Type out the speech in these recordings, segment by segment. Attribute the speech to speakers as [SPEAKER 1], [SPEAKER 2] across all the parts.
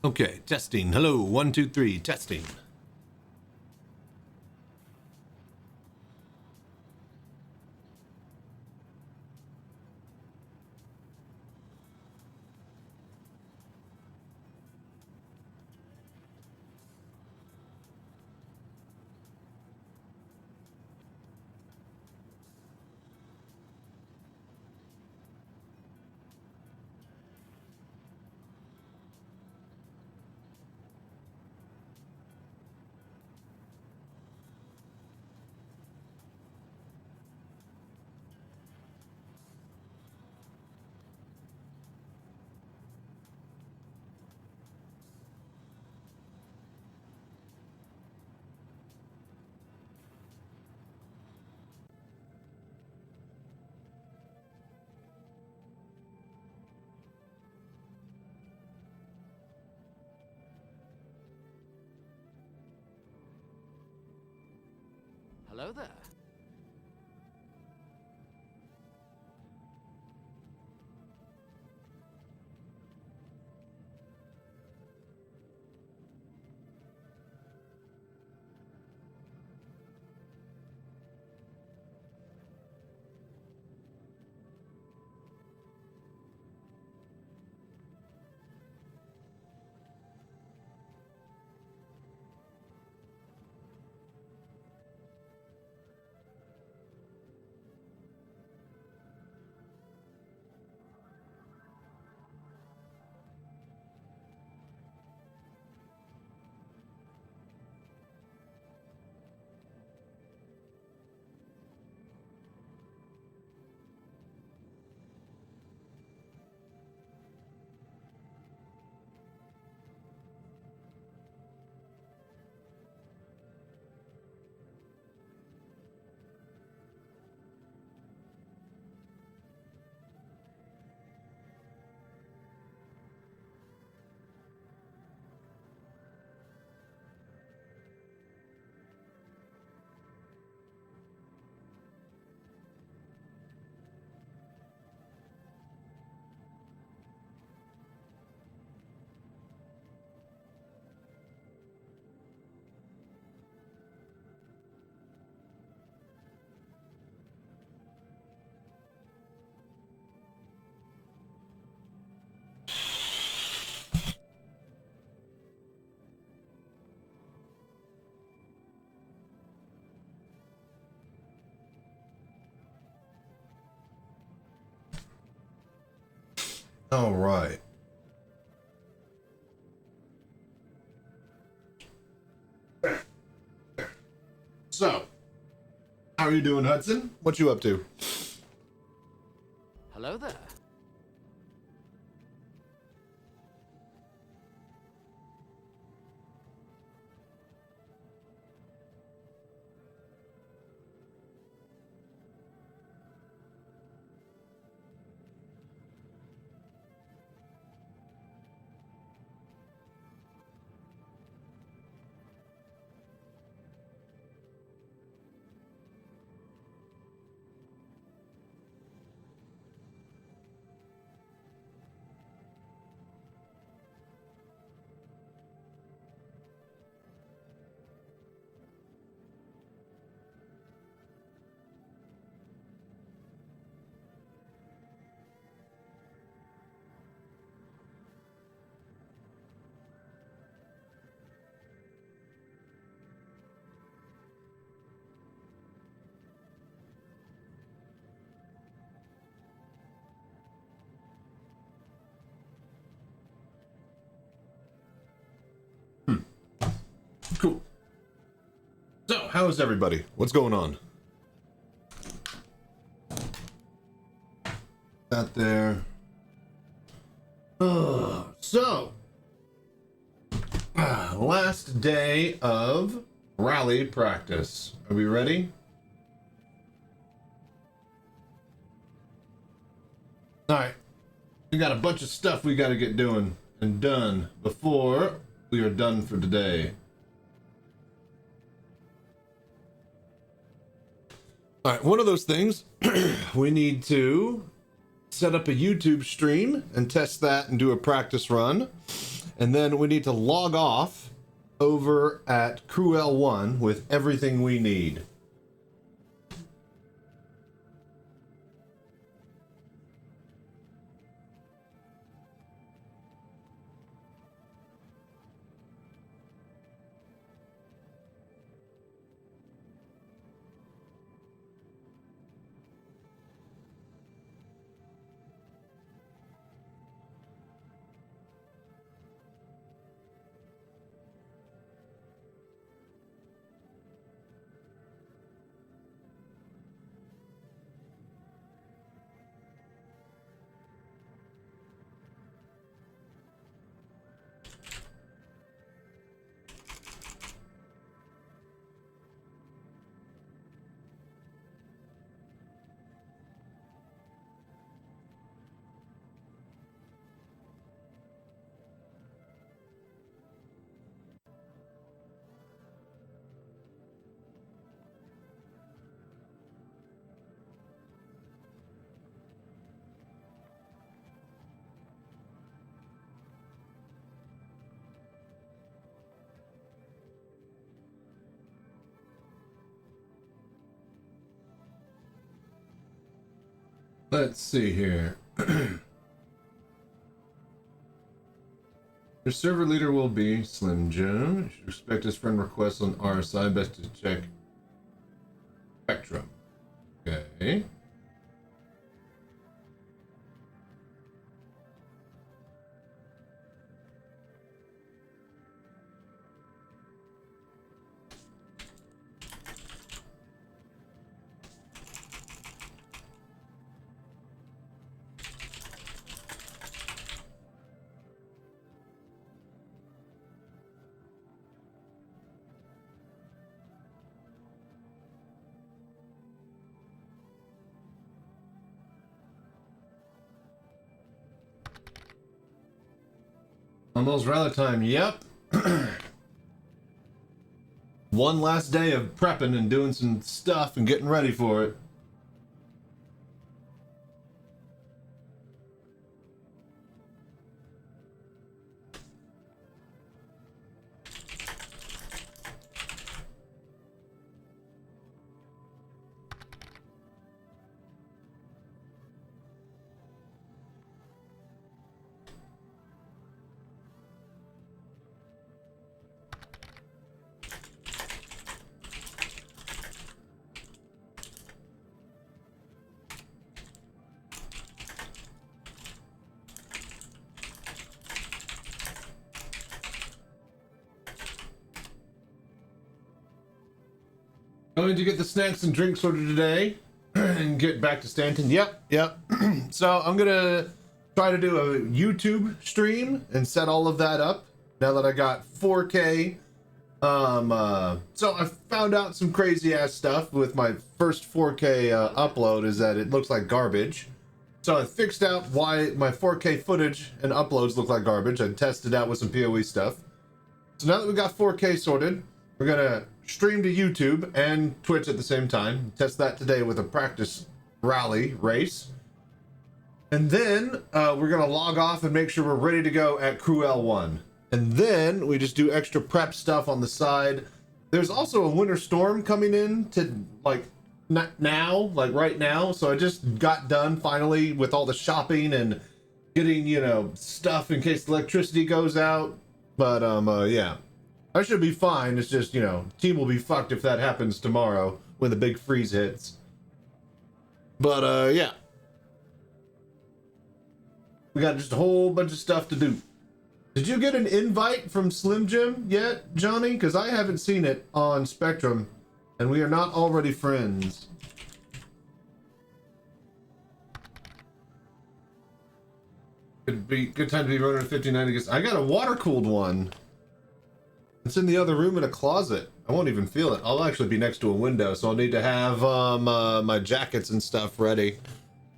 [SPEAKER 1] Okay, testing. Hello, 1, 2, 3, testing.
[SPEAKER 2] Hello there.
[SPEAKER 1] All right. So, how are you doing, Hudson? What you up to?
[SPEAKER 2] Hello there.
[SPEAKER 1] Cool. So, how is everybody? What's going on? Out there. Last day of rally practice. Are we ready? All right. We got a bunch of stuff we got to get doing and done before we are done for today. All right, one of those things, we need to set up a YouTube stream and test that and do a practice run. And then we need to log off over at Crew L1 with everything we need. Let's see here. Your server leader will be Slim Jim. You should respect his friend requests on our side. Best to check Spectrum. Okay. Almost rally time, yep. One last day of prepping and doing some stuff and getting ready for it. Going to get the snacks and drinks ordered today and get back to Stanton. Yep. So I'm gonna try to do a YouTube stream and set all of that up now that I got 4K. So I found out some crazy ass stuff with my first 4K upload is that it looks like garbage. So I fixed out why my 4K footage and uploads look like garbage. I tested out with some PoE stuff. So now that we got 4K sorted, we're gonna stream to YouTube and Twitch at the same time. Test that today with a practice rally race. And then we're gonna log off and make sure we're ready to go at Crew L1. And then we just do extra prep stuff on the side. There's also a winter storm coming in to like right now. So I just got done finally with all the shopping and getting, you know, stuff in case the electricity goes out. But yeah. I should be fine. It's just, you know, team will be fucked if that happens tomorrow when the big freeze hits. But, yeah. We got just a whole bunch of stuff to do. Did you get an invite from Slim Jim yet, Johnny? Because I haven't seen it on Spectrum, and we are not already friends. It'd be good time to be running a 59 against. I got a water-cooled one. It's in the other room in a closet. I won't even feel it. I'll actually be next to a window, so I'll need to have my jackets and stuff ready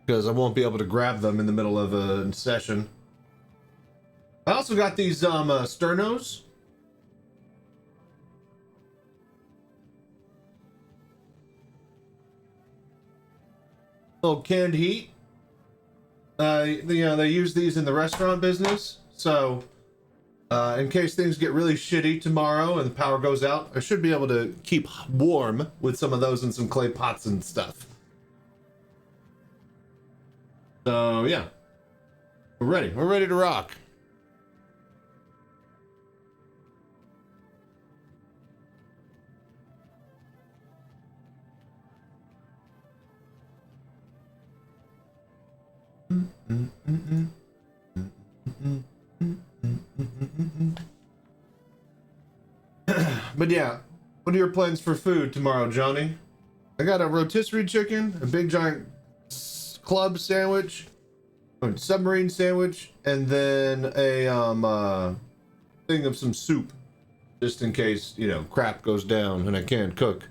[SPEAKER 1] because I won't be able to grab them in the middle of a session. I also got these sternos. Little canned heat. You know, they use these in the restaurant business, so In case things get really shitty tomorrow and the power goes out, I should be able to keep warm with some of those in some clay pots and stuff. So yeah, we're ready. We're ready to rock. But yeah, what are your plans for food tomorrow, Johnny? I got a rotisserie chicken, a big giant club sandwich, a submarine sandwich, and then a thing of some soup, just in case, you know, crap goes down and I can't cook.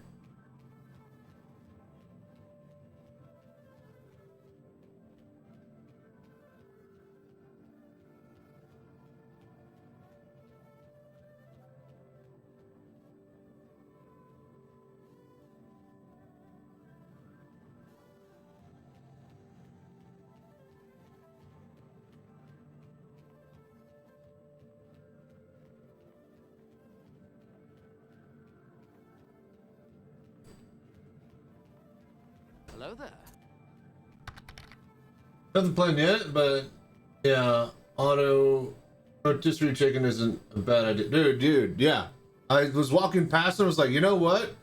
[SPEAKER 2] Hello there.
[SPEAKER 1] Nothing planned yet, but yeah, auto rotisserie chicken isn't a bad idea. Dude, yeah. I was walking past and I was like, you know what?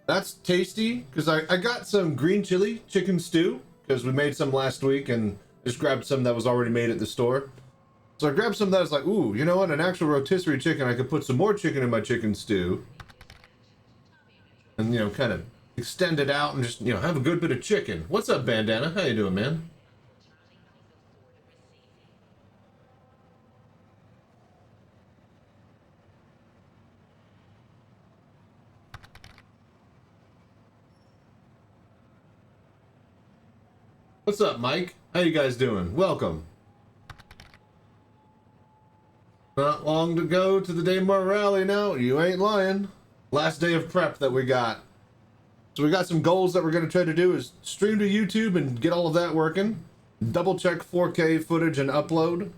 [SPEAKER 1] That's tasty, because I got some green chili chicken stew, because we made some last week and just grabbed some that was already made at the store. So I grabbed some that. I was like, ooh, you know what? An actual rotisserie chicken, I could put some more chicken in my chicken stew. And, you know, kind of extend it out and just, you know, have a good bit of chicken. What's up, Bandana? How you doing, man? What's up, Mike? How you guys doing? Welcome. Not long to go to the Daymar rally now. You ain't lying. Last day of prep that we got. So we got some goals that we're going to try to do is stream to YouTube and get all of that working. Double check 4K footage and upload.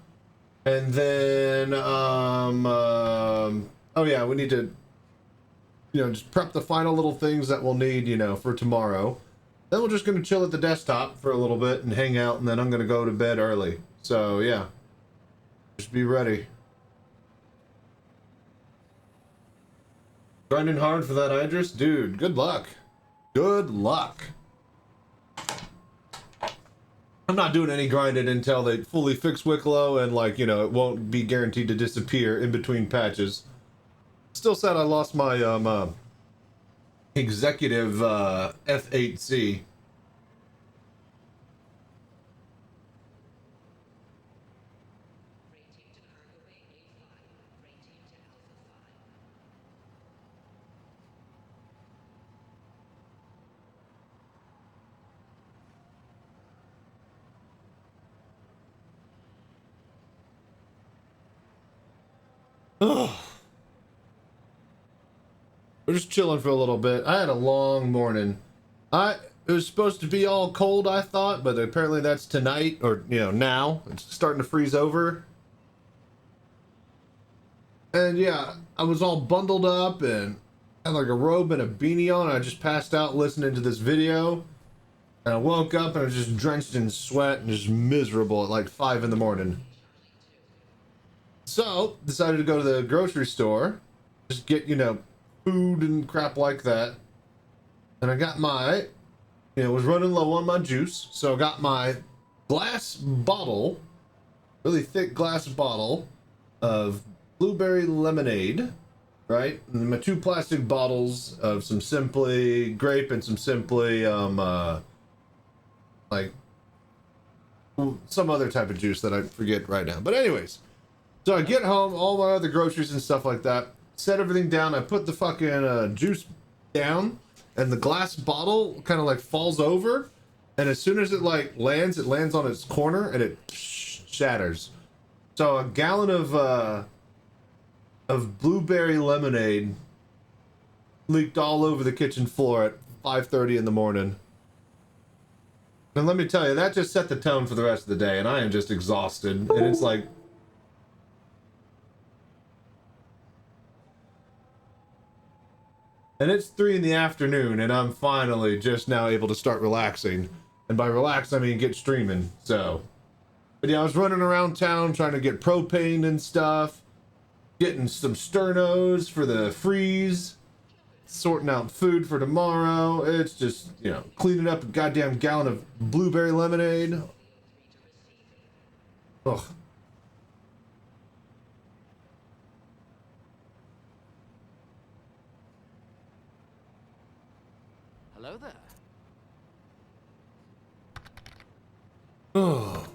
[SPEAKER 1] And then, oh yeah, we need to, you know, just prep the final little things that we'll need, you know, for tomorrow. Then we're just going to chill at the desktop for a little bit and hang out, and then I'm going to go to bed early. So, yeah. Just be ready. Grinding hard for that Idris? Dude, good luck. Good luck. I'm not doing any grinding until they fully fix Wicklow and, like, you know, it won't be guaranteed to disappear in between patches. Still sad I lost my, executive, F8C. Ugh. We're just chilling for a little bit. I had a long morning. It was supposed to be all cold, I thought, but apparently that's tonight, or, you know, now. It's starting to freeze over. And yeah, I was all bundled up and had like a robe and a beanie on. I just passed out listening to this video. And I woke up and I was just drenched in sweat and just miserable at like 5 in the morning. So, decided to go to the grocery store, just get, you know, food and crap like that. And I got my, you know, was running low on my juice, so I got my glass bottle, really thick glass bottle of blueberry lemonade, right? And my 2 plastic bottles of some Simply grape and some Simply, like, some other type of juice that I forget right now. But anyways. So I get home, all my other groceries and stuff like that, set everything down, I put the fucking juice down, and the glass bottle kind of like falls over, and as soon as it like lands, it lands on its corner, and it shatters. So a gallon of blueberry lemonade leaked all over the kitchen floor at 5:30 in the morning. And let me tell you, that just set the tone for the rest of the day, and I am just exhausted, and it's like, And it's 3 in the afternoon, and I'm finally just now able to start relaxing. And by relax, I mean get streaming, so. But yeah, I was running around town trying to get propane and stuff. Getting some sternos for the freeze. Sorting out food for tomorrow. It's just, you know, cleaning up a goddamn gallon of blueberry lemonade. Ugh.
[SPEAKER 2] Hello there.
[SPEAKER 1] Oh.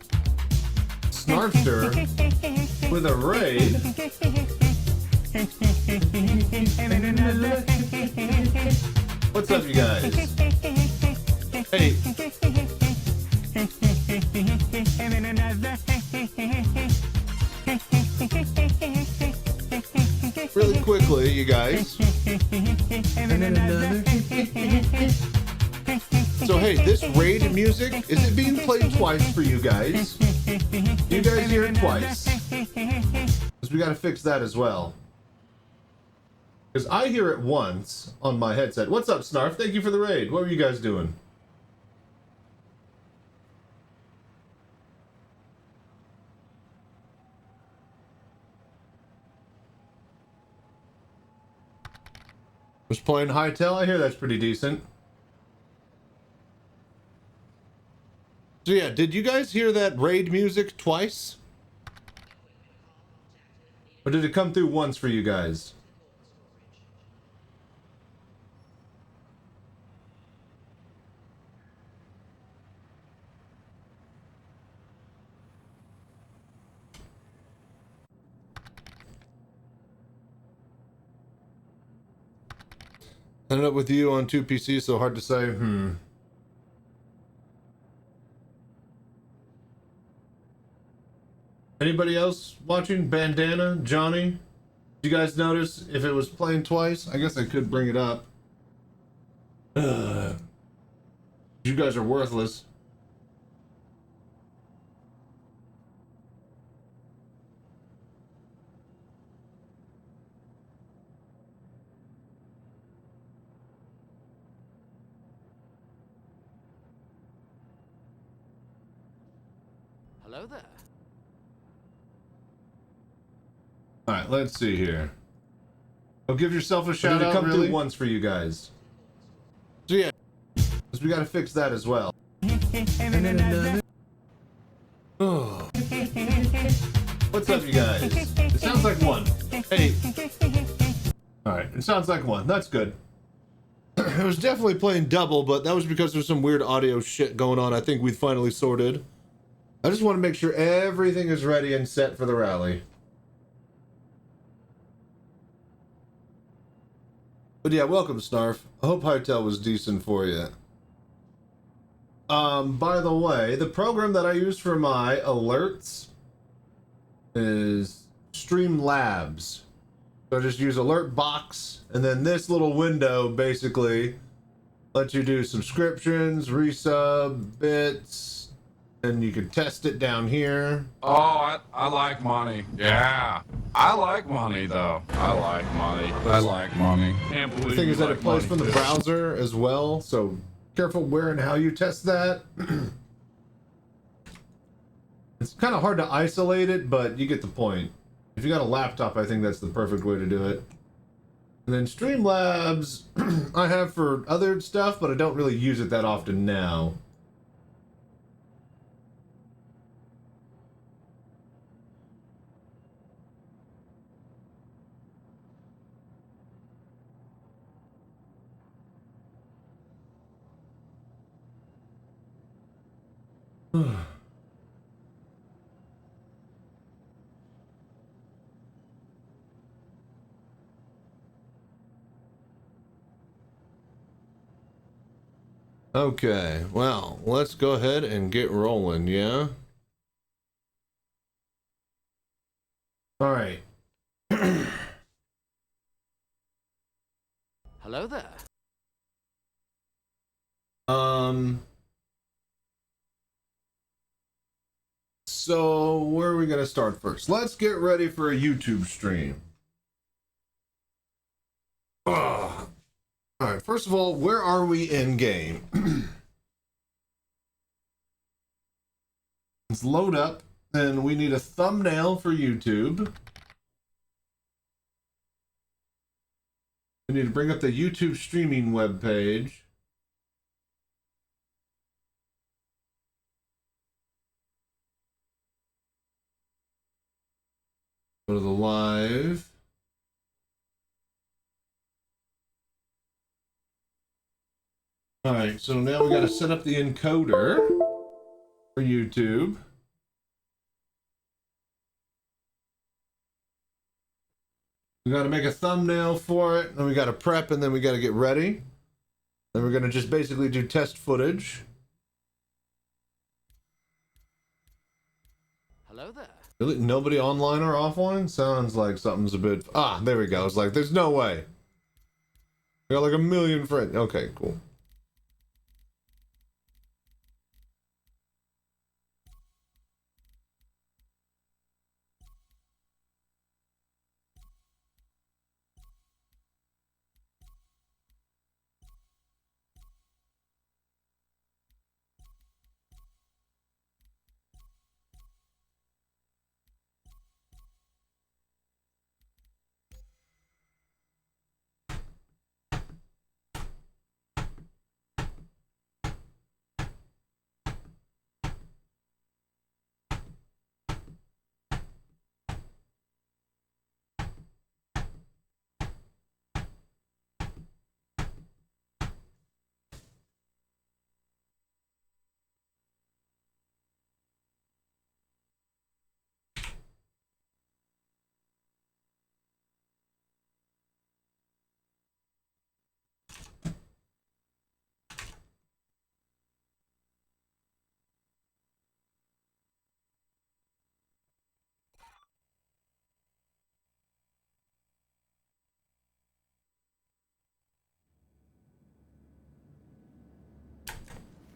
[SPEAKER 1] Snarfster with a raid. What's up, you guys? Hey. Really quickly, you guys. So hey, this raid music, is it being played twice for you guys? You guys hear it twice. Because we gotta fix that as well. Because I hear it once on my headset. What's up, Snarf? Thank you for the raid. What were you guys doing? Was playing Hytale? I hear that's pretty decent. So yeah, did you guys hear that raid music twice? Or did it come through once for you guys? Ended up with you on 2 PCs, so hard to say. Anybody else watching? Bandana? Johnny? Did you guys notice if it was playing twice? I guess I could bring it up. You guys are worthless.
[SPEAKER 2] Hello there.
[SPEAKER 1] Alright, let's see here. Oh, give yourself a shout out, really? Through once for you guys. So yeah, we gotta fix that as well. Oh. What's up, you guys? It sounds like one. Hey. Alright, it sounds like one. That's good. It was definitely playing double, but that was because there's some weird audio shit going on. I think we finally sorted. I just want to make sure everything is ready and set for the rally. But yeah, welcome, Snarf. I hope Hytale was decent for you. By the way, the program that I use for my alerts is Streamlabs. So I just use Alert Box, and then this little window basically lets you do subscriptions, resub, bits, and you can test it down here.
[SPEAKER 3] Oh, I like money. Yeah. I like money, though. I like money. I like money. Can't believe
[SPEAKER 1] the thing is that
[SPEAKER 3] like
[SPEAKER 1] it plays
[SPEAKER 3] money.
[SPEAKER 1] from the browser as well, so careful where and how you test that. It's kind of hard to isolate it, but you get the point. If you got a laptop, I think that's the perfect way to do it. And then Streamlabs, I have for other stuff, but I don't really use it that often now. Okay, well, let's go ahead and get rolling, yeah? Alright.
[SPEAKER 2] Hello there.
[SPEAKER 1] So where are we gonna start first? Let's get ready for a YouTube stream. Ugh. right, first of all, where are we in game? Let's load up, and we need a thumbnail for YouTube. We need to bring up the YouTube streaming web page. Go to the live. All right, so now we got to set up the encoder for YouTube. We got to make a thumbnail for it, and we got to prep, and then we got to get ready. Then we're going to just basically do test footage.
[SPEAKER 2] Hello there.
[SPEAKER 1] Really? Nobody online or offline? Sounds like something's a bit... Ah, there we go. It's like, there's no way. We got like 1 million friends. Okay, cool.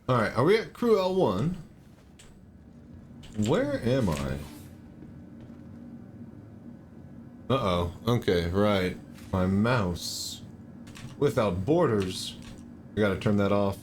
[SPEAKER 1] All right, are we at Crew L1? Where am I? Uh-oh. Okay, right. My mouse. Without borders. I gotta turn that off.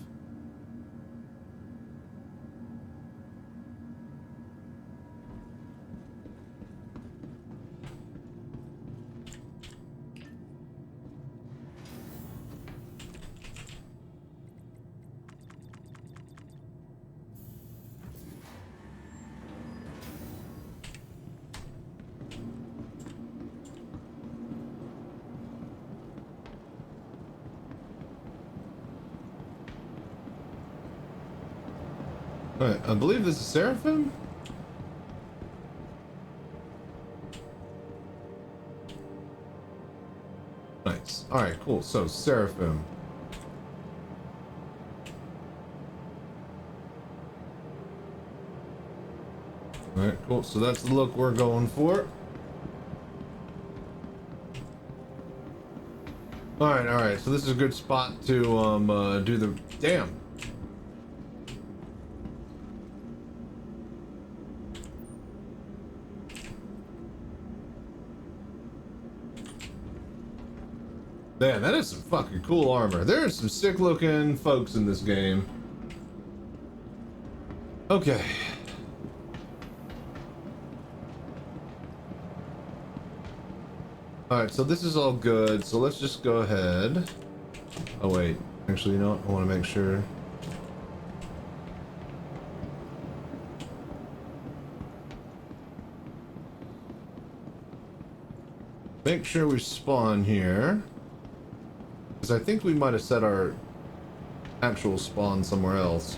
[SPEAKER 1] Alright, I believe this is Seraphim? Nice. Alright, cool. So, Seraphim. Alright, cool. So that's the look we're going for. Alright. So this is a good spot to do the... Damn! Man, that is some fucking cool armor. There's some sick looking folks in this game. Okay. Alright, so this is all good. So let's just go ahead. Oh wait, actually, you know what? I want to make sure. Make sure we spawn here. Because I think we might have set our actual spawn somewhere else.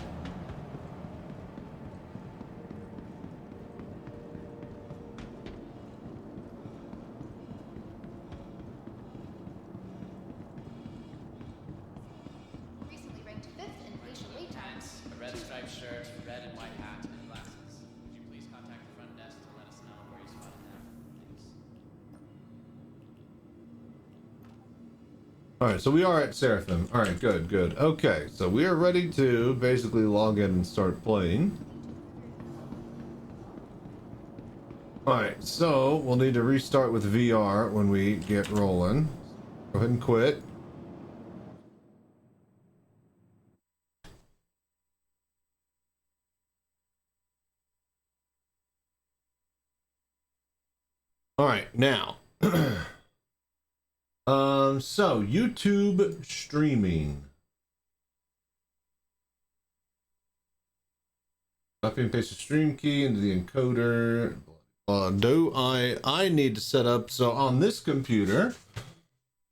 [SPEAKER 4] Recently ranked 5th in patient wait times.
[SPEAKER 5] A red striped shirt, red and white hat, and glasses. Would you please contact the front desk to let us know where you spotted them, please?
[SPEAKER 1] Alright, so we are at Seraphim. Alright, good. Okay, so we are ready to basically log in and start playing. Alright, so we'll need to restart with VR when we get rolling. Go ahead and quit. All right, now. So YouTube streaming. Copy and paste the stream key into the encoder. Do I need to set up, so on this computer,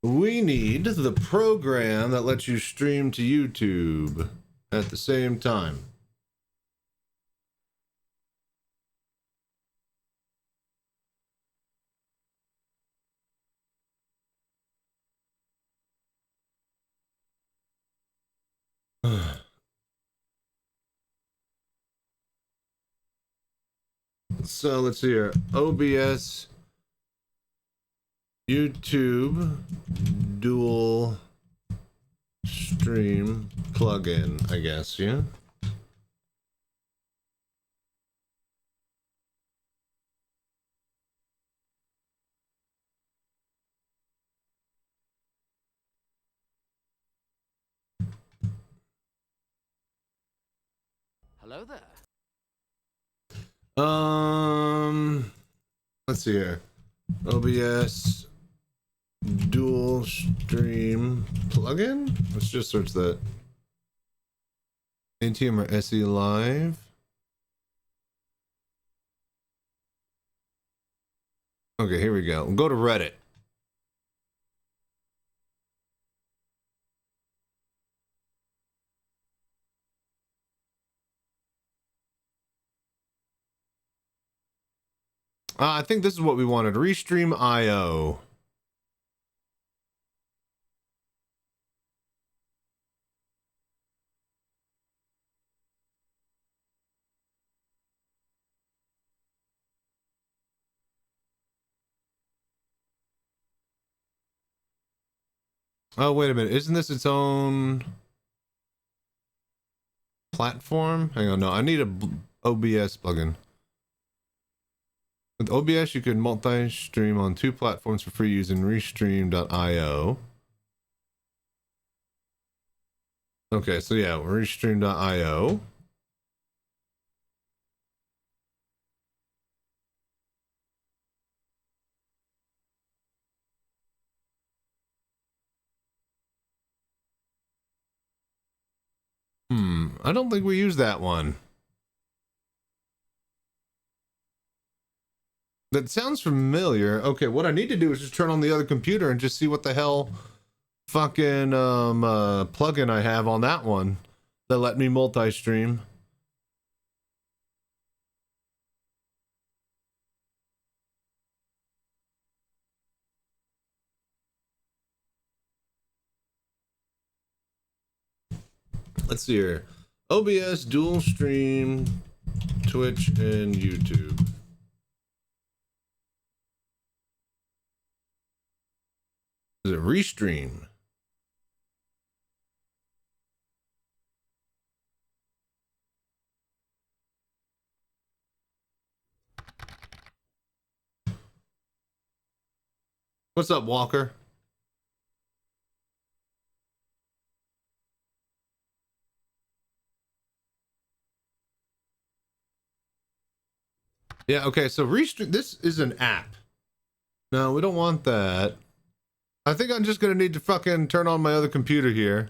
[SPEAKER 1] we need the program that lets you stream to YouTube at the same time. So let's see here. OBS, YouTube, dual stream plugin, I guess, yeah?
[SPEAKER 2] Hello there.
[SPEAKER 1] Let's see here. OBS dual stream plugin. Let's just search that. ATM or SE Live. Okay, here we go. We'll go to Reddit. I think this is what we wanted. Restream IO. Oh, wait a minute. Isn't this its own platform? Hang on, no. I need a OBS plugin. With OBS, you can multi-stream on 2 platforms for free using Restream.io. Okay, so yeah, Restream.io. I don't think we use that one. That sounds familiar. Okay, what I need to do is just turn on the other computer and just see what the hell fucking plugin I have on that one that let me multi-stream. Let's see here. OBS, dual stream, Twitch, and YouTube. Is it Restream? What's up, Walker? Yeah, okay, so Restream, this is an app. No, we don't want that. I think I'm just gonna need to fucking turn on my other computer here.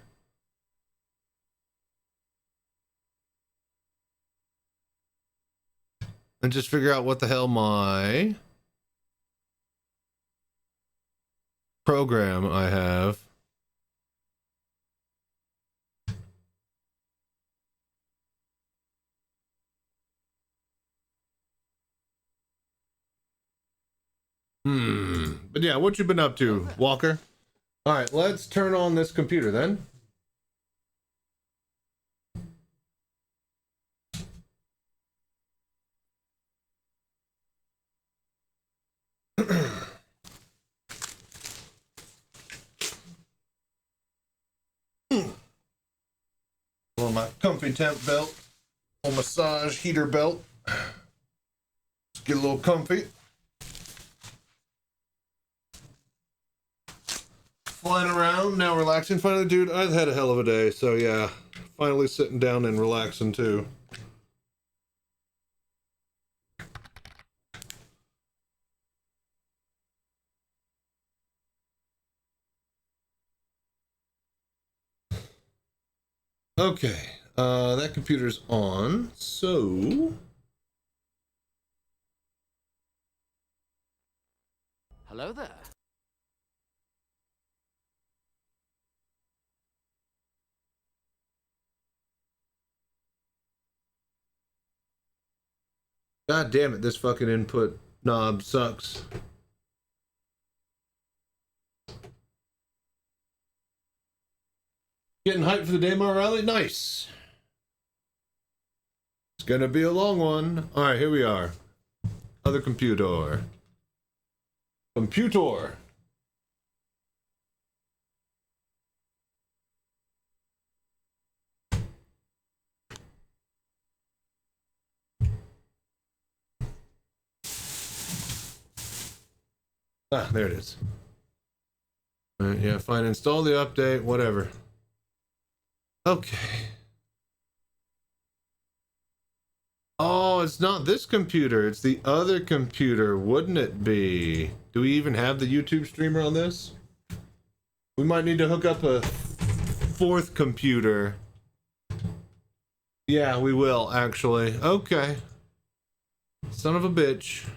[SPEAKER 1] And just figure out what the hell my program I have. But yeah, what you been up to, Walker? All right, let's turn on this computer then. On my comfy temp belt, on massage heater belt. Let's get a little comfy. Flying around, now relaxing. Finally, dude, I've had a hell of a day, so yeah. Finally sitting down and relaxing too. Okay, that computer's on, so
[SPEAKER 2] Hello there.
[SPEAKER 1] god damn it, this fucking input knob sucks. Getting hyped for the Daymar rally? Nice. It's gonna be a long one. Alright, here we are. Other computer. Computer. Ah, there it is. Alright, yeah, fine. Install the update, whatever. Okay. Oh, it's not this computer. It's the other computer, wouldn't it be? Do we even have the YouTube streamer on this? We might need to hook up a fourth computer. Yeah, we will, actually. Okay. Son of a bitch.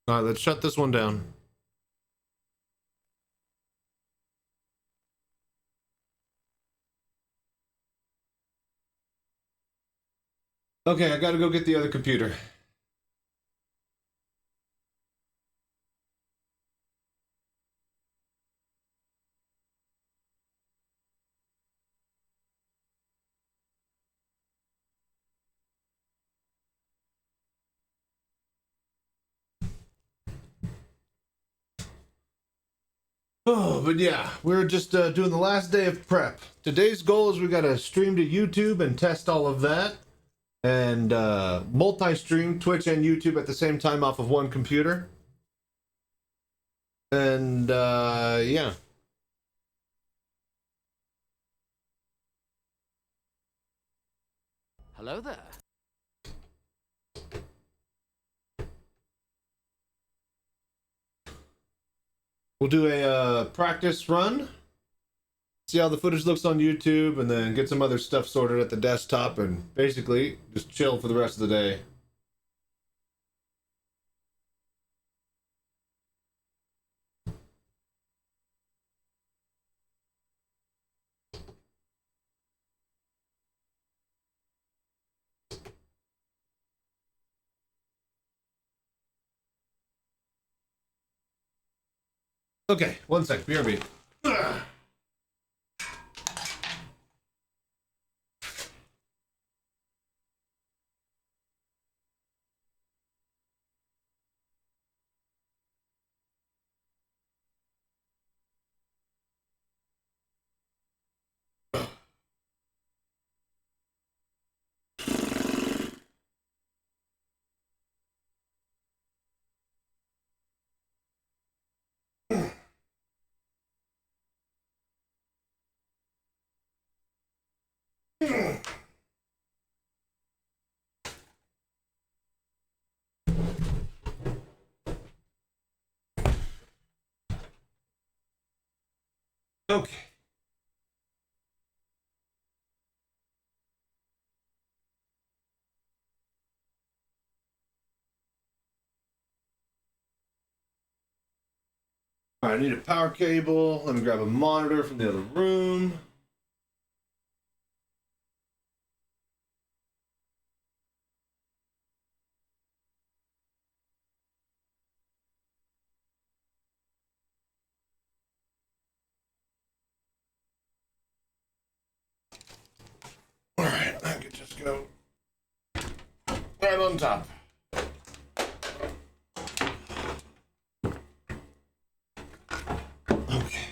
[SPEAKER 1] Alright, let's shut this one down. Okay, I gotta go get the other computer. Oh, but yeah, we're just doing the last day of prep. Today's goal is we gotta stream to YouTube and test all of that. And multi-stream Twitch and YouTube at the same time off of one computer. And yeah.
[SPEAKER 2] Hello there.
[SPEAKER 1] We'll do a practice run, see how the footage looks on YouTube, and then get some other stuff sorted at the desktop, and basically just chill for the rest of the day. Okay, one sec, BRB. Okay. All right, I need a power cable. Let me grab a monitor from the other room. All right, I could just go right on top. Okay.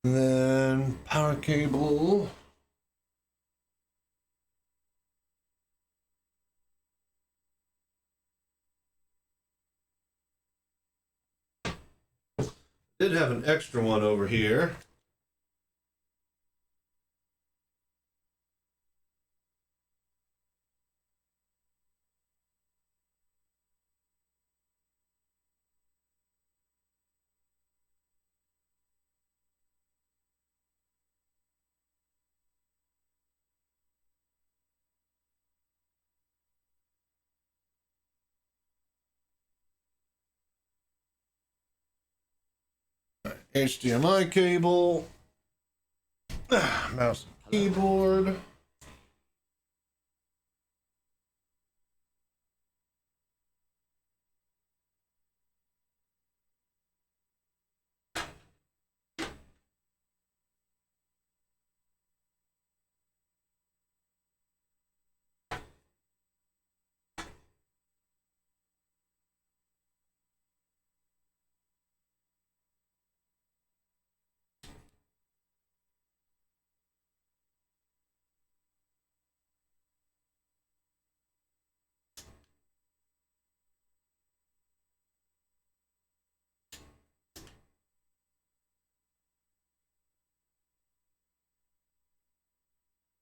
[SPEAKER 1] And then power cable. Did have an extra one over here. HDMI cable, mouse, and keyboard.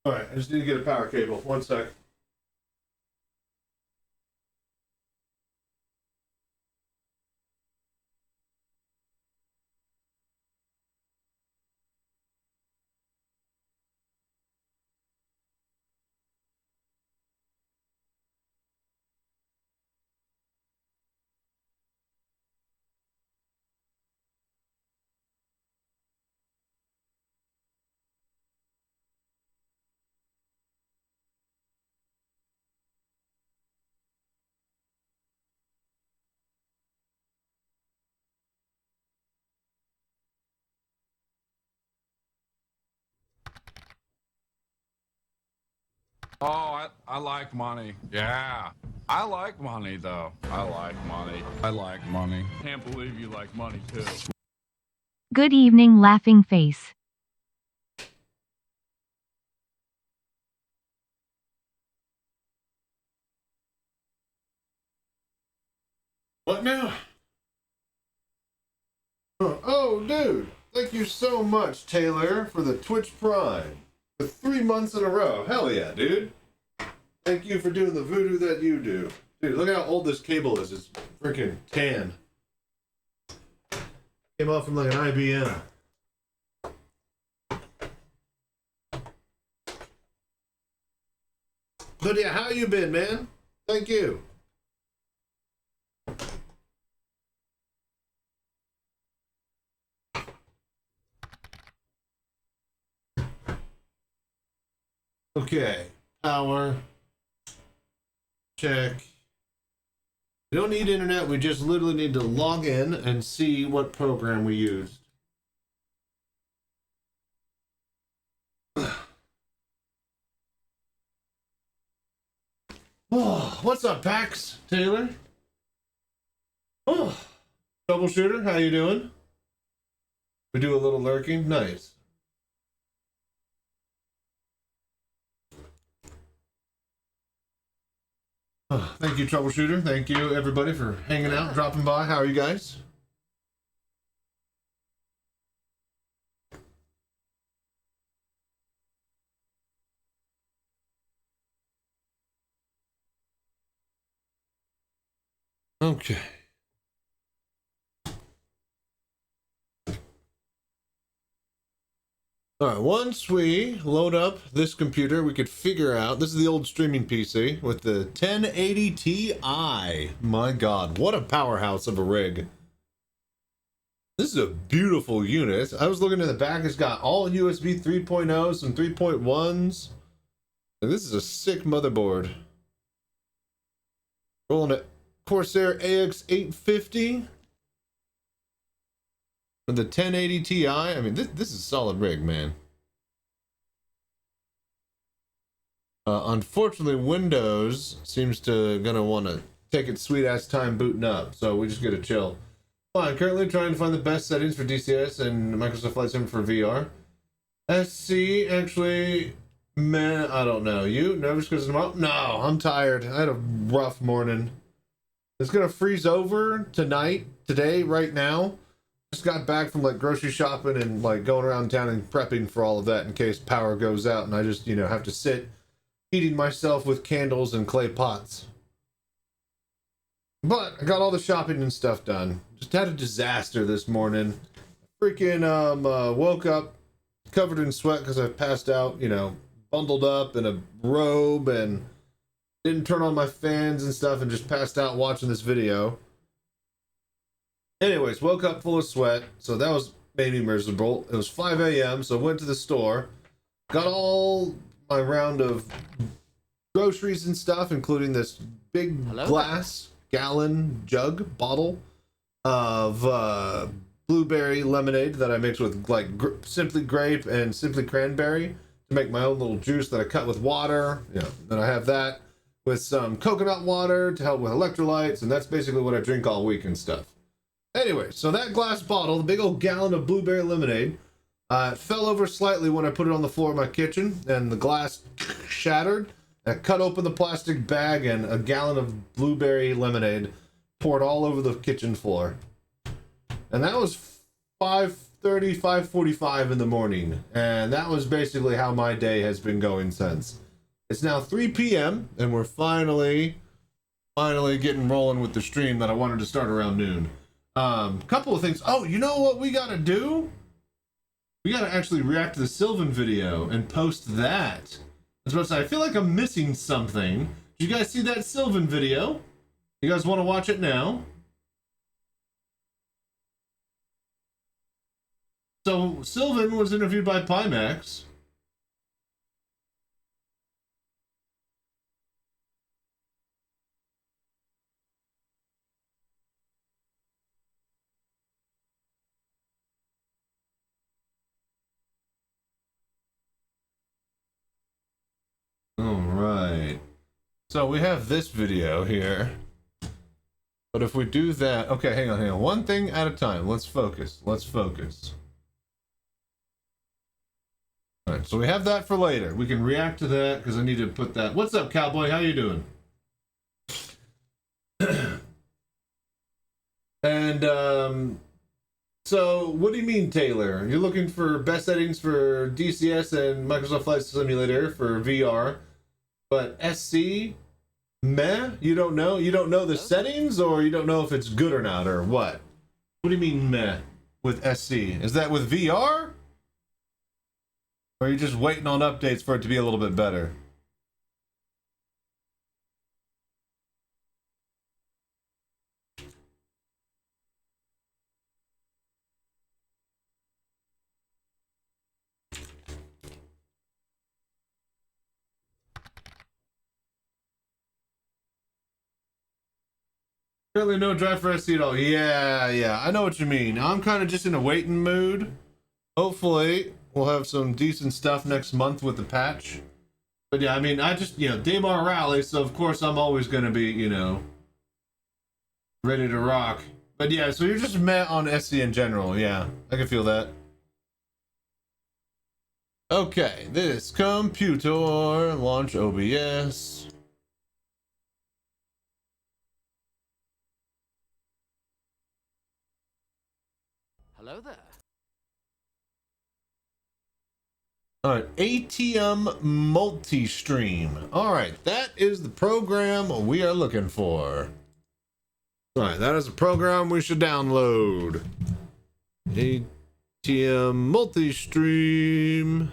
[SPEAKER 1] All right, I just need to get a power cable. One sec.
[SPEAKER 3] Oh, I like money. Yeah. I like money, though. I like money. I like money. Can't believe you like money, too.
[SPEAKER 6] Good evening, laughing face.
[SPEAKER 1] What now? Oh, dude. Thank you so much, Taylor, for the Twitch Prime. For 3 months in a row. Hell yeah, dude. Thank you for doing the voodoo that you do. Dude, look how old this cable is. It's freaking tan. Came off from like an IBM. But yeah, how you been, man? Thank you. Okay, power. Check. We don't need internet, we just literally need to log in and see what program we used. Oh, what's up, Pax? Taylor? Oh, troubleshooter, how you doing? We do a little lurking? Nice. Oh, thank you, troubleshooter. Thank you, everybody, for hanging out, dropping by. How are you guys? Okay. All right, once we load up this computer, we could figure out, this is the old streaming PC with the 1080 Ti. My God, what a powerhouse of a rig. This is a beautiful unit. I was looking at the back, it's got all USB 3.0s and 3.1s. And this is a sick motherboard. Rolling a Corsair AX850. With the 1080 Ti, I mean, this is a solid rig, man. Unfortunately, Windows seems to gonna want to take its sweet ass time booting up, so we just gotta chill. Fine, currently trying to find the best settings for DCS and Microsoft Flight Sim for VR. SC, actually, man, I don't know. You nervous because I'm up? No, I'm tired. I had a rough morning. It's gonna freeze over tonight, today, right now. Just got back from like grocery shopping and like going around town and prepping for all of that in case power goes out and I just, you know, have to sit heating myself with candles and clay pots. But I got all the shopping and stuff done. Just had a disaster this morning. Freaking woke up covered in sweat because I passed out, you know, bundled up in a robe and didn't turn on my fans and stuff and just passed out watching this video. Anyways, woke up full of sweat, so that was made me miserable. It was 5 a.m., so I went to the store, got all my round of groceries and stuff, including this big glass gallon jug bottle of blueberry lemonade that I mix with like Simply Grape and Simply Cranberry to make my own little juice that I cut with water. Then I have that with some coconut water to help with electrolytes, and that's basically what I drink all week and stuff. Anyway, so that glass bottle, the big old gallon of blueberry lemonade, fell over slightly when I put it on the floor of my kitchen, and the glass shattered. I cut open the plastic bag, and a gallon of blueberry lemonade poured all over the kitchen floor. And that was 5:30, 5:45 in the morning. And that was basically how my day has been going since. It's now 3 p.m. and we're finally getting rolling with the stream that I wanted to start around noon. Couple of things. Oh, you know what we gotta do? We gotta actually react to the Sylvan video and post that. I was about to say, I feel like I'm missing something. Did you guys see that Sylvan video? You guys want to watch it now? So Sylvan was interviewed by Pimax. All right. So we have this video here. But if we do that, okay, hang on. One thing at a time. Let's focus. All right, so we have that for later. We can react to that because I need to put that. What's up, Cowboy? How you doing? And so what do you mean, Taylor? You're looking for best settings for DCS and Microsoft Flight Simulator for VR, but SC, meh? You don't know? You don't know the settings, or you don't know if it's good or not, or what? What do you mean, meh, with SC? Is that with VR? Or are you just waiting on updates for it to be a little bit better? Currently no drive for SC at all. Yeah, I know what you mean. I'm kind of just in a waiting mood. Hopefully we'll have some decent stuff next month with the patch. But yeah, I mean, I just, Daymar Rally, so of course I'm always going to be, ready to rock. But yeah, so you're just meh on SC in general. Yeah, I can feel that. Okay, this computer, launch OBS.
[SPEAKER 2] Hello there.
[SPEAKER 1] All right, ATM multi-stream. All right, that is the program we are looking for. All right, that is a program we should download. ATM multi-stream.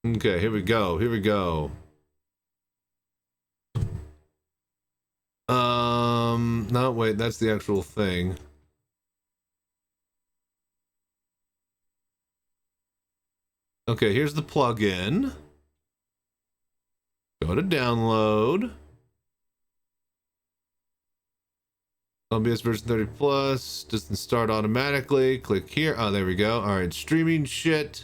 [SPEAKER 1] Okay, here we go. No, wait, that's the actual thing. Okay, here's the plugin. Go to download. OBS version 30 plus. Doesn't start automatically. Click here. Oh, there we go. All right, streaming shit.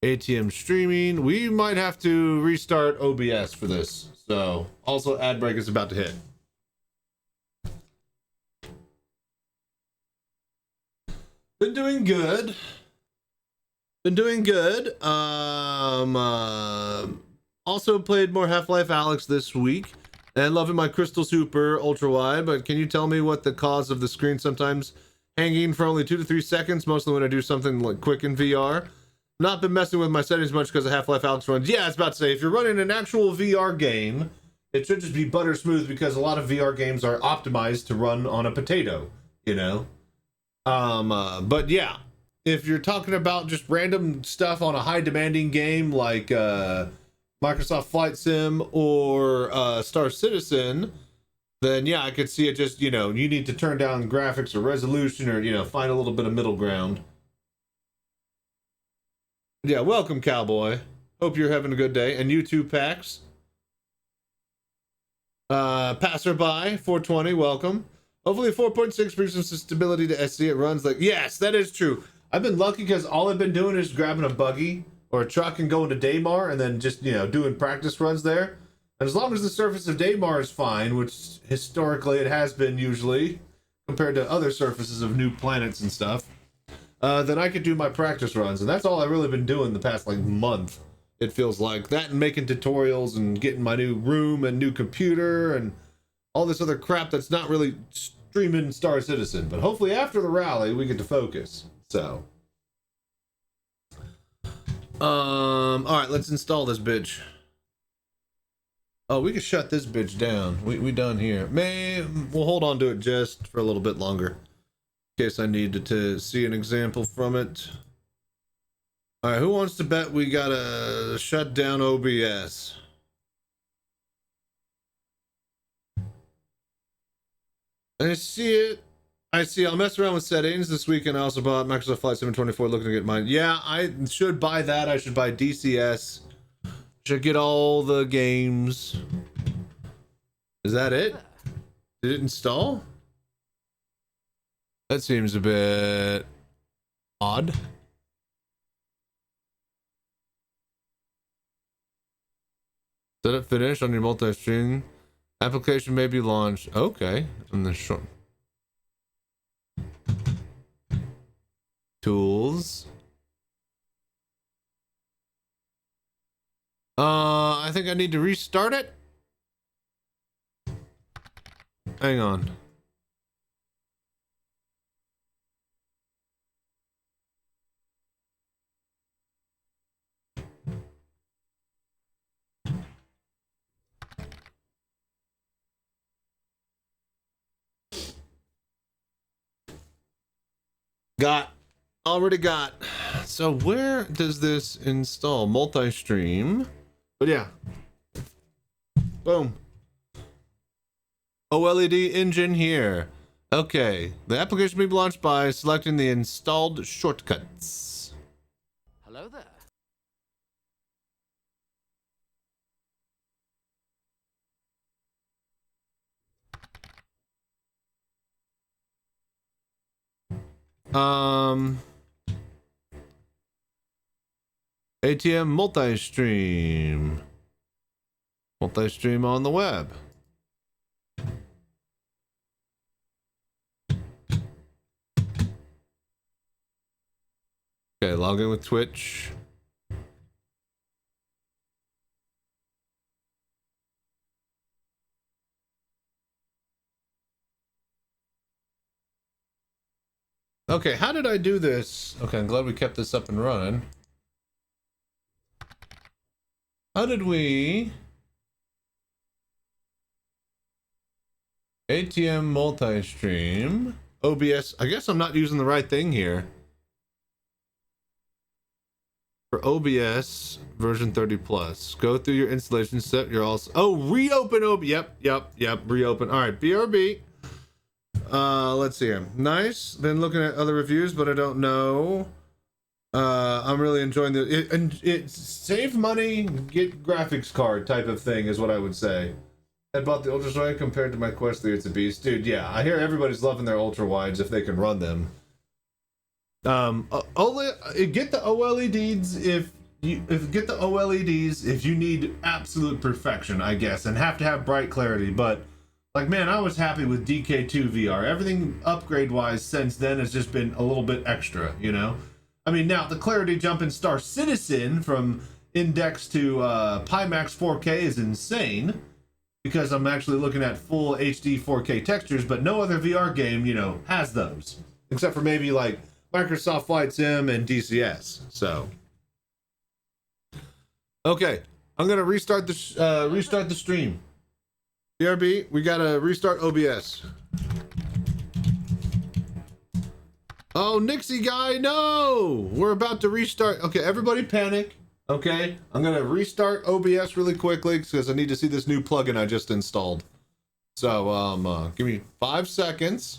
[SPEAKER 1] ATM streaming. We might have to restart OBS for this. So, also ad break is about to hit. Been doing good. Also played more Half-Life Alyx this week, and loving my Crystal Super ultra wide. But can you tell me what the cause of the screen sometimes hanging for only 2 to 3 seconds, mostly when I do something like quick in VR? Not been messing with my settings much because of Half-Life Alyx runs. Yeah, I was about to say, if you're running an actual VR game, it should just be butter smooth, because a lot of VR games are optimized to run on a potato, but yeah, if you're talking about just random stuff on a high demanding game like Microsoft Flight Sim or Star Citizen, then yeah, I could see it just, you know, you need to turn down graphics or resolution or, you know, find a little bit of middle ground. Yeah, welcome, Cowboy. Hope you're having a good day. And you too, Pax. Passerby, 420, welcome. Hopefully 4.6 brings some stability to SC. It runs like, yes, that is true. I've been lucky because all I've been doing is grabbing a buggy or a truck and going to Daymar and then just, you know, doing practice runs there. And as long as the surface of Daymar is fine, which historically it has been usually, compared to other surfaces of new planets and stuff, then I could do my practice runs. And that's all I've really been doing the past, like, month. It feels like that, and making tutorials and getting my new room and new computer and all this other crap that's not really streaming Star Citizen. But hopefully after the rally, we get to focus. So, all right, let's install this bitch. Oh, we can shut this bitch down. We done here. We'll hold on to it just for a little bit longer, in case I needed to see an example from it. All right, who wants to bet we gotta shut down OBS? I see it. I see. I'll mess around with settings this weekend. I also bought Microsoft Flight 724, looking to get mine. Yeah, I should buy that. I should buy DCS. Should get all the games. Is that it? Did it install? That seems a bit odd. Set it finish on your multi-stream. Application may be launched. Okay. And the short tools. I think I need to restart it. Hang on. Already got. So where does this install? Multi-stream. But yeah. Boom. OLED engine here. Okay. The application may be launched by selecting the installed shortcuts.
[SPEAKER 2] Hello there.
[SPEAKER 1] ATM multi-stream. Multi-stream on the web. Okay, log in with Twitch. Okay, how did I do this? Okay, I'm glad we kept this up and running. How did we... ATM multi-stream. OBS. I guess I'm not using the right thing here. For OBS version 30 plus. Go through your installation step. You're also... Oh, reopen OBS. Yep. Reopen. All right, BRB. Let's see here. Nice. Been looking at other reviews, but I don't know. I'm really enjoying it save money, get graphics card type of thing is what I would say. I bought the ultra wide compared to my Quest 3. It's a beast, dude. Yeah, I hear everybody's loving their ultra wides if they can run them. Get the OLEDs if you need absolute perfection, I guess, and have to have bright clarity. But like, man, I was happy with DK2 VR. Everything upgrade wise since then has just been a little bit extra, you know. I mean, now the clarity jump in Star Citizen from index to Pimax 4K is insane, because I'm actually looking at full HD 4K textures, but no other VR game, you know, has those, except for maybe like Microsoft Flight Sim and DCS. So, okay, I'm gonna restart the stream. BRB, we gotta restart OBS. Oh, Nixie guy, no! We're about to restart. Okay, everybody panic. Okay, I'm gonna restart OBS really quickly because I need to see this new plugin I just installed. So give me 5 seconds.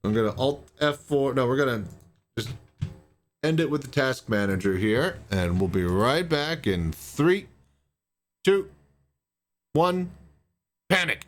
[SPEAKER 1] I'm gonna Alt F4. No, we're gonna just end it with the task manager here, and we'll be right back in 3, 2, 1. Panic.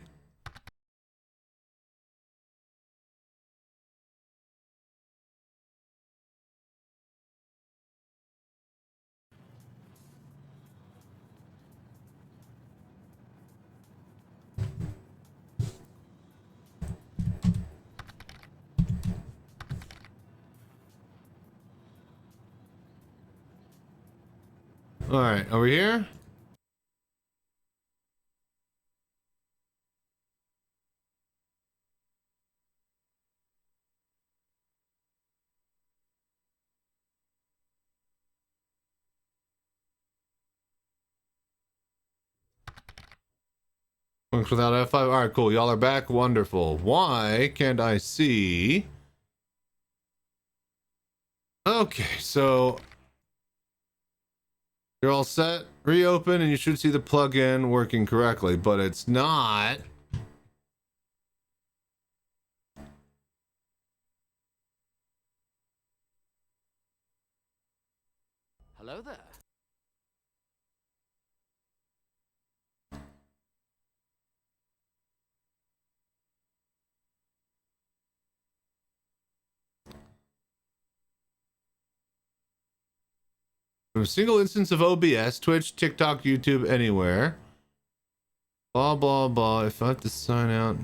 [SPEAKER 1] All right, are we here? Works without F5. All right, cool. Y'all are back. Wonderful. Why can't I see? Okay, so you're all set. Reopen, and you should see the plugin working correctly, but it's not.
[SPEAKER 2] Hello there.
[SPEAKER 1] From a single instance of OBS, Twitch, TikTok, YouTube, anywhere. Blah, blah, blah. If I have to sign out.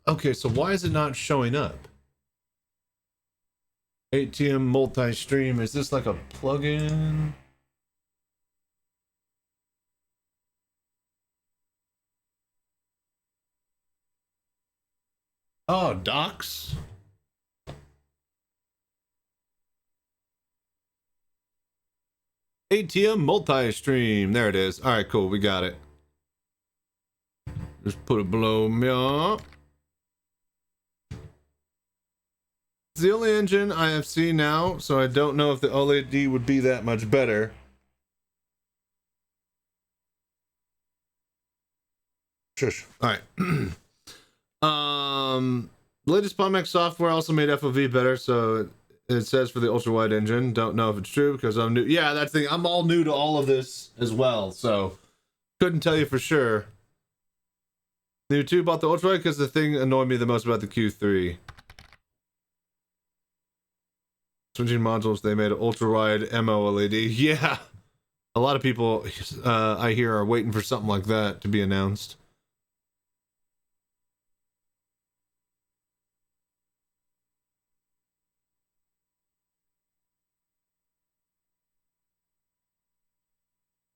[SPEAKER 1] Okay, so why is it not showing up? ATM multi-stream, is this like a plugin? Oh, docs? ATM multi-stream, there it is. All right, cool, we got it. Just put it below me. It's the only engine I have seen now, so I don't know if the OLED would be that much better. Shush. All right. Latest Pimax software also made FOV better, so it says for the ultra wide engine. Don't know if it's true because I'm new. Yeah, that's the thing. I'm all new to all of this as well, so couldn't tell you for sure. New 2 bought the ultra wide because the thing annoyed me the most about the Q3. Switching modules, they made an ultra wide MO LED. Yeah, a lot of people I hear are waiting for something like that to be announced.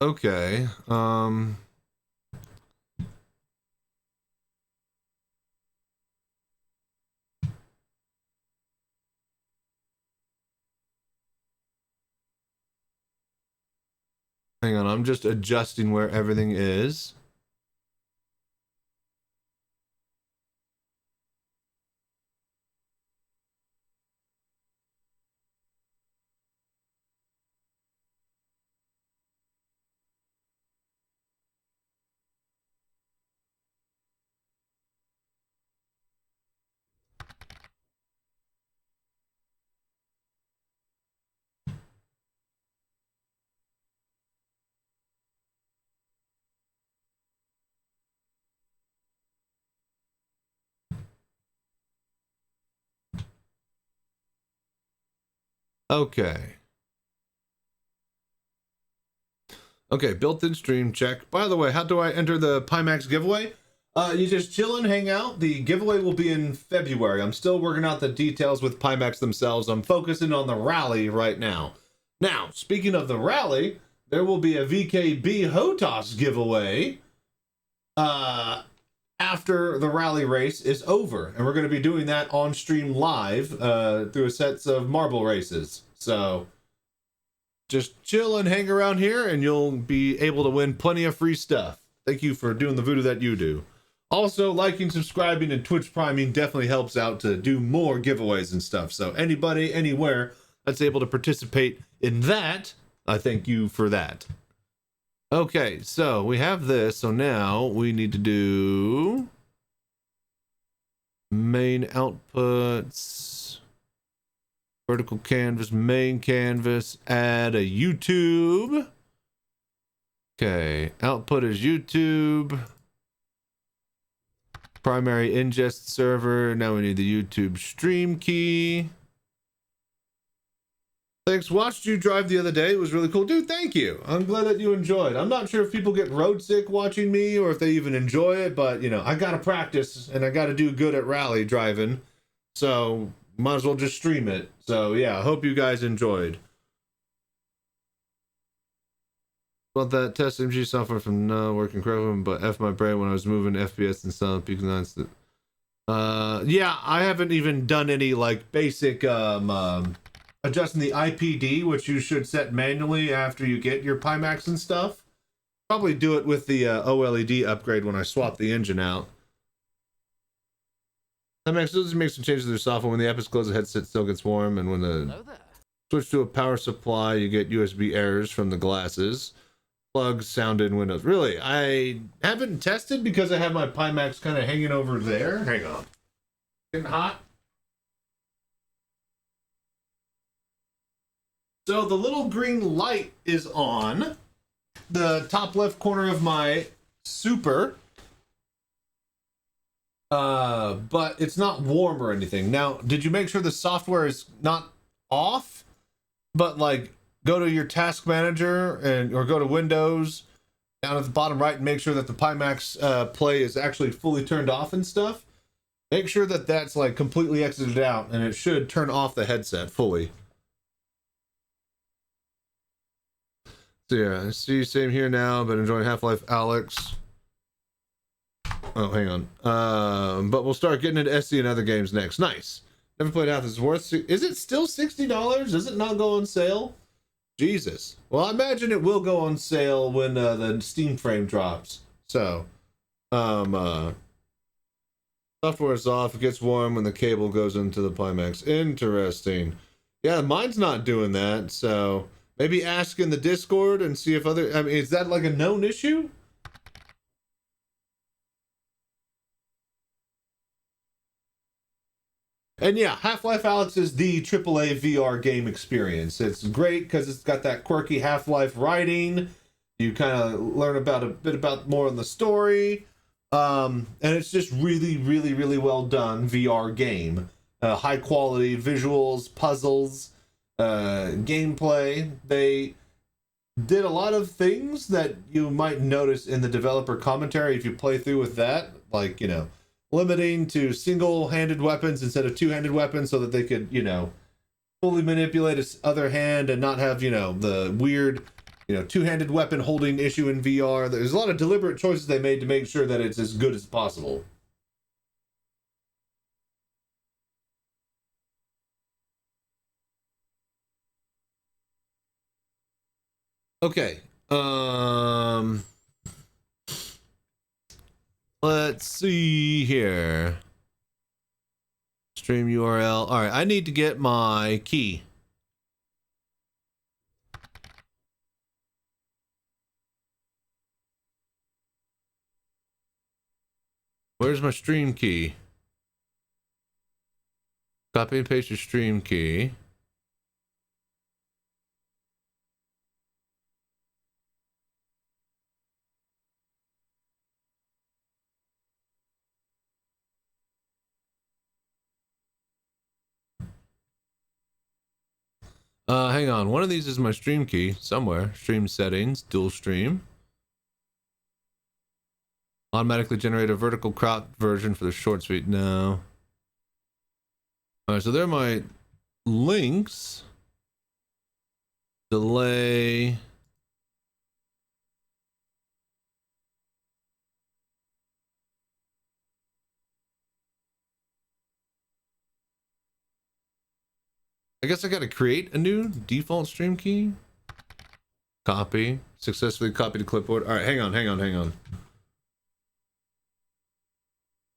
[SPEAKER 1] Okay. Hang on, I'm just adjusting where everything is. Okay. Okay, built-in stream check. By the way, how do I enter the Pimax giveaway? You just chill and hang out. The giveaway will be in February. I'm still working out the details with Pimax themselves. I'm focusing on the rally right now. Now, speaking of the rally, there will be a VKB HOTAS giveaway after the rally race is over. And we're going to be doing that on stream live through a sets of marble races. So just chill and hang around here and you'll be able to win plenty of free stuff. Thank you for doing the voodoo that you do. Also, liking, subscribing, and Twitch priming definitely helps out to do more giveaways and stuff. So anybody, anywhere that's able to participate in that, I thank you for that. Okay, so we have this. So now we need to do main outputs, vertical canvas, main canvas, add a YouTube. Okay, output is YouTube. Primary ingest server. Now we need the YouTube stream key. Thanks. Watched you drive the other day. It was really cool. Dude, thank you. I'm glad that you enjoyed. I'm not sure if people get road sick watching me or if they even enjoy it, but, you know, I got to practice and I got to do good at rally driving. So might as well just stream it. So, yeah, I hope you guys enjoyed. About that test MG software from not working correctly, but F my brain when I was moving FPS and stuff. Because yeah, I haven't even done any like basic adjusting the IPD, which you should set manually after you get your Pimax and stuff. Probably do it with the OLED upgrade when I swap the engine out. That makes some changes to their software. When the app is closed, the headset still gets warm, and when the
[SPEAKER 2] Hello there.
[SPEAKER 1] switch to a power supply, you get USB errors from the glasses. Plugs, sound in Windows. Really, I haven't tested because I have my Pimax kind of hanging over there. Hang on. Getting hot. So the little green light is on the top left corner of my Super. But it's not warm or anything. Now, did you make sure the software is not off? But like, go to your task manager and or go to Windows down at the bottom right and make sure that the Pimax play is actually fully turned off and stuff. Make sure that that's like completely exited out, and it should turn off the headset fully. So yeah, I see same here now, but enjoying Half-Life Alyx. Oh, hang on. But we'll start getting into SC and other games next. Nice. Never played Half. It's worth. Is it still $60? Does it not go on sale? Jesus. Well, I imagine it will go on sale when the Steam frame drops. So, software is off. It gets warm when the cable goes into the Pimax. Interesting. Yeah, mine's not doing that. So maybe ask in the Discord and see if other. I mean, is that like a known issue? And yeah, Half-Life Alyx is the AAA VR game experience. It's great because it's got that quirky Half-Life writing. You kind of learn about a bit about more on the story. And it's just really, really, really well done VR game. High quality visuals, puzzles, gameplay. They did a lot of things that you might notice in the developer commentary if you play through with that. Like, you know, limiting to single-handed weapons instead of two-handed weapons so that they could, you know, fully manipulate his other hand and not have, you know, the weird, you know, two-handed weapon holding issue in VR. There's a lot of deliberate choices they made to make sure that it's as good as possible. Okay. Let's see here. Stream URL. All right, I need to get my key. Where's my stream key? Copy and paste your stream key. Hang on. One of these is my stream key somewhere. Stream settings, dual stream. Automatically generate a vertical crop version for the short speed. No. Alright, so there are my links. Delay. I guess I got to create a new default stream key. Copy. Successfully copied to clipboard. All right, hang on.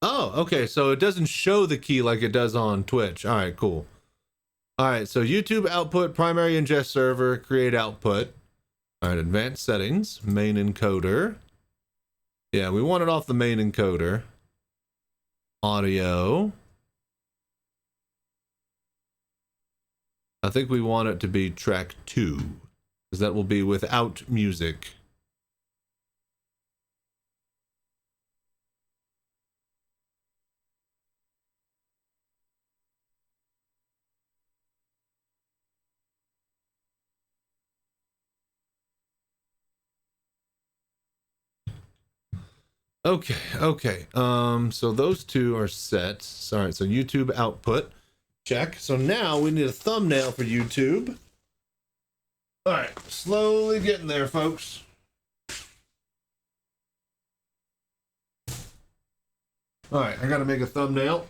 [SPEAKER 1] Oh, okay. So it doesn't show the key like it does on Twitch. All right, cool. All right, so YouTube output, primary ingest server, create output. All right, advanced settings, main encoder. Yeah, we want it off the main encoder. Audio. I think we want it to be track 2, because that will be without music. Okay. So those two are set. Sorry, so YouTube output. Check. So now we need a thumbnail for YouTube. All right, slowly getting there, folks. All right, I gotta make a thumbnail.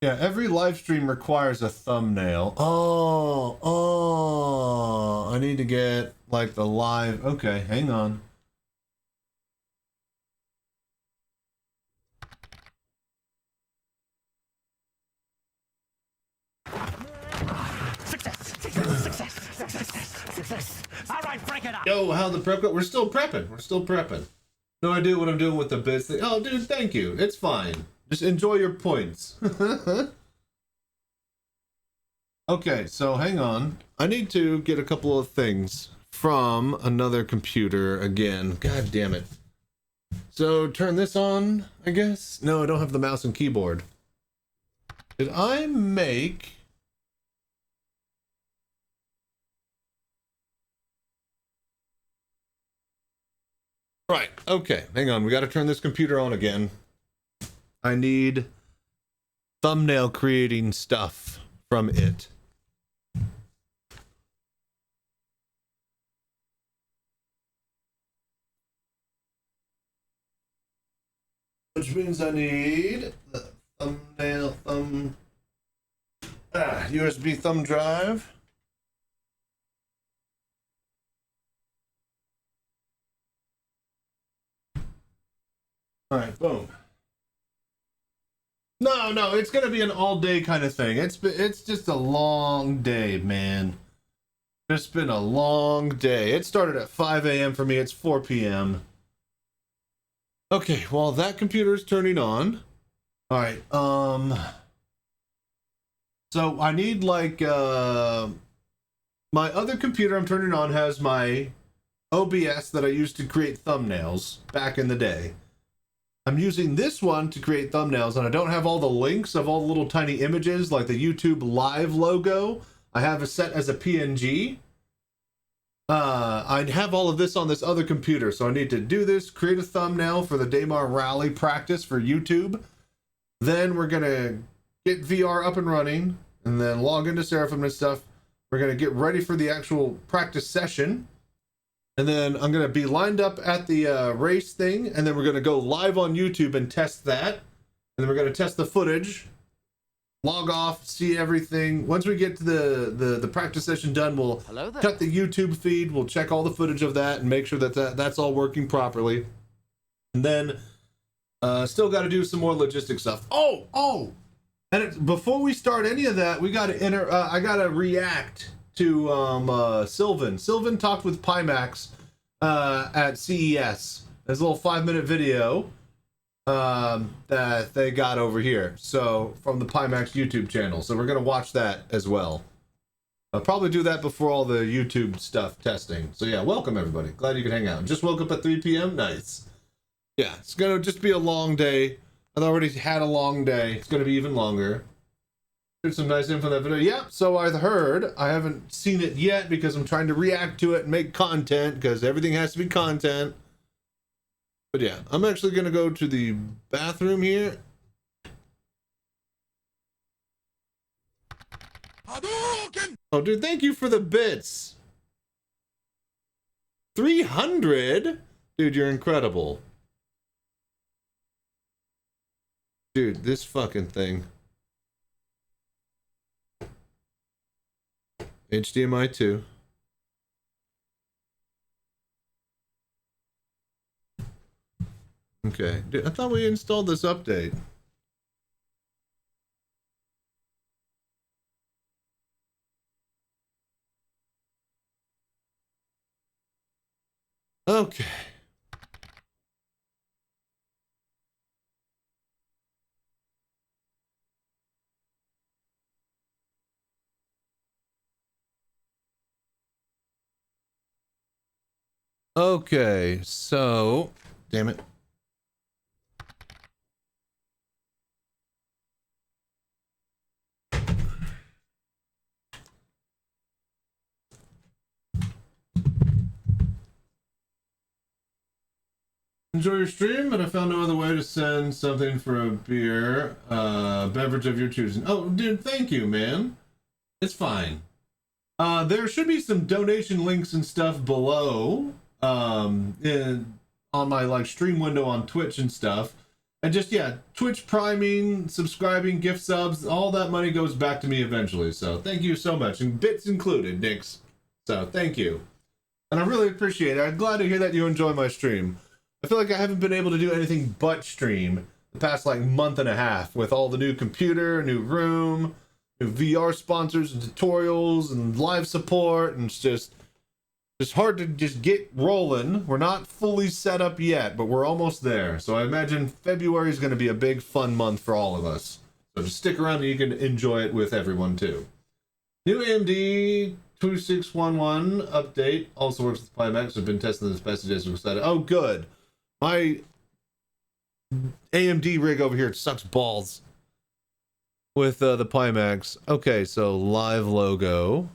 [SPEAKER 1] Yeah, every live stream requires a thumbnail. Oh, I need to get like the live. Okay, hang on.
[SPEAKER 7] Success. All right, break it up.
[SPEAKER 1] Yo, how the prep go? We're still prepping. No idea what I'm doing with the bits. Oh, dude, thank you. It's fine. Just enjoy your points. Okay, so hang on. I need to get a couple of things from another computer again. God damn it. So turn this on, I guess? No, I don't have the mouse and keyboard. Did I make... Right, okay, hang on. We got to turn this computer on again. I need thumbnail creating stuff from it. Which means I need the thumbnail USB thumb drive. All right, boom. No, it's gonna be an all-day kind of thing. It's just a long day, man. It's been a long day. It started at 5 a.m. for me. It's 4 p.m. Okay, well, that computer is turning on. All right, so I need like my other computer I'm turning on has my OBS that I used to create thumbnails back in the day. I'm using this one to create thumbnails, and I don't have all the links of all the little tiny images like the YouTube live logo. I have it set as a PNG. I have all of this on this other computer, so I need to do this, create a thumbnail for the Daymar Rally practice for YouTube. Then we're gonna get VR up and running, and then log into Seraphim and stuff. We're gonna get ready for the actual practice session. And then I'm going to be lined up at the race thing, and then we're going to go live on YouTube and test that. And then we're going to test the footage, log off, see everything. Once we get to the practice session done, we'll cut the YouTube feed, we'll check all the footage of that and make sure that that's all working properly. And then still got to do some more logistic stuff. Oh! And before we start any of that, we got to I got to react to Sylvan. Sylvan talked with Pimax at CES. There's a little 5-minute video that they got over here. So from the Pimax YouTube channel. So we're gonna watch that as well. I'll probably do that before all the YouTube stuff testing. So yeah, welcome everybody. Glad you could hang out. Just woke up at 3 p.m. Nice. Yeah, it's gonna just be a long day. I've already had a long day. It's gonna be even longer. Some nice info in that video. Yeah, so I've heard. I haven't seen it yet because I'm trying to react to it and make content because everything has to be content. But yeah, I'm actually going to go to the bathroom here. Oh, dude, thank you for the bits. 300? Dude, you're incredible. Dude, this fucking thing. HDMI 2. Okay. Dude, I thought we installed this update. Okay. Okay, so, damn it. Enjoy your stream, but I found no other way to send something for a beer, beverage of your choosing. Oh, dude, thank you, man. It's fine. There should be some donation links and stuff below, on my like stream window on Twitch and stuff. And just, yeah, Twitch priming, subscribing, gift subs, all that money goes back to me eventually. So thank you so much, and bits included, Nix. So thank you. And I really appreciate it. I'm glad to hear that you enjoy my stream. I feel like I haven't been able to do anything but stream the past like month and a half with all the new computer, new room, new VR sponsors and tutorials and live support, and it's just hard to just get rolling. We're not fully set up yet, but we're almost there. So I imagine February is going to be a big fun month for all of us. So just stick around and you can enjoy it with everyone too. New AMD 2611 update also works with Pimax. I've been testing this past days. I'm excited. Oh, good. My AMD rig over here sucks balls with the Pimax. Okay, so live logo.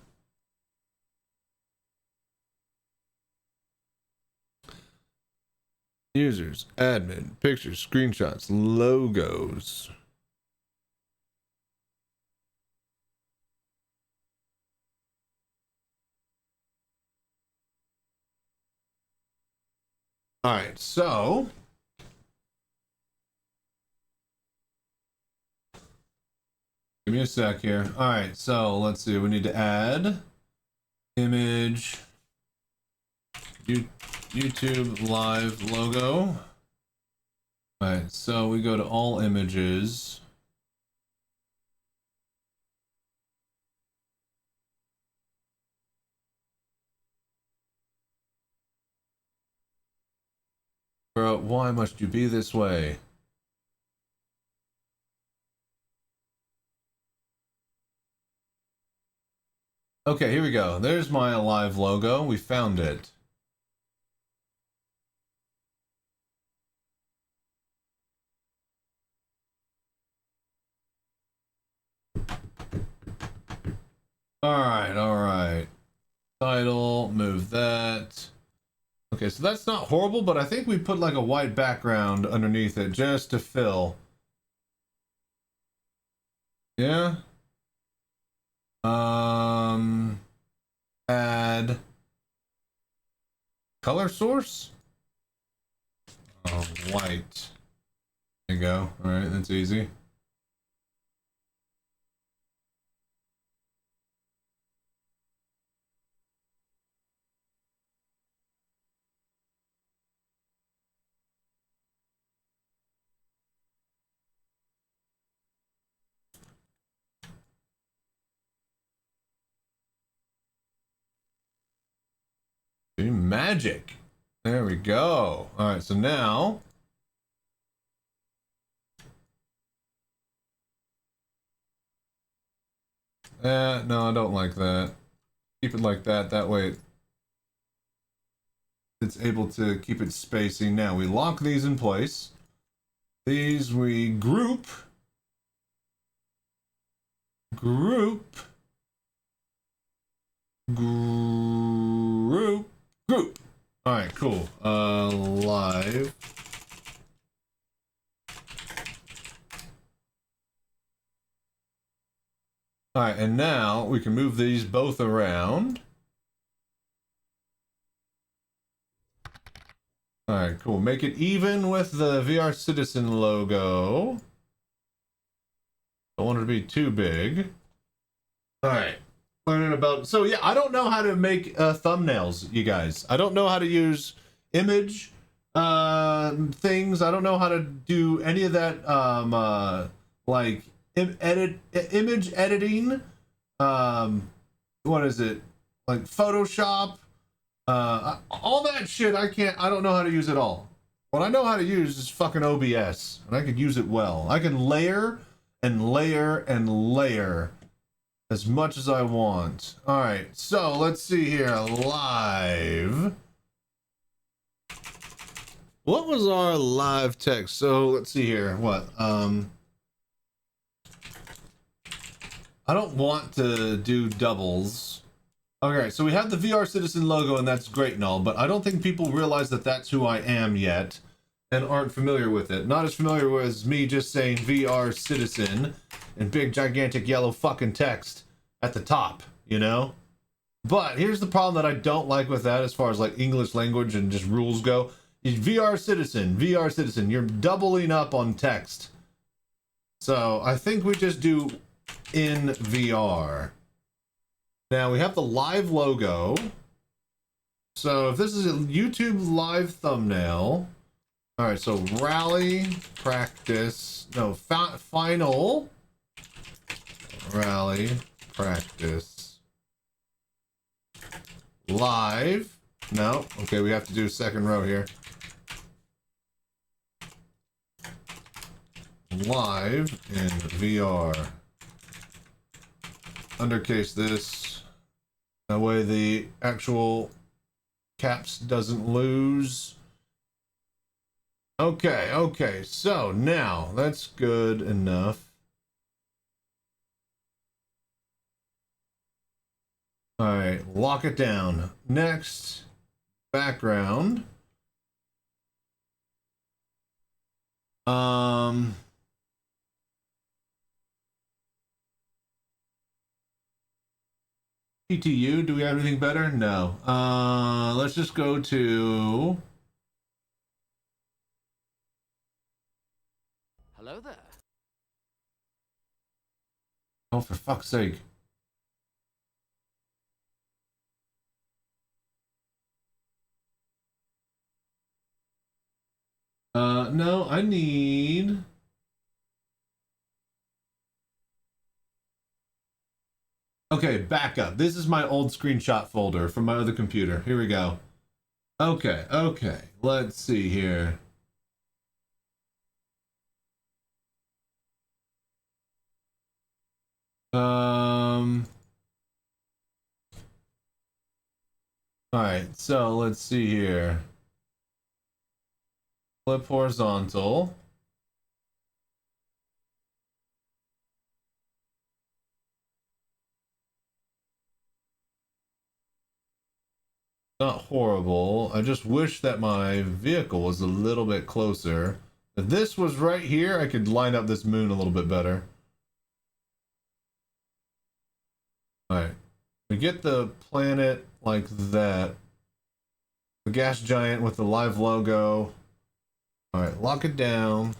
[SPEAKER 1] Users, admin, pictures, screenshots, logos. All right, so give me a sec here. All right, so let's see. We need to add image, YouTube live logo. All right, so we go to all images. Bro, why must you be this way? Okay, here we go. There's my live logo. We found it. All right. Title, move that. Okay, so that's not horrible, but I think we put like a white background underneath it just to fill. Yeah. Add color source. Oh, white. There you go. All right, that's easy. Magic. There we go. All right, so now no, I don't like that. Keep it like that. That way it's able to keep its spacing. Now we lock these in place. These we group. Group. All right, cool. Live. All right, and now we can move these both around. All right, cool. Make it even with the VR Citizen logo. Don't want it to be too big. All right. Learning about, so yeah, I don't know how to make thumbnails, you guys. I don't know how to use image things. I don't know how to do any of that like image editing. What is it? Like Photoshop, all that shit. I don't know how to use it all. What I know how to use is fucking OBS, and I could use it well. I can layer and layer and layer as much as I want. All right, so let's see here. Live. What was our live text? So let's see here. What? I don't want to do doubles. Okay, so we have the VR Citizen logo, and that's great and all, but I don't think people realize that that's who I am yet and aren't familiar with it. Not as familiar as me just saying VR Citizen in big gigantic yellow fucking text at the top, you know? But here's the problem that I don't like with that as far as like English language and just rules go. Is VR Citizen. You're doubling up on text. So I think we just do in VR. Now we have the live logo. So if this is a YouTube live thumbnail, all right, so rally practice, no, final rally practice live. No, okay, we have to do second row here. Live in VR. Undercase this. That way the actual caps doesn't lose. Okay, so now that's good enough. All right, lock it down. Next, background. PTU, do we have anything better? No. Let's just go to...
[SPEAKER 2] Hello there.
[SPEAKER 1] Oh, for fuck's sake. No, I need... Okay, backup. This is my old screenshot folder from my other computer. Here we go. Okay. Let's see here. Alright, so let's see here. Flip horizontal. Not horrible. I just wish that my vehicle was a little bit closer. If this was right here, I could line up this moon a little bit better. Alright. We get the planet like that. The gas giant with the live logo. Alright, lock it down.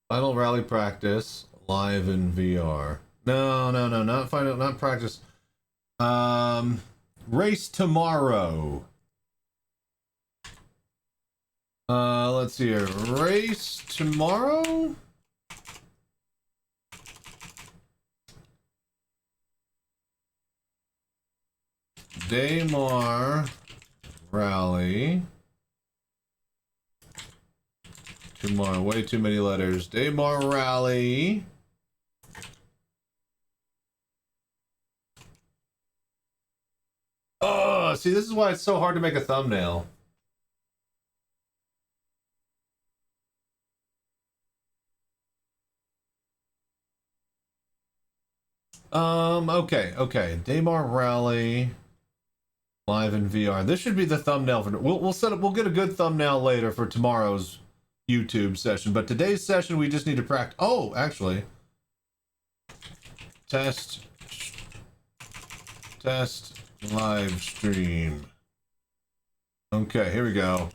[SPEAKER 1] Final rally practice. Live in VR. No, not final, not practice. Race tomorrow. Let's see here. Race tomorrow? Daymar rally. Tomorrow, way too many letters. Daymar rally. Oh, see, this is why it's so hard to make a thumbnail. Okay. Daymar rally. Live in VR. This should be the thumbnail for we'll set up, we'll get a good thumbnail later for tomorrow's YouTube session, but today's session we just need to practice. Oh, actually. Test live stream. Okay, here we go.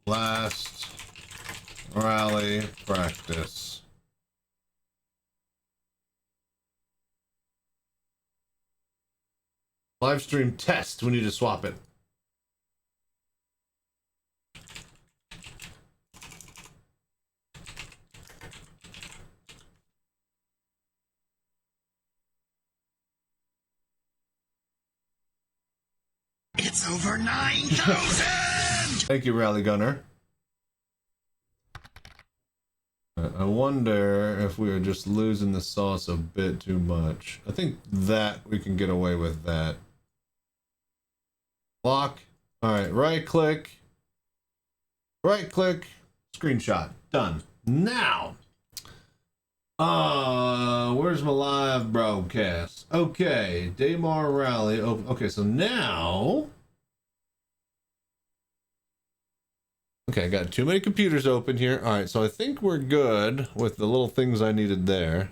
[SPEAKER 1] last rally practice. Live stream test. We need to swap it.
[SPEAKER 7] It's over 9,000!
[SPEAKER 1] Thank you, Rally Gunner. I wonder if we are just losing the sauce a bit too much. I think that we can get away with that. Lock. Alright, right click, screenshot. Done. Now, where's my live broadcast? Okay, Daymar Rally. Oh, okay, so now... Okay, I got too many computers open here. Alright, so I think we're good with the little things I needed there.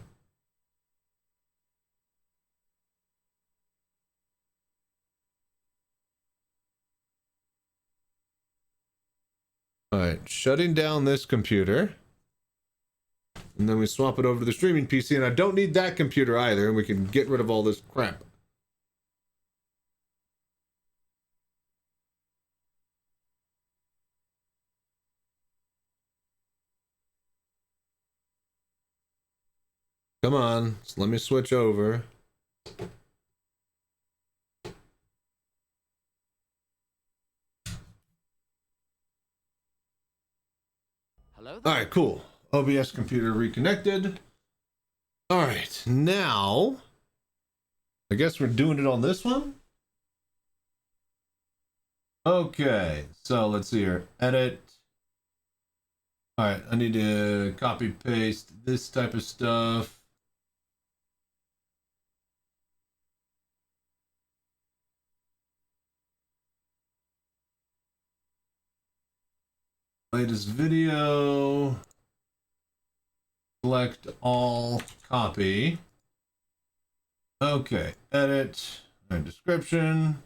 [SPEAKER 1] Alright, shutting down this computer. And then we swap it over to the streaming PC, and I don't need that computer either, and we can get rid of all this crap. Come on, so let me switch over.
[SPEAKER 2] Hello there.
[SPEAKER 1] Alright, cool. OBS computer reconnected. Alright, now... I guess we're doing it on this one? Okay, so let's see here. Edit. Alright, I need to copy paste this type of stuff. Latest video. Select all, copy. Okay, edit, and description.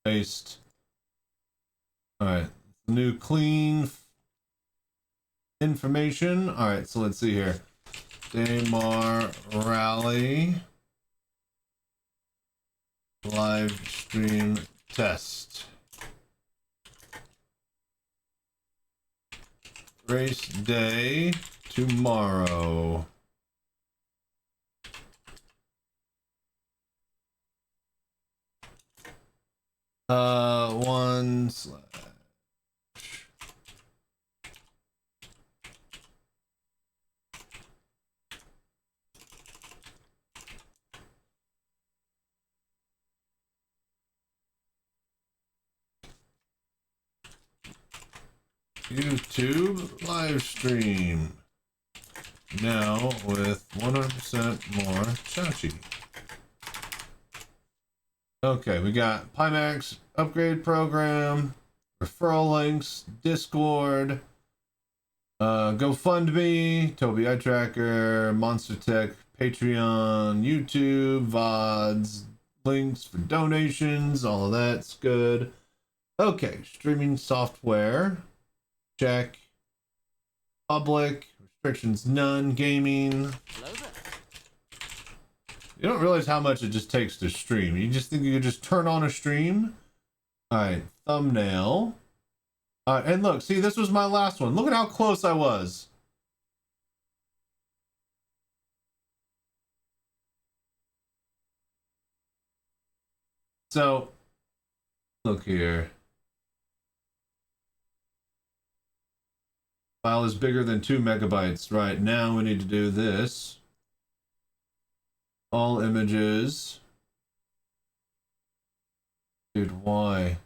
[SPEAKER 1] Paste. Alright, new clean information. Alright, so let's see here. Daymar Rally live stream test. Race day tomorrow. One slash. YouTube live stream now with 100% more Chachi. Okay, we got Pimax upgrade program, referral links, Discord, GoFundMe, Tobii Eyetracker, Monster Tech, Patreon, YouTube, VODs, links for donations, all of that's good. Okay, streaming software, check. Public, restrictions none, gaming.
[SPEAKER 2] Hello there.
[SPEAKER 1] You don't realize how much it just takes to stream. You just think you could just turn on a stream. Alright, thumbnail. Alright, and look, see, this was my last one. Look at how close I was. So, look here. File is bigger than 2 megabytes. Right, now we need to do this. All images. Dude, why?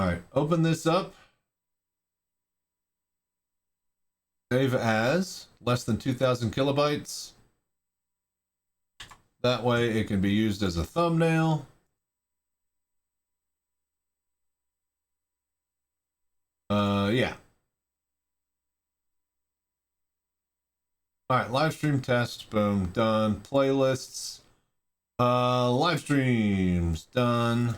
[SPEAKER 1] Alright, open this up. Save as less than 2,000 kilobytes. That way it can be used as a thumbnail. Yeah. All right, live stream test, boom, done. Playlists, live streams, done.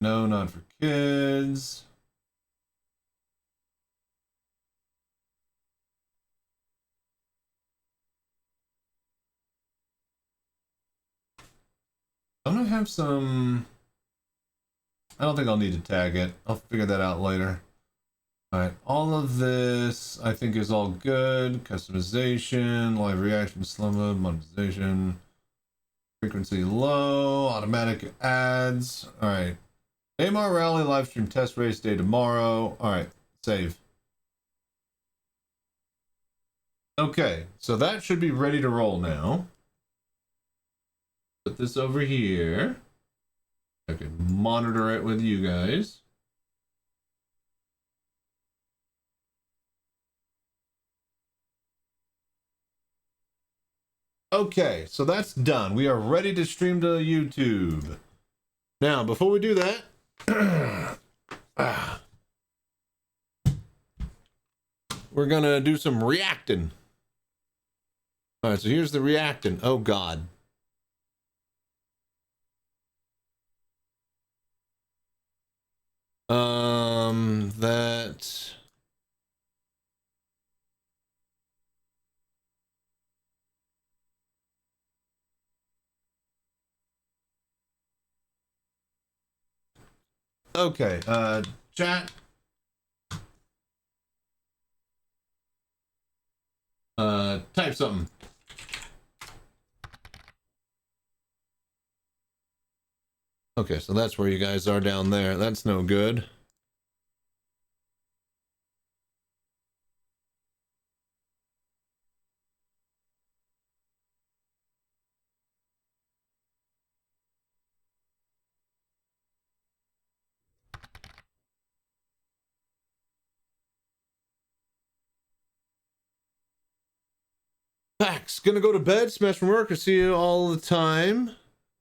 [SPEAKER 1] No, not for kids. I'm gonna have some. I don't think I'll need to tag it. I'll figure that out later. Alright, all of this I think is all good. Customization, live reaction, slow mode, monetization, frequency low, automatic ads. Alright. AMR rally, live stream test race day tomorrow. Alright, save. Okay, so that should be ready to roll now. Put this over here. I can monitor it with you guys. Okay, so that's done. We are ready to stream to YouTube. Now, before we do that, we're gonna do some reacting. All right, so here's the reacting. Oh God. That. Okay, chat. Type something. Okay, so that's where you guys are down there. That's no good. Pax, gonna go to bed, smash from work, or see you all the time.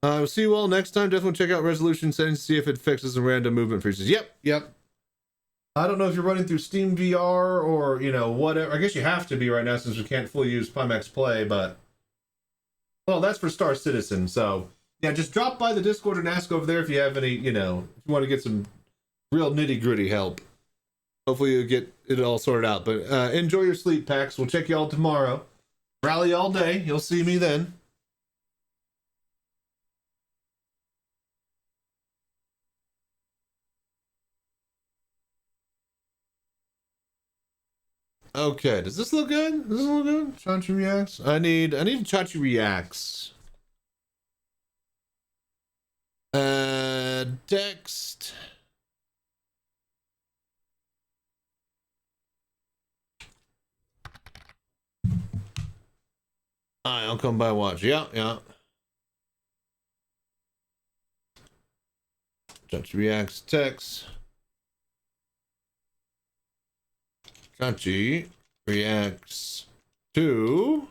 [SPEAKER 1] We'll see you all next time. Definitely check out resolution settings to see if it fixes the random movement freezes. Yep. I don't know if you're running through Steam VR or, you know, whatever. I guess you have to be right now since we can't fully use Pimax Play, but... Well, that's for Star Citizen, so... Yeah, just drop by the Discord and ask over there if you have any, you know, if you want to get some real nitty-gritty help. Hopefully you get it all sorted out. But enjoy your sleep, Pax. We'll check you all tomorrow. Rally all day. You'll see me then. Okay, does this look good? Does this look good? Chachi reacts. I need Chachi reacts. Text. Alright, I'll come by watch. Yeah. Chachi reacts text. Chachi reacts to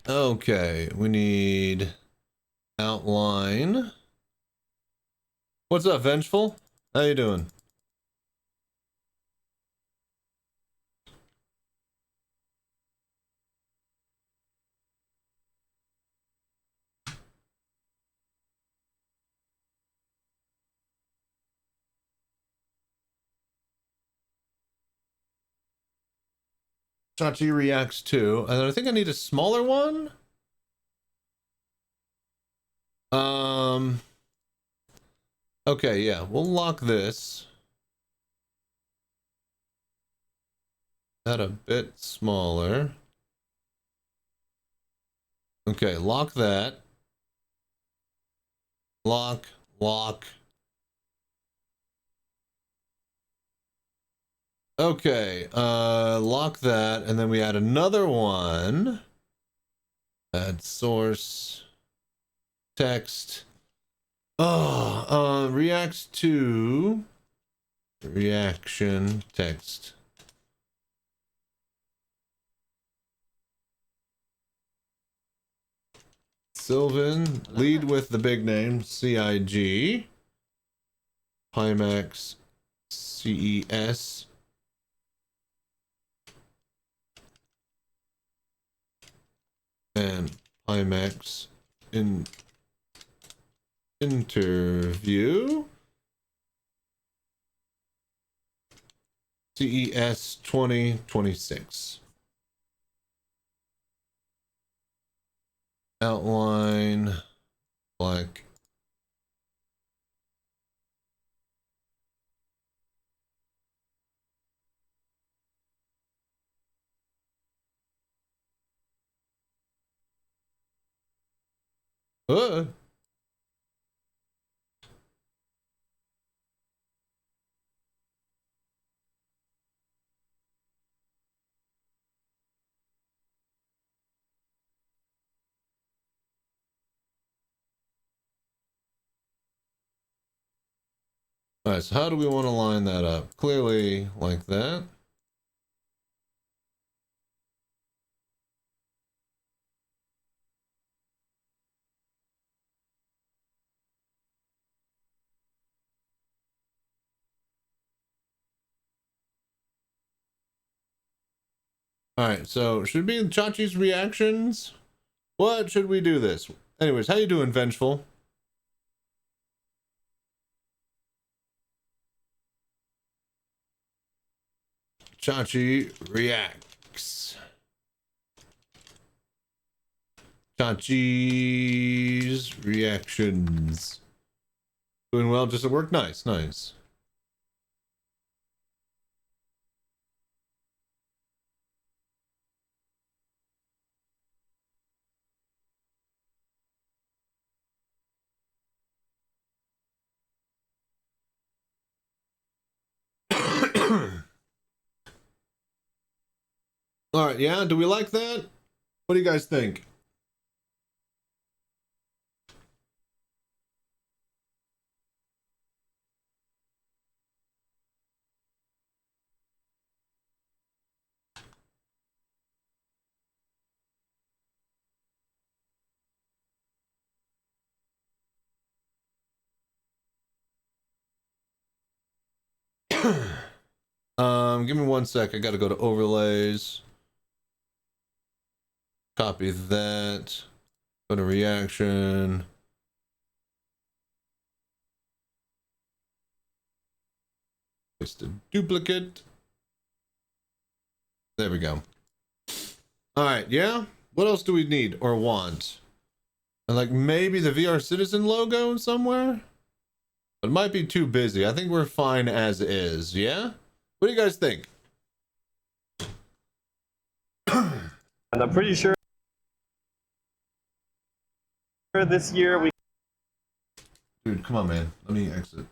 [SPEAKER 1] okay, we need outline. What's up, Vengeful? How you doing? Chachi reacts to, and I think I need a smaller one. Okay, yeah, we'll lock this. That a bit smaller. Okay, lock that. Lock. Okay, lock that, and then we add another one. Add source, text. Reacts to reaction text. Sylvan, lead with the big name, CIG. Pimax, CES. And Pimax in interview. CES 2026. Outline black. Alright, so how do we want to line that up? Clearly like that. Alright, so should be Chachi's reactions. What should we do this? Anyways, how you doing, Vengeful? Chachi reacts. Chachi's reactions. Doing well, just at work? Nice, nice. Alright, yeah, do we like that? What do you guys think? Give me 1 sec. I gotta go to overlays. Copy that. Go to reaction. Paste a duplicate. There we go. Alright, yeah? What else do we need or want? And like maybe the VR Citizen logo somewhere? It might be too busy. I think we're fine as is, yeah? What do you guys think?
[SPEAKER 8] And I'm pretty sure this year we
[SPEAKER 1] Dude, come on, man. Let me exit.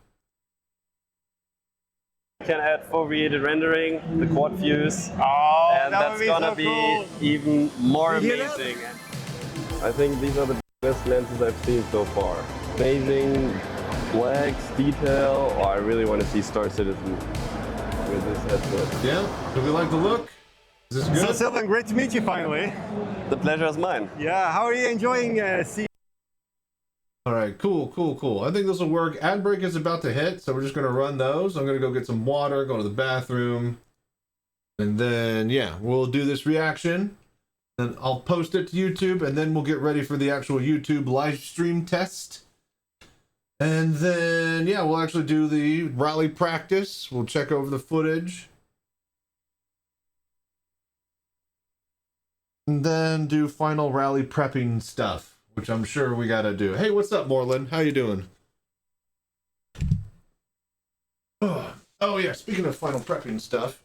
[SPEAKER 8] can add foveated rendering, the quad views,
[SPEAKER 9] Oh,
[SPEAKER 8] and that's gonna be
[SPEAKER 9] cool.
[SPEAKER 8] even more
[SPEAKER 9] You hear that?
[SPEAKER 8] amazing. I think these are the best lenses I've seen so far. Amazing blacks, detail. Oh, I really want to see Star Citizen with this headset.
[SPEAKER 1] Yeah? Do we like the look? Is this
[SPEAKER 9] So
[SPEAKER 1] good?
[SPEAKER 9] Sylvan, great to meet you finally.
[SPEAKER 8] The pleasure is mine.
[SPEAKER 9] Yeah, how are you enjoying
[SPEAKER 1] Alright, cool, cool, cool. I think this will work. Ad break is about to hit, so we're just gonna run those. I'm gonna go get some water, go to the bathroom. And then, yeah, we'll do this reaction. Then I'll post it to YouTube, and then we'll get ready for the actual YouTube live stream test. And then, yeah, we'll actually do the rally practice. We'll check over the footage. And then do final rally prepping stuff, which I'm sure we gotta do. Hey, what's up, Moreland? How you doing? Oh yeah, speaking of final prepping stuff.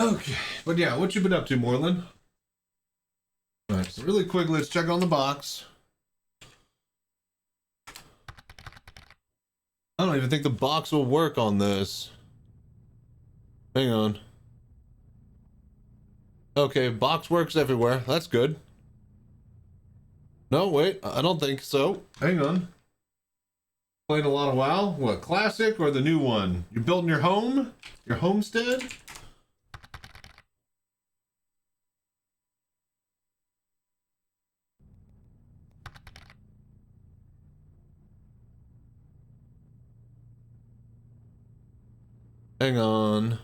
[SPEAKER 1] Okay, but yeah, what you been up to, Moreland? All right, so really quick, let's check on the box. I don't even think the box will work on this. Hang on. Okay, box works everywhere. That's good. No, wait, I don't think so. Hang on. Playing a lot of WoW? What, classic or the new one? You're building your home? Your homestead? Hang on.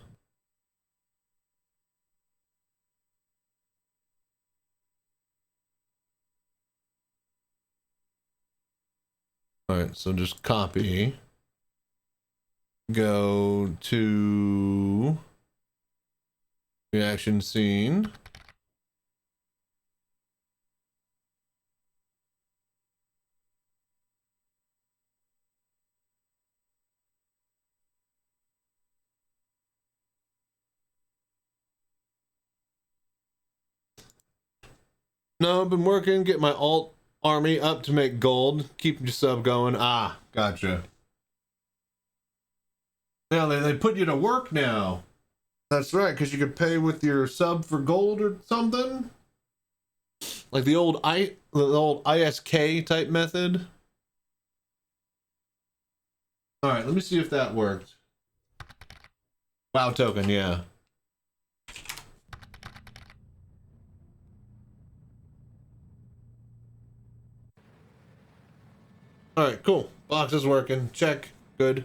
[SPEAKER 1] Alright, so just copy. Go to reaction scene. No, I've been working, get my alt army up to make gold. Keep your sub going. Ah, gotcha. Yeah, they put you to work now. That's right, because you could pay with your sub for gold or something. Like the old ISK type method. All right, let me see if that worked. WoW token, yeah. All right, cool. Box is working. Check. Good.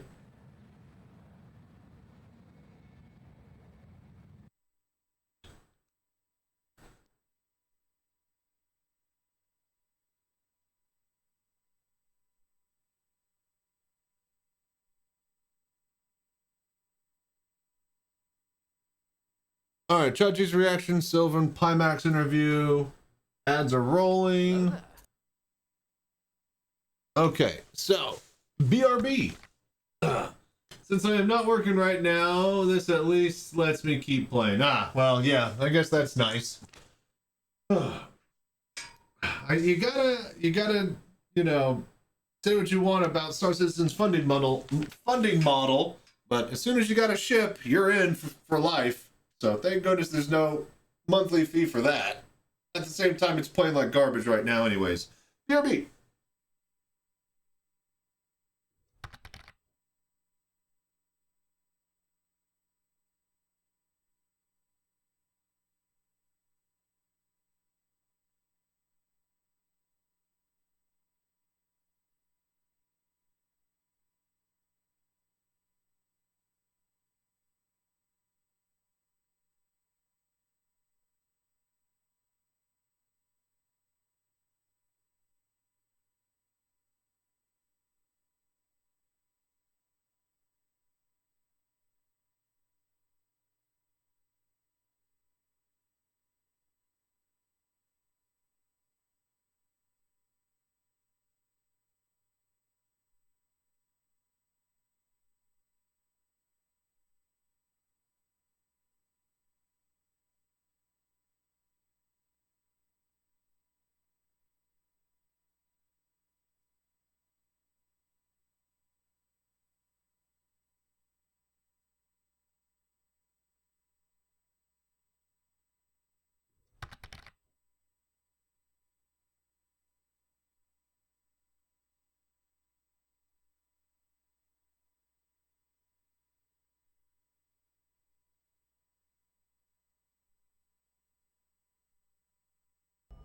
[SPEAKER 1] All right, Chachi's reaction, Sylvan, Pimax interview. Ads are rolling. Okay, so BRB. Since I am not working right now, this at least lets me keep playing. Ah, well, yeah, I guess that's nice. You gotta, you know, say what you want about Star Citizen's funding model, but as soon as you got a ship, you're in for life. So thank goodness there's no monthly fee for that. At the same time, it's playing like garbage right now anyways. BRB.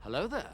[SPEAKER 2] Hello there.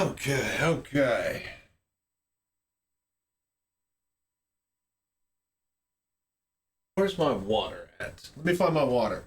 [SPEAKER 1] Okay, okay. Where's my water at? Let me find my water.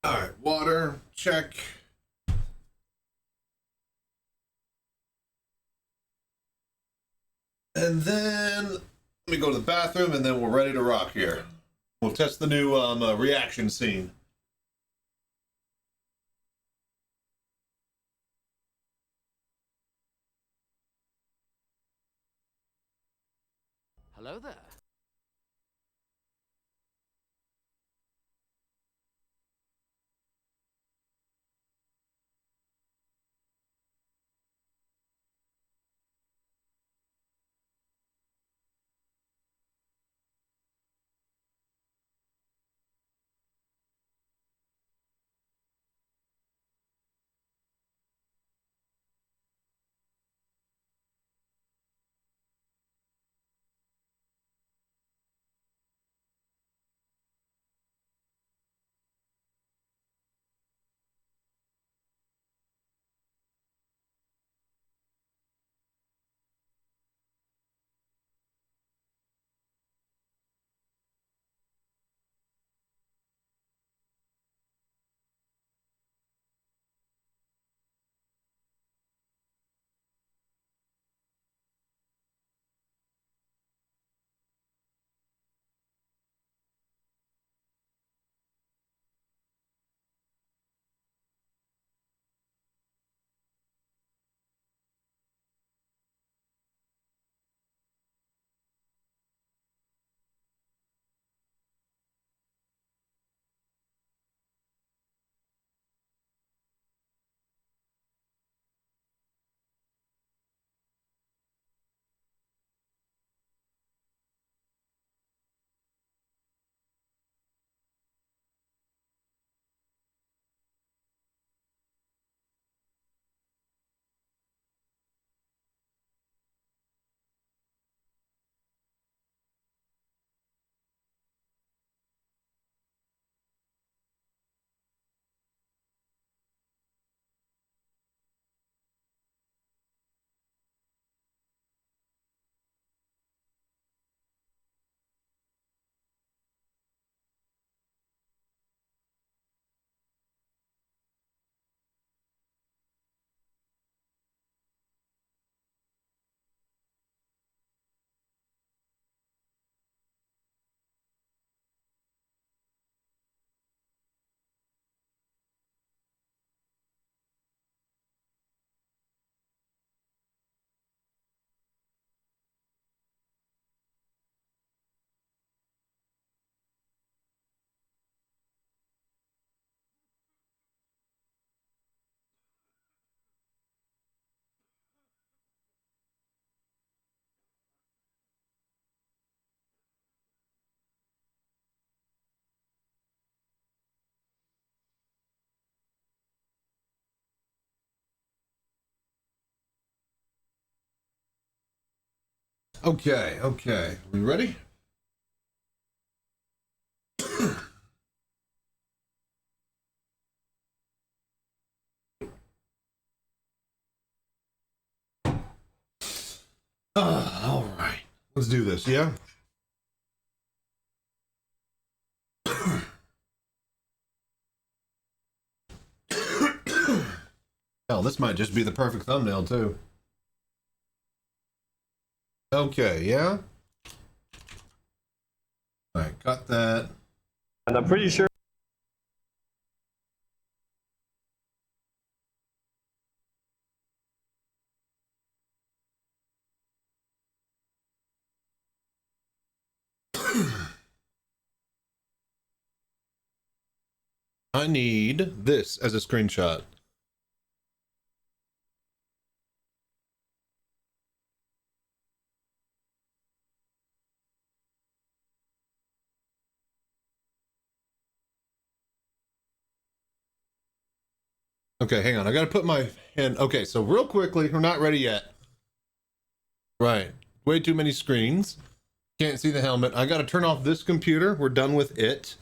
[SPEAKER 1] All right, water, check. And then let me go to the bathroom and then we're ready to rock here. We'll test the new reaction scene.
[SPEAKER 2] Hello there.
[SPEAKER 1] Okay. We ready? All right. Let's do this, yeah? Hell, this might just be the perfect thumbnail, too. Okay, yeah? All right, got that.
[SPEAKER 8] And I'm pretty sure
[SPEAKER 1] I need this as a screenshot. Okay, hang on. I gotta put my hand. Okay, so real quickly, we're not ready yet. Right. Way too many screens. Can't see the helmet. I gotta turn off this computer. We're done with it.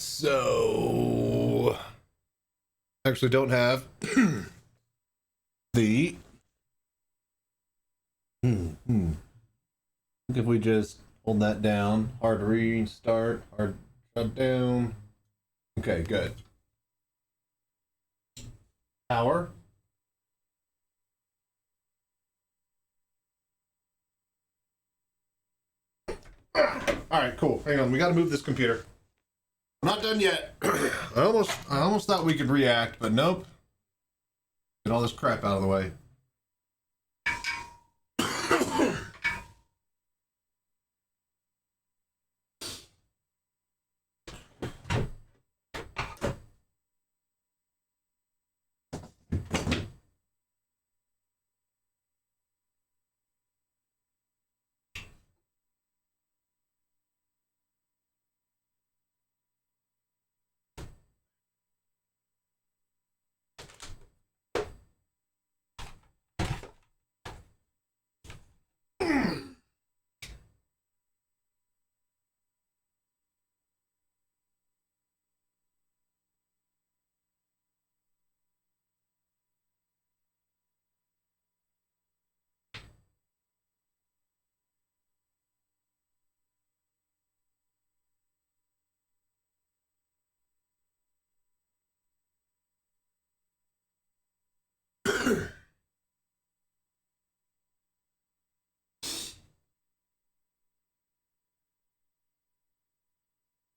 [SPEAKER 1] So actually don't have the I think if we just hold that down, hard restart, hard shut down. Okay, good. Power. All right, cool. Hang on, we got to move this computer. We're not done yet. I almost thought we could react, but nope. Get all this crap out of the way.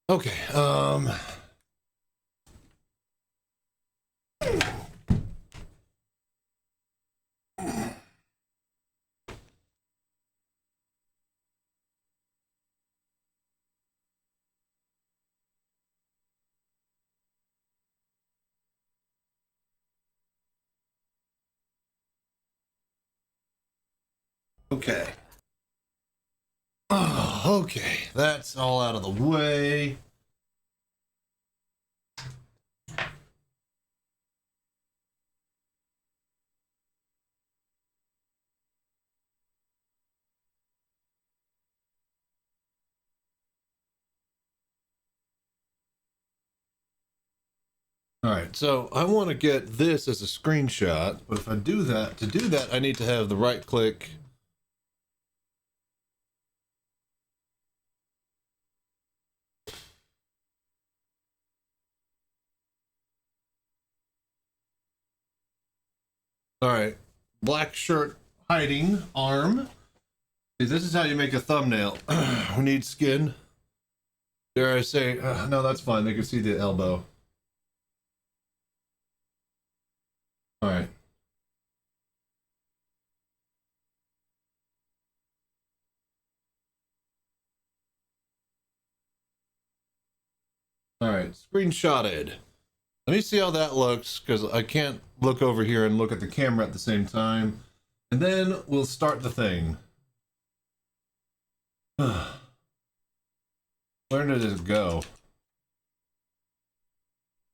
[SPEAKER 1] Okay, okay. Oh, okay, that's all out of the way. All right, so I want to get this as a screenshot, but if I do that, to do that, I need to have the right click. All right, black shirt hiding arm. See, this is how you make a thumbnail. We need skin. Dare I say, no, that's fine. They can see the elbow. All right. All right, screenshotted. Let me see how that looks, because I can't look over here and look at the camera at the same time. And then we'll start the thing. Where did it go?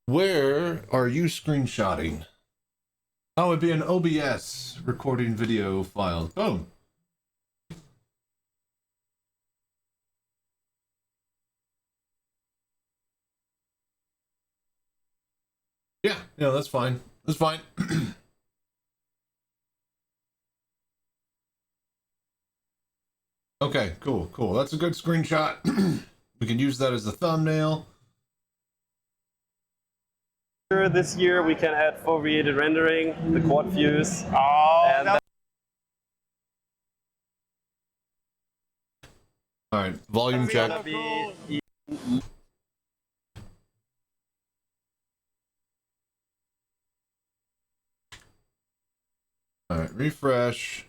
[SPEAKER 1] Where are you screenshotting? Oh, it'd be an OBS recording video file. Boom. Yeah, that's fine. That's fine. Okay, cool, cool. That's a good screenshot. We can use that as the thumbnail.
[SPEAKER 8] This year we can add foveated rendering, the quad views.
[SPEAKER 1] All right, volume check. All right, refresh.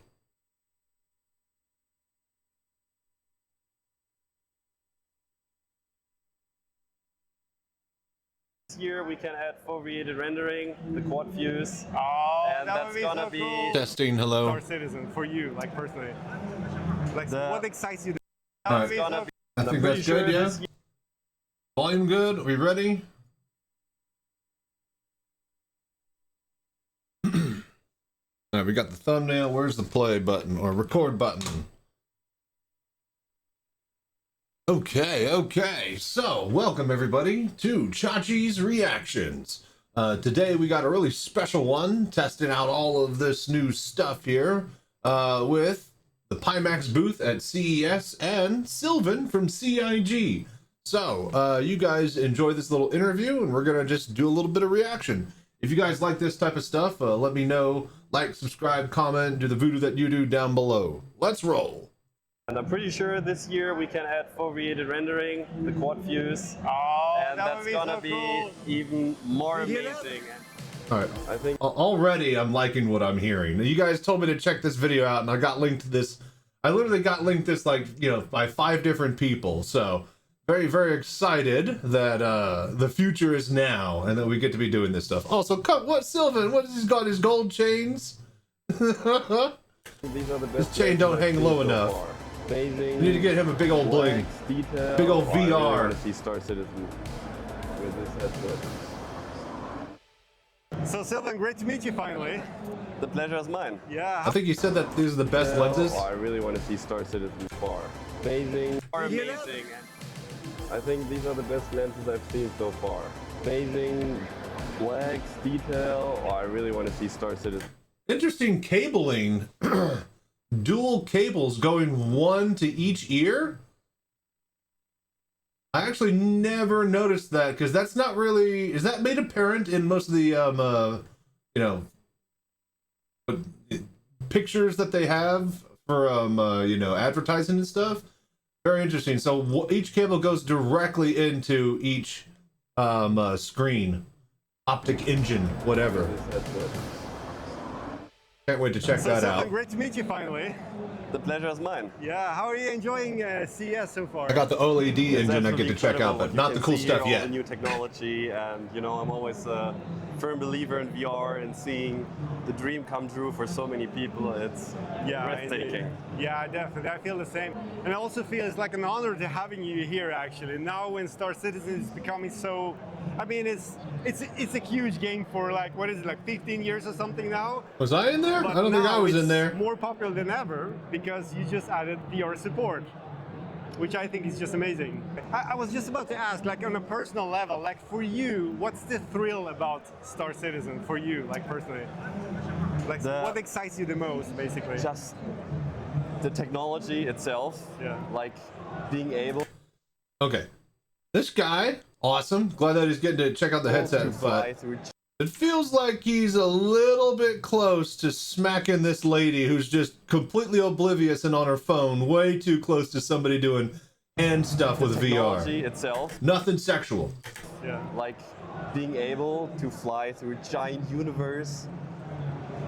[SPEAKER 8] This year we can add foveated rendering, the quad views. And
[SPEAKER 9] that
[SPEAKER 8] that's
[SPEAKER 9] would be
[SPEAKER 8] gonna
[SPEAKER 9] so
[SPEAKER 8] be
[SPEAKER 9] cool.
[SPEAKER 1] Testing, hello.
[SPEAKER 9] Star Citizen for you, like personally. Like, what excites you?
[SPEAKER 1] All right.
[SPEAKER 8] gonna be.
[SPEAKER 1] I think
[SPEAKER 8] I'm
[SPEAKER 1] that's
[SPEAKER 8] pretty
[SPEAKER 1] good,
[SPEAKER 8] sure
[SPEAKER 1] yeah?
[SPEAKER 8] this year-
[SPEAKER 1] Volume good? Are we ready? All right, we got the thumbnail. Where's the play button or record button? Okay. So, welcome everybody to Chachi's Reactions. Today we got a really special one, testing out all of this new stuff here with the Pimax booth at CES and Sylvan from CIG. So, you guys enjoy this little interview, and we're gonna just do a little bit of reaction. If you guys like this type of stuff, let me know. Like, subscribe, comment, do the voodoo that you do down below. Let's roll.
[SPEAKER 8] And I'm pretty sure this year we can add foveated rendering, the quad views. And
[SPEAKER 9] that
[SPEAKER 8] that's
[SPEAKER 9] would be
[SPEAKER 8] gonna
[SPEAKER 9] so
[SPEAKER 8] be
[SPEAKER 9] cool.
[SPEAKER 8] even more
[SPEAKER 9] You hear that?
[SPEAKER 8] amazing.
[SPEAKER 1] All right.
[SPEAKER 8] I think
[SPEAKER 1] Already I'm liking what I'm hearing. You guys told me to check this video out, and I got linked to this. I literally got linked this, like, you know, by 5 different people. So very, very excited that the future is now and that we get to be doing this stuff. Also, what Sylvan? What has he got? His gold chains?
[SPEAKER 8] these are the best.
[SPEAKER 1] His chain don't
[SPEAKER 8] lenses I've
[SPEAKER 1] hang
[SPEAKER 8] seen
[SPEAKER 1] low
[SPEAKER 8] so
[SPEAKER 1] enough.
[SPEAKER 8] far. Amazing.
[SPEAKER 1] We need to get him a big old bling.
[SPEAKER 8] blacks, detail.
[SPEAKER 1] Big old
[SPEAKER 8] I really
[SPEAKER 1] VR.
[SPEAKER 8] want to see Star Citizen with this headset.
[SPEAKER 9] So Sylvan, great to meet you finally.
[SPEAKER 8] The pleasure is mine.
[SPEAKER 9] Yeah.
[SPEAKER 1] I think you said that these are the best lenses.
[SPEAKER 8] I really want to see Star Citizen far. Amazing. Far
[SPEAKER 9] You hear that?
[SPEAKER 8] amazing. I think these are the best lenses I've seen so far. Amazing blacks, detail. I really want to see Star Citizen.
[SPEAKER 1] Interesting cabling. Dual cables going one to each ear. I actually never noticed that, because that's not really, is that made apparent in most of the you know, pictures that they have for you know, advertising and stuff? Very interesting. So each cable goes directly into each screen, optic engine, whatever.
[SPEAKER 8] This headset.
[SPEAKER 1] Can't wait to check
[SPEAKER 9] So
[SPEAKER 1] that
[SPEAKER 9] Sylvan,
[SPEAKER 1] out.
[SPEAKER 9] great to meet you finally.
[SPEAKER 8] The pleasure is mine.
[SPEAKER 9] Yeah. How are you enjoying CS so far?
[SPEAKER 1] I got the OLED
[SPEAKER 8] It's
[SPEAKER 1] engine I get
[SPEAKER 8] absolutely
[SPEAKER 1] to check out,
[SPEAKER 8] incredible
[SPEAKER 1] but
[SPEAKER 8] what
[SPEAKER 1] not
[SPEAKER 8] you
[SPEAKER 1] the
[SPEAKER 8] can
[SPEAKER 1] cool
[SPEAKER 8] see
[SPEAKER 1] stuff
[SPEAKER 8] here, all
[SPEAKER 1] yet.
[SPEAKER 8] the new technology, and you know, I'm always a firm believer in VR and seeing the dream come true for so many people. It's breathtaking.
[SPEAKER 9] Yeah, definitely. I feel the same. And I also feel it's like an honor to having you here, actually. Now when Star Citizen is becoming so, I mean, it's a huge game for, like, what is it, like 15 years or something now?
[SPEAKER 1] Was I in there?
[SPEAKER 9] But
[SPEAKER 1] I don't think I
[SPEAKER 9] now
[SPEAKER 1] was in
[SPEAKER 9] it's
[SPEAKER 1] there.
[SPEAKER 9] more popular than ever because you just added VR support, which I think is just amazing. I was just about to ask, like, on a personal level, like, for you, what's the thrill about Star Citizen for you, like, personally? Like, what excites you the most, basically?
[SPEAKER 8] Just the technology itself,
[SPEAKER 9] Yeah.
[SPEAKER 8] like being able
[SPEAKER 1] Okay. This guy, awesome. Glad that he's getting to check out the
[SPEAKER 8] to
[SPEAKER 1] headset,
[SPEAKER 8] fly
[SPEAKER 1] but
[SPEAKER 8] through
[SPEAKER 1] it feels like he's a little bit close to smacking this lady who's just completely oblivious and on her phone, way too close to somebody doing hand stuff with
[SPEAKER 8] technology
[SPEAKER 1] VR.
[SPEAKER 8] itself,
[SPEAKER 1] Nothing sexual.
[SPEAKER 9] Yeah.
[SPEAKER 8] like being able to fly through a giant universe,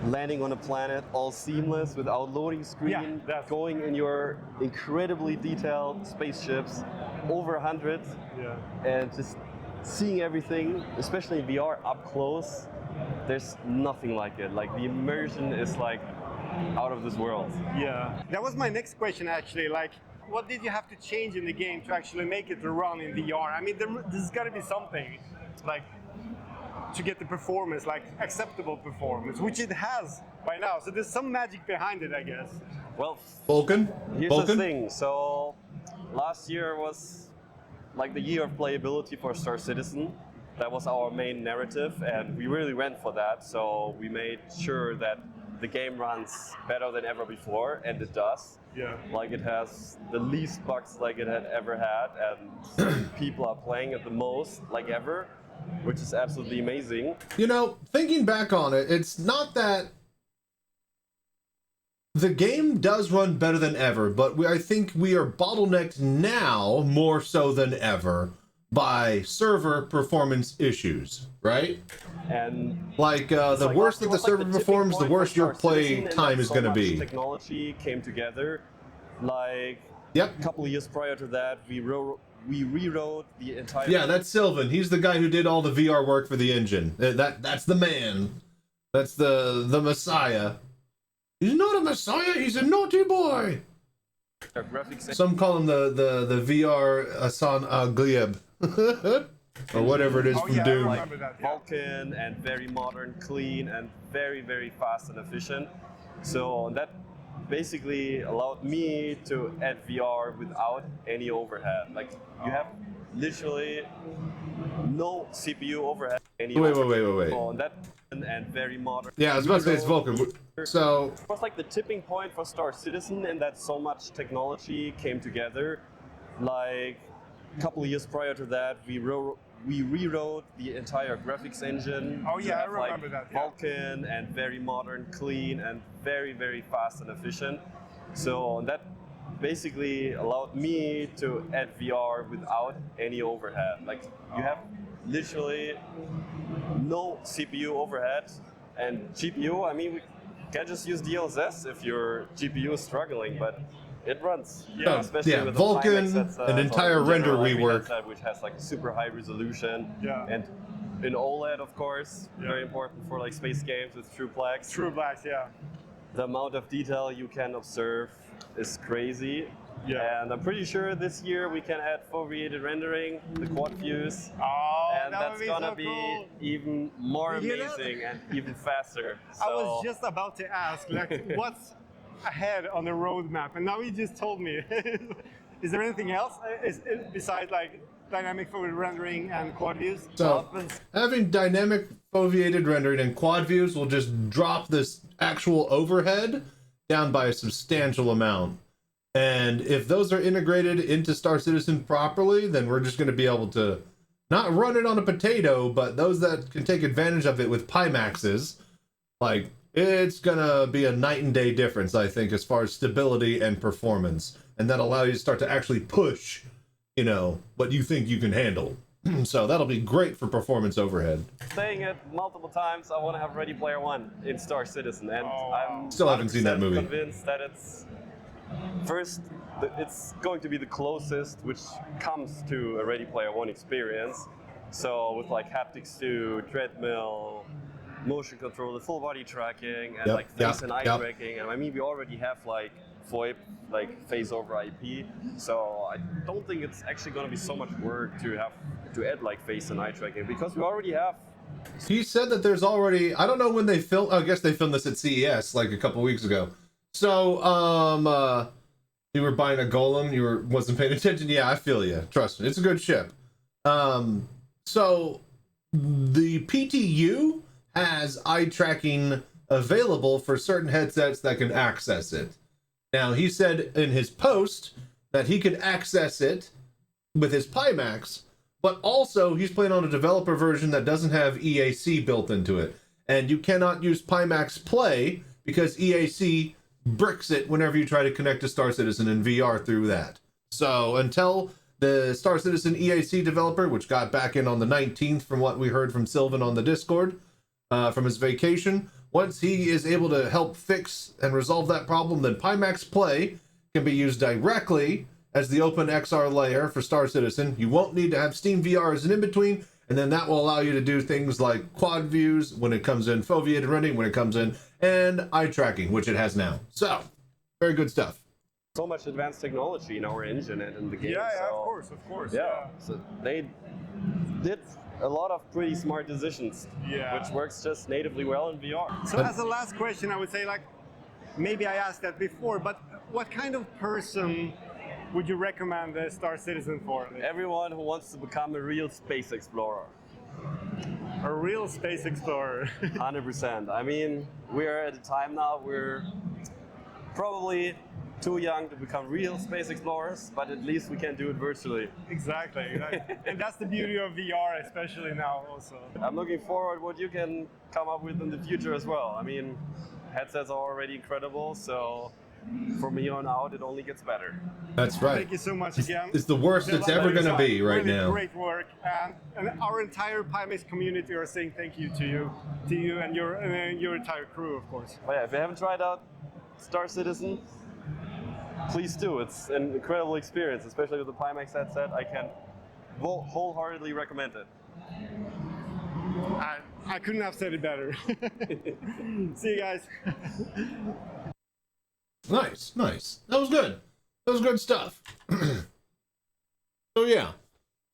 [SPEAKER 8] landing on a planet all seamless without loading screen,
[SPEAKER 9] Yeah, that's-
[SPEAKER 8] going in your incredibly detailed spaceships, over 100,
[SPEAKER 9] Yeah.
[SPEAKER 8] and just seeing everything, especially in VR up close. There's nothing like it. Like the immersion is like out of this world.
[SPEAKER 9] Yeah. That was my next question, actually. Like, what did you have to change in the game to actually make it run in VR? I mean, there's got to be something, like, to get the performance, like acceptable performance, which it has by now. So there's some magic behind it, I guess.
[SPEAKER 8] Well,
[SPEAKER 1] Vulcan?
[SPEAKER 8] here's
[SPEAKER 1] Vulcan?
[SPEAKER 8] the thing. So last year was like the year of playability for Star Citizen. That was our main narrative, and we really went for that. So we made sure that the game runs better than ever before, and it does.
[SPEAKER 9] Yeah.
[SPEAKER 8] Like it has the least bugs like it had ever had, and people are playing it the most like ever, which is absolutely amazing.
[SPEAKER 1] You know, thinking back on it, it's not that the game does run better than ever, but I think we are bottlenecked now more so than ever by server performance issues, right?
[SPEAKER 8] And
[SPEAKER 1] like the
[SPEAKER 8] like
[SPEAKER 1] worse
[SPEAKER 8] it
[SPEAKER 1] that the
[SPEAKER 8] was
[SPEAKER 1] server
[SPEAKER 8] like the
[SPEAKER 1] performs, the
[SPEAKER 8] tipping
[SPEAKER 1] worse
[SPEAKER 8] point
[SPEAKER 1] your
[SPEAKER 8] for Star
[SPEAKER 1] play
[SPEAKER 8] Citizen, and
[SPEAKER 1] time
[SPEAKER 8] that
[SPEAKER 1] is
[SPEAKER 8] so
[SPEAKER 1] going to
[SPEAKER 8] much
[SPEAKER 1] be.
[SPEAKER 8] Technology came together. Like
[SPEAKER 1] Yep.
[SPEAKER 8] a couple of years prior to that, we rewrote the entire.
[SPEAKER 1] Yeah, that's Sylvan. He's the guy who did all the VR work for the engine. That's the man. That's the Messiah. He's not a Messiah. He's a naughty boy.
[SPEAKER 8] graphics.
[SPEAKER 1] Some call him the VR Hassan Glieb. Or whatever it is from
[SPEAKER 9] I
[SPEAKER 1] Doom.
[SPEAKER 9] remember that. Yeah.
[SPEAKER 8] Vulcan and very modern, clean, and very, very fast and efficient. So that basically allowed me to add VR without any overhead. Like you have literally no CPU overhead.
[SPEAKER 1] Wait.
[SPEAKER 8] On that and very modern.
[SPEAKER 1] Yeah, I was about to say it's Vulcan. So
[SPEAKER 8] It was like the tipping point for Star Citizen, and that so much technology came together. Like a couple of years prior to that, we rewrote the entire graphics engine.
[SPEAKER 9] Oh,
[SPEAKER 8] to
[SPEAKER 9] yeah, I
[SPEAKER 8] have,
[SPEAKER 9] remember that, yeah.
[SPEAKER 8] Vulcan and very modern, clean, and very, very fast and efficient. So that basically allowed me to add VR without any overhead. Like you have literally no CPU overhead and GPU. I mean, we can just use DLSS if your GPU is struggling, but it runs.
[SPEAKER 1] Yeah,
[SPEAKER 8] especially
[SPEAKER 1] yeah,
[SPEAKER 8] with
[SPEAKER 1] Vulcan,
[SPEAKER 8] the Pimax
[SPEAKER 1] an entire render rework.
[SPEAKER 8] headset, which has like super high resolution.
[SPEAKER 9] Yeah.
[SPEAKER 8] And in OLED, of course, very important for like space games with true blacks.
[SPEAKER 9] True blacks, yeah.
[SPEAKER 8] The amount of detail you can observe is crazy.
[SPEAKER 9] Yeah.
[SPEAKER 8] And I'm pretty sure this year we can add foveated rendering, the quad views,
[SPEAKER 9] Oh,
[SPEAKER 8] and
[SPEAKER 9] that
[SPEAKER 8] that's
[SPEAKER 9] would be
[SPEAKER 8] gonna
[SPEAKER 9] so
[SPEAKER 8] be
[SPEAKER 9] cool.
[SPEAKER 8] even more
[SPEAKER 9] You know-
[SPEAKER 8] amazing and even faster.
[SPEAKER 9] I was
[SPEAKER 8] So-
[SPEAKER 9] just about to ask, like, what's ahead on the roadmap, and now you just told me. Is there anything else besides like dynamic foveated rendering and quad views?
[SPEAKER 1] So having dynamic foveated rendering and quad views will just drop this actual overhead down by a substantial amount. And if those are integrated into Star Citizen properly, then we're just going to be able to not run it on a potato, but those that can take advantage of it with Pimaxes, like, it's going to be a night and day difference, I think, as far as stability and performance. And that'll allow you to start to actually push, you know, what you think you can handle. So that'll be great for performance overhead.
[SPEAKER 8] Saying it multiple times, I want to have Ready Player One in Star Citizen, and I'm
[SPEAKER 1] Still haven't seen that
[SPEAKER 8] 100%
[SPEAKER 1] movie.
[SPEAKER 8] convinced that it's going to be the closest which comes to a Ready Player One experience. So with like haptics to treadmill, motion control, the full body tracking, and like face and eye tracking. And I mean, we already have like VoIP, like face over IP. So I don't think it's actually going to be so much work to add like face and eye tracking, because we already have.
[SPEAKER 1] He said that there's already, I don't know when they filmed, I guess they filmed this at CES like a couple weeks ago. So, you were buying a golem, wasn't paying attention. Yeah, I feel you. Trust me, it's a good ship. So the PTU has eye tracking available for certain headsets that can access it. Now, he said in his post that he could access it with his Pimax, but also he's playing on a developer version that doesn't have EAC built into it. And you cannot use Pimax Play because EAC bricks it whenever you try to connect to Star Citizen in VR through that. So until the Star Citizen EAC developer, which got back in on the 19th from what we heard from Sylvan on the Discord, from his vacation, once he is able to help fix and resolve that problem, then Pimax Play can be used directly as the open XR layer for Star Citizen. You won't need to have Steam VR as an in-between, and then that will allow you to do things like quad views when it comes in, foveated rendering when it comes in, and eye tracking, which it has now. So, very good stuff.
[SPEAKER 8] So much advanced technology in our engine and in the game.
[SPEAKER 9] Yeah,
[SPEAKER 8] so,
[SPEAKER 9] of course.
[SPEAKER 8] Yeah, so they did a lot of pretty smart decisions, which works just natively well in VR.
[SPEAKER 9] So as a last question, I would say, like, maybe I asked that before, but what kind of person would you recommend the Star Citizen for?
[SPEAKER 8] Everyone who wants to become a real space explorer.
[SPEAKER 9] A real space explorer.
[SPEAKER 8] 100%. I mean, we're at a time now we're probably too young to become real space explorers, but at least we can do it virtually.
[SPEAKER 9] Exactly. And that's the beauty of VR, especially now also.
[SPEAKER 8] I'm looking forward what you can come up with in the future as well. I mean, headsets are already incredible, so from here on out, it only gets better.
[SPEAKER 1] That's right.
[SPEAKER 9] Thank you so much again.
[SPEAKER 1] It's the worst it's ever going to be right
[SPEAKER 9] really
[SPEAKER 1] now.
[SPEAKER 9] Great work, and our entire Pimax community are saying thank you to you and your entire crew, of course.
[SPEAKER 8] But yeah, if you haven't tried out Star Citizen, please do. It's an incredible experience, especially with the Pimax headset. I can wholeheartedly recommend it.
[SPEAKER 9] I couldn't have said it better. See you guys.
[SPEAKER 1] Nice. That was good. That was good stuff. So yeah.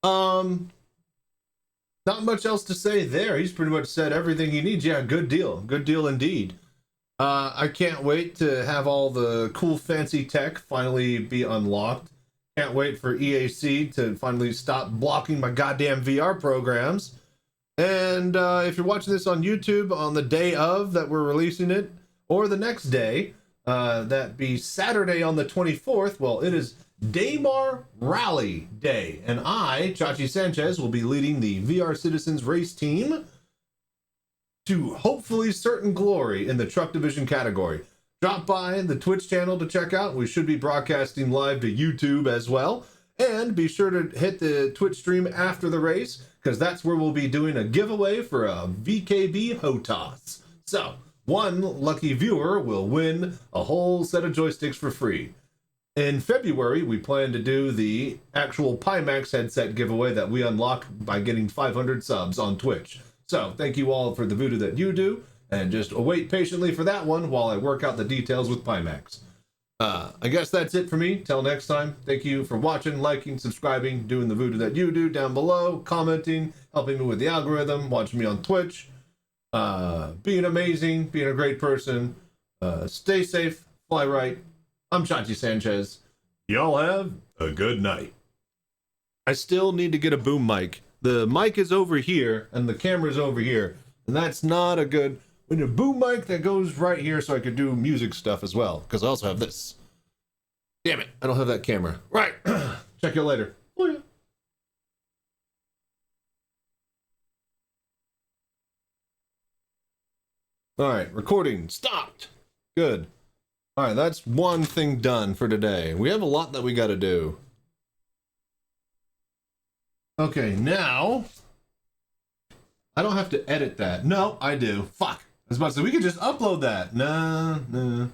[SPEAKER 1] Not much else to say there. He's pretty much said everything he needs. Yeah, good deal. Good deal indeed. I can't wait to have all the cool fancy tech finally be unlocked. Can't wait for EAC to finally stop blocking my goddamn VR programs. And if you're watching this on YouTube on the day of that we're releasing it, or the next day, that be Saturday on the 24th, well, it is Daymar Rally Day, and I, Chachi Sanchez, will be leading the VR Citizens race team to hopefully certain glory in the truck division category. Drop by the Twitch channel to check out. We should be broadcasting live to YouTube as well. And be sure to hit the Twitch stream after the race, because that's where we'll be doing a giveaway for a VKB HOTAS. So, one lucky viewer will win a whole set of joysticks for free. In February, we plan to do the actual Pimax headset giveaway that we unlocked by getting 500 subs on Twitch. So, thank you all for the voodoo that you do, and just await patiently for that one while I work out the details with Pimax. I guess that's it for me. Till next time, thank you for watching, liking, subscribing, doing the voodoo that you do down below, commenting, helping me with the algorithm, watching me on Twitch, being amazing, being a great person. Stay safe, fly right. I'm Chachi Sanchez. Y'all have a good night. I still need to get a boom mic. The mic is over here, and the camera's over here, and that's not a good... We need a boom mic that goes right here so I could do music stuff as well, because I also have this. Damn it, I don't have that camera. Right, check you later. Oh, yeah. All right, recording stopped. Good. All right, that's one thing done for today. We have a lot that we got to do. Okay, now... I don't have to edit that. No, I do. Fuck. I was about to say, we could just upload that. No.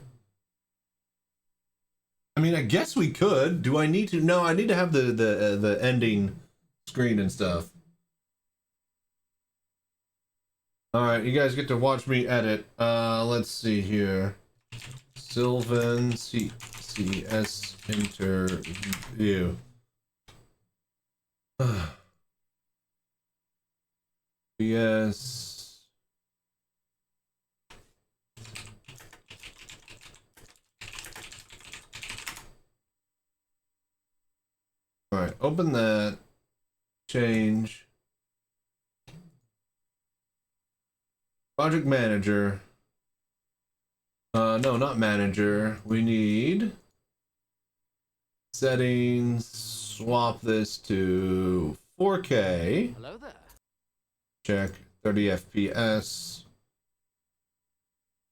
[SPEAKER 1] I mean, I guess we could. Do I need to? No, I need to have the ending screen and stuff. All right, you guys get to watch me edit. Let's see here. Sylvan CS interview. Yes. All right, open that. Change. Project manager. No, not manager. We need settings. Swap this to 4K.
[SPEAKER 2] Hello there.
[SPEAKER 1] Check 30 FPS.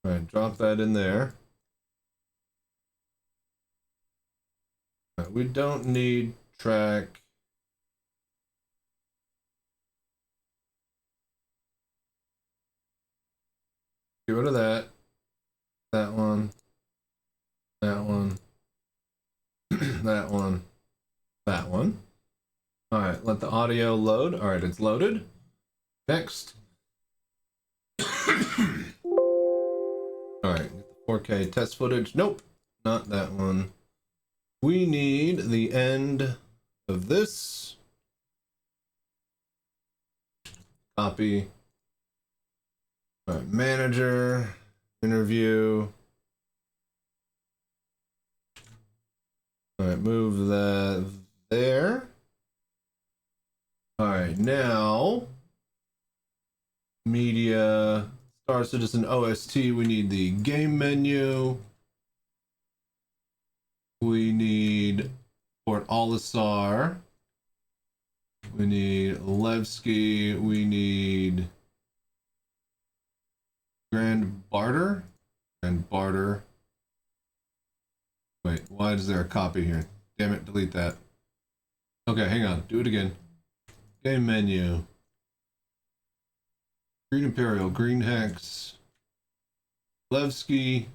[SPEAKER 1] All right, drop that in there. All right, we don't need track. Get rid of that. That one. That one. That one. That one. All right, let the audio load. All right, it's loaded. Next. All right, 4K test footage. Nope, not that one. We need the end of this. Copy. All right, manager, interview. All right, move that there. All right, now Media, Star Citizen OST, we need the game menu. We need Port Olisar. We need Levski. We need Grand Barter. Grand Barter. Wait, why is there a copy here? Damn it, delete that. Okay, hang on. Do it again. Game menu. Green Imperial, Green Hex, Levski,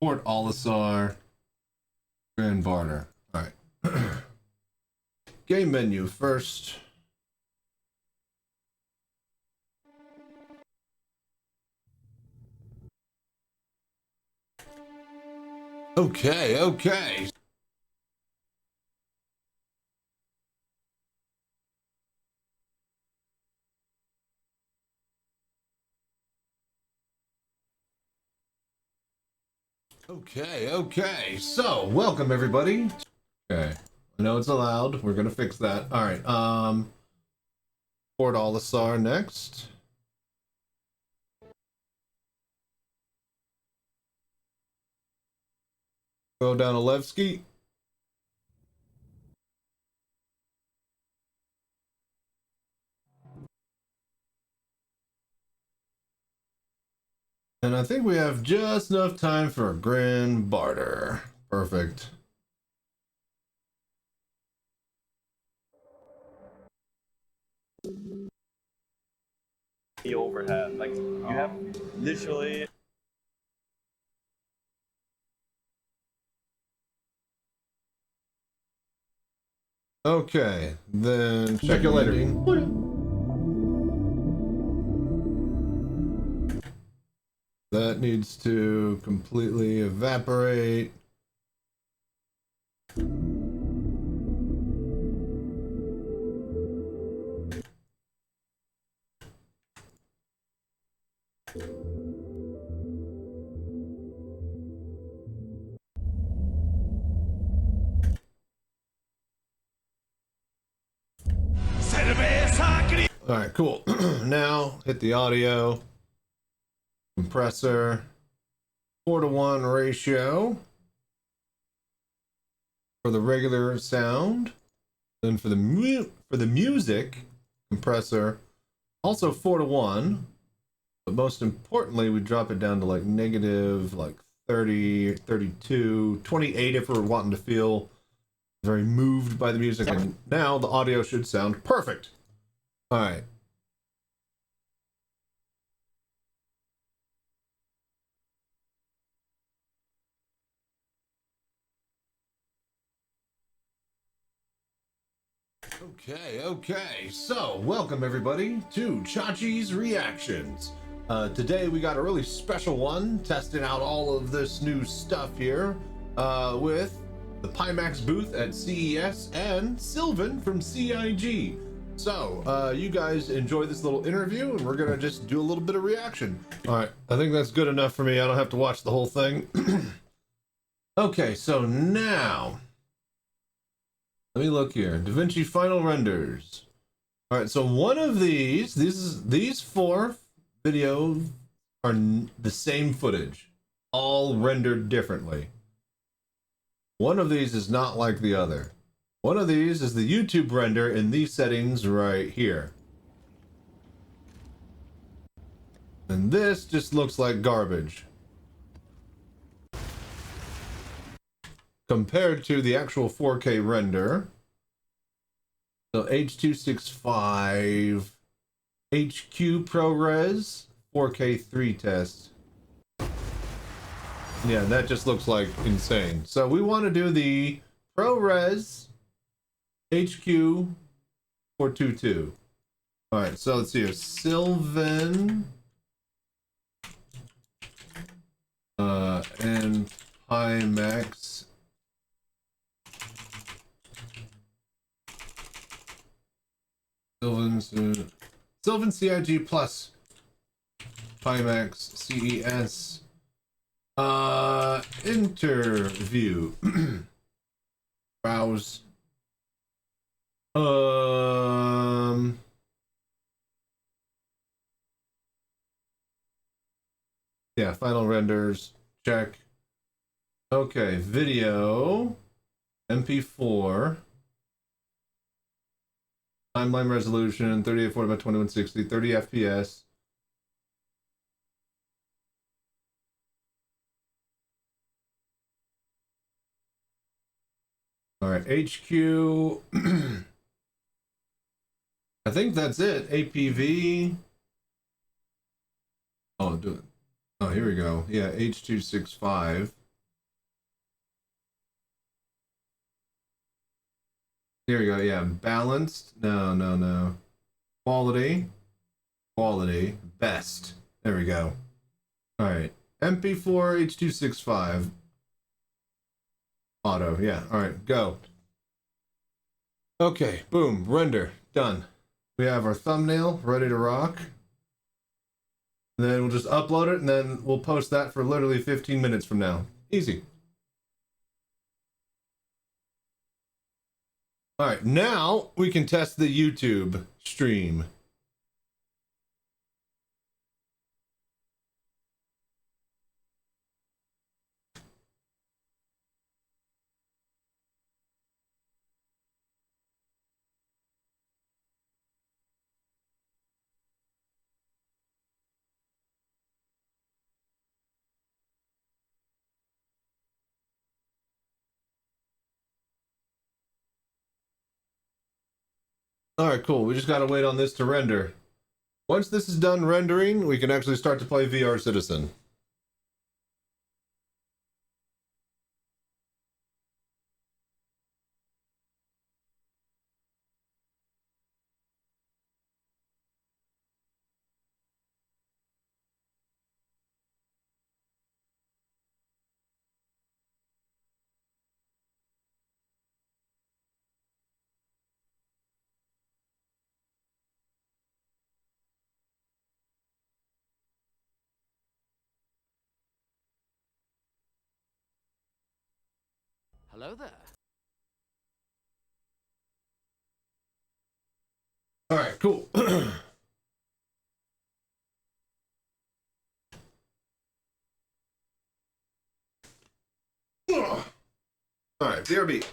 [SPEAKER 1] Port Olisar, Grand Barter. All right. Game menu first. Okay. Okay. So, welcome everybody. Okay. I know it's allowed. We're gonna fix that. All right. Port Olisar next. Go down to Levski. And I think we have just enough time for a Grand Barter. Perfect.
[SPEAKER 8] The overhead, like you have literally.
[SPEAKER 1] Okay, then check your lighting. That needs to completely evaporate. All right, cool. Now hit the audio, compressor, 4:1 ratio for the regular sound. Then for the music compressor, also 4:1, but most importantly, we drop it down to like negative like 30, 32, 28 if we're wanting to feel very moved by the music. And now the audio should sound perfect. All right. Okay. So, welcome everybody to Chachi's Reactions. Today we got a really special one, testing out all of this new stuff here with the Pimax booth at CES and Sylvan from CIG. So, you guys enjoy this little interview and we're gonna just do a little bit of reaction. All right, I think that's good enough for me. I don't have to watch the whole thing. Okay, so now, let me look here. DaVinci Final Renders. All right, so one of these four videos are the same footage, all rendered differently. One of these is not like the other. One of these is the YouTube render in these settings right here. And this just looks like garbage. Compared to the actual 4K render. So H.265 HQ ProRes 4K 3 test. Yeah, that just looks like insane. So we want to do the ProRes HQ 422. All right, so let's see here. Sylvan and Pimax. Sylvan CIG plus Pimax CES interview. Browse. Yeah, final renders. Check. Okay, video. MP4. Timeline resolution, 3840 by 2160, 30 FPS. All right, HQ. I think that's it. APV. Oh, do it. Oh, here we go. Yeah, H265. Here we go. Yeah, balanced. No. Quality. Quality. Best. There we go. All right. MP4 H265. Auto. Yeah. All right. Go. Okay. Boom. Render. Done. We have our thumbnail ready to rock. Then we'll just upload it, and then we'll post that for literally 15 minutes from now. Easy. All right, now we can test the YouTube stream. All right, cool. We just got to wait on this to render. Once this is done rendering, we can actually start to play VR Citizen.
[SPEAKER 2] Hello there.
[SPEAKER 1] All right, cool. All right, BRB.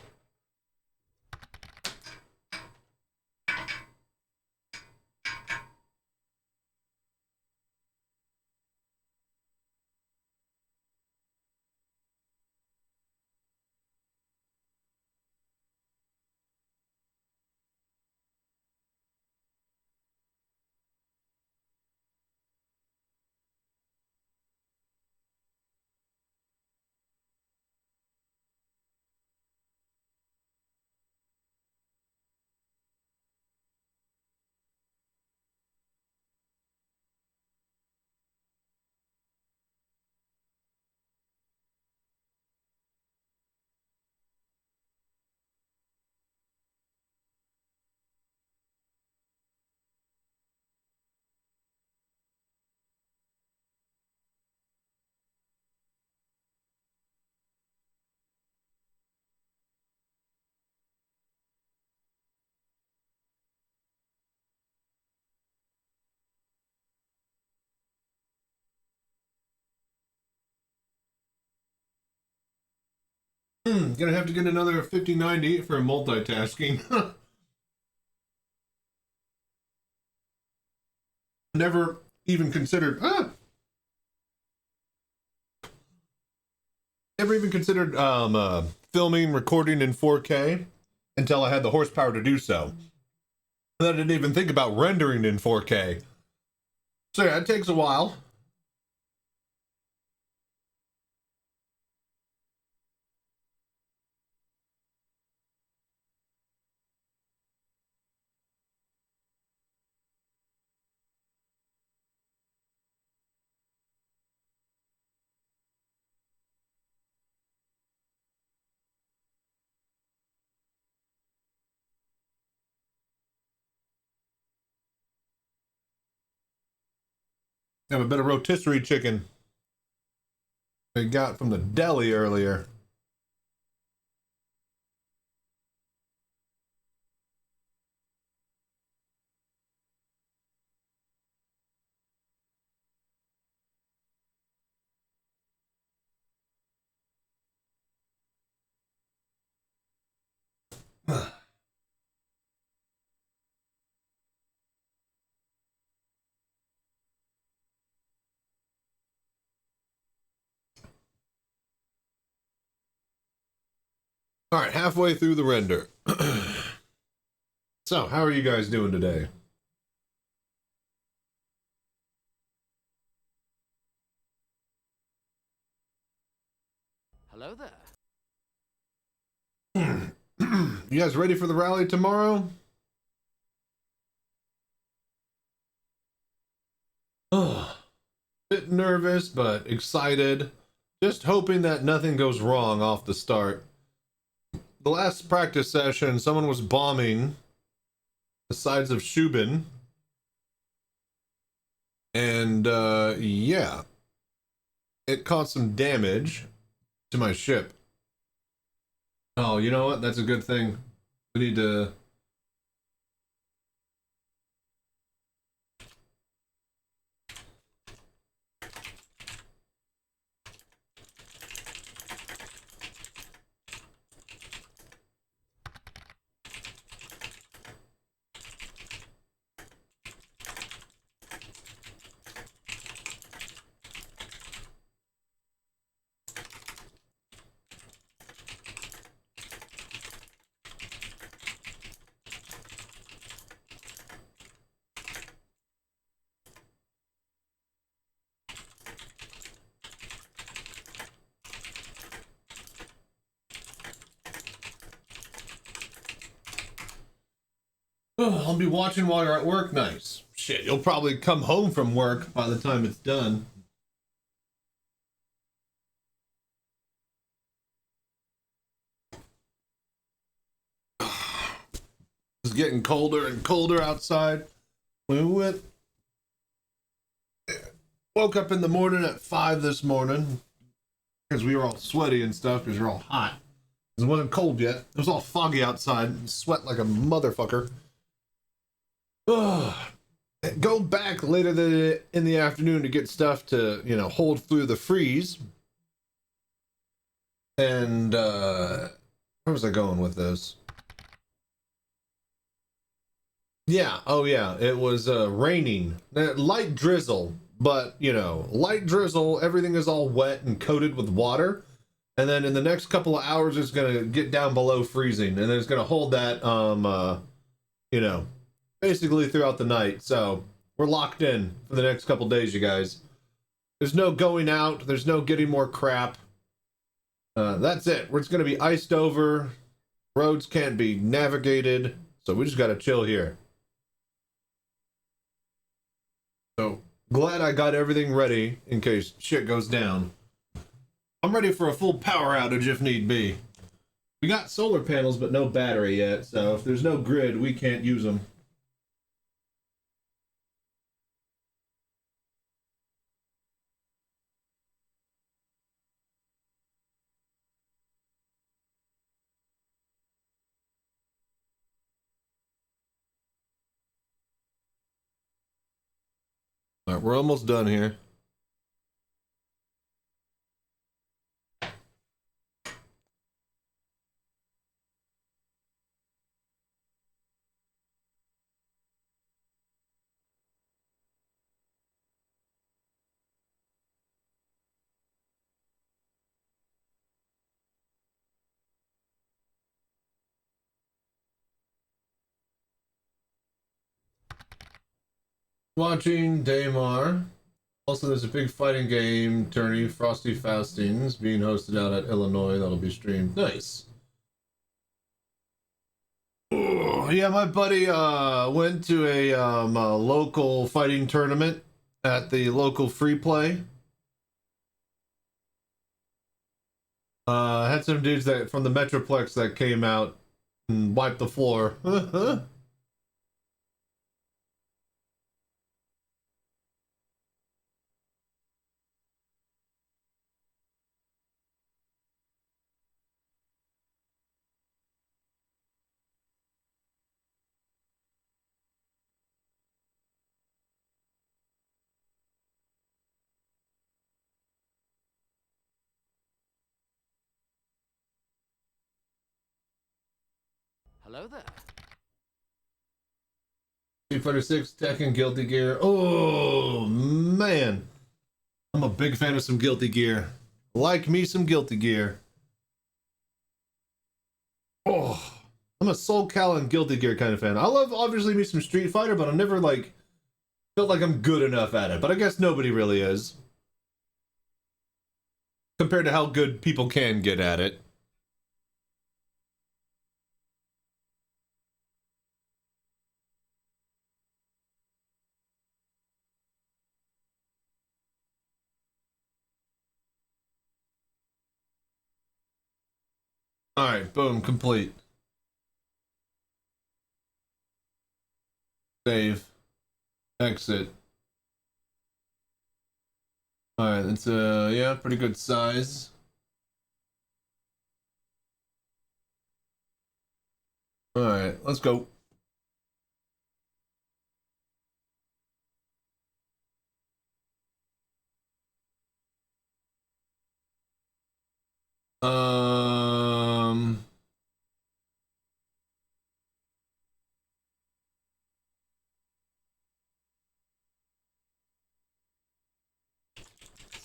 [SPEAKER 1] Gonna have to get another 5090 for multitasking. Never even considered. Never even considered filming, recording in 4K until I had the horsepower to do so. And I didn't even think about rendering in 4K. So yeah, it takes a while. Have a bit of rotisserie chicken I got from the deli earlier. All right, halfway through the render. So, how are you guys doing today?
[SPEAKER 2] Hello there.
[SPEAKER 1] You guys ready for the rally tomorrow? Bit nervous, but excited. Just hoping that nothing goes wrong off the start. The last practice session, someone was bombing the sides of Shubin. And, yeah. It caused some damage to my ship. Oh, you know what? That's a good thing. We need to... Oh, I'll be watching while you're at work. Nice. Shit, you'll probably come home from work by the time it's done. It's getting colder and colder outside. We woke up in the morning at 5 this morning because we were all sweaty and stuff because we're all hot. It wasn't cold yet. It was all foggy outside and sweat like a motherfucker. Go back later in the afternoon to get stuff to, you know, hold through the freeze. And, where was I going with this? Yeah, oh yeah, it was, raining. Light drizzle, but, you know, light drizzle, everything is all wet and coated with water. And then in the next couple of hours, it's gonna get down below freezing. And then it's gonna hold that, you know, basically throughout the night. So we're locked in for the next couple days, you guys. There's no going out. There's no getting more crap. That's it. We're just going to be iced over. Roads can't be navigated. So we just got to chill here. So glad I got everything ready in case shit goes down. I'm ready for a full power outage if need be. We got solar panels, but no battery yet. So if there's no grid, we can't use them. All right, we're almost done here. Watching Daymar. Also, there's a big fighting game tourney, Frosty Faustings, being hosted out at Illinois. That'll be streamed. Nice. Oh, yeah, my buddy went to a local fighting tournament at the local free play. Had some dudes that from the Metroplex that came out and wiped the floor.
[SPEAKER 2] Hello there.
[SPEAKER 1] Street Fighter 6, Tekken, Guilty Gear. Oh, man. I'm a big fan of some Guilty Gear. Like me some Guilty Gear. I'm a Soul Cal and Guilty Gear kind of fan. I love obviously me some Street Fighter, but I've never like felt like I'm good enough at it. But I guess nobody really is compared to how good people can get at it. All right, boom, complete. Save. Exit. All right, that's yeah, pretty good size. All right, let's go. Um,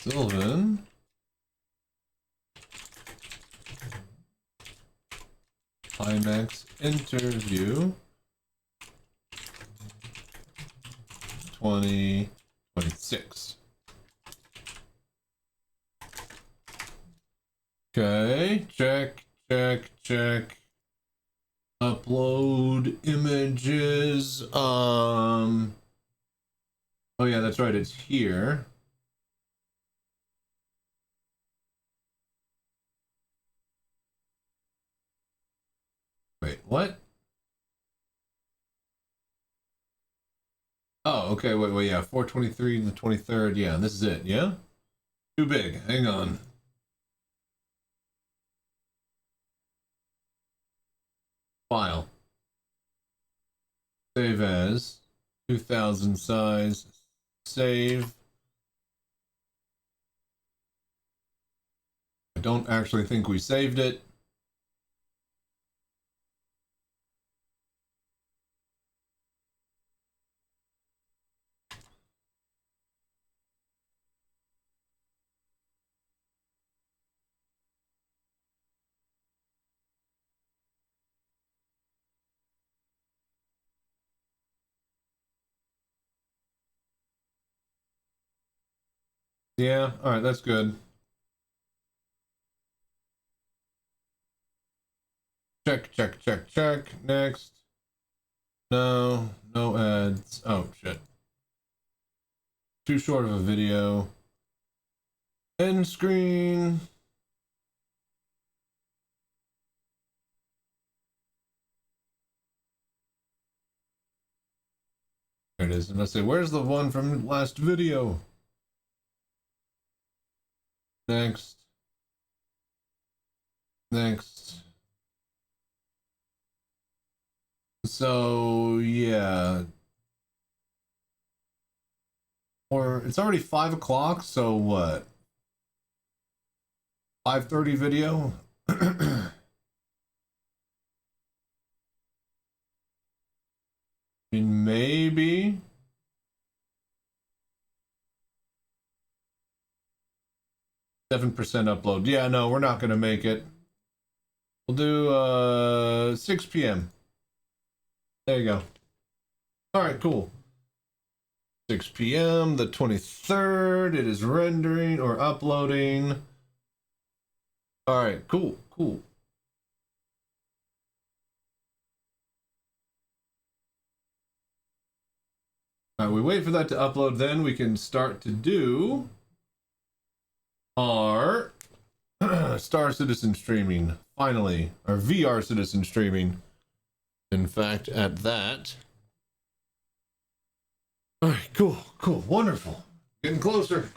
[SPEAKER 1] Sylvan. IMAX interview 2026. Okay, check. Upload images. Oh yeah, that's right, it's here. Wait, what? Oh, okay, wait, yeah, 423 and the 23rd. Yeah, this is it, yeah? Too big, hang on. File. Save as. 2000 size. Save. I don't actually think we saved it. Yeah, alright, that's good. Check. Next. No ads. Oh, shit. Too short of a video. End screen. There it is. And I say, where's the one from last video? Next. So, yeah. Or it's already 5 o'clock, so what? 5:30 video? I mean, maybe. $7% upload. Yeah, no, we're not gonna make it. We'll do 6 p.m. There you go. All right, cool. 6 p.m. the 23rd. It is rendering or uploading. All right, cool. All right, we wait for that to upload, then we can start to do our Star Citizen streaming. Finally, our VR Citizen streaming. In fact, at that. All right, cool, wonderful. Getting closer.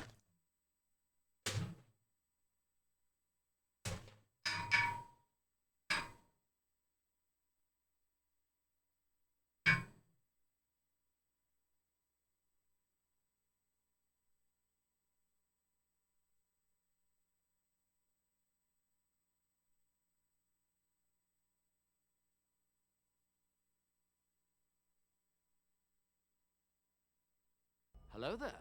[SPEAKER 2] Hello there.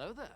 [SPEAKER 2] Hello there.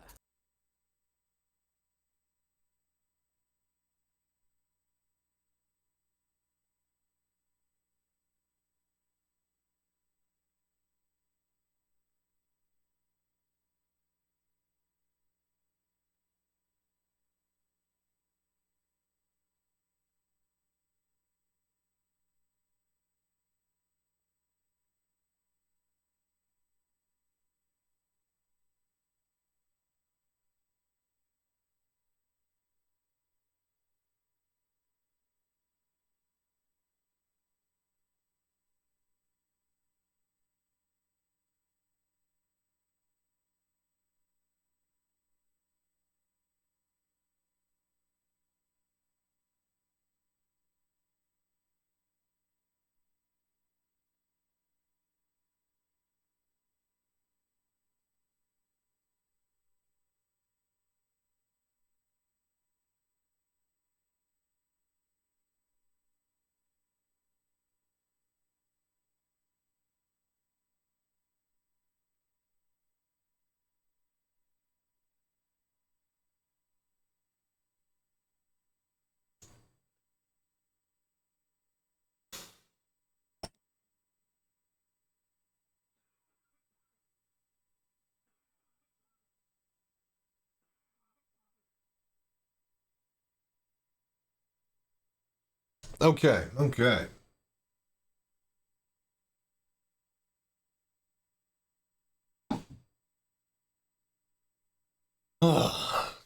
[SPEAKER 1] Okay, okay.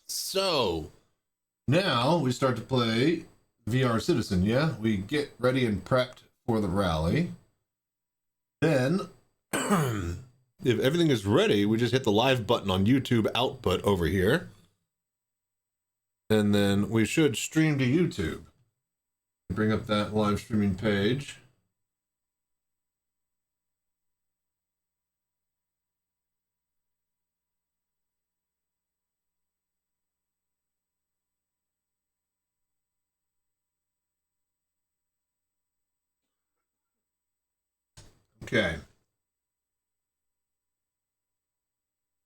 [SPEAKER 1] So now we start to play VR Citizen, yeah? We get ready and prepped for the rally. Then, if everything is ready, we just hit the live button on YouTube output over here. And then we should stream to YouTube. Bring up that live streaming page. Okay.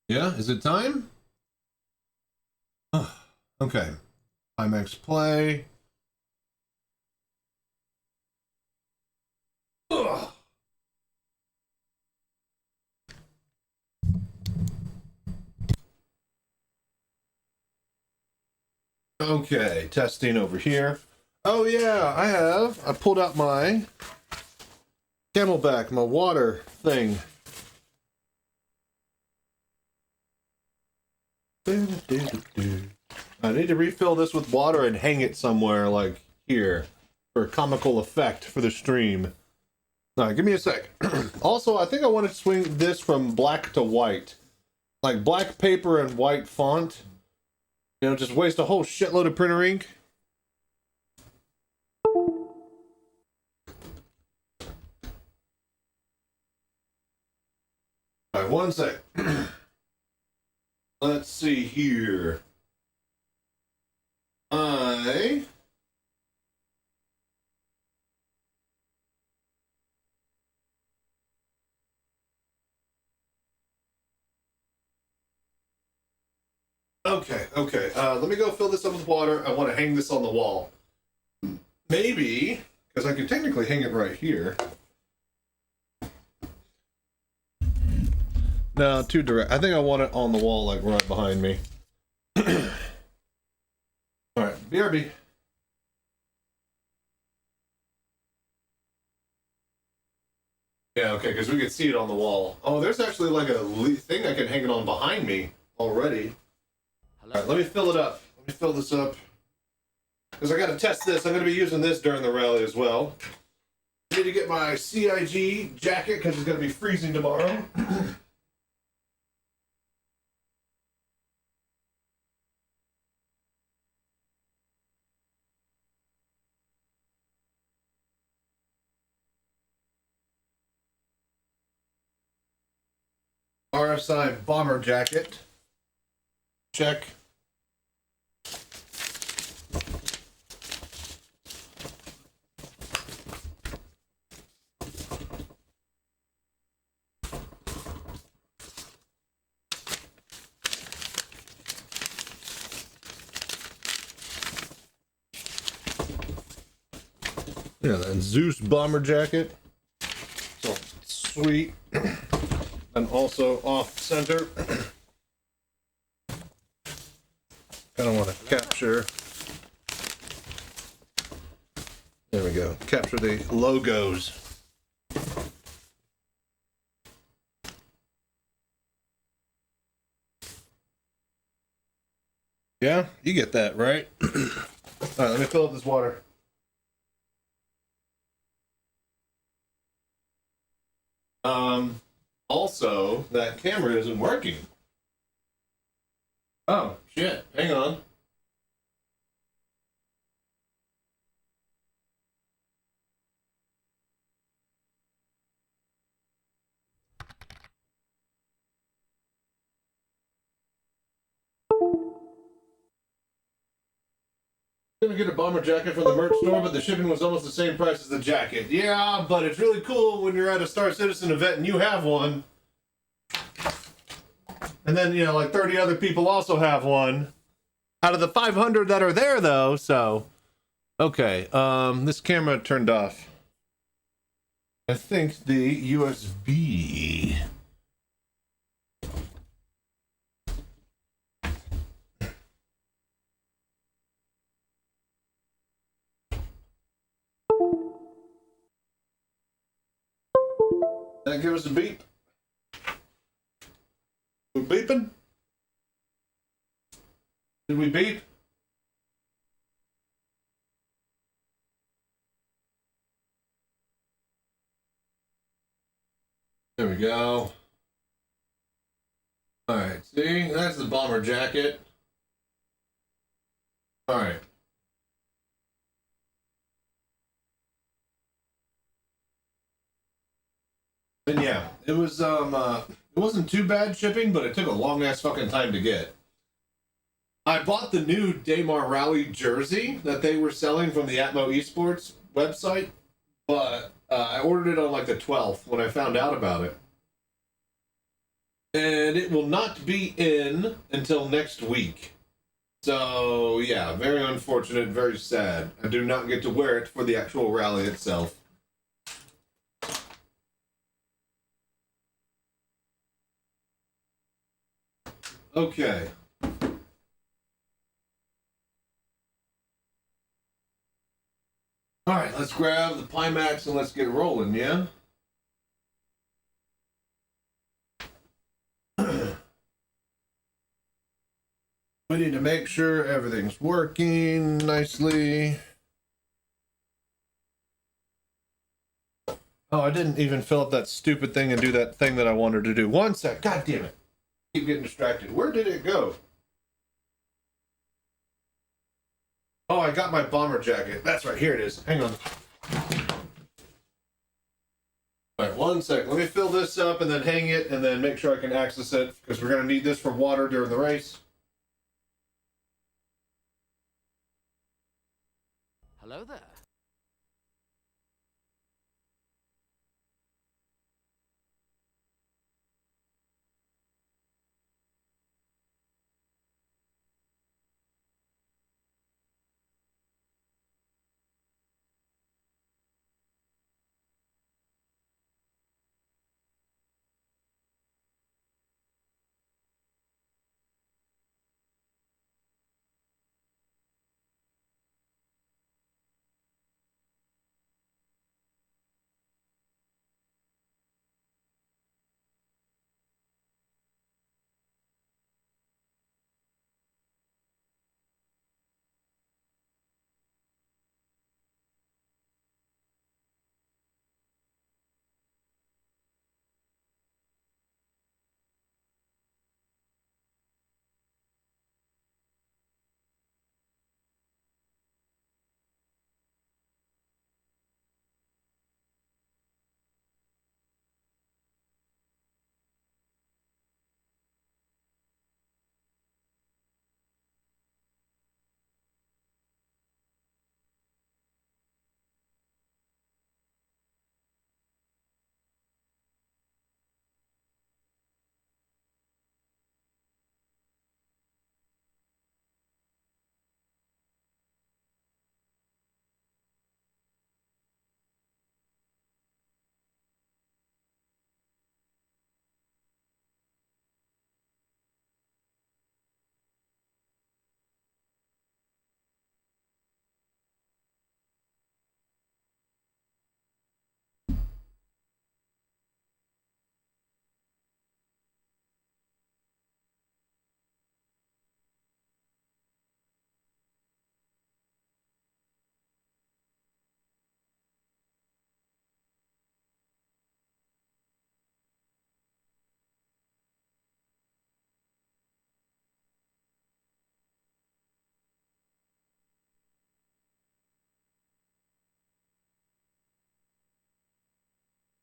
[SPEAKER 1] Yeah, is it time? Okay. IMAX play. Ugh. Okay, testing over here. Oh yeah, I pulled out my Camelback, my water thing. I need to refill this with water and hang it somewhere, like here, for a comical effect for the stream. All right, give me a sec. Also, I think I want to swing this from black to white. Like black paper and white font. You know, just waste a whole shitload of printer ink. All right, one sec. Let's see here. Okay. Let me go fill this up with water. I want to hang this on the wall. Maybe, because I could technically hang it right here. No, too direct. I think I want it on the wall, like right behind me. Alright, BRB. Yeah, okay, because we can see it on the wall. Oh, there's actually like a thing I can hang it on behind me already. Alright, let me fill it up. Let me fill this up. Because I gotta test this. I'm gonna be using this during the rally as well. I need to get my CIG jacket because it's gonna be freezing tomorrow. RSI bomber jacket. Check. Yeah, that Zeus bomber jacket. So sweet. And also off center. Kind of want to capture. There we go. Capture the logos. Yeah, you get that, right? All right, let me fill up this water. Also, that camera isn't working. Oh, shit. Hang on. Gonna get a bomber jacket from the merch store, but the shipping was almost the same price as the jacket. Yeah, but it's really cool when you're at a Star Citizen event and you have one. And then, you know, like 30 other people also have one. Out of the 500 that are there, though, so... Okay, this camera turned off. I think the USB... That give us a beep. We're beeping? Did we beep? There we go. Alright, see? That's the bomber jacket. Alright. And yeah, it wasn't too bad shipping, but it took a long ass fucking time to get. I bought the new Daymar Rally jersey that they were selling from the Atmo Esports website, but I ordered it on like the 12th when I found out about it. And it will not be in until next week. So yeah, very unfortunate, very sad. I do not get to wear it for the actual rally itself. Okay. All right, let's grab the Pimax and let's get rolling, yeah? We need to make sure everything's working nicely. Oh, I didn't even fill up that stupid thing and do that thing that I wanted to do. One sec. God damn it. Keep getting distracted. Where did it go? Oh, I got my bomber jacket. That's right. Here it is. Hang on. All right, one sec. Let me fill this up and then hang it and then make sure I can access it because we're going to need this for water during the race.
[SPEAKER 2] Hello there.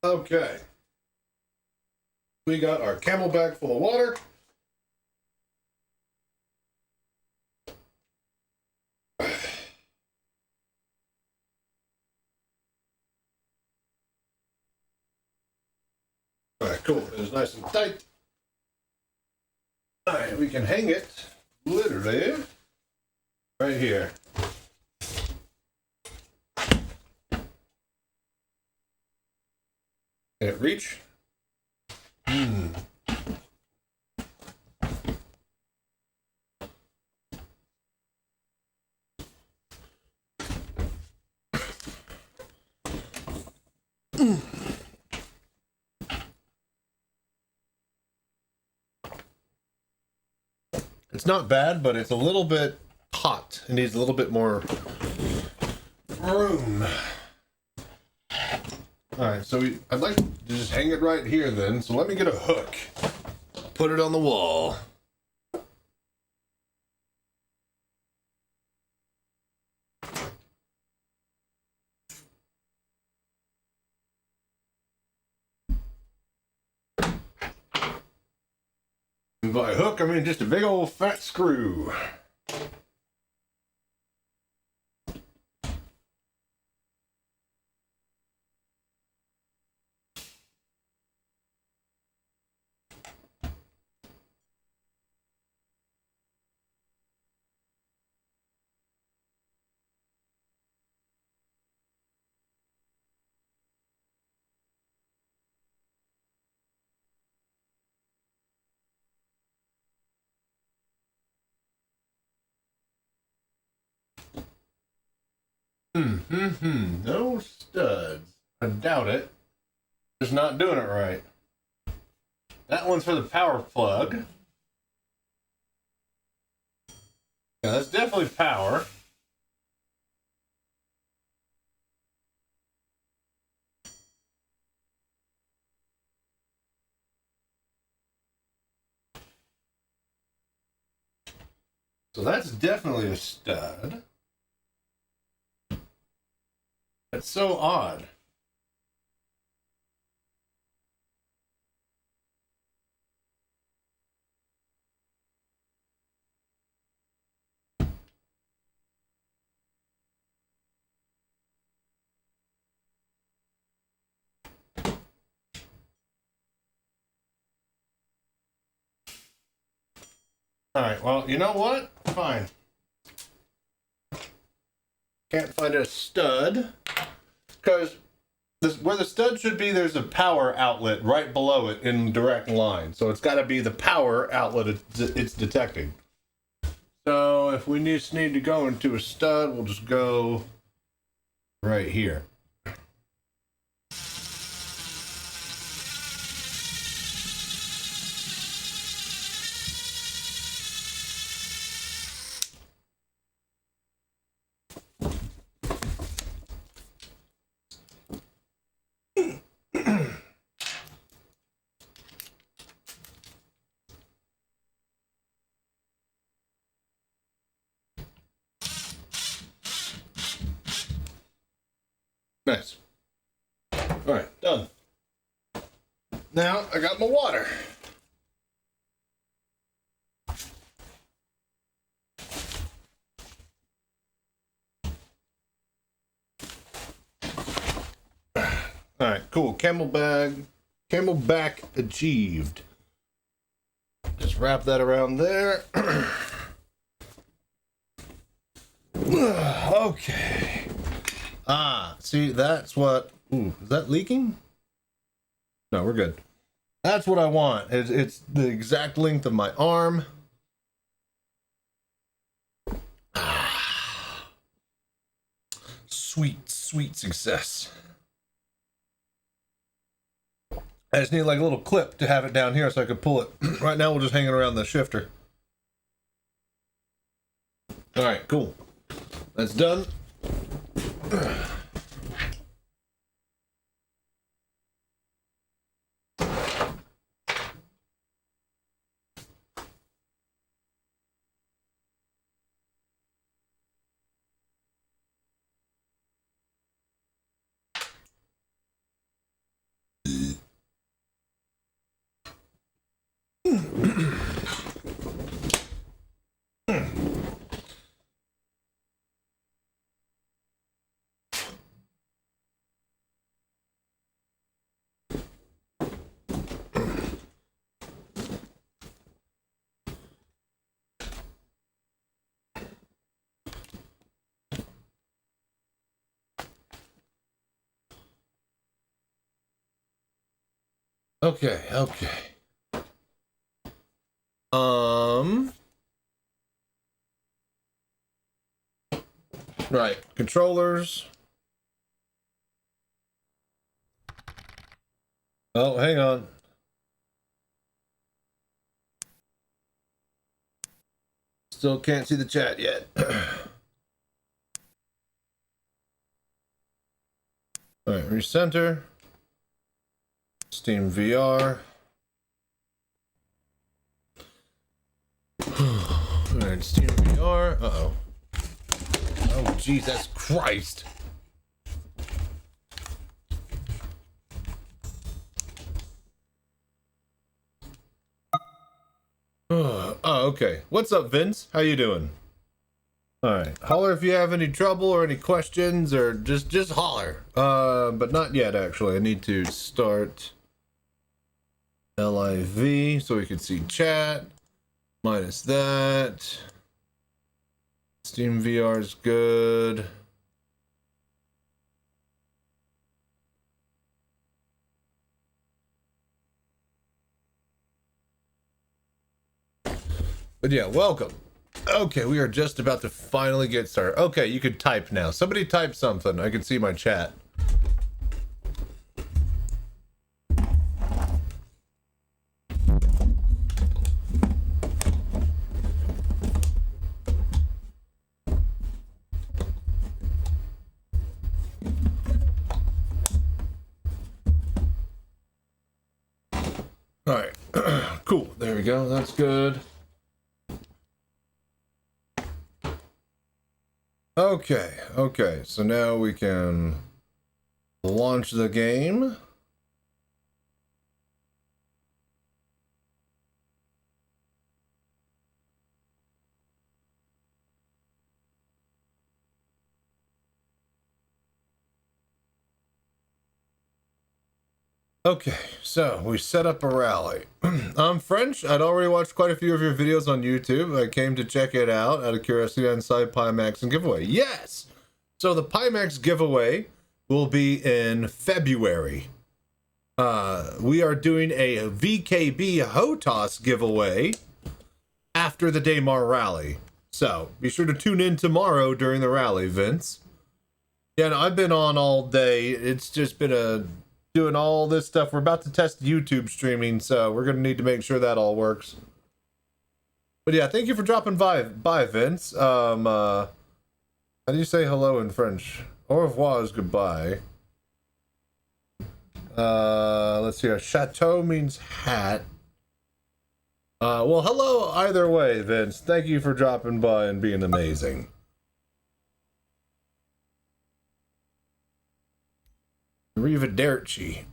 [SPEAKER 1] Okay. We got our camelback full of water. Alright, cool. It is nice and tight. Alright, we can hang it literally right here. Can it reach? It's not bad, but it's a little bit hot. It needs a little bit more room. Alright, so I'd like to just hang it right here then. So let me get a hook. Put it on the wall. And by hook, I mean just a big old fat screw. No studs. I doubt it. Just not doing it right. That one's for the power plug. Yeah, that's definitely power. So that's definitely a stud. That's so odd. Alright, well, you know what? Fine. Can't find a stud. Because where the stud should be, there's a power outlet right below it in direct line. So it's got to be the power outlet it's detecting. So if we just need to go into a stud, we'll just go right here. Nice. All right, done. Now I got my water. All right, cool. Camelback achieved. Just wrap that around there. Okay. Ah, see, that's what... Ooh, is that leaking? No, we're good. That's what I want. It's the exact length of my arm. Ah. Sweet, sweet success. I just need like a little clip to have it down here so I could pull it. Right now we'll just hang it around the shifter. All right, cool. That's done. Okay, okay. Right, controllers. Oh, hang on. Still can't see the chat yet. All right, recenter. Steam VR. All right, Steam VR. Uh-oh. Oh, Jesus Christ. Oh, okay. What's up, Vince? How you doing? All right. Holler if you have any trouble or any questions, or just holler. But not yet, actually. I need to start LIV so we can see chat. Minus that. Steam VR is good. But yeah, welcome. Okay, we are just about to finally get started. Okay, you can type now. Somebody type something. I can see my chat. All right, cool. There we go. That's good. Okay, so now we can launch the game. Okay, so we set up a rally. I'm French. I'd already watched quite a few of your videos on YouTube. I came to check it out out of curiosity inside Pimax and giveaway. Yes! So the Pimax giveaway will be in February. We are doing a VKB HOTAS giveaway after the Daymar rally. So be sure to tune in tomorrow during the rally, Vince. Yeah, no, I've been on all day. It's just been doing all this stuff. We're about to test YouTube streaming, so we're going to need to make sure that all works. But yeah, thank you for dropping by, Vince. How do you say hello in French? Au revoir is goodbye. Let's see. Chateau means hat. Well, hello either way, Vince. Thank you for dropping by and being amazing. Arrivederci.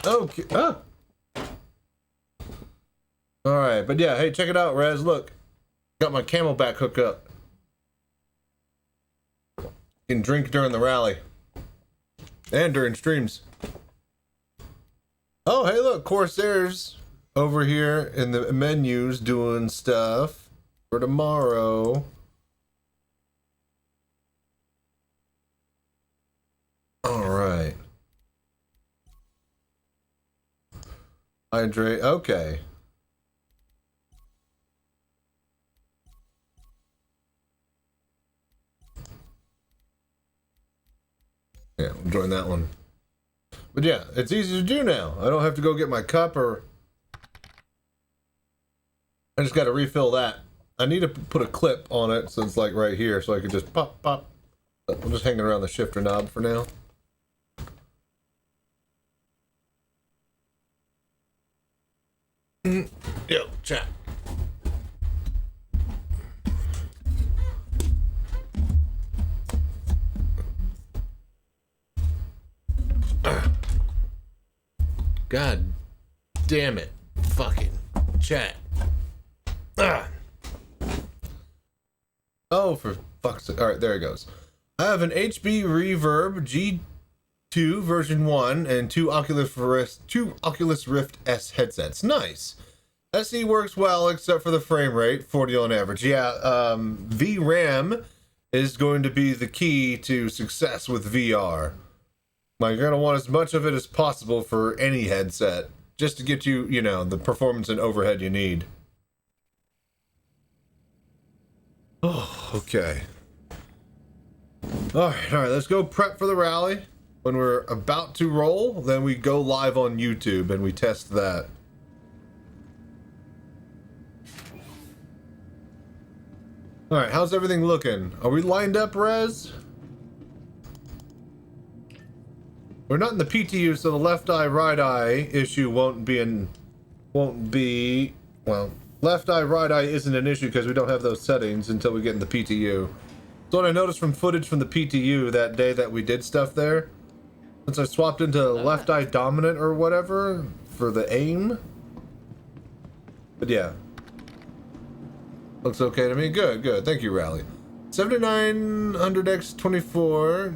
[SPEAKER 1] Okay. Oh. All right, but yeah, hey, check it out, Rez. Look, got my Camelback hook up. You can drink during the rally and during streams. Oh, hey, look, Corsairs over here in the menus doing stuff for tomorrow. All right. Hydrate. Okay. Yeah, we'll join that one. But yeah, it's easy to do now. I don't have to go get my cup, or I just got to refill that. I need to put a clip on it so it's like right here, so I can just pop. I'm just hanging around the shifter knob for now. Yo, chat. God damn it. Fucking chat. Oh, for fuck's sake. Alright, there it goes. I have an HB Reverb G2 version 1 and two Oculus Rift S headsets. Nice. SE works well except for the frame rate, 40 on average. Yeah, VRAM is going to be the key to success with VR. Like, you're going to want as much of it as possible for any headset. just to get you, you know, the performance and overhead you need. Oh, okay. All right, let's go prep for the rally. When we're about to roll, then we go live on YouTube and we test that. All right, how's everything looking? Are we lined up, Rez? We're not in the PTU, so the left eye, right eye issue won't be, well, left eye, right eye isn't an issue because we don't have those settings until we get in the PTU. So what I noticed from footage from the PTU that day that we did stuff there, since I swapped into left eye dominant or whatever for the aim. But yeah. Looks okay to me. Good, good. Thank you, Rally. 7900x24,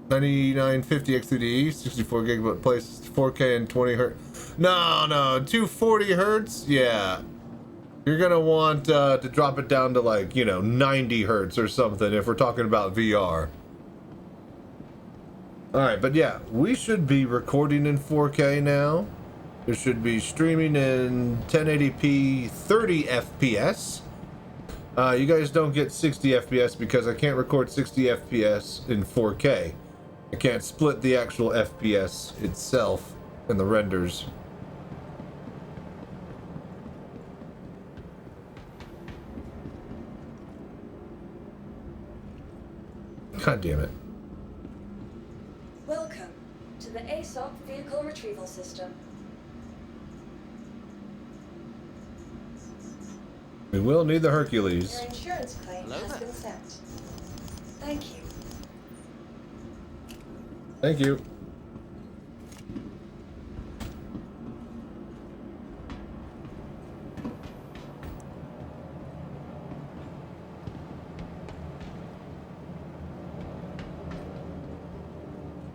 [SPEAKER 1] 9950x3d, 64 gigabyte place, 4K and 20 hertz. No, 240 hertz? Yeah. You're gonna want to drop it down to like, you know, 90 hertz or something if we're talking about VR. Alright, but yeah, we should be recording in 4K now. It should be streaming in 1080p 30 FPS. You guys don't get 60 FPS because I can't record 60 FPS in 4K. I can't split the actual FPS itself in the renders. God damn it.
[SPEAKER 10] Welcome to the ASOP Vehicle Retrieval System.
[SPEAKER 1] We will need the Hercules.
[SPEAKER 10] Your insurance claim has been sent. Thank you.
[SPEAKER 1] Thank you.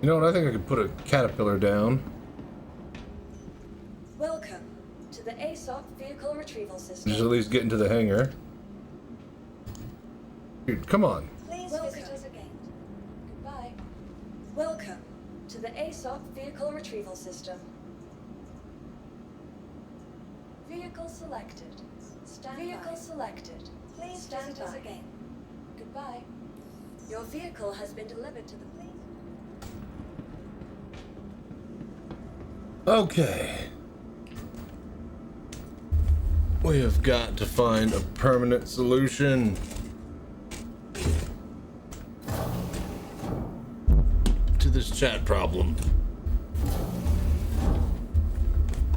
[SPEAKER 1] You know what? I think I could put a caterpillar down.
[SPEAKER 10] Welcome to the ASOP Vehicle Retrieval System.
[SPEAKER 1] Just at least get into the hangar. Dude, come on.
[SPEAKER 10] Please visit us again. Goodbye. Welcome to the ASOP Vehicle Retrieval System. Vehicle selected. Vehicle selected. Please visit us again. Goodbye. Your vehicle has been delivered to the police.
[SPEAKER 1] Okay. We have got to find a permanent solution to this chat problem.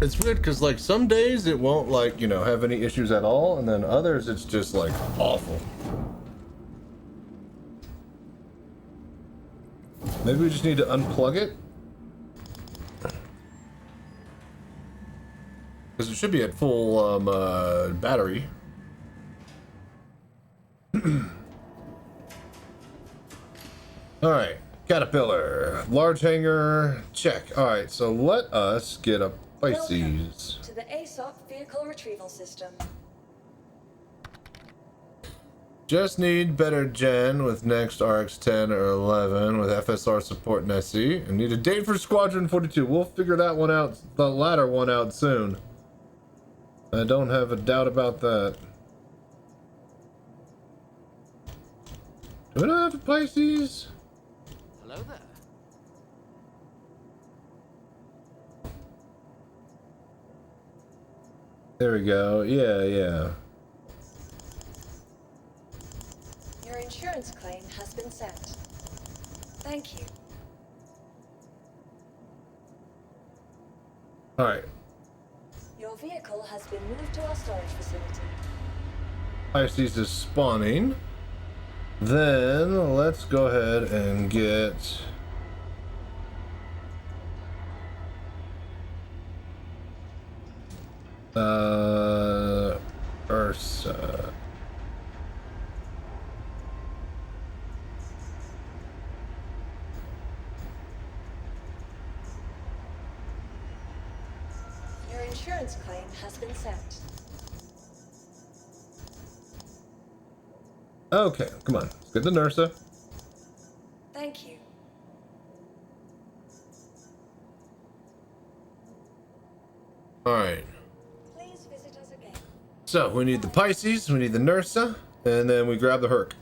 [SPEAKER 1] It's weird because like some days it won't like, you know, have any issues at all, and then others it's just like awful. Maybe we just need to unplug it. Because it should be at full battery. Alright, Caterpillar. Large hangar, check. Alright, so let us get a Pisces.
[SPEAKER 10] To the ASOP Vehicle Retrieval System.
[SPEAKER 1] Just need better gen with next RX-10 or 11 with FSR support and SE. And need a date for Squadron 42. We'll figure that one out, the latter one out soon. I don't have a doubt about that. Do we not have a Pisces?
[SPEAKER 2] Hello there.
[SPEAKER 1] There we go. Yeah.
[SPEAKER 10] Your insurance claim has been sent. Thank you.
[SPEAKER 1] Alright.
[SPEAKER 10] Your vehicle has been moved to our storage facility.
[SPEAKER 1] Pisces is spawning. Then let's go ahead and get Ursa.
[SPEAKER 10] Your insurance claim has been sent.
[SPEAKER 1] Okay, come on. Let's get the Nursa.
[SPEAKER 10] Thank you.
[SPEAKER 1] Alright.
[SPEAKER 10] Please visit us again.
[SPEAKER 1] So, we need the Pisces, we need the Nursa, and then we grab the Herc.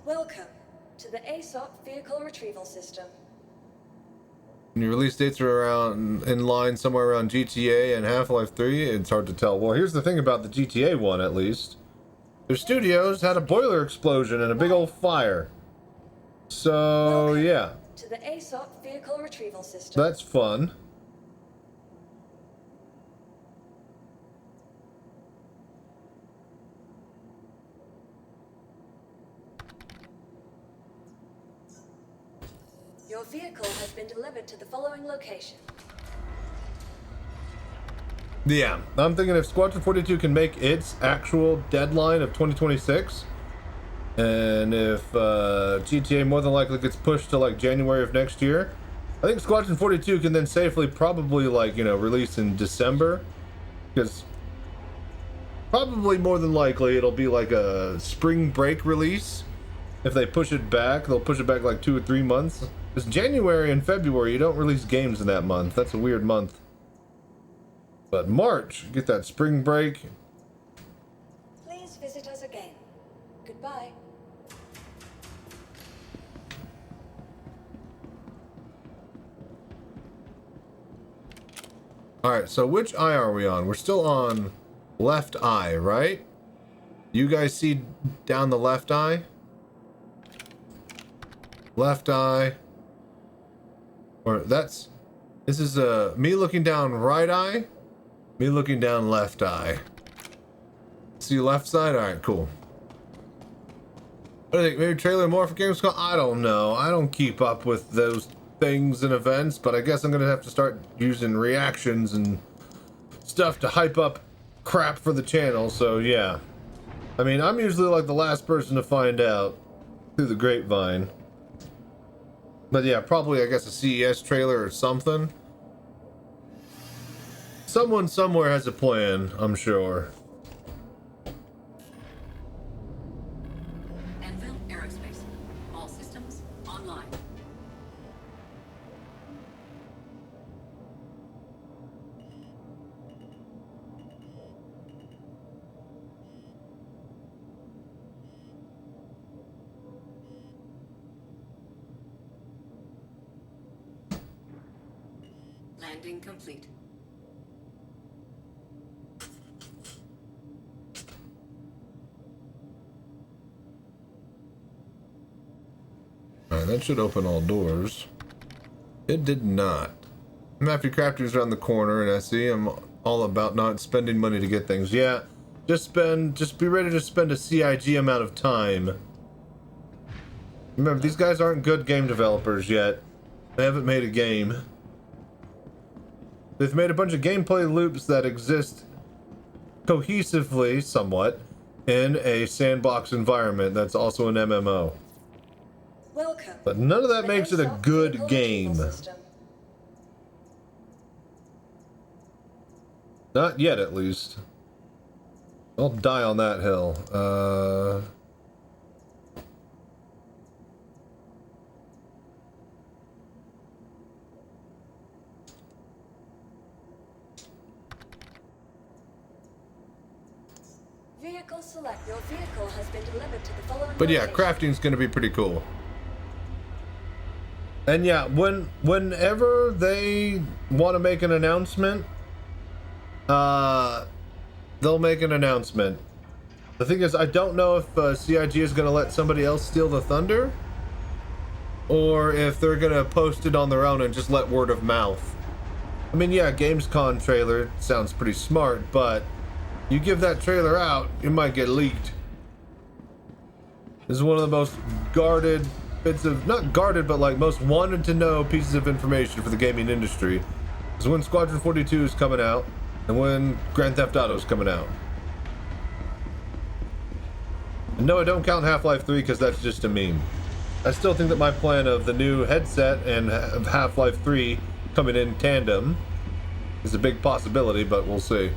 [SPEAKER 10] Welcome to the ASOP Vehicle Retrieval System.
[SPEAKER 1] And your release dates are around in line somewhere around GTA and Half-Life 3. It's hard to tell. Well, here's the thing about the GTA one, at least. Their studios had a boiler explosion and a big old fire. So,
[SPEAKER 10] Welcome
[SPEAKER 1] yeah.
[SPEAKER 10] to the ASOP Vehicle Retrieval System.
[SPEAKER 1] That's fun.
[SPEAKER 10] Your vehicle has been delivered to the following location.
[SPEAKER 1] Yeah, I'm thinking if Squadron 42 can make its actual deadline of 2026, and if GTA more than likely gets pushed to like January of next year, I think Squadron 42 can then safely probably like, you know, release in December, because probably more than likely it'll be like a spring break release. If they push it back, they'll push it back like 2 or 3 months. Because January and February, you don't release games in that month. That's a weird month. But March, get that spring break.
[SPEAKER 10] Please visit us again. Goodbye.
[SPEAKER 1] Alright, so which eye are we on? We're still on left eye, right? You guys see down the left eye? Left eye. Or this is me looking down right eye, me looking down left eye. See left side? Alright, cool. What do you think? Maybe trailer more for Gamescom? I don't know. I don't keep up with those things and events, but I guess I'm gonna have to start using reactions and stuff to hype up crap for the channel, so yeah. I mean, I'm usually like the last person to find out through the grapevine. But yeah, probably I guess a CES trailer or something. Someone somewhere has a plan, I'm sure.
[SPEAKER 10] Anvil Aerospace. All systems online. Landing complete.
[SPEAKER 1] Alright, that should open all doors. It did not. Matthew Crafter's around the corner, and I see I'm all about not spending money to get things. Yeah, just be ready to spend a CIG amount of time. Remember, these guys aren't good game developers yet. They haven't made a game. They've made a bunch of gameplay loops that exist cohesively, somewhat, in a sandbox environment that's also an MMO.
[SPEAKER 10] Welcome.
[SPEAKER 1] But none of that makes it a good game. Not yet, at least. I'll die on that hill.
[SPEAKER 10] Vehicle select. Your vehicle has been delivered to the following
[SPEAKER 1] But yeah,
[SPEAKER 10] location.
[SPEAKER 1] crafting's gonna be pretty cool. And yeah, whenever they want to make an announcement, they'll make an announcement. The thing is, I don't know if CIG is gonna let somebody else steal the thunder, or if they're gonna post it on their own and just let word of mouth. I mean, yeah, Gamescom trailer sounds pretty smart, but you give that trailer out, it might get leaked. This is one of the most guarded bits of, not guarded, but like most wanted to know pieces of information for the gaming industry. Is when Squadron 42 is coming out, and when Grand Theft Auto is coming out. And no, I don't count Half-Life 3 because that's just a meme. I still think that my plan of the new headset and Half-Life 3 coming in tandem is a big possibility, but we'll see.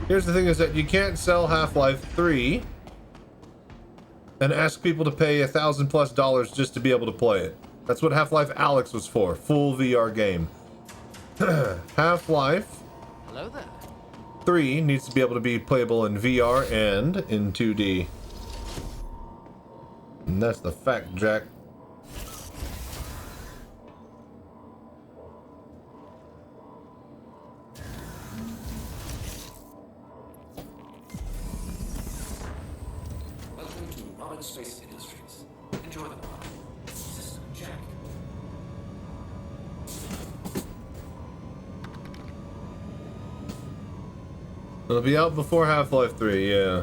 [SPEAKER 1] Here's the thing is that you can't sell Half-Life 3 and ask people to pay $1,000+ just to be able to play it. That's what Half-Life Alyx was for. Full VR game. Half-Life
[SPEAKER 2] Hello there.
[SPEAKER 1] 3 needs to be able to be playable in VR and in 2D. And that's the fact, Jack.
[SPEAKER 11] Welcome to Robin Space Industries. Enjoy the ride. System check.
[SPEAKER 1] It'll be out before Half-Life 3, yeah.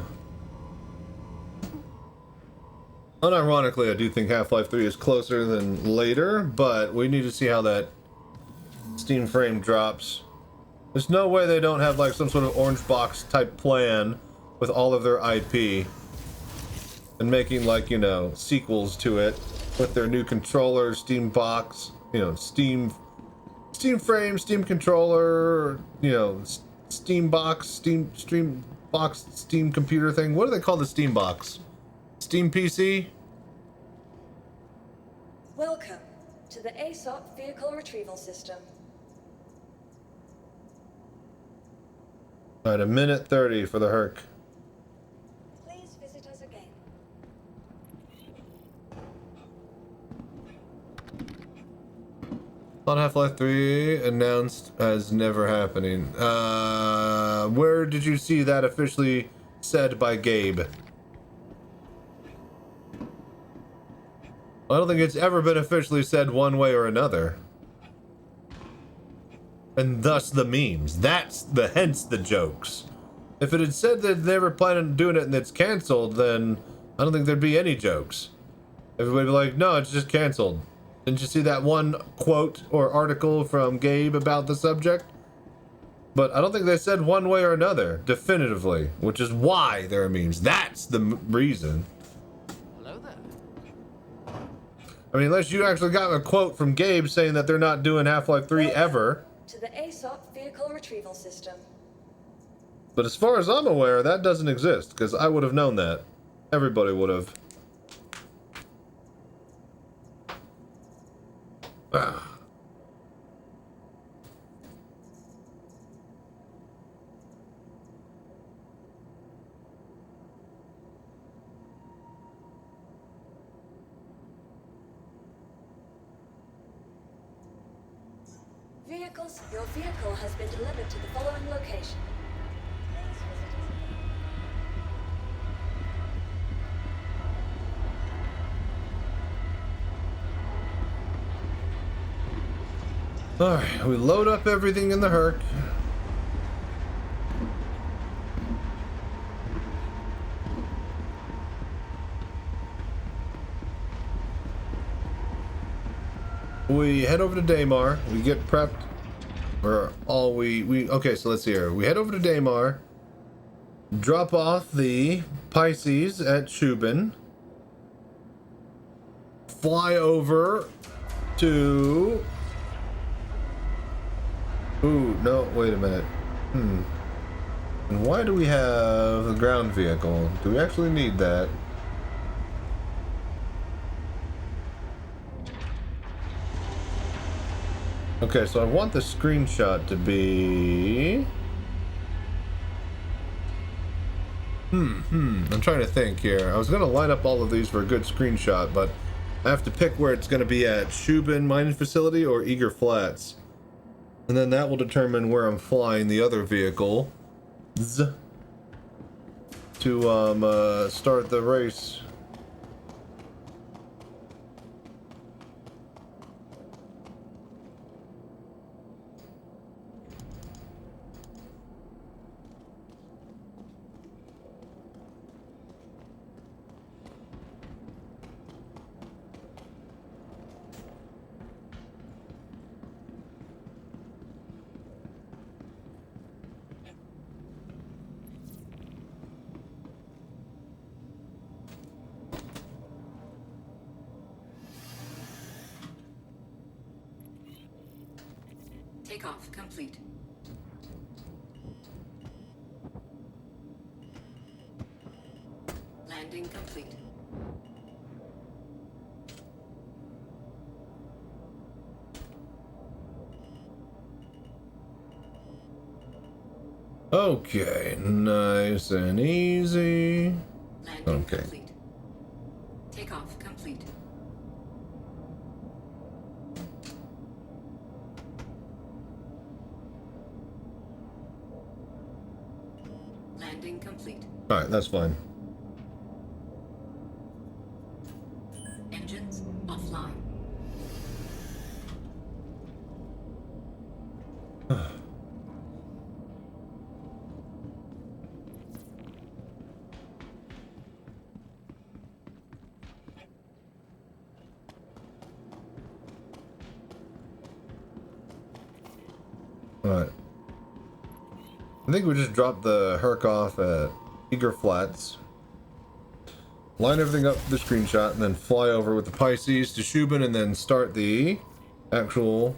[SPEAKER 1] Unironically, I do think Half-Life 3 is closer than later, but we need to see how that Steam frame drops. There's no way they don't have like some sort of orange box type plan with all of their IP and making like, you know, sequels to it with their new controller, Steam box, you know, Steam frame, Steam controller, you know, Steam box, Steam box, Steam computer thing. What do they call the Steam box? Steam PC?
[SPEAKER 10] Welcome to the ASOP Vehicle Retrieval System.
[SPEAKER 1] Alright, 1:30 for the Herc.
[SPEAKER 10] Please visit us again.
[SPEAKER 1] On Half-Life 3 announced as never happening. Where did you see that officially said by Gabe? I don't think it's ever been officially said one way or another. And thus the memes. Hence the jokes. If it had said that they were planning on doing it and it's canceled, then I don't think there'd be any jokes. Everybody'd be like, no, it's just canceled. Didn't you see that one quote or article from Gabe about the subject? But I don't think they said one way or another, definitively, which is why there are memes. That's the reason.
[SPEAKER 2] Hello there.
[SPEAKER 1] I mean, unless you actually got a quote from Gabe saying that they're not doing Half-Life 3 ever.
[SPEAKER 10] To the ASOP Vehicle Retrieval System.
[SPEAKER 1] But as far as I'm aware, that doesn't exist, because I would have known that. Everybody would have.
[SPEAKER 10] Your vehicle has been delivered to the following location.
[SPEAKER 1] Alright, we load up everything in the Herc. We head over to Daymar. We get prepped. Okay, so let's see here. We head over to Daymar. Drop off the Pisces at Shubin. Fly over to... Ooh, no, wait a minute. And why do we have a ground vehicle? Do we actually need that? Okay, so I want the screenshot to be... I'm trying to think here. I was going to line up all of these for a good screenshot, but I have to pick where it's going to be at. Shubin Mining Facility or Eager Flats. And then that will determine where I'm flying the other vehicle to start the race.
[SPEAKER 11] Takeoff complete. Landing complete.
[SPEAKER 1] Okay, nice and easy.
[SPEAKER 12] Landing
[SPEAKER 1] Okay.
[SPEAKER 12] complete. Takeoff complete. Landing complete.
[SPEAKER 1] All right, that's fine.
[SPEAKER 12] Engines offline.
[SPEAKER 1] Alright. I think we just dropped the Herc off at Eager Flats. Line everything up for the screenshot and then fly over with the Pisces to Shubin and then start the actual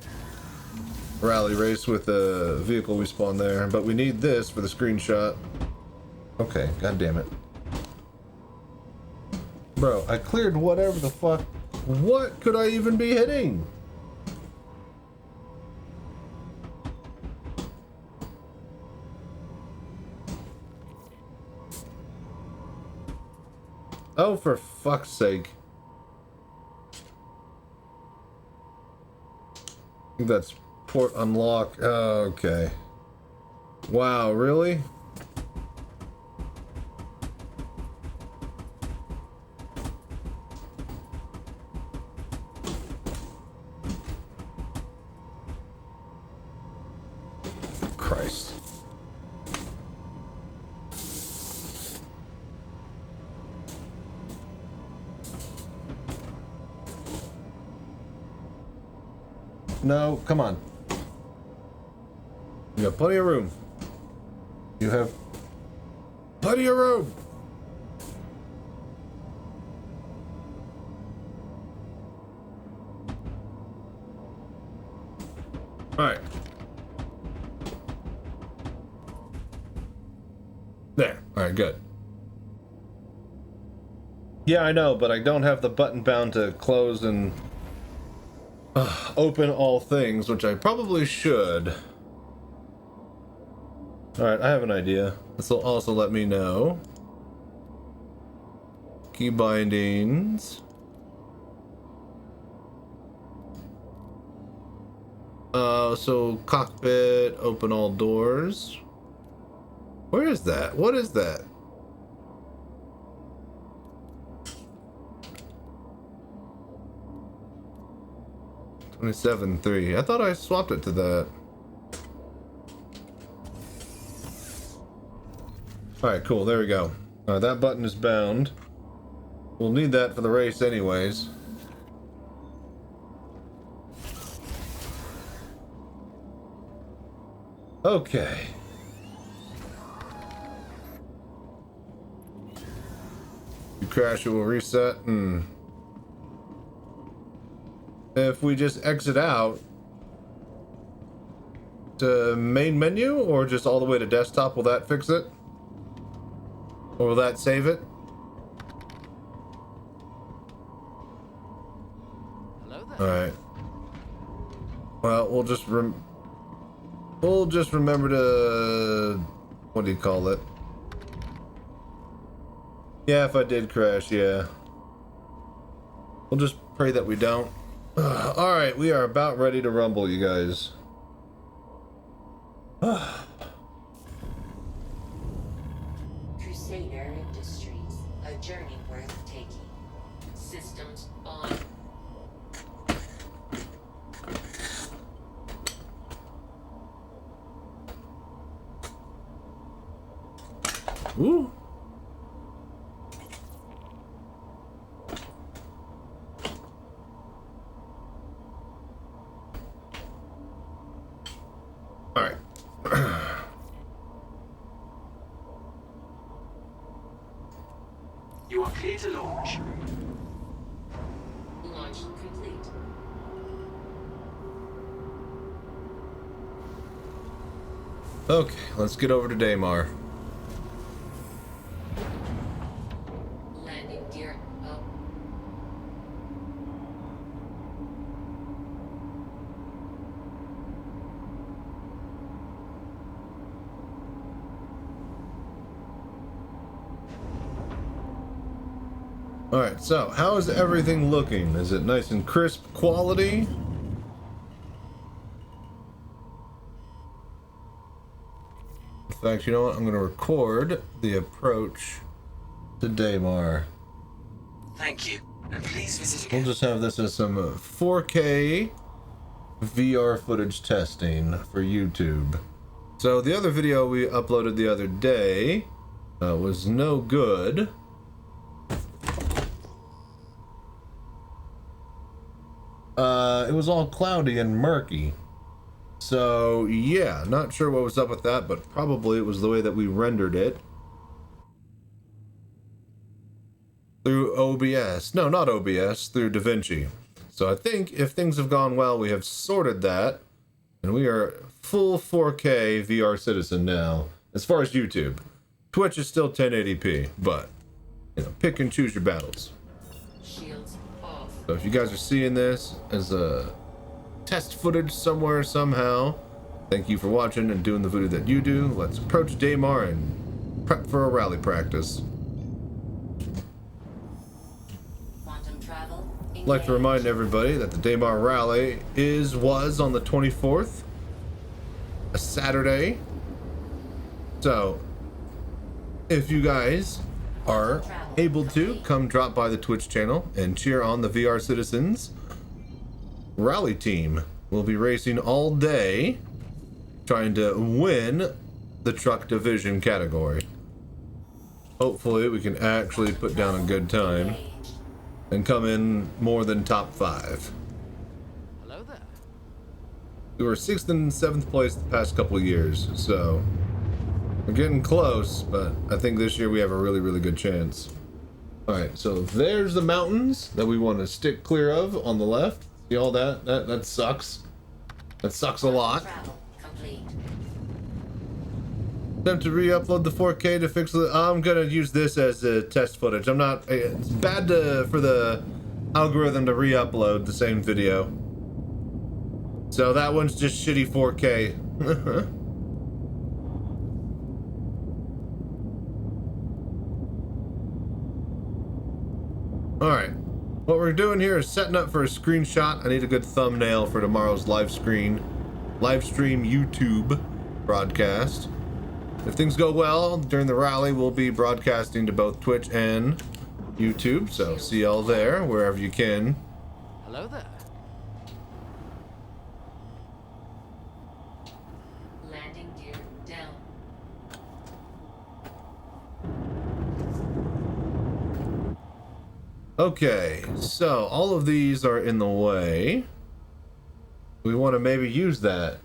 [SPEAKER 1] rally race with the vehicle we spawned there. But we need this for the screenshot. Okay, god damn it. Bro, I cleared whatever the fuck. What could I even be hitting? Oh, for fuck's sake. I think that's port unlock. Oh, okay. Wow, really? Christ. No, come on. You got plenty of room. You have plenty of room. All right. There. All right, good. Yeah, I know, but I don't have the button bound to close and open all things, which I probably should. Alright, I have an idea. This will also let me know. Key bindings. So cockpit, open all doors. Where is that? What is that? $27.3. I thought I swapped it to that. Alright, cool. There we go. Alright, that button is bound. We'll need that for the race anyways. Okay. You crash, it will reset. If we just exit out to main menu or just all the way to desktop, will that fix it? Or will that save it?
[SPEAKER 2] Hello there.
[SPEAKER 1] All right. Well, we'll just remember to, what do you call it? Yeah, if I did crash, yeah. We'll just pray that we don't. All right, we are about ready to rumble, you guys.
[SPEAKER 12] Crusader Industries, a journey worth taking. Systems on.
[SPEAKER 1] Ooh. All right.
[SPEAKER 11] You are clear to launch.
[SPEAKER 12] Launch complete.
[SPEAKER 1] Okay, let's get over to Daymar.
[SPEAKER 12] Landing gear up.
[SPEAKER 1] All right, so how is everything looking? Is it nice and crisp quality? In fact, you know what? I'm going to record the approach to Daymar.
[SPEAKER 11] Thank you. And please visit
[SPEAKER 1] We'll
[SPEAKER 11] again.
[SPEAKER 1] just have this as some 4K VR footage testing for YouTube. So the other video we uploaded the other day was no good. It was all cloudy and murky. So yeah, not sure what was up with that, but probably it was the way that we rendered it. Through OBS. No, not OBS, through DaVinci. So I think if things have gone well, we have sorted that, and we are full 4K VR citizen now, as far as YouTube. Twitch is still 1080p, but, you know, pick and choose your battles.
[SPEAKER 12] Shields off.
[SPEAKER 1] So if you guys are seeing this as a test footage somewhere, somehow, thank you for watching and doing the voodoo that you do. Let's approach Daymar and prep for a rally practice.
[SPEAKER 12] Quantum travel.
[SPEAKER 1] I'd like to remind everybody that the Daymar rally was on the 24th, a Saturday. So if you guys are able to, come drop by the Twitch channel and cheer on the VR Citizens rally team. We'll be racing all day, trying to win the truck division category. Hopefully we can actually put down a good time and come in more than top 5.
[SPEAKER 2] Hello there.
[SPEAKER 1] We were 6th and 7th place the past couple of years, so we're getting close, but I think this year we have a really, really good chance. Alright, so there's the mountains that we want to stick clear of on the left. See all that? That sucks. That sucks a lot. Attempt to re-upload the 4K to fix the... I'm gonna use this as test footage. I'm not... It's bad for the algorithm to re-upload the same video. So that one's just shitty 4K. Alright, what we're doing here is setting up for a screenshot. I need a good thumbnail for tomorrow's live stream YouTube broadcast. If things go well during the rally, we'll be broadcasting to both Twitch and YouTube, so see y'all there, wherever you can.
[SPEAKER 2] Hello there.
[SPEAKER 12] Landing gear down.
[SPEAKER 1] Okay, so all of these are in the way. We want to maybe use that.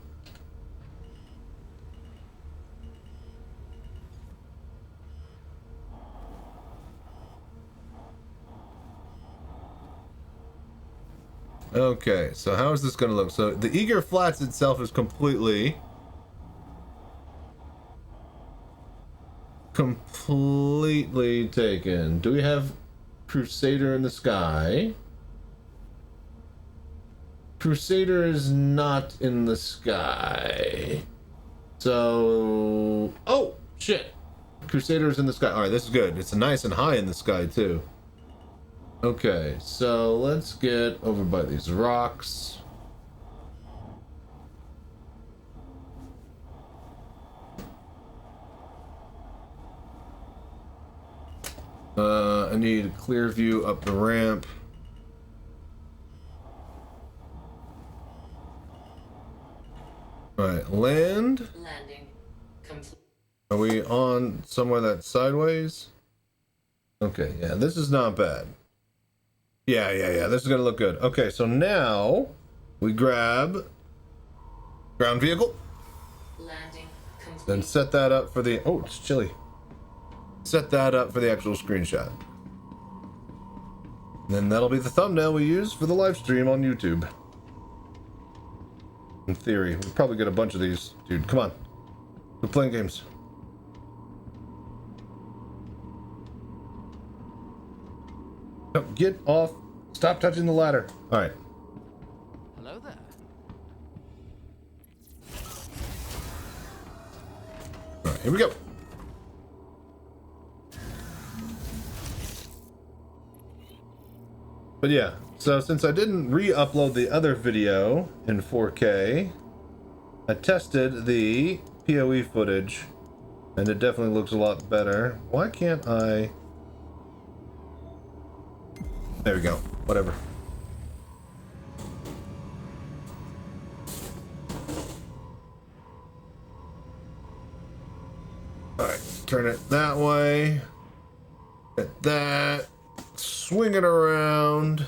[SPEAKER 1] Okay, so how is this going to look? So the Eager Flats itself is completely taken. Do we have Crusader in the sky? Crusader is not in the sky. So, oh shit, Crusader is in the sky. All right, this is good. It's nice and high in the sky too. Okay, so let's get over by these rocks. I need a clear view up the ramp. All right, land.
[SPEAKER 12] Landing complete.
[SPEAKER 1] Are we on somewhere that's sideways? Okay, yeah, this is not bad. Yeah, this is gonna look good. Okay, so now we grab ground vehicle.
[SPEAKER 12] Landing complete.
[SPEAKER 1] Then set that up for the, oh, it's chilly. Set that up for the actual screenshot. And then that'll be the thumbnail we use for the live stream on YouTube. In theory, we'll probably get a bunch of these. Dude, come on. We're playing games. No, get off. Stop touching the ladder. All right.
[SPEAKER 2] Hello there.
[SPEAKER 1] All right, here we go. But yeah, so since I didn't re-upload the other video in 4K, I tested the PoE footage, and it definitely looks a lot better. Why can't I... There we go. Whatever. Alright, turn it that way. Get that. Swing it around.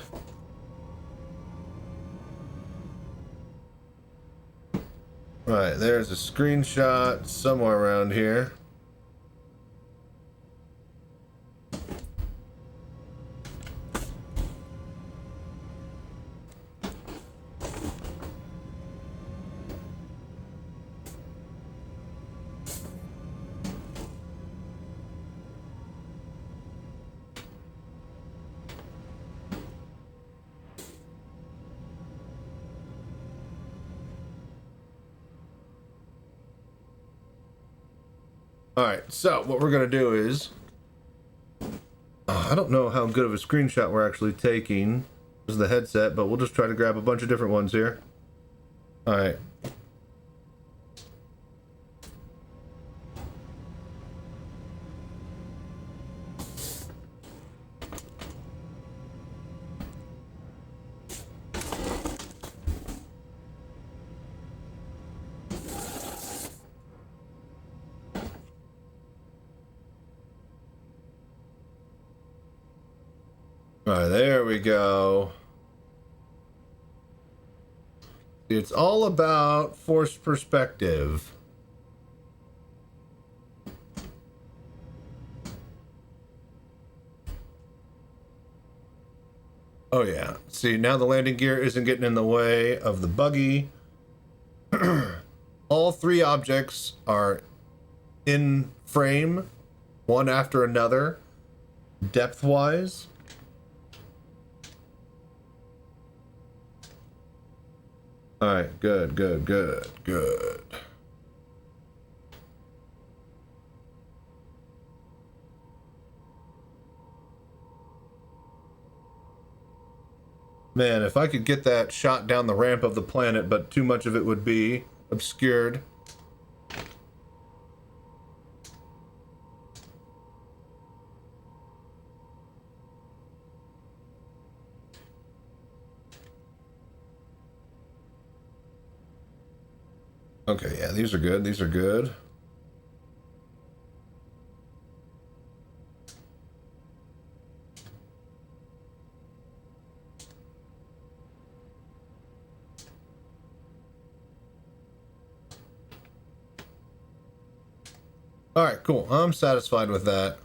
[SPEAKER 1] Right, there's a screenshot somewhere around here. Alright, so what we're gonna do is... I don't know how good of a screenshot we're actually taking. This is the headset, but we'll just try to grab a bunch of different ones here. Alright. Alright, there we go. It's all about forced perspective. Oh yeah. See, now the landing gear isn't getting in the way of the buggy. All three objects are in frame, one after another, depth-wise. Alright, good, good, good, good. Man, if I could get that shot down the ramp of the planet, but too much of it would be obscured. Okay, yeah, these are good. These are good. All right, cool. I'm satisfied with that.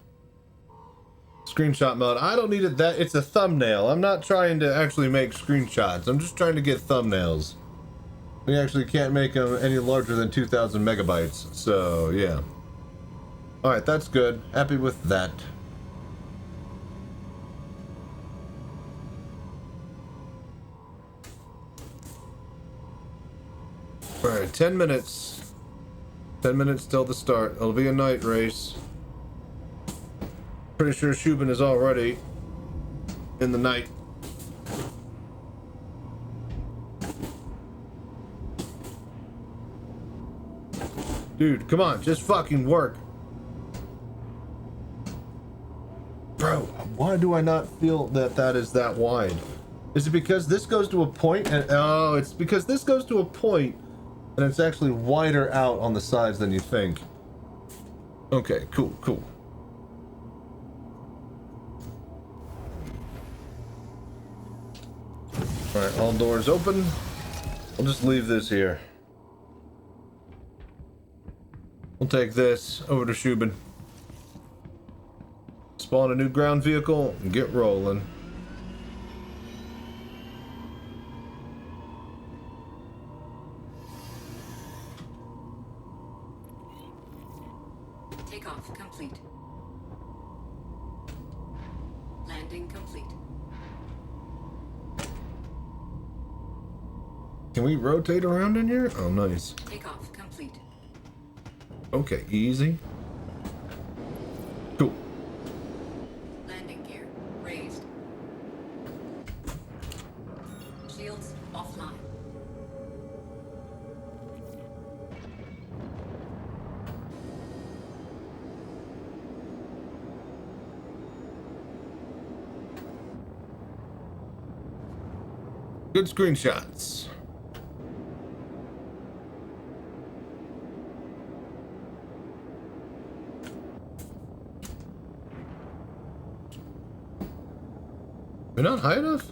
[SPEAKER 1] Screenshot mode. I don't need it that. It's a thumbnail. I'm not trying to actually make screenshots. I'm just trying to get thumbnails. We actually can't make them any larger than 2,000 megabytes. So, yeah. All right, that's good. Happy with that. All right, 10 minutes. 10 minutes till the start. It'll be a night race. Pretty sure Shubin is already in the night. Dude, come on, just fucking work. Bro, why do I not feel that that is that wide? Is it because this goes to a point and... Oh, it's because this goes to a point and it's actually wider out on the sides than you think. Okay, cool, cool. Alright, all doors open. We'll just leave this here. We'll take this over to Shubin. Spawn a new ground vehicle and get rolling.
[SPEAKER 12] Takeoff complete. Landing complete.
[SPEAKER 1] Can we rotate around in here? Oh, nice.
[SPEAKER 12] Takeoff complete.
[SPEAKER 1] Okay, easy. Cool.
[SPEAKER 12] Landing gear raised. Shields offline.
[SPEAKER 1] Good screenshots. We're not high enough?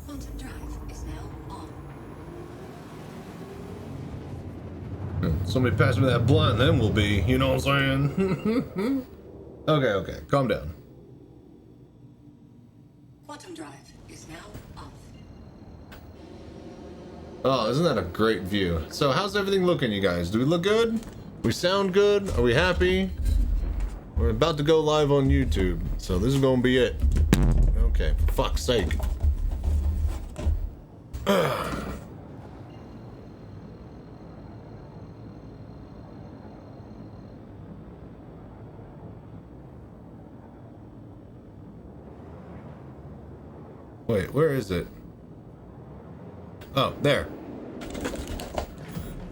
[SPEAKER 12] Quantum drive is now on.
[SPEAKER 1] Somebody pass me that blunt, then we'll be, you know what I'm saying? Okay, calm down.
[SPEAKER 12] Quantum drive is now off.
[SPEAKER 1] Oh, isn't that a great view? So how's everything looking, you guys? Do we look good? We sound good? Are we happy? We're about to go live on YouTube, so this is gonna be it. Okay, for fuck's sake. Wait, where is it? Oh, there.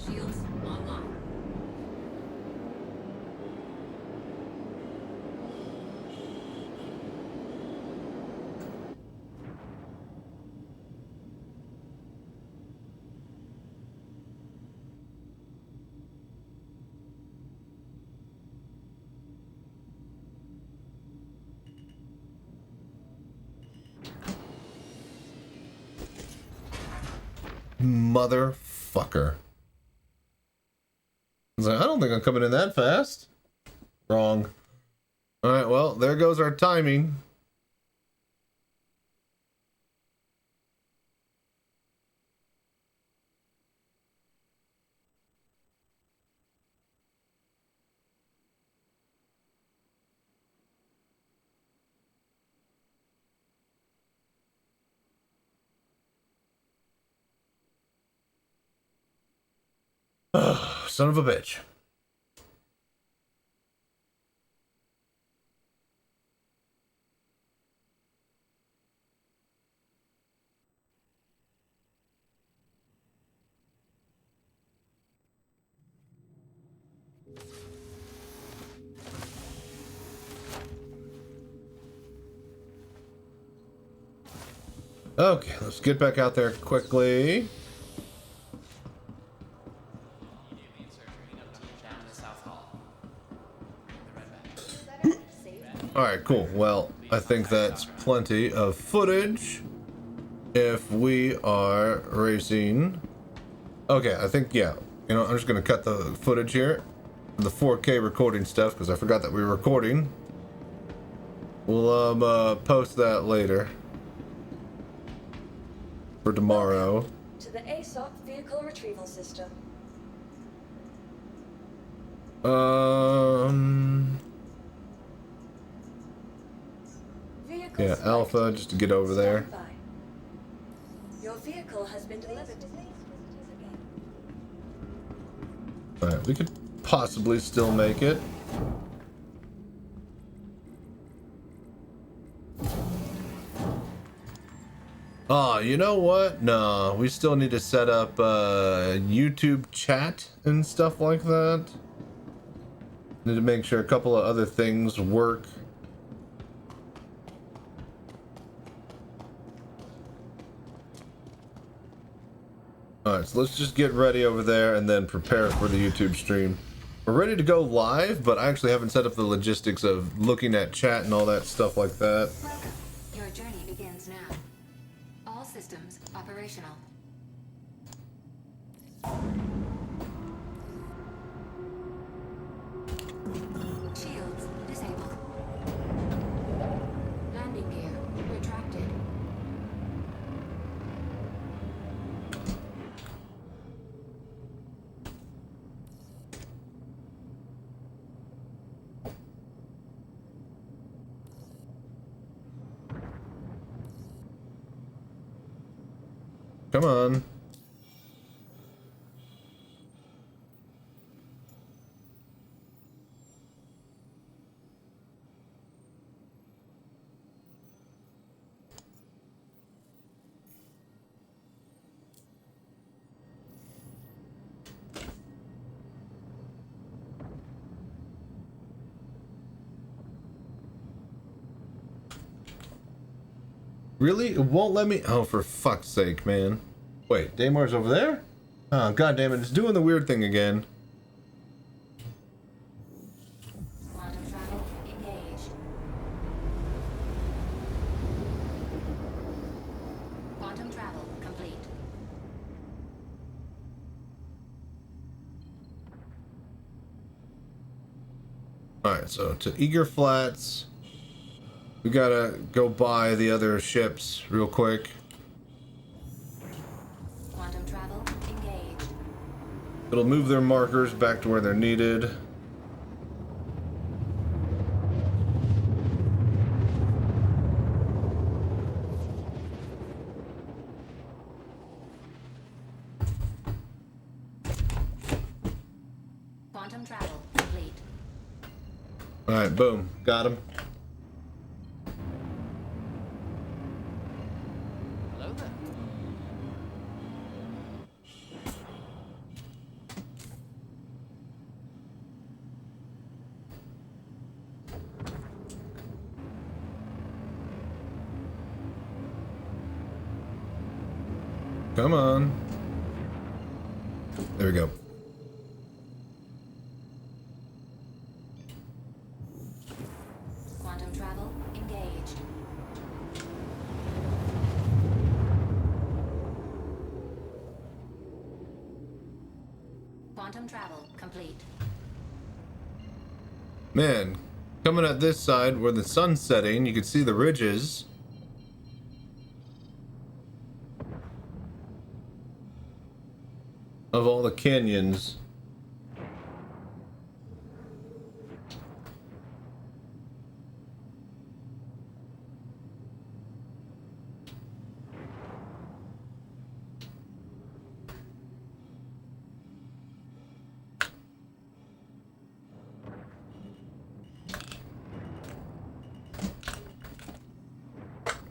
[SPEAKER 12] Shields online.
[SPEAKER 1] Motherfucker. I was like, I don't think I'm coming in that fast. Wrong. Alright, well, there goes our timing. Son of a bitch. Okay, let's get back out there quickly. Alright, cool. Well, I think that's plenty of footage if we are racing. Okay, I think, yeah. You know, I'm just going to cut the footage here. The 4K recording stuff, because I forgot that we were recording. We'll post that later. For tomorrow.
[SPEAKER 10] To the ASOC vehicle retrieval system.
[SPEAKER 1] Yeah, Alpha, just to get over there.
[SPEAKER 10] Your vehicle has been delivered.
[SPEAKER 1] Alright, we could possibly still make it. Oh, you know what? No, we still need to set up YouTube chat and stuff like that. Need to make sure a couple of other things work. Alright, so let's just get ready over there and then prepare for the YouTube stream. We're ready to go live, but I actually haven't set up the logistics of looking at chat and all that stuff like that.
[SPEAKER 12] Welcome. Your journey begins now. All systems operational. Shields disabled. Landing gear retracted.
[SPEAKER 1] Come on. Really? It won't let me? Oh, for fuck's sake, man. Wait, Daymar's over there? Oh, god damn it, it's doing the weird thing again.
[SPEAKER 10] Quantum travel engaged. Quantum travel complete.
[SPEAKER 1] Alright, so to Eager Flats. We gotta go by the other ships real quick.
[SPEAKER 10] Quantum travel engaged.
[SPEAKER 1] It'll move their markers back to where they're needed.
[SPEAKER 10] Quantum travel complete.
[SPEAKER 1] Alright, boom. Got him.
[SPEAKER 2] Hello there.
[SPEAKER 1] Come on. There we go.
[SPEAKER 10] Quantum travel engaged. Quantum travel complete.
[SPEAKER 1] Man, coming at this side where the sun's setting, you can see the ridges. Of all the canyons.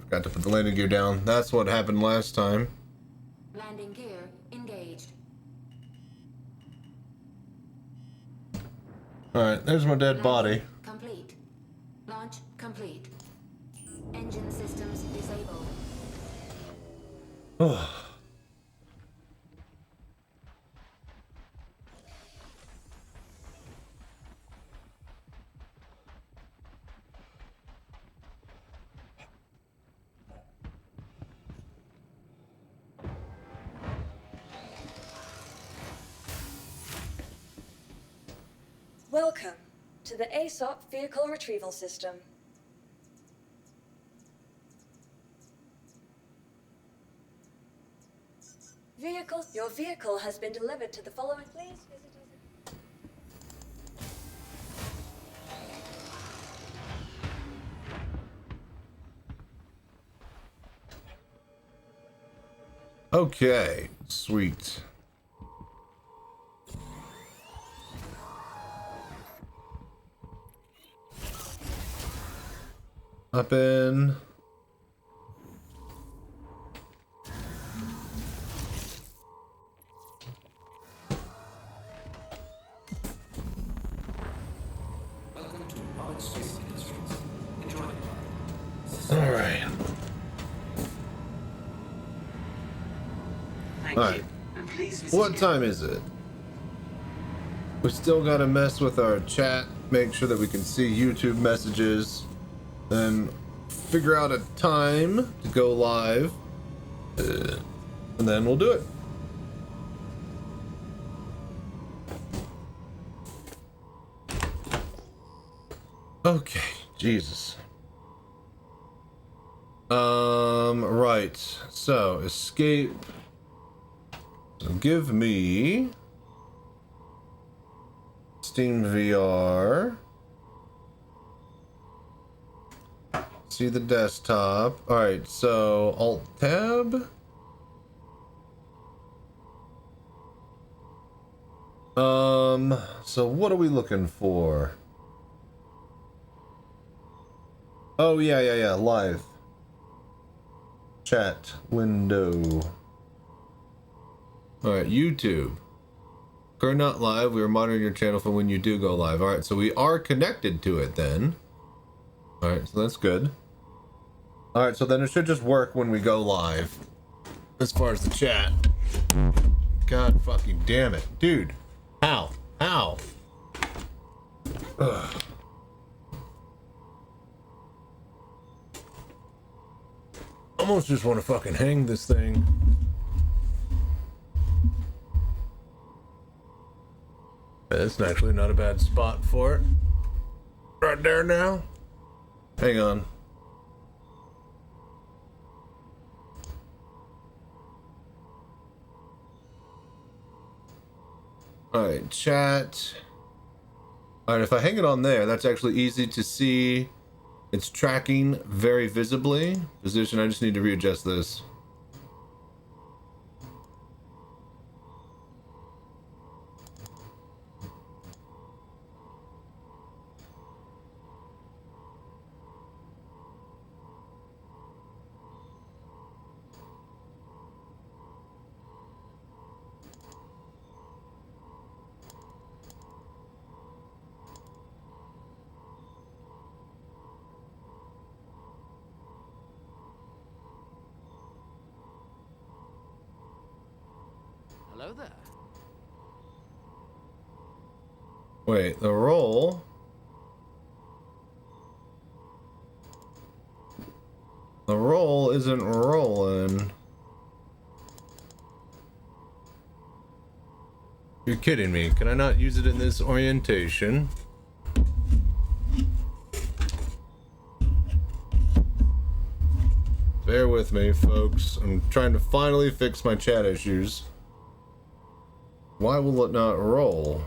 [SPEAKER 1] Forgot to put the landing gear down. That's what happened last time.
[SPEAKER 10] Landing gear engaged.
[SPEAKER 1] Alright, there's my dead body.
[SPEAKER 10] Complete. Launch complete. Engine systems disabled.
[SPEAKER 1] Oh.
[SPEAKER 10] Welcome to the ASOP Vehicle Retrieval System. Your vehicle has been delivered to the following. Please visit us.
[SPEAKER 1] Okay, sweet. Up in.
[SPEAKER 11] Welcome to Public Space Industries. Enjoy the ride.
[SPEAKER 1] All right. All right. What time is it? We still gotta mess with our chat, make sure that we can see YouTube messages, then figure out a time to go live, and then we'll do it. Okay, Jesus. Right. So, escape. So give me Steam VR. See the desktop. All right, so Alt Tab. So what are we looking for? Oh yeah, live. Chat window. All right, YouTube. Current not live. We are monitoring your channel for when you do go live. All right, so we are connected to it then. All right, so that's good. All right, so then it should just work when we go live. As far as the chat. God fucking damn it. Dude. How? How? Ugh. Almost just want to fucking hang this thing. That's actually not a bad spot for it. Right there now. Hang on. Alright, chat. Alright, if I hang it on there, that's actually easy to see. It's tracking very visibly. Position, I just need to readjust this.
[SPEAKER 2] Hello there.
[SPEAKER 1] Wait, the roll. The roll isn't rolling. You're kidding me. Can I not use it in this orientation? Bear with me, folks. I'm trying to finally fix my chat issues. Why will it not roll?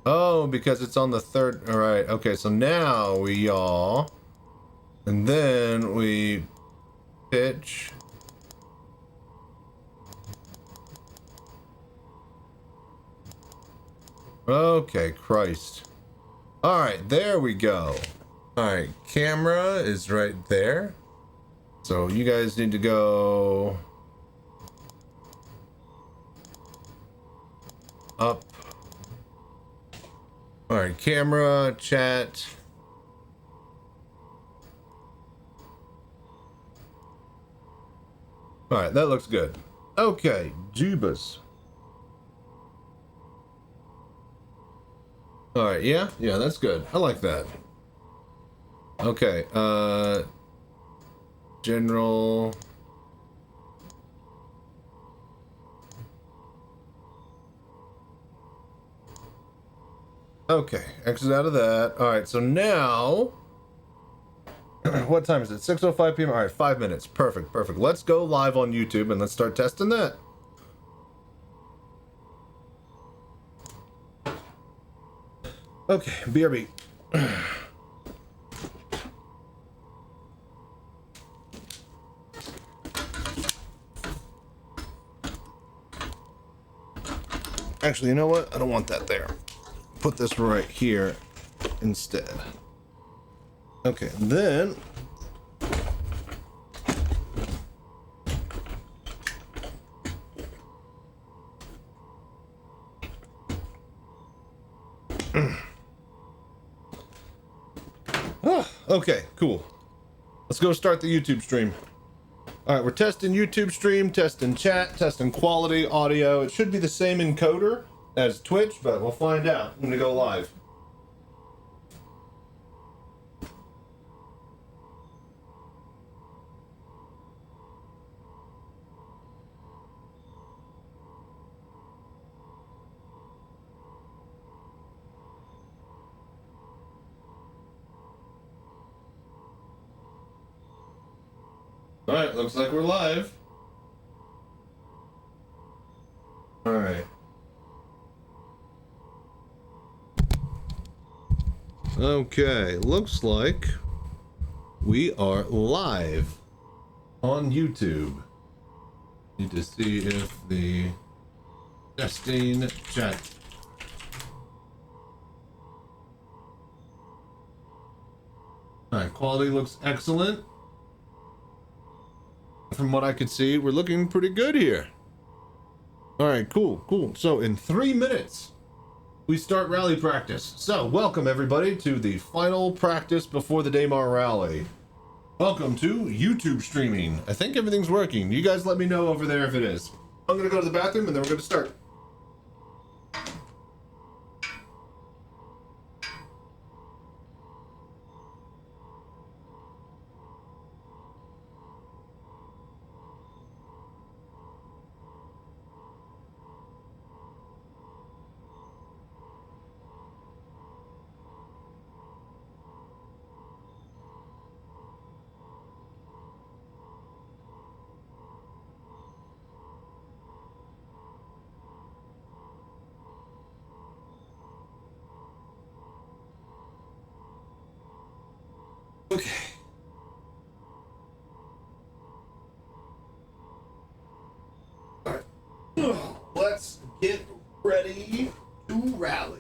[SPEAKER 1] Oh, because it's on the third. All right. Okay. So now we yaw, and then we pitch. Okay, Christ. All right, there we go. All right, camera is right there. So you guys need to go up. All right, camera, chat. All right, that looks good. Okay, Jubas. All right, yeah, that's good. I like that. Okay, general. Okay, exit out of that. All right, so now, what time is it? 6:05 p.m. All right, 5 minutes. Perfect. Let's go live on YouTube and let's start testing that. Okay, BRB. Actually, you know what? I don't want that there. Put this right here instead. Okay, then okay, cool. Let's go start the YouTube stream. All right, we're testing YouTube stream, testing chat, testing quality audio. It should be the same encoder as Twitch, but we'll find out when we go live. All right, looks like we're live. All right. Okay, looks like we are live on YouTube. Need to see if the testing chat. All right, quality looks excellent. From what I could see, we're looking pretty good here. All right, cool. So in 3 minutes, we start rally practice. So, welcome everybody to the final practice before the Daymar rally. Welcome to YouTube streaming. I think everything's working. You guys let me know over there if it is. I'm gonna go to the bathroom and then we're gonna start. Okay. All right. Let's get ready to rally.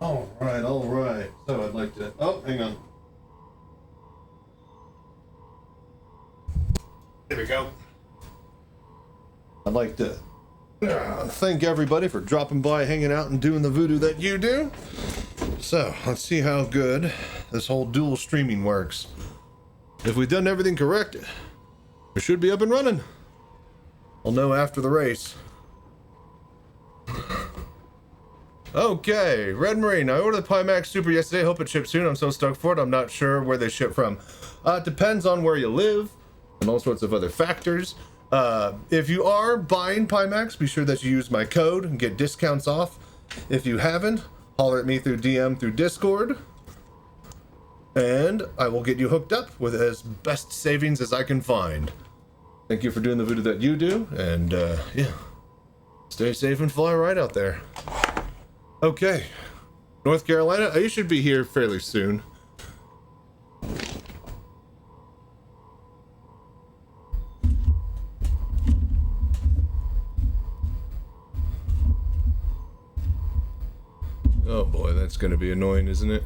[SPEAKER 1] All right. So I'd like to, oh, hang on. There we go. I'd like to thank everybody for dropping by, hanging out, and doing the voodoo that you do. So, let's see how good this whole dual streaming works. If we've done everything correct, we should be up and running. I'll know after the race. Okay, Red Marine. I ordered the Pimax Super yesterday. Hope it ships soon. I'm so stoked for it. I'm not sure where they ship from. It depends on where you live and all sorts of other factors. If you are buying Pimax, be sure that you use my code and get discounts off. If you haven't, holler at me through DM through Discord, and I will get you hooked up with as best savings as I can find. Thank you for doing the voodoo that you do, and yeah, stay safe and fly right out there. Okay, North Carolina, you should be here fairly soon. Oh boy, that's gonna be annoying, isn't it?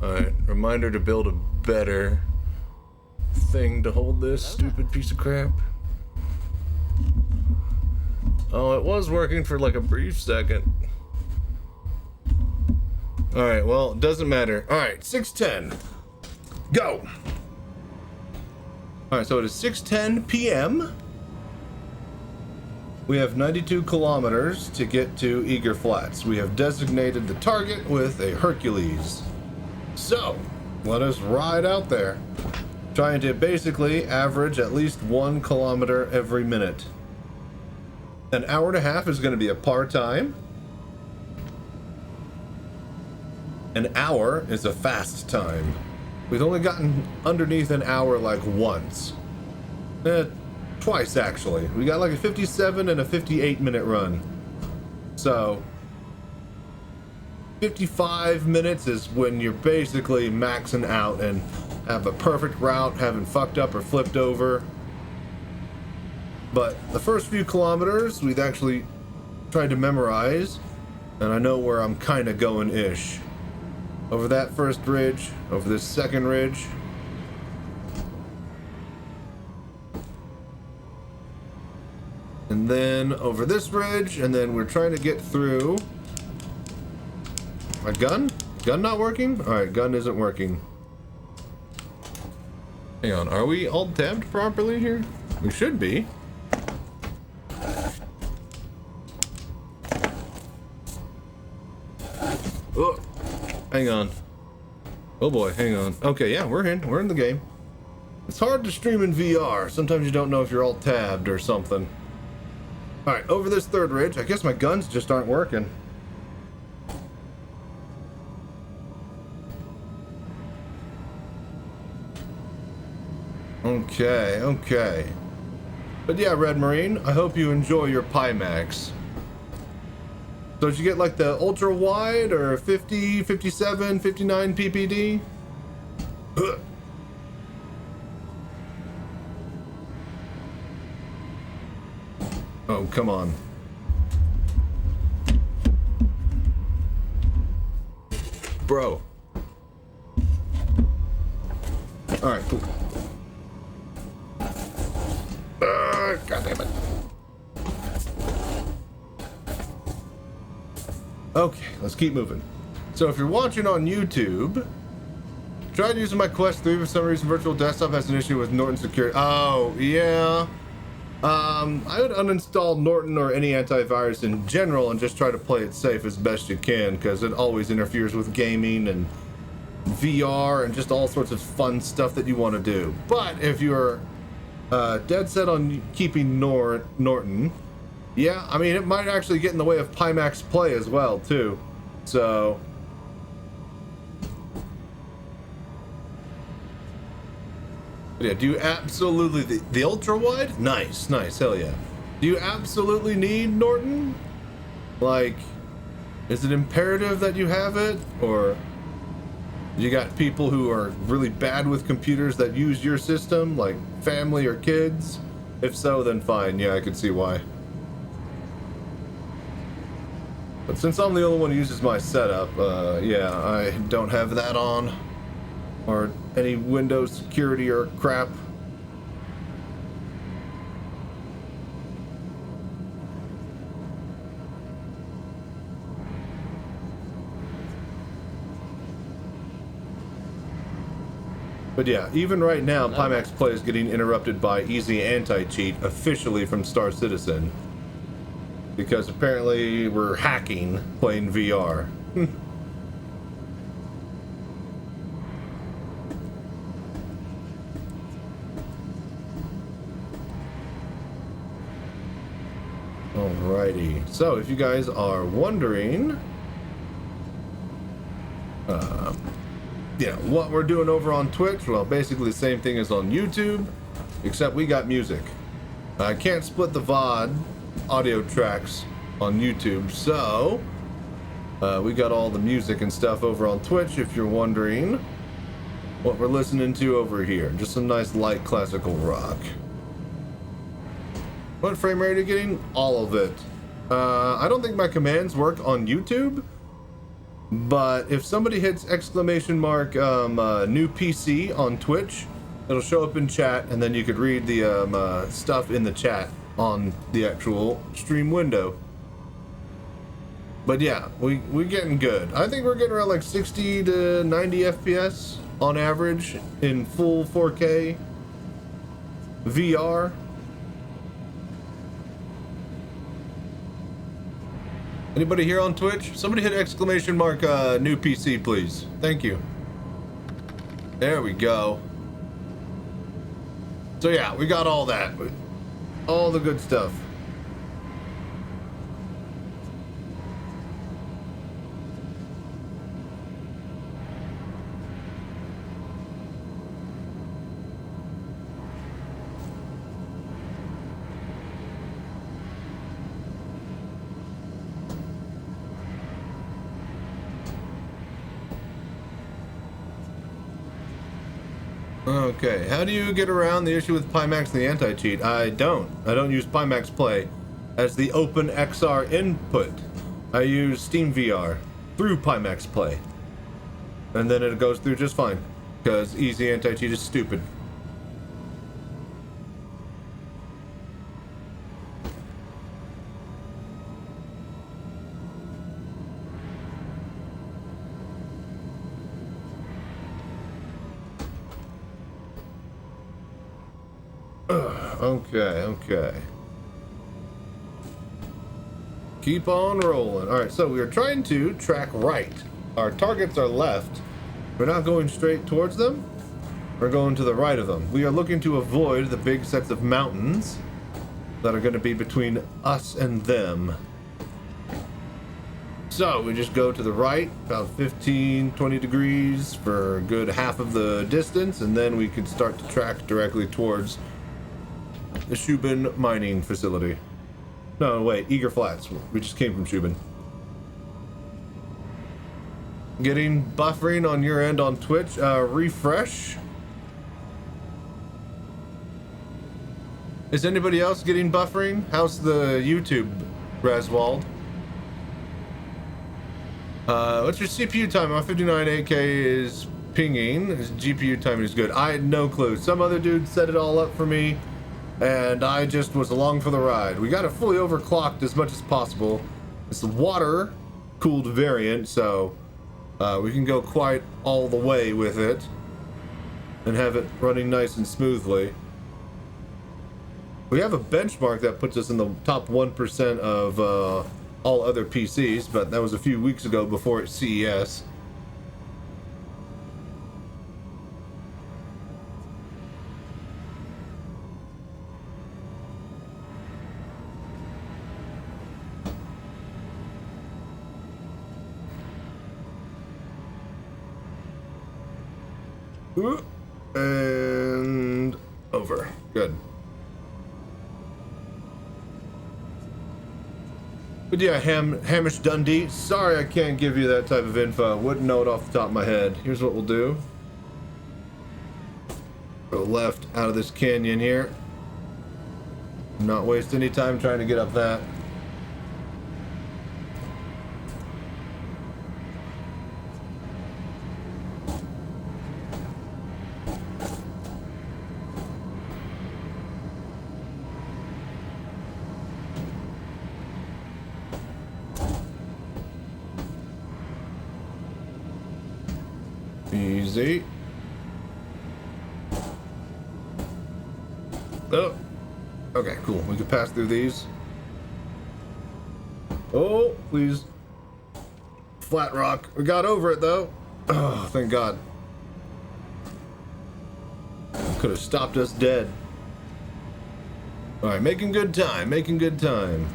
[SPEAKER 1] Alright, reminder to build a better thing to hold this stupid piece of crap. Oh, it was working for like a brief second. Alright, well, it doesn't matter. Alright, 6:10. Go! Alright, so it is 6:10 p.m. We have 92 kilometers to get to Eager Flats. We have designated the target with a Hercules. So, let us ride out there. Trying to basically average at least 1 kilometer every minute. An hour and a half is going to be a par time. An hour is a fast time. We've only gotten underneath an hour like once. Twice actually. We got like a 57 and a 58 minute run. So 55 minutes is when you're basically maxing out and have a perfect route, haven't fucked up or flipped over. But the first few kilometers we've actually tried to memorize, and I know where I'm kind of going-ish. Over that first ridge, over this second ridge. And then over this ridge, and then we're trying to get through. My gun? Gun not working? Alright, gun isn't working. Hang on, are we alt tabbed properly here? We should be. Oh, hang on. Oh boy, hang on. Okay, yeah, we're in the game. It's hard to stream in VR. Sometimes you don't know if you're alt tabbed or something. Alright, over this third ridge. I guess my guns just aren't working. Okay. But yeah, Red Marine, I hope you enjoy your Pimax. So did you get like the ultra wide or 50, 57, 59 PPD? Oh, come on. Bro. All right, cool. God damn it. Okay, let's keep moving. So if you're watching on YouTube, tried using my Quest 3 for some reason. Virtual Desktop has an issue with Norton security. Oh, yeah. I would uninstall Norton or any antivirus in general and just try to play it safe as best you can, because it always interferes with gaming and VR and just all sorts of fun stuff that you want to do. But if you're dead set on keeping Norton, yeah, I mean, it might actually get in the way of Pimax Play as well, too. So... yeah, do you absolutely... The ultra-wide? Nice, nice, hell yeah. Do you absolutely need Norton? Like, is it imperative that you have it? Or you got people who are really bad with computers that use your system, like family or kids? If so, then fine, yeah, I could see why. But since I'm the only one who uses my setup, yeah, I don't have that on. Or any Windows security or crap. But yeah, even right now, Pimax Play is getting interrupted by Easy Anti-Cheat officially from Star Citizen. Because apparently we're hacking playing VR. Alrighty, so if you guys are wondering, yeah, what we're doing over on Twitch, well, basically the same thing as on YouTube, except we got music. I can't split the VOD audio tracks on YouTube, so we got all the music and stuff over on Twitch, if you're wondering what we're listening to over here. Just some nice light classical rock. What frame rate are you getting? All of it. I don't think my commands work on YouTube, but if somebody hits exclamation mark new PC on Twitch, it'll show up in chat, and then you could read the stuff in the chat on the actual stream window. But yeah, we're getting good. I think we're getting around like 60 to 90 FPS on average in full 4K VR. Anybody here on Twitch? Somebody hit exclamation mark new PC, please. Thank you. There we go. So yeah, we got all that. All the good stuff. Okay, how do you get around the issue with Pimax and the anti-cheat? I don't use Pimax Play as the open XR input. I use Steam VR through Pimax Play. And then it goes through just fine, because easy anti-cheat is stupid. Okay. Keep on rolling. Alright, so we are trying to track right. Our targets are left. We're not going straight towards them. We're going to the right of them. We are looking to avoid the big sets of mountains that are going to be between us and them. So we just go to the right about 15-20 degrees for a good half of the distance, and then we can start to track directly towards the Shubin mining facility. No, wait, Eager Flats. We just came from Shubin. Getting buffering on your end on Twitch. Refresh. Is anybody else getting buffering? How's the YouTube, Raswald? What's your CPU time? My 59 8K is pinging. His GPU timing is good. I had no clue. Some other dude set it all up for me, and I just was along for the ride. We got it fully overclocked as much as possible. It's the water-cooled variant, so we can go quite all the way with it and have it running nice and smoothly. We have a benchmark that puts us in the top 1% of all other PCs, but that was a few weeks ago before CES. And over. Good. But yeah, Hamish Dundee. Sorry I can't give you that type of info. Wouldn't know it off the top of my head. Here's what we'll do. Go left out of this canyon here. Not waste any time trying to get up that. Easy. Oh. Okay, cool. We can pass through these. Oh, please. Flat rock. We got over it, though. Oh, thank God. Could have stopped us dead. Alright, making good time. Making good time.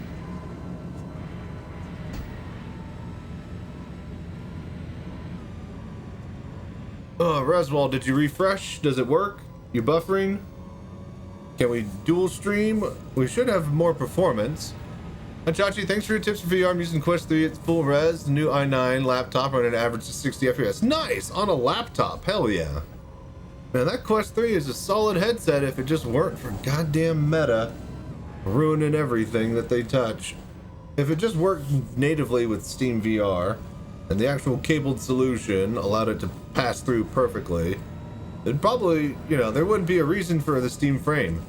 [SPEAKER 1] Reswald, did you refresh? Does it work? You buffering? Can we dual stream? We should have more performance. And Chachi, thanks for your tips for VR. I'm using Quest 3 at full res. The new i9 laptop running an average of 60 FPS. Nice! On a laptop. Hell yeah. Man, that Quest 3 is a solid headset if it just weren't for goddamn Meta ruining everything that they touch. If it just worked natively with Steam VR, and the actual cabled solution allowed it to pass through perfectly, it'd probably, you know, there wouldn't be a reason for the Steam frame.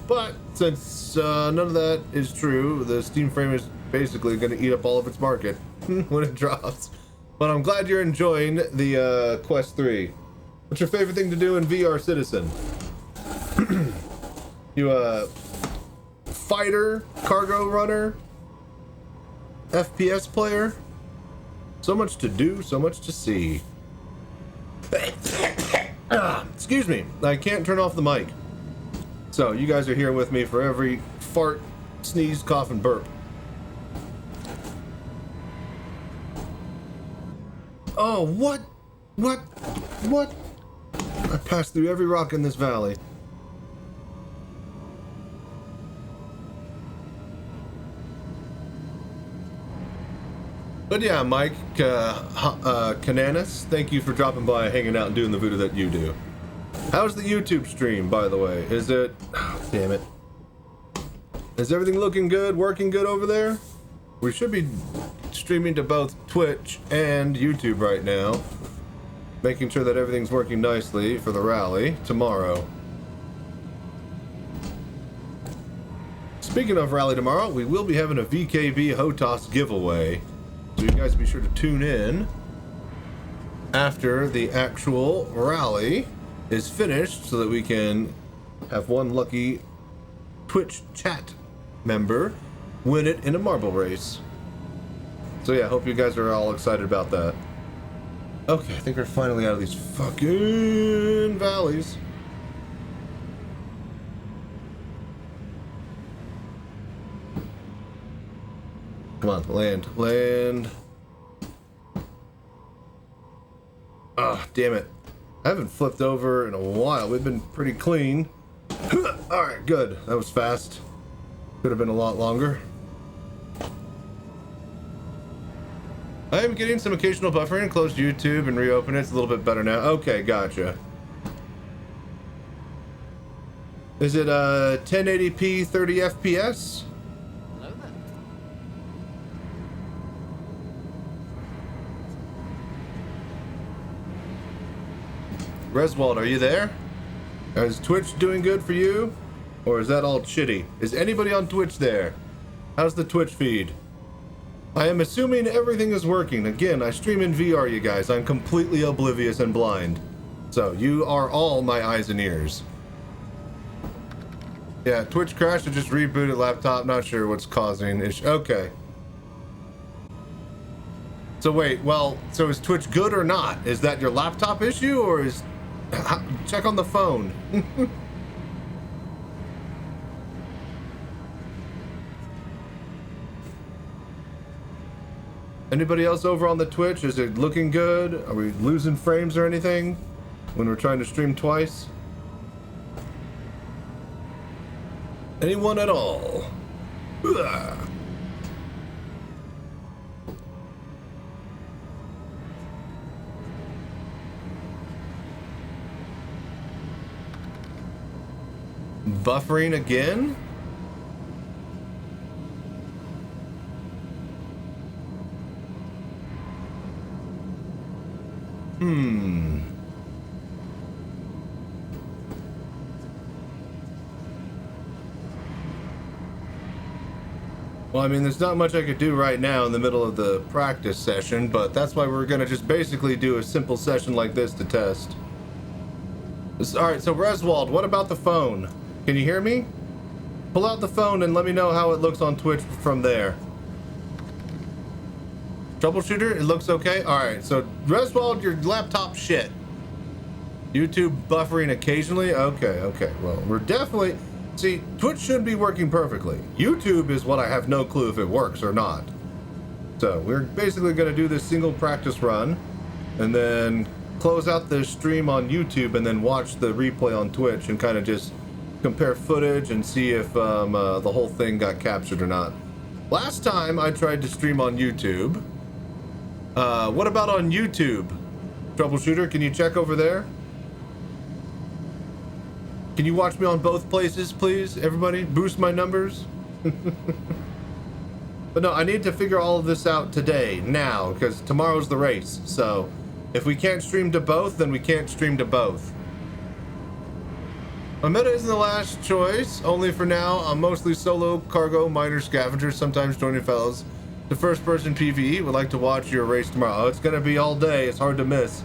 [SPEAKER 1] But since none of that is true, the Steam frame is basically going to eat up all of its market when it drops. But I'm glad you're enjoying the Quest 3. What's your favorite thing to do in VR, Citizen? You fighter, cargo runner, FPS player? So much to do, so much to see. Excuse me, I can't turn off the mic. So you guys are here with me for every fart, sneeze, cough, and burp. Oh, what? I passed through every rock in this valley. But yeah, Mike Cananis, thank you for dropping by, hanging out, and doing the voodoo that you do. How's the YouTube stream, by the way? Is it... Oh, damn it. Is everything looking good, working good over there? We should be streaming to both Twitch and YouTube right now, making sure that everything's working nicely for the rally tomorrow. Speaking of rally tomorrow, we will be having a VKB HOTAS giveaway. So you guys be sure to tune in after the actual rally is finished so that we can have one lucky Twitch chat member win it in a marble race. So yeah, hope you guys are all excited about that. Okay, I think we're finally out of these fucking valleys. Come on, land. Ah, damn it. I haven't flipped over in a while. We've been pretty clean. Alright, good. That was fast. Could have been a lot longer. I am getting some occasional buffering. Closed YouTube and reopen it. It's a little bit better now. Okay, gotcha. Is it 1080p 30 FPS? Reswald, are you there? Is Twitch doing good for you? Or is that all shitty? Is anybody on Twitch there? How's the Twitch feed? I am assuming everything is working. Again, I stream in VR, you guys. I'm completely oblivious and blind. So, you are all my eyes and ears. Yeah, Twitch crashed. I just rebooted laptop. Not sure what's causing issue. Okay. So wait, well, so is Twitch good or not? Is that your laptop issue or is... Check on the phone. Anybody else over on the Twitch? Is it looking good? Are we losing frames or anything when we're trying to stream twice? Anyone at all? Ugh. Buffering again? Well, I mean, there's not much I could do right now in the middle of the practice session, but that's why we're gonna just basically do a simple session like this to test. Alright, so Reswald, what about the phone? Can you hear me? Pull out the phone and let me know how it looks on Twitch from there. Troubleshooter, it looks okay? Alright, so Reswald, your laptop shit. YouTube buffering occasionally? Okay, well, we're definitely... See, Twitch should be working perfectly. YouTube is what I have no clue if it works or not. So, we're basically going to do this single practice run, and then close out the stream on YouTube, and then watch the replay on Twitch, and kind of just compare footage and see if the whole thing got captured or not. Last time I tried to stream on YouTube. What about on YouTube? Troubleshooter, can you check over there? Can you watch me on both places, please? Everybody, boost my numbers. But no, I need to figure all of this out today, now, because tomorrow's the race. So, if we can't stream to both, then we can't stream to both. My meta isn't the last choice, only for now. I'm mostly solo, cargo, miner, scavenger, sometimes joining fellows. The first person PvE would like to watch your race tomorrow. Oh, it's gonna be all day, it's hard to miss.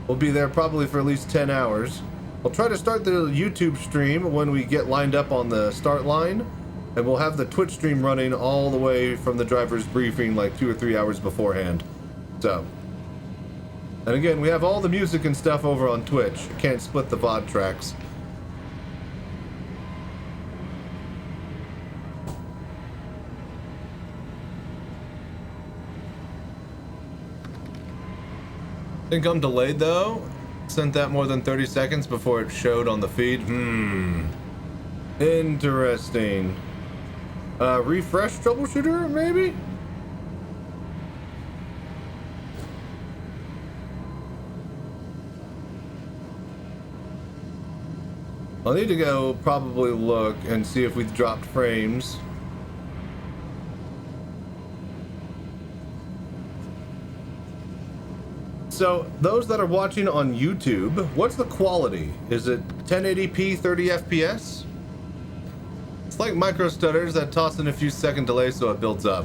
[SPEAKER 1] We'll be there probably for at least 10 hours. We'll try to start the YouTube stream when we get lined up on the start line, and we'll have the Twitch stream running all the way from the driver's briefing like 2 or 3 hours beforehand. So, and again, we have all the music and stuff over on Twitch. Can't split the VOD tracks. Think I'm delayed though? Sent that more than 30 seconds before it showed on the feed. Interesting. Refresh troubleshooter, maybe? I'll need to go probably look and see if we've dropped frames. So, those that are watching on YouTube, what's the quality? Is it 1080p, 30 FPS? It's like micro stutters that toss in a few second delay so it builds up.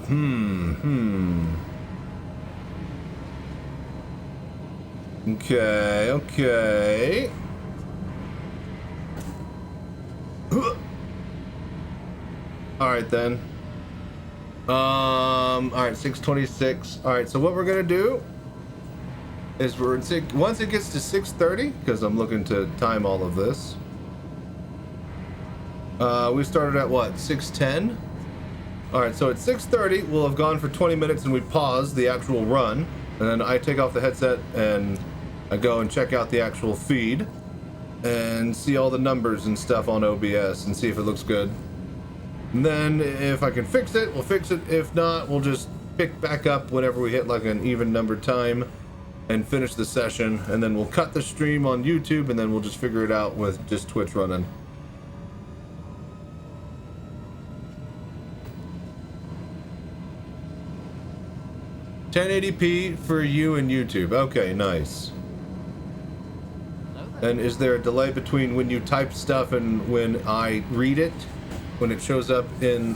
[SPEAKER 1] Okay. Alright then. Alright, 626. Alright, so what we're gonna do is once it gets to 6:30, because I'm looking to time all of this. We started at what, 6:10? Alright, so at 6:30 we'll have gone for 20 minutes and we pause the actual run, and then I take off the headset and I go and check out the actual feed and see all the numbers and stuff on OBS and see if it looks good. And then if I can fix it, we'll fix it. If not, we'll just pick back up whenever we hit like an even numbered time and finish the session, and then we'll cut the stream on YouTube, and then we'll just figure it out with just Twitch running. $1080p for you and YouTube. Okay, nice.
[SPEAKER 2] Hello
[SPEAKER 1] And is there a delay between when you type stuff and when I read it? When it shows up in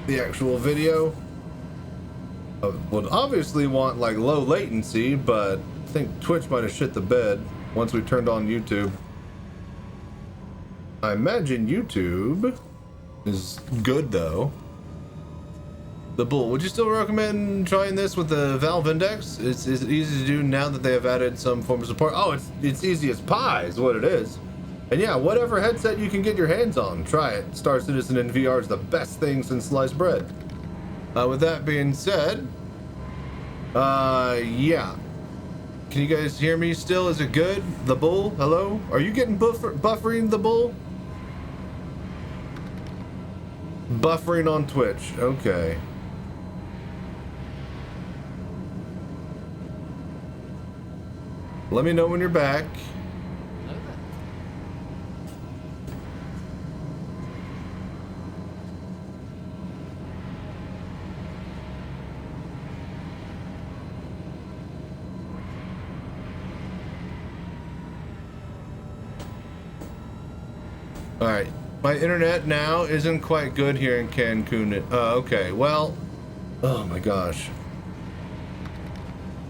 [SPEAKER 1] the actual video? I would obviously want like low latency, but I think Twitch might have shit the bed once we turned on YouTube. I imagine YouTube is good though. The Bull, would you still recommend trying this with the Valve Index? Is it easy to do now that they have added some form of support? Oh, it's easy as pie is what it is. And yeah, whatever headset you can get your hands on, try it. Star Citizen in VR is the best thing since sliced bread. With that being said, yeah. Can you guys hear me still? Is it good? The Bull, hello? Are you getting buffering, the Bull? Buffering on Twitch, okay. Let me know when you're back. All right, my internet now isn't quite good here in Cancun. Okay, well, oh my gosh.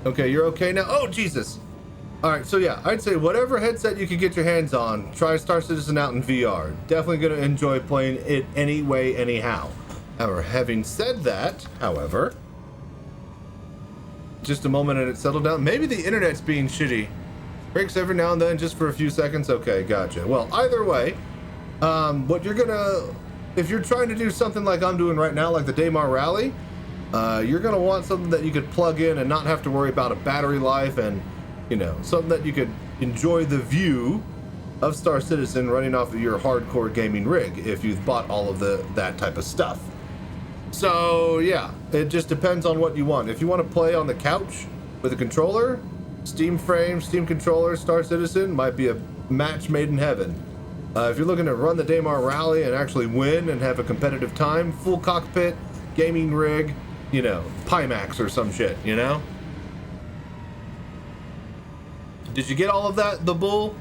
[SPEAKER 1] Okay, you're okay now? Oh, Jesus. All right, so yeah, I'd say whatever headset you can get your hands on, try Star Citizen out in VR. Definitely gonna enjoy playing it anyway, anyhow. However, having said that, however, just a moment and it settled down. Maybe the internet's being shitty. Breaks every now and then just for a few seconds. Okay, gotcha. Well, either way, what you're gonna, if you're trying to do something like I'm doing right now, like the Daymar Rally, you're gonna want something that you could plug in and not have to worry about a battery life, and you know, something that you could enjoy the view of Star Citizen running off of your hardcore gaming rig if you've bought all of that type of stuff. So yeah, it just depends on what you want. If you want to play on the couch with a controller, Steam frame, Steam controller, Star Citizen might be a match made in heaven. If you're looking to run the Daymar Rally and actually win and have a competitive time, full cockpit, gaming rig, you know, Pimax or some shit, you know? Did you get all of that, the Bull?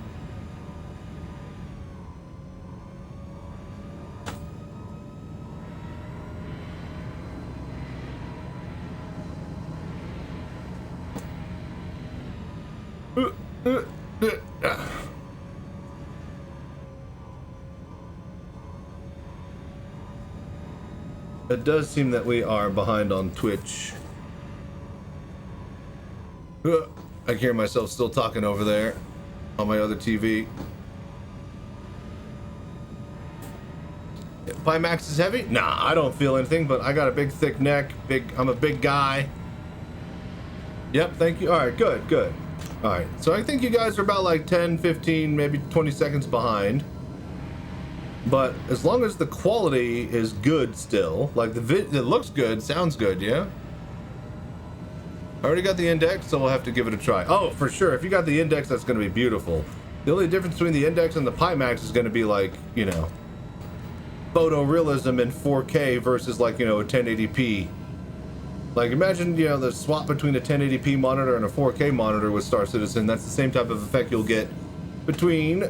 [SPEAKER 1] It does seem that we are behind on Twitch. I can hear myself still talking over there on my other TV. Pimax is heavy? Nah, I don't feel anything, but I got a big thick neck. I'm a big guy. Yep, thank you. All right, good, good. All right, so I think you guys are about like 10, 15, maybe 20 seconds behind. But as long as the quality is good still, like it looks good, sounds good, yeah? I already got the index, so we'll have to give it a try. Oh, for sure, if you got the index, that's gonna be beautiful. The only difference between the index and the Pimax is gonna be like, you know, photorealism in 4K versus like, you know, a 1080p. Like imagine, you know, the swap between a 1080p monitor and a 4K monitor with Star Citizen. That's the same type of effect you'll get between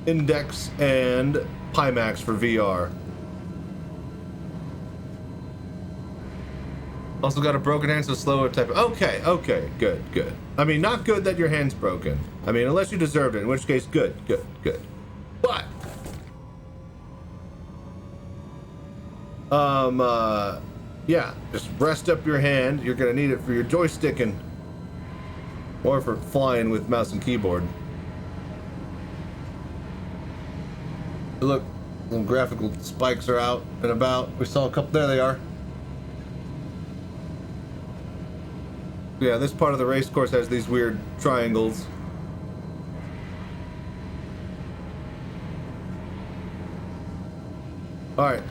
[SPEAKER 1] index and Pimax for VR. Also got a broken hand, so slower type. Okay, okay, good, good. I mean, not good that your hand's broken. I mean, unless you deserved it, in which case, good, good, good. But, yeah, just rest up your hand. You're gonna need it for your joysticking, or for flying with mouse and keyboard. Look, little graphical spikes are out and about. We saw a couple. There they are. Yeah, this part of the race course has these weird triangles. Alright.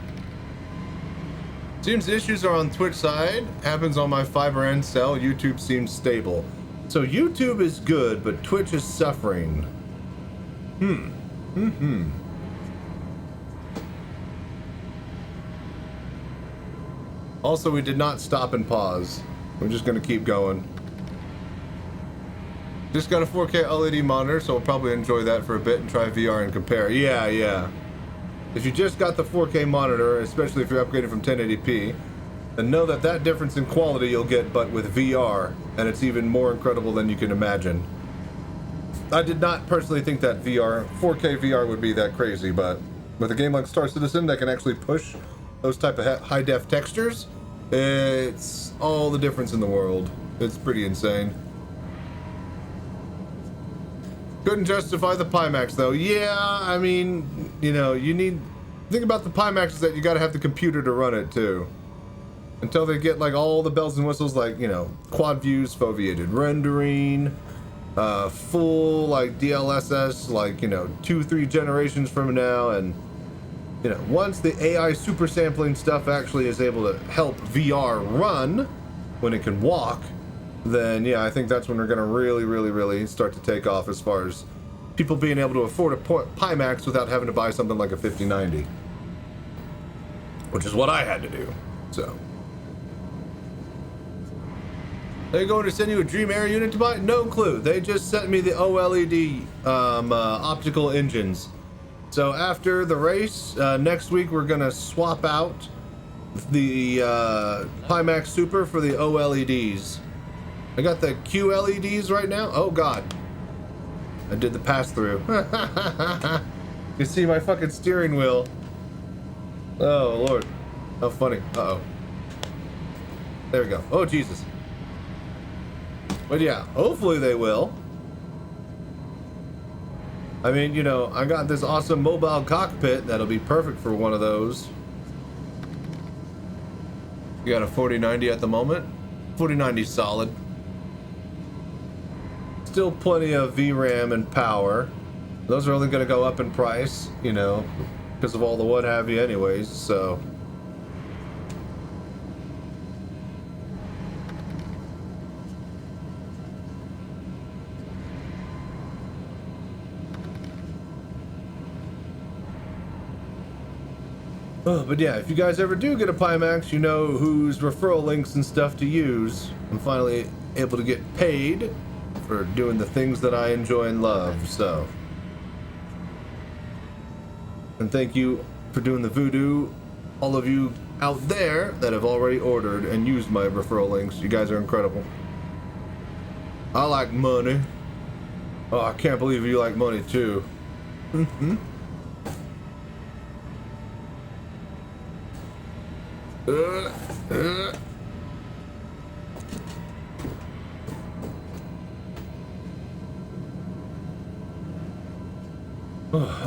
[SPEAKER 1] Seems issues are on Twitch side. Happens on my fiber end cell. YouTube seems stable. So YouTube is good, but Twitch is suffering. Also, we did not stop and pause. We're just gonna keep going. Just got a 4K LED monitor, so we'll probably enjoy that for a bit and try VR and compare. Yeah. If you just got the 4K monitor, especially if you're upgrading from 1080p, then know that that difference in quality you'll get but with VR, and it's even more incredible than you can imagine. I did not personally think that 4K VR would be that crazy, but with a game like Star Citizen that can actually push those type of high-def textures, it's all the difference in the world. It's pretty insane. Couldn't justify the Pimax though. Yeah, I mean, you know, the thing about the Pimax is that you gotta have the computer to run it too. Until they get like all the bells and whistles, like, you know, quad views, foveated rendering, full like DLSS, like, you know, 2-3 generations from now, and you know, once the AI super sampling stuff actually is able to help VR run when it can walk, then yeah, I think that's when we're gonna really start to take off as far as people being able to afford a Pimax without having to buy something like a 5090, which is what I had to do. So they're going to send you a Dream Air unit to buy? No clue. They just sent me the OLED optical engines. So after the race, next week we're gonna swap out the Pimax Super for the OLEDs. I got the QLEDs right now. Oh god, I did the pass through. You see my fucking steering wheel. Oh lord, how funny. Uh-oh. There we go. Oh Jesus. But yeah, hopefully they will. I mean, you know, I got this awesome mobile cockpit that'll be perfect for one of those. You got a 4090 at the moment? 4090 solid. Still plenty of VRAM and power. Those are only going to go up in price, you know, because of all the what have you anyways, so. Oh, but yeah, if you guys ever do get a Pimax, you know whose referral links and stuff to use. I'm finally able to get paid for doing the things that I enjoy and love, so. And thank you for doing the Voodoo, all of you out there that have already ordered and used my referral links. You guys are incredible. I like money. Oh, I can't believe you like money too.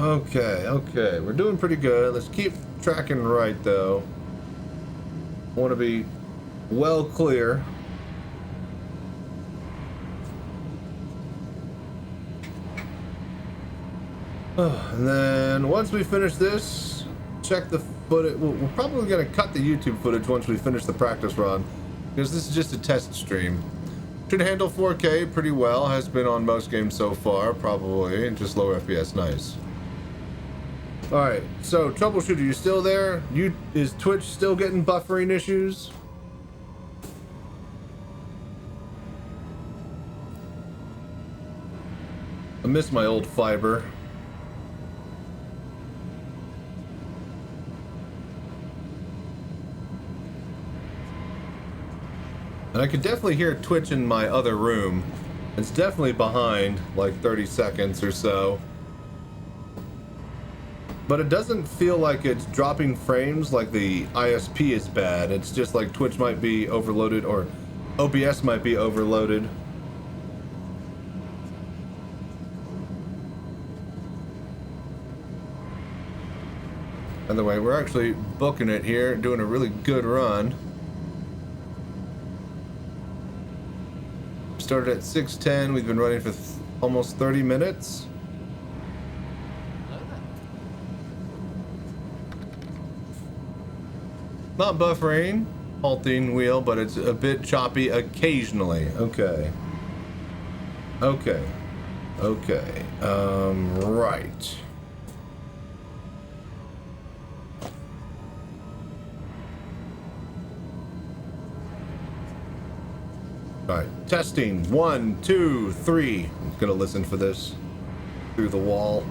[SPEAKER 1] Okay, we're doing pretty good. Let's keep tracking right though. I want to be well clear. And then once we finish this, check the footage. We're probably going to cut the YouTube footage once we finish the practice run, because this is just a test stream. Should handle 4K pretty well. Has been on most games so far, probably, and just lower FPS. Nice. All right, so troubleshooter, you still there? Is Twitch still getting buffering issues? I miss my old fiber. And I could definitely hear Twitch in my other room. It's definitely behind like 30 seconds or so. But it doesn't feel like it's dropping frames like the ISP is bad. It's just like Twitch might be overloaded or OBS might be overloaded. By the way, we're actually booking it here, doing a really good run. Started at 6:10. We've been running for almost 30 minutes. Not buffering, halting wheel, but it's a bit choppy occasionally. Okay. Right. All right, testing. 1, 2, 3. I'm gonna listen for this through the wall.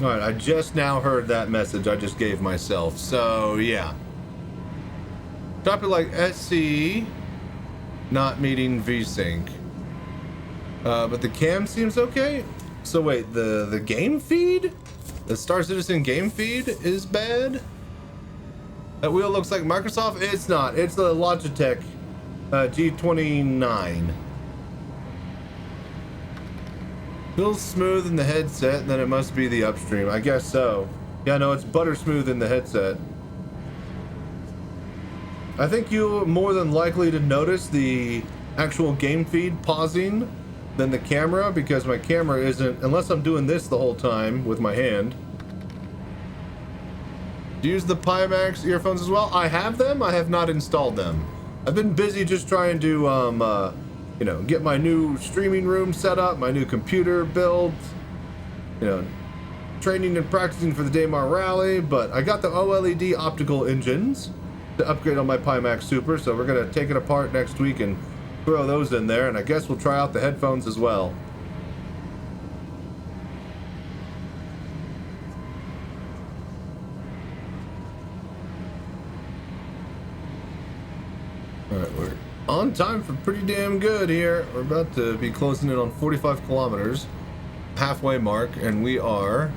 [SPEAKER 1] All right, I just now heard that message I just gave myself. So yeah. Drop it like SC, not meeting VSync. But the cam seems okay. So wait, the game feed? The Star Citizen game feed is bad? That wheel looks like Microsoft? It's not. It's the Logitech G29. Feels smooth in the headset, then it must be the upstream. I guess so. Yeah, no, it's butter smooth in the headset. I think you're more than likely to notice the actual game feed pausing than the camera, because my camera isn't, unless I'm doing this the whole time with my hand. Do you use the Pimax earphones as well? I have them, I have not installed them. I've been busy just trying to, you know, get my new streaming room set up, my new computer built, you know, training and practicing for the Daymar Rally, but I got the OLED optical engines to upgrade on my Pimax Super, so we're gonna take it apart next week and throw those in there, and I guess we'll try out the headphones as well. Alright, we're on time for pretty damn good here. We're about to be closing in on 45 kilometers, halfway mark, and we are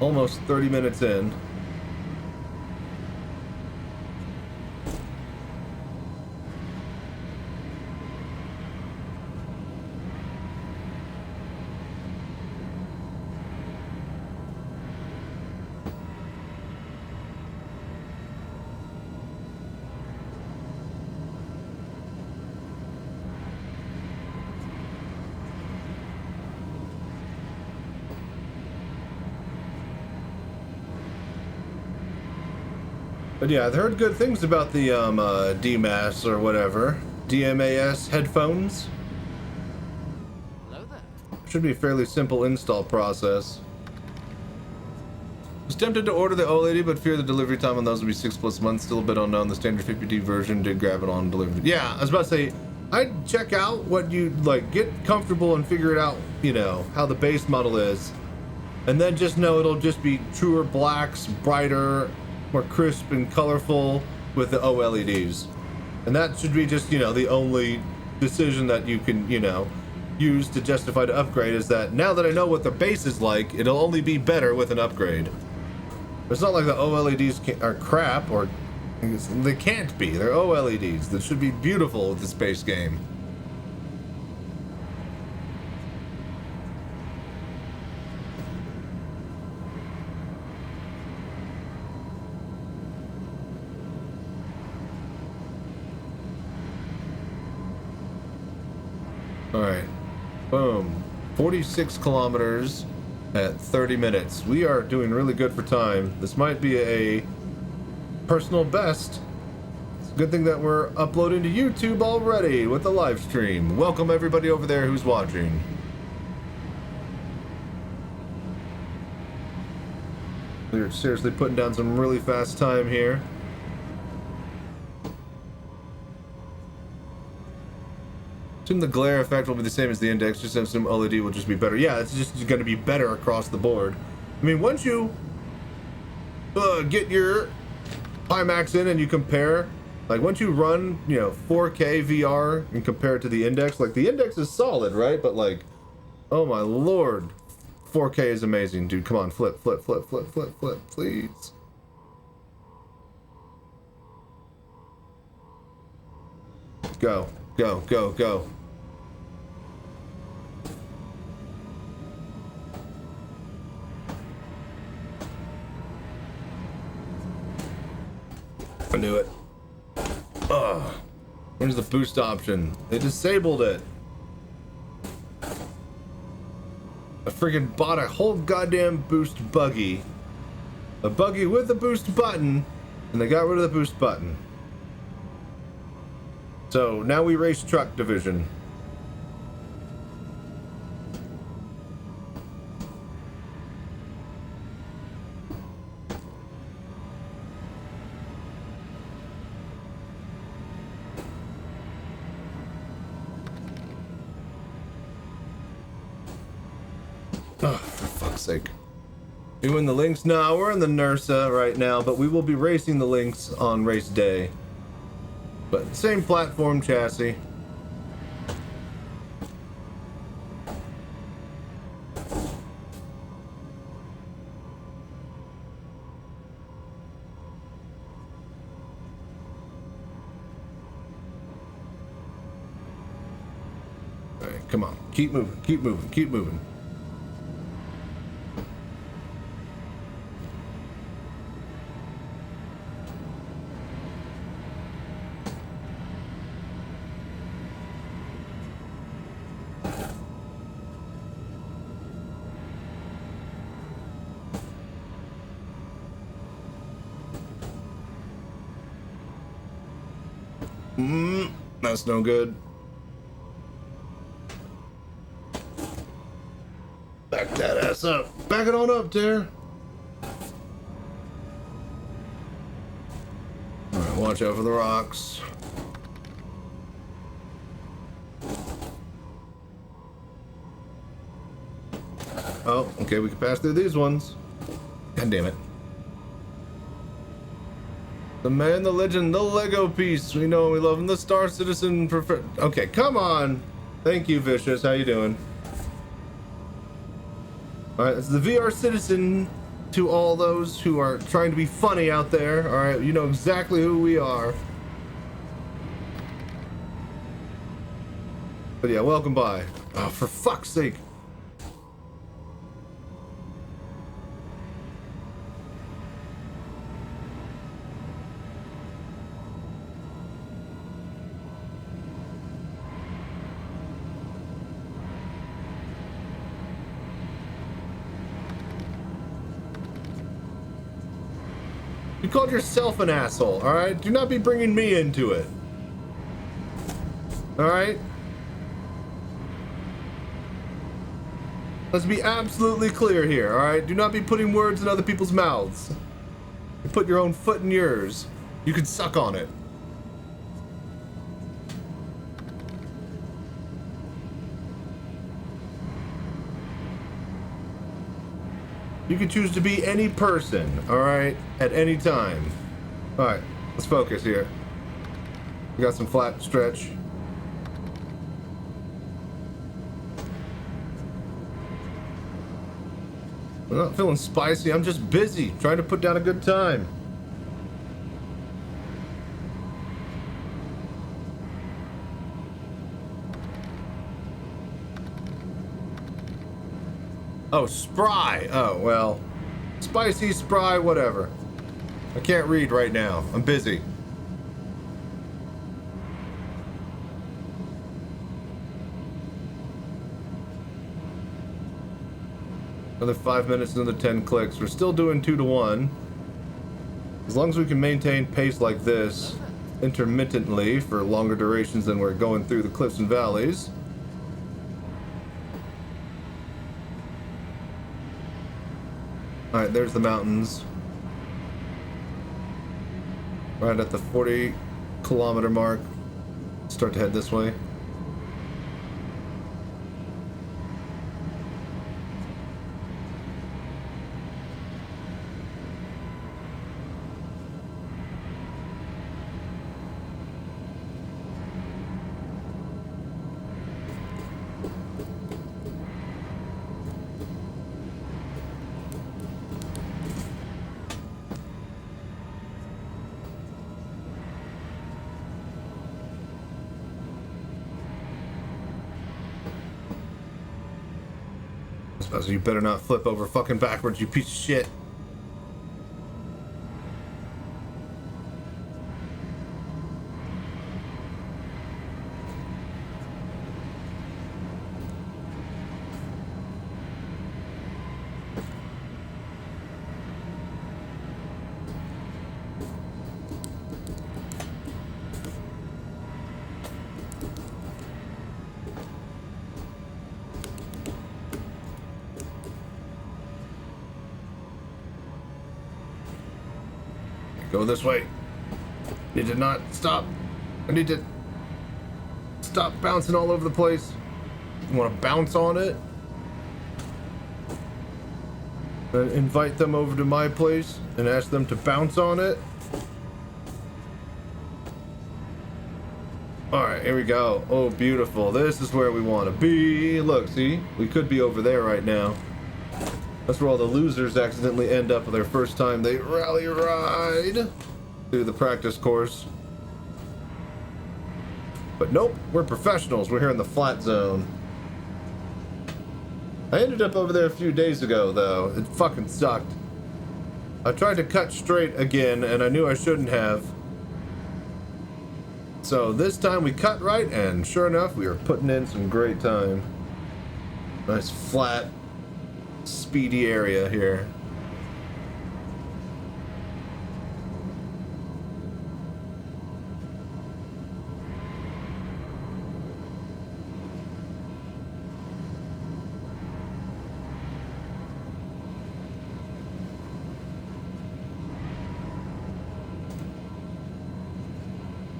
[SPEAKER 1] almost 30 minutes in. But yeah, I've heard good things about the DMAS or whatever. DMAS headphones.
[SPEAKER 2] Hello there.
[SPEAKER 1] Should be a fairly simple install process. Was tempted to order the OLED, but fear the delivery time on those would be 6+ months. Still a bit unknown. The standard 50D version did grab it on delivery. Yeah, I was about to say, I'd check out what you like, get comfortable and figure it out, you know, how the base model is. And then just know it'll just be truer blacks, brighter, more crisp and colorful with the OLEDs. And that should be just, you know, the only decision that you can, you know, use to justify the upgrade, is that now that I know what the base is like, it'll only be better with an upgrade. It's not like the OLEDs are crap, or they can't be. They're OLEDs that should be beautiful with the space game. Alright, boom, 46 kilometers at 30 minutes. We are doing really good for time. This might be a personal best. It's a good thing that we're uploading to YouTube already with the live stream. Welcome everybody over there who's watching. We're seriously putting down some really fast time here. Assume the glare effect will be the same as the index, just assume OLED will just be better. Yeah, it's just going to be better across the board. I mean, once you get your Pimax in and you compare, like once you run, you know, 4K VR and compare it to the index, like the index is solid, right? But like, oh my lord, 4K is amazing, dude. Come on, flip, flip, flip, flip, flip, flip, please. Go. Go, go, go. I knew it. Ugh. Where's the boost option? They disabled it. I freaking bought a whole goddamn boost buggy. A buggy with a boost button, And they got rid of the boost button. So now we race truck division. Oh, for fuck's sake. We win the Lynx? No, we're in the Nursa right now, but we will be racing the Lynx on race day. But same platform chassis. All right, come on. Keep moving, keep moving, keep moving. That's no good. Back that ass up. Back it on up, there. Alright, watch out for the rocks. Oh, okay, we can pass through these ones. God damn it. The man, the legend, the Lego piece. We know and we love him. The Star Citizen prefer. Okay, come on. Thank you, Vicious. How you doing? Alright, it's the VR Citizen to all those who are trying to be funny out there. Alright, you know exactly who we are. But yeah, welcome by. Oh, for fuck's sake. You called yourself an asshole, alright? Do not be bringing me into it. Alright? Let's be absolutely clear here, alright? Do not be putting words in other people's mouths. You put your own foot in yours. You can suck on it. You can choose to be any person, alright? At any time. Alright, let's focus here. We got some flat stretch. I'm not feeling spicy, I'm just busy, trying to put down a good time. Oh, spry. Oh, well. Spicy, spry, whatever. I can't read right now. I'm busy. Another 5 minutes, another 10 clicks. We're still doing 2 to 1. As long as we can maintain pace like this intermittently for longer durations than we're going through the cliffs and valleys. Alright, there's the mountains. Right at the 40-kilometer mark. Start to head this way. So you better not flip over fucking backwards, you piece of shit. Go this way. Need to not stop. I need to stop bouncing all over the place. You want to bounce on it? Then invite them over to my place and ask them to bounce on it. Alright, here we go. Oh, beautiful. This is where we want to be. Look, see? We could be over there right now. That's where all the losers accidentally end up their first time they rally ride through the practice course. But nope, we're professionals. We're here in the flat zone. I ended up over there a few days ago, though. It fucking sucked. I tried to cut straight again, and I knew I shouldn't have. So this time we cut right, and sure enough, we were putting in some great time. Nice flat, speedy area here.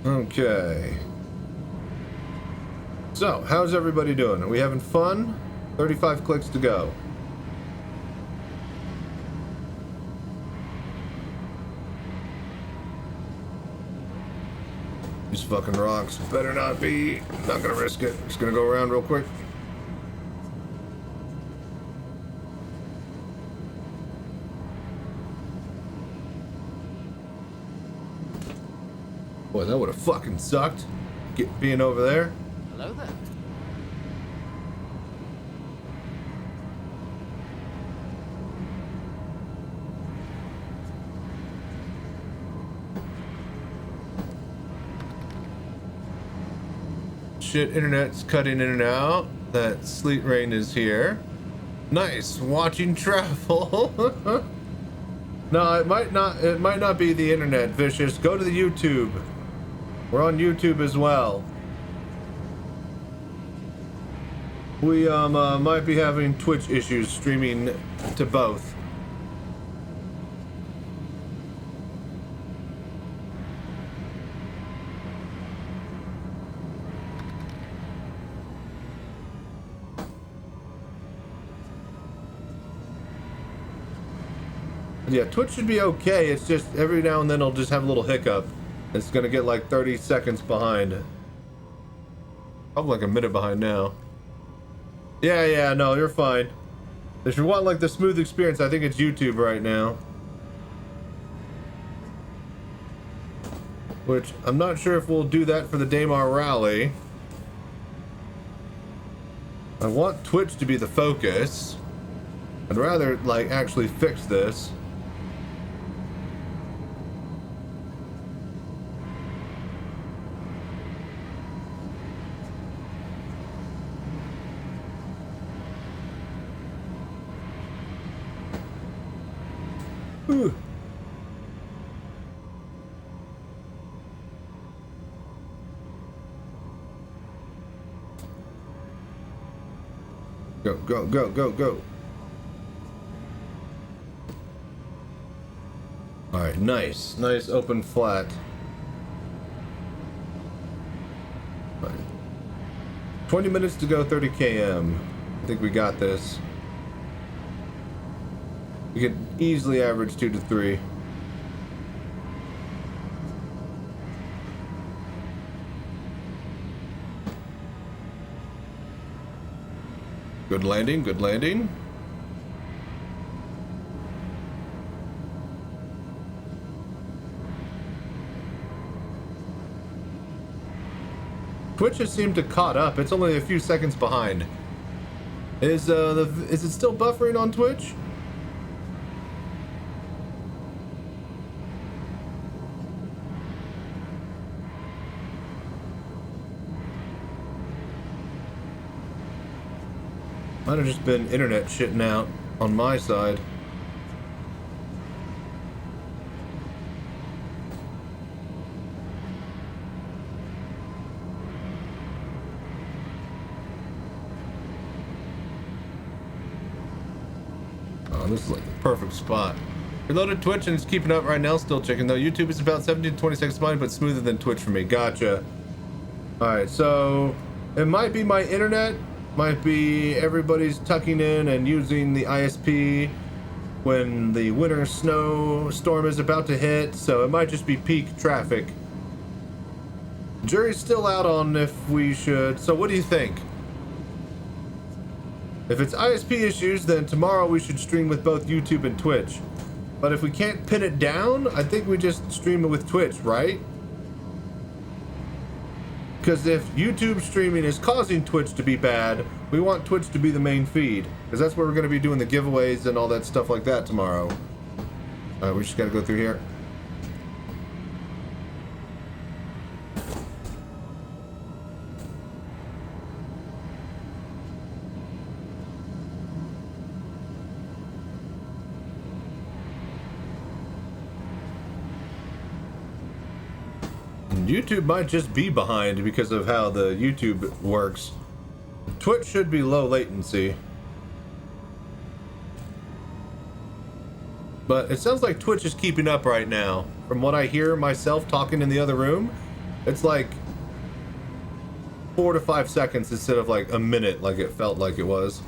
[SPEAKER 1] Okay. So, how's everybody doing? Are we having fun? 35 clicks to go. These fucking rocks better not be. Not gonna risk it. Just gonna go around real quick. Boy, that would have fucking sucked. Being over there.
[SPEAKER 2] Hello there.
[SPEAKER 1] Shit, internet's cutting in and out. That sleet rain is here. Nice, watching travel. No, it might not be the internet, Vicious. Go to the YouTube. We're on YouTube as well. We might be having Twitch issues streaming to both. Yeah, Twitch should be okay. It's just every now and then it'll just have a little hiccup. It's gonna get like 30 seconds behind. Probably like a minute behind now. Yeah, no, you're fine. If you want like the smooth experience, I think it's YouTube right now. Which, I'm not sure if we'll do that for the Daymar Rally. I want Twitch to be the focus. I'd rather like actually fix this. Ooh. Go, go, go, go, go. Alright, nice. Nice open flat. Right. 20 minutes to go, 30 km. I think we got this. We could easily average 2 to 3. Good landing, good landing. Twitch has seemed to caught up. It's only a few seconds behind. Is it still buffering on Twitch? Might have just been internet shitting out on my side. Oh, this is like the perfect spot. Reloaded Twitch and it's keeping up right now. Still checking though. YouTube is about 17 to 20 seconds behind, but smoother than Twitch for me. Gotcha. All right, so it might be my internet, might be everybody's tucking in and using the ISP when the winter snowstorm is about to hit. So it might just be peak traffic. Jury's still out on if we should. So what do you think? If it's ISP issues, then tomorrow we should stream with both YouTube and Twitch. But if we can't pin it down, I think we just stream it with Twitch, right? Because if YouTube streaming is causing Twitch to be bad, we want Twitch to be the main feed. Because that's where we're going to be doing the giveaways and all that stuff like that tomorrow. Alright, we just got to go through here. YouTube might just be behind because of how the YouTube works. Twitch should be low latency. But it sounds like Twitch is keeping up right now. From what I hear myself talking in the other room, it's like 4 to 5 seconds instead of like a minute like it felt like it was.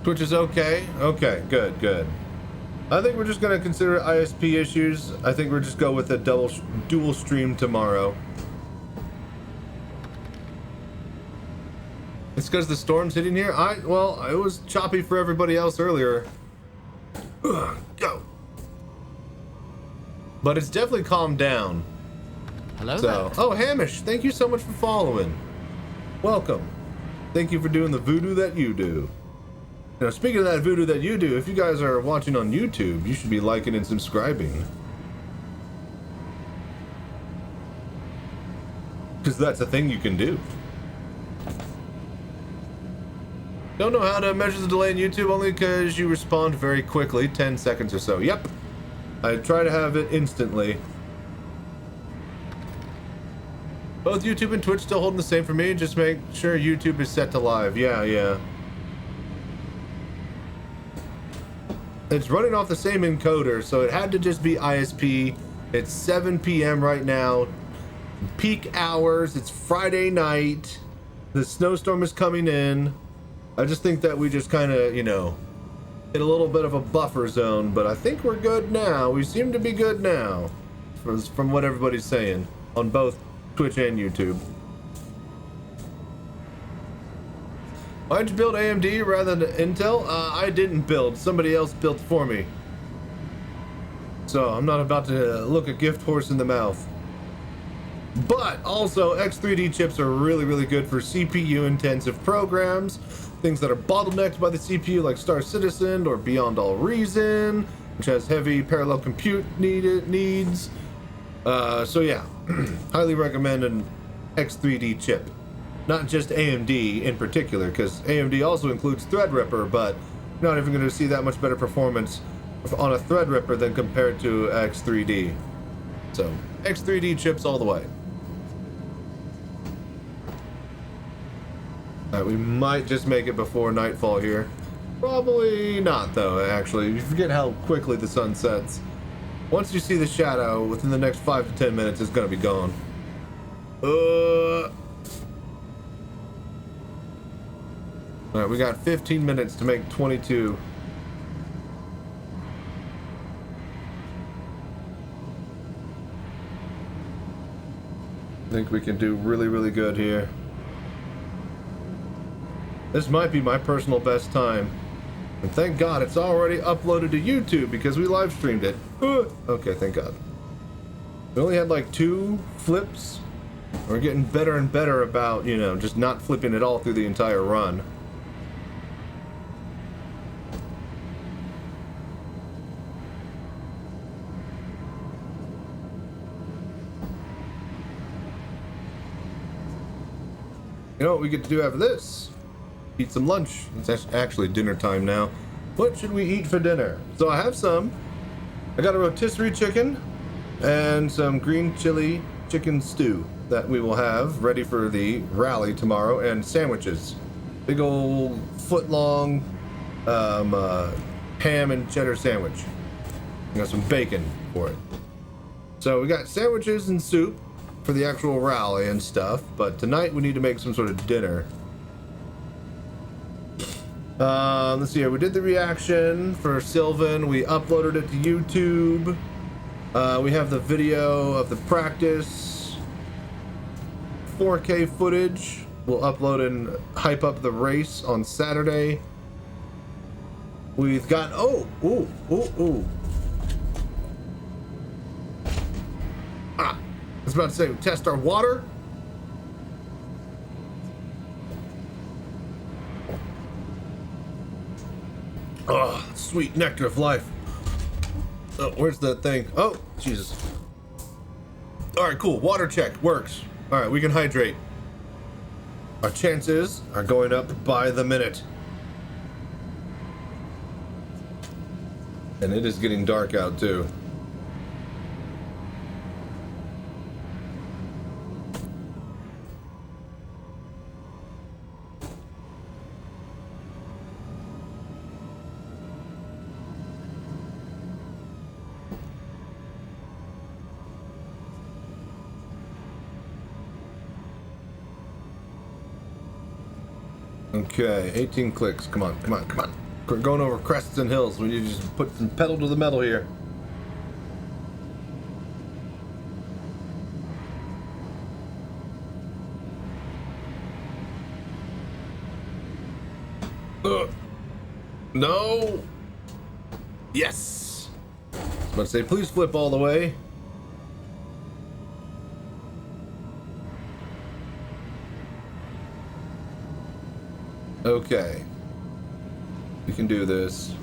[SPEAKER 1] Twitch is okay? Okay, good, good. I think we're just gonna consider ISP issues. I think we'll just go with a dual stream tomorrow. It's because the storm's hitting here? Well, it was choppy for everybody else earlier. Ugh, go. But it's definitely calmed down.
[SPEAKER 2] Hello
[SPEAKER 1] so,
[SPEAKER 2] there.
[SPEAKER 1] oh, Hamish, thank you so much for following. Welcome. Thank you for doing the voodoo that you do. Now, speaking of that voodoo that you do, if you guys are watching on YouTube, you should be liking and subscribing. Because that's a thing you can do. Don't know how to measure the delay in YouTube, only because you respond very quickly, 10 seconds or so. Yep. I try to have it instantly. Both YouTube and Twitch still holding the same for me. Just make sure YouTube is set to live. Yeah. It's running off the same encoder, so it had to just be ISP. It's 7 p.m. right now. Peak hours. It's Friday night. The snowstorm is coming in. I just think that we just kind of, hit a little bit of a buffer zone, but I think we're good now. We seem to be good now, from what everybody's saying on both Twitch and YouTube. Why'd you build AMD rather than Intel? I didn't build. Somebody else built for me. So I'm not about to look a gift horse in the mouth. But also, X3D chips are really, really good for CPU-intensive programs. Things that are bottlenecked by the CPU, like Star Citizen or Beyond All Reason, which has heavy parallel compute needs. So yeah, highly recommend an X3D chip. Not just AMD in particular, because AMD also includes Threadripper, but you're not even going to see that much better performance on a Threadripper than compared to X3D. So, X3D chips all the way. Alright, we might just make it before nightfall here. Probably not, though, actually. You forget how quickly the sun sets. Once you see the shadow, within the next 5 to 10 minutes, it's going to be gone. Alright, we got 15 minutes to make 22. I think we can do really, really good here. This might be my personal best time. And thank God it's already uploaded to YouTube because we live streamed it. Okay, thank God. We only had like 2 flips. We're getting better and better about, just not flipping it all through the entire run. You know what we get to do after this? Eat some lunch. It's actually dinner time now. What should we eat for dinner? So I have some I got a rotisserie chicken and some green chili chicken stew that we will have ready for the rally tomorrow, and sandwiches. Big old foot-long ham and cheddar sandwich. We got some bacon for it. So we got sandwiches and soup for the actual rally and stuff, but tonight we need to make some sort of dinner. Let's see here. We did the reaction for Sylvan. We uploaded it to YouTube. We have the video of the practice. 4K footage. We'll upload and hype up the race on Saturday. We've got, oh, ooh. I was about to say, test our water. Oh, sweet nectar of life. Oh, where's that thing? Oh, Jesus. All right, cool. Water check works. All right, we can hydrate. Our chances are going up by the minute. And it is getting dark out too. Okay, 18 clicks. Come on. We're going over crests and hills. We need to just put some pedal to the metal here. No. Yes. I was about to say, please flip all the way. Okay. We can do this.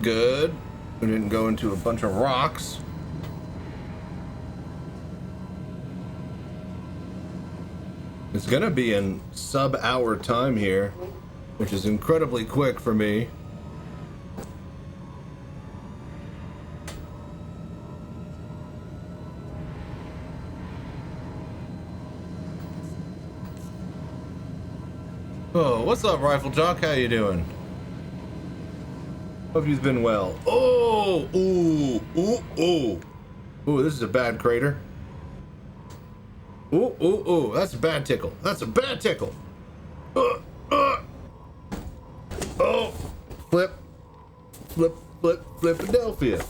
[SPEAKER 1] Good. We didn't go into a bunch of rocks. It's gonna be in sub-hour time here, which is incredibly quick for me. Oh, what's up, Rifle Jock? How you doing? Hope you've been well. Oh, ooh, this is a bad crater. Ooh, that's a bad tickle. That's a bad tickle. Oh, Philadelphia.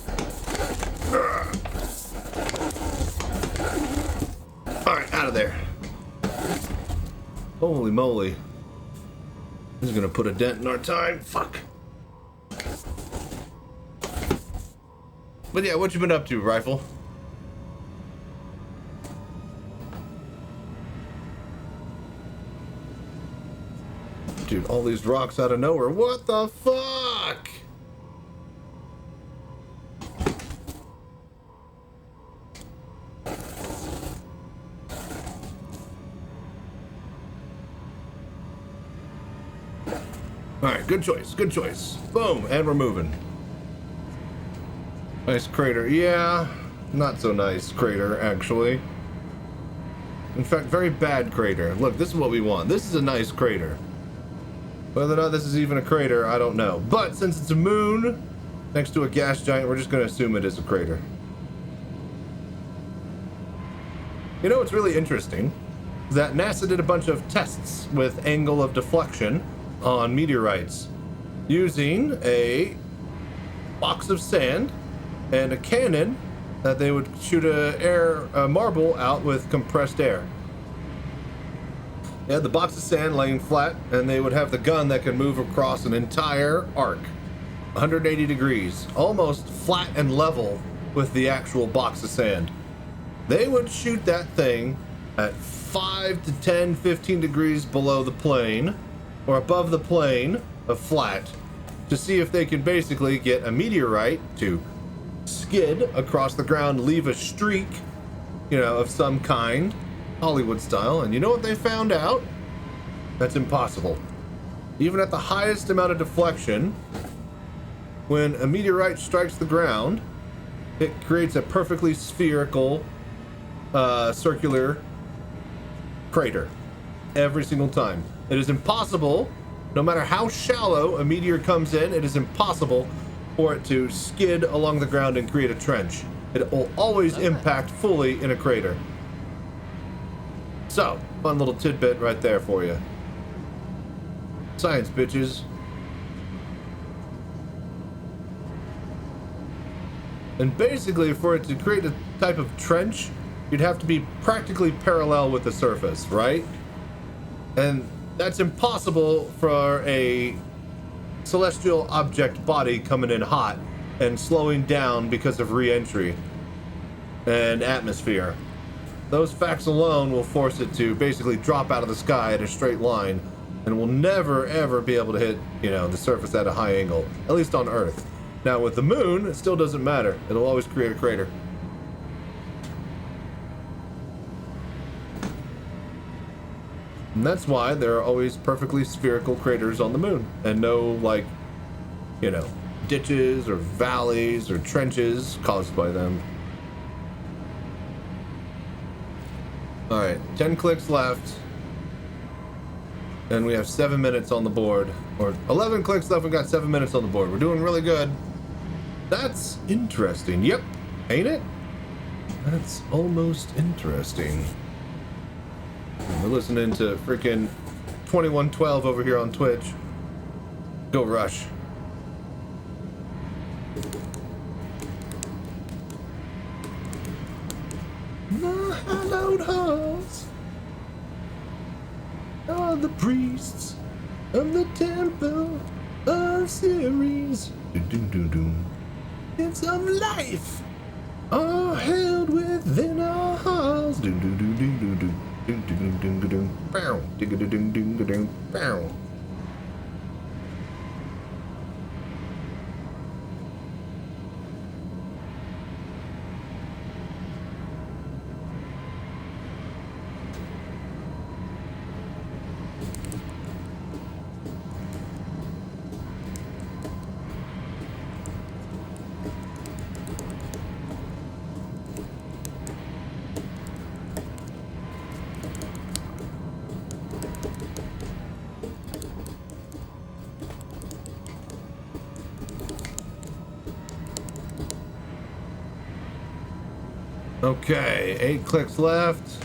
[SPEAKER 1] All right, out of there. Holy moly. This is gonna put a dent in our time. Fuck. But yeah, what you been up to, Rifle? Dude, all these rocks out of nowhere. What the fuck? Alright, good choice, good choice. Boom, and we're moving. Nice crater. Yeah, not so nice crater, actually. In fact, very bad crater. Look, this is what we want. This is a nice crater. Whether or not this is even a crater, I don't know. But since it's a moon next to a gas giant, we're just going to assume it is a crater. You know what's really interesting? That NASA did a bunch of tests with angle of deflection on meteorites using a box of sand and a cannon that they would shoot a marble out with compressed air. They had the box of sand laying flat, and they would have the gun that could move across an entire arc, 180 degrees, almost flat and level with the actual box of sand. They would shoot that thing at 5 to 10, 15 degrees below the plane, or above the plane of flat, to see if they could basically get a meteorite to skid across the ground, leave a streak, you know, of some kind, Hollywood style. And you know what they found out? That's impossible. Even at the highest amount of deflection, when a meteorite strikes the ground, it creates a perfectly spherical, circular crater every single time. It is impossible, no matter how shallow a meteor comes in, it is impossible for it to skid along the ground and create a trench. It will always impact fully in a crater. So, fun little tidbit right there for you. Science, bitches. And basically, for it to create a type of trench, you'd have to be practically parallel with the surface, right? And that's impossible for a celestial object body coming in hot and slowing down because of re-entry and atmosphere. Those facts alone will force it to basically drop out of the sky at a straight line and will never ever be able to hit, you know, the surface at a high angle, at least on Earth. Now with the moon, it still doesn't matter. It'll always create a crater. And that's why there are always perfectly spherical craters on the moon and no, like, you know, ditches or valleys or trenches caused by them. All right, 10 clicks left. And we have 7 minutes on the board. Or 11 clicks left, we've got 7 minutes on the board. We're doing really good. That's interesting. Yep, ain't it? That's almost interesting. We're listening to freaking 2112 over here on Twitch. Go Rush. The hallowed halls are the priests of the temple of Ceres. It's of life are held within our halls. Bow, bow. Okay, 8 clicks left.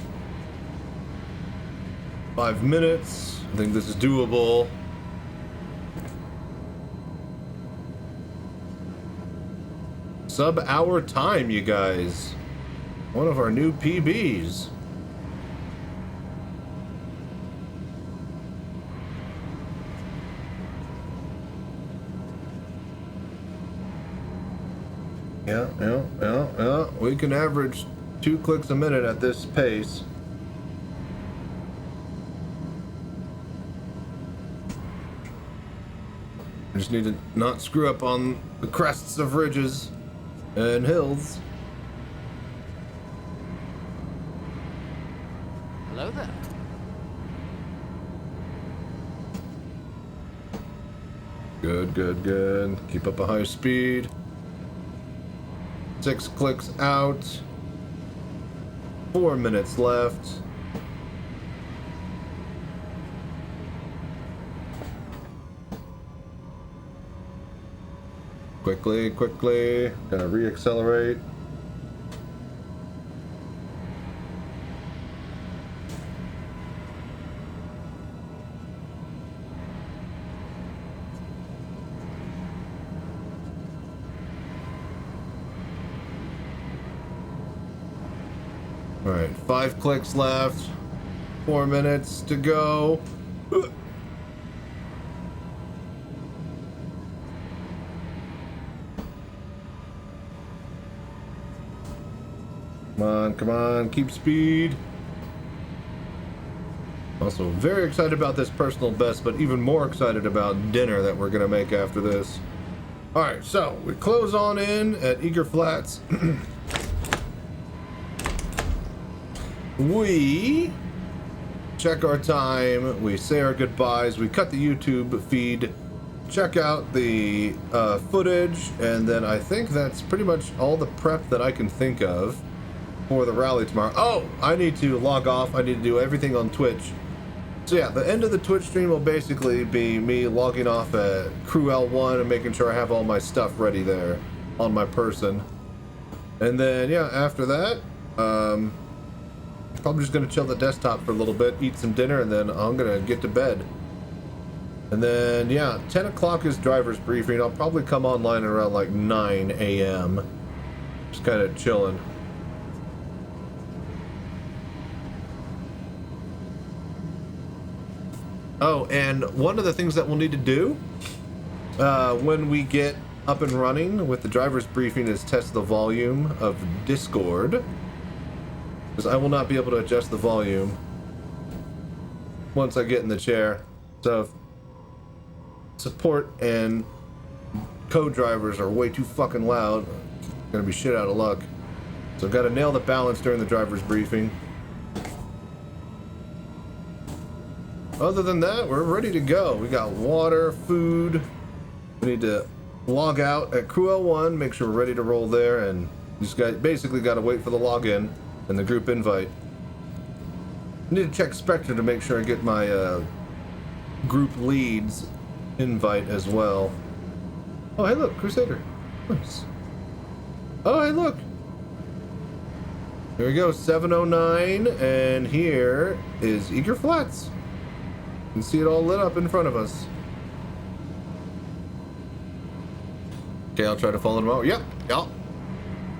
[SPEAKER 1] 5 minutes. I think this is doable. Sub-hour time, you guys. One of our new PBs. Yeah. We can average 2 clicks a minute at this pace. I just need to not screw up on the crests of ridges and hills.
[SPEAKER 2] Hello there.
[SPEAKER 1] Good. Keep up a high speed. 6 clicks out. 4 minutes left. Quickly. Gotta re-accelerate. All right, 5 clicks left. 4 minutes to go. Come on, keep speed. Also very excited about this personal best, but even more excited about dinner that we're gonna make after this. All right, so we close on in at Eager Flats. we check our time, we say our goodbyes, we cut the YouTube feed, check out the footage, and then I think that's pretty much all the prep that I can think of for the rally tomorrow. Oh, I need to log off. I need to do everything on Twitch. So yeah, the end of the Twitch stream will basically be me logging off at Crew L1 and making sure I have all my stuff ready there on my person. And then, yeah, after that, probably just going to chill the desktop for a little bit, eat some dinner, and then I'm going to get to bed. And then, yeah, 10 o'clock is driver's briefing. I'll probably come online around like 9 a.m. Just kind of chilling. Oh, and one of the things that we'll need to do when we get up and running with the driver's briefing is test the volume of Discord, because I will not be able to adjust the volume once I get in the chair. So if support and co-drivers are way too fucking loud, I'm gonna be shit out of luck. So I've got to nail the balance during the driver's briefing. Other than that, we're ready to go. We got water, food. We need to log out at Crew L1, make sure we're ready to roll there, and just basically got to wait for the login and the group invite. I need to check Spectre to make sure I get my group leads invite as well. Oh, hey, look, Crusader. Nice. Oh, hey, look. Here we go, 709, and here is Eager Flats. You can see it all lit up in front of us. Okay, I'll try to follow them out. Yep.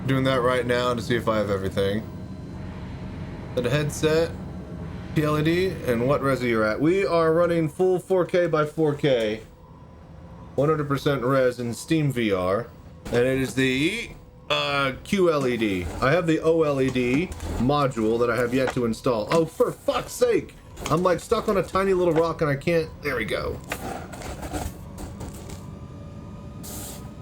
[SPEAKER 1] Doing that right now to see if I have everything. The headset, PLED, and what resi you're at. We are running full 4K by 4K, 100% res in Steam VR, and it is the QLED. I have the OLED module that I have yet to install. Oh, for fuck's sake! I'm like stuck on a tiny little rock and I can't. There we go.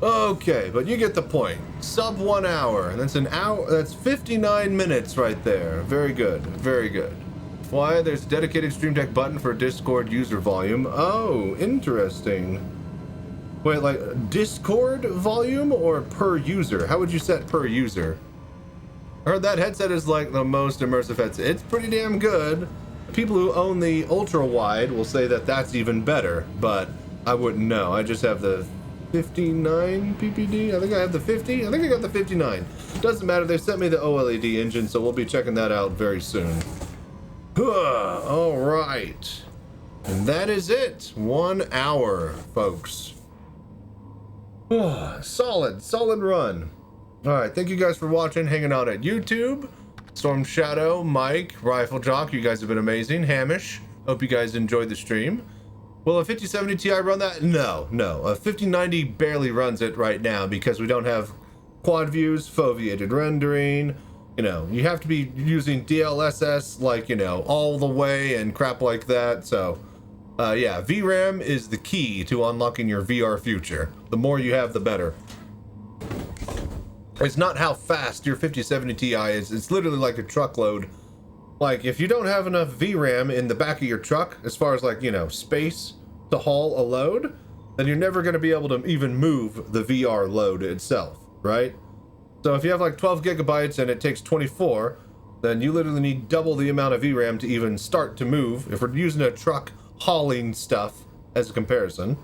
[SPEAKER 1] Okay, but you get the point. Sub 1 hour, and that's an hour. That's 59 minutes right there. Very good, very good. Why? There's a dedicated Stream Deck button for Discord user volume. Oh, interesting. Wait, like Discord volume or per user? How would you set per user? I heard that headset is like the most immersive headset. It's pretty damn good. People who own the ultra wide will say that that's even better, but I wouldn't know. I just have the 59 PPD. I think I have the 50. I think I got the 59. Doesn't matter. They sent me the OLED engine, so we'll be checking that out very soon. All right. And that is it. 1 hour, folks. Solid run. All right. Thank you guys for watching, hanging out at YouTube. Storm Shadow, Mike, Rifle Jock, you guys have been amazing. Hamish, hope you guys enjoyed the stream. Will a 5070 Ti run that? No. A 5090 barely runs it right now because we don't have quad views, foveated rendering. You know, you have to be using DLSS, like, you know, all the way and crap like that. So, yeah, VRAM is the key to unlocking your VR future. The more you have, the better. It's not how fast your 5070 Ti is. It's literally like a truckload. Like, if you don't have enough VRAM in the back of your truck, as far as, like, you know, space to haul a load, then you're never going to be able to even move the VR load itself, right? So if you have like 12 gigabytes and it takes 24, then you literally need double the amount of VRAM to even start to move. If we're using a truck hauling stuff as a comparison,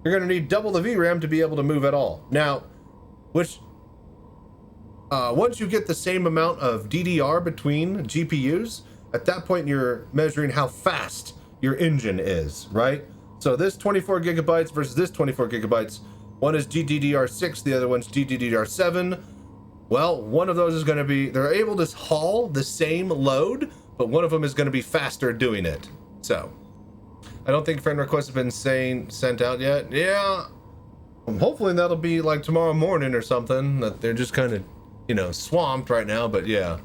[SPEAKER 1] you're going to need double the VRAM to be able to move at all. Now, once you get the same amount of DDR between GPUs, at that point you're measuring how fast your engine is, right? So this 24 gigabytes versus this 24 gigabytes, one is GDDR6, the other one's GDDR7. Well, one of those is going to be, they're able to haul the same load, but one of them is going to be faster doing it. So, I don't think friend requests have been sent out yet. Yeah, hopefully that'll be like tomorrow morning or something, that they're just kind of, you know, swamped right now, but yeah.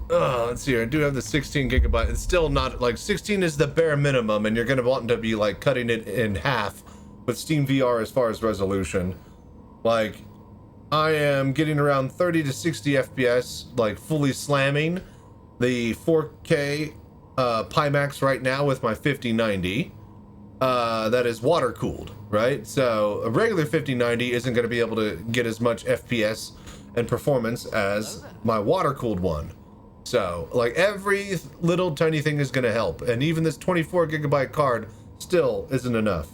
[SPEAKER 1] Let's see here. I do have the 16 gigabyte. It's still not, like, 16 is the bare minimum, and you're going to want to be, like, cutting it in half with Steam VR as far as resolution. Like, I am getting around 30 to 60 FPS, like, fully slamming, the 4K Pimax right now with my 5090 that is water cooled, right? So a regular 5090 isn't going to be able to get as much FPS and performance as my water cooled one. So like every little tiny thing is going to help, and even this 24 gigabyte card still isn't enough.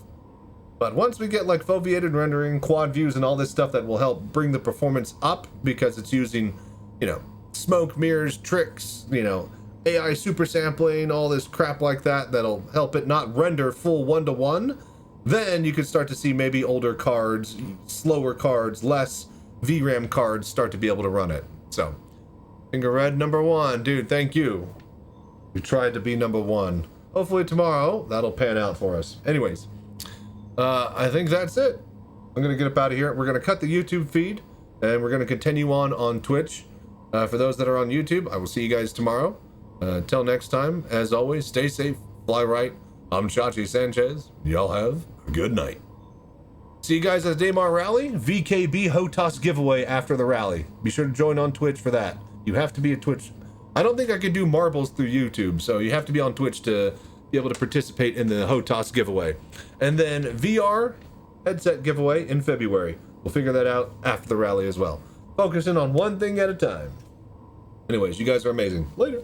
[SPEAKER 1] But once we get like foveated rendering, quad views, and all this stuff that will help bring the performance up, because it's using, you know, smoke, mirrors, tricks, you know, AI super sampling, all this crap like that, that'll help it not render full 1-to-1, then you could start to see maybe older cards, slower cards, less VRAM cards start to be able to run it. So, Finger Red #1, dude, thank you. We tried to be #1. Hopefully tomorrow, that'll pan out for us. Anyways, I think that's it. I'm gonna get up out of here. We're gonna cut the YouTube feed, and we're gonna continue on Twitch. For those that are on YouTube, I will see you guys tomorrow. Till next time, as always, stay safe, fly right. I'm Chachi Sanchez. Y'all have a good night. See you guys at Daymar Rally, VKB HOTAS giveaway after the rally. Be sure to join on Twitch for that. You have to be a Twitch. I don't think I can do marbles through YouTube, so you have to be on Twitch to be able to participate in the HOTAS giveaway. And then VR headset giveaway in February. We'll figure that out after the rally as well. Focusing on one thing at a time. Anyways, you guys are amazing. Later.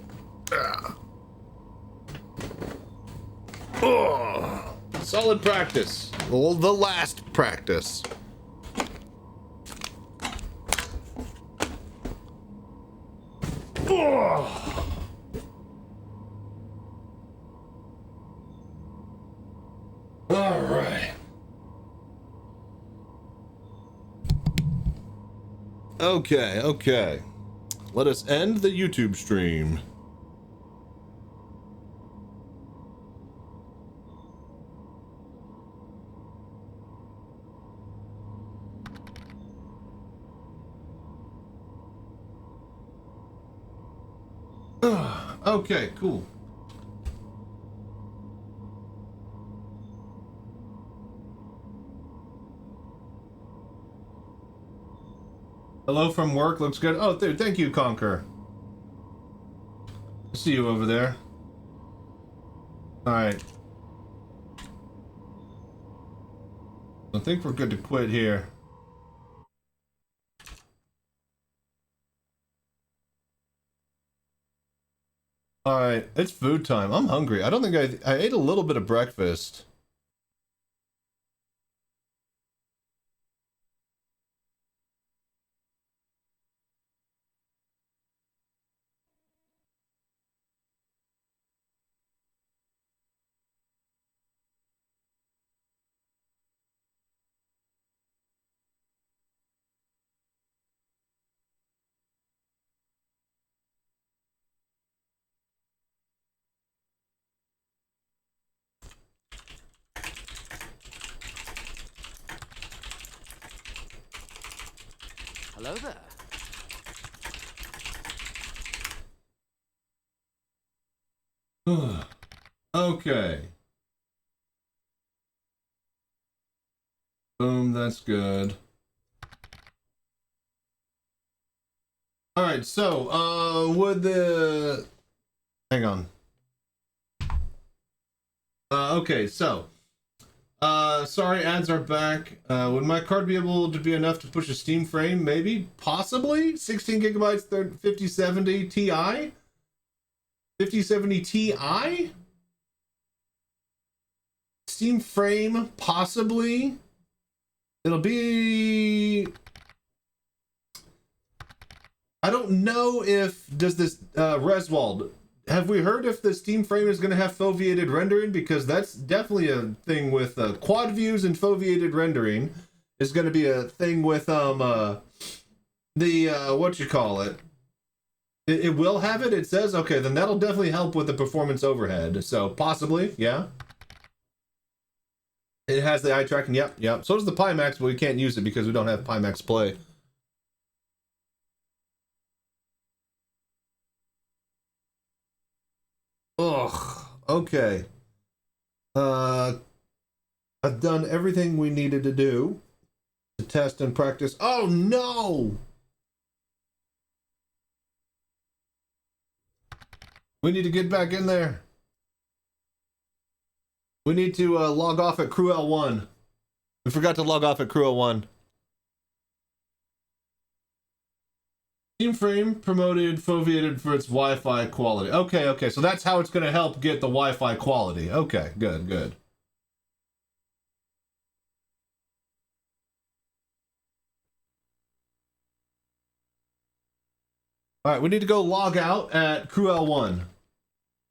[SPEAKER 1] Oh, solid practice. Well, the last practice. Oh. All right. Okay. Let us end the YouTube stream. Okay, cool. Hello from work, looks good. Oh, dude, thank you, Conquer. See you over there. Alright. I think we're good to quit here. Alright, it's food time. I'm hungry. I don't think I ate a little bit of breakfast.
[SPEAKER 2] Hello there.
[SPEAKER 1] Okay. Boom, that's good. Alright, so, would the... Hang on. Okay, so... sorry, ads are back. Would my card be able to be enough to push a Steam frame? Maybe? Possibly? 16 gigabytes, 5070 Ti? 5070 Ti? Steam frame? Possibly? It'll be... I don't know if... Does this... Reswald... Have we heard if the Steam frame is going to have foveated rendering? Because that's definitely a thing with quad views, and foveated rendering is going to be a thing with what you call it. It will have it. It says okay. Then that'll definitely help with the performance overhead. So possibly, yeah. It has the eye tracking. Yep. So does the Pimax, but we can't use it because we don't have Pimax Play. Ugh. Okay. I've done everything we needed to do to test and practice. Oh no! We need to get back in there. We need to log off at Crew L1. We forgot to log off at Crew L1. Team Frame promoted foveated for its Wi-Fi quality. Okay, so that's how it's going to help get the Wi-Fi quality. Okay, good. All right, we need to go log out at Crew L1.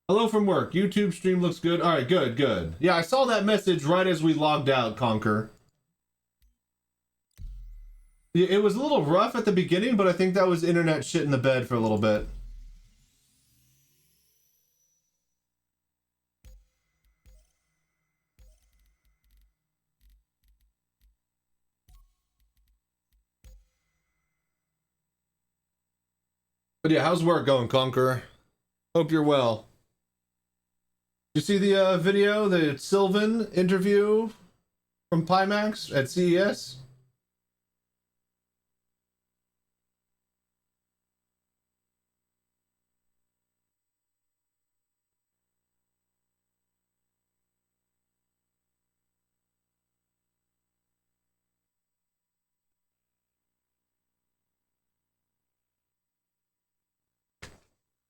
[SPEAKER 1] Hello from work. YouTube stream looks good. All right, good. Yeah, I saw that message right as we logged out, Conquer. Yeah, it was a little rough at the beginning, but I think that was internet shit in the bed for a little bit. But yeah, how's work going, Conquer? Hope you're well. You see the video, the Sylvan interview from Pimax at CES?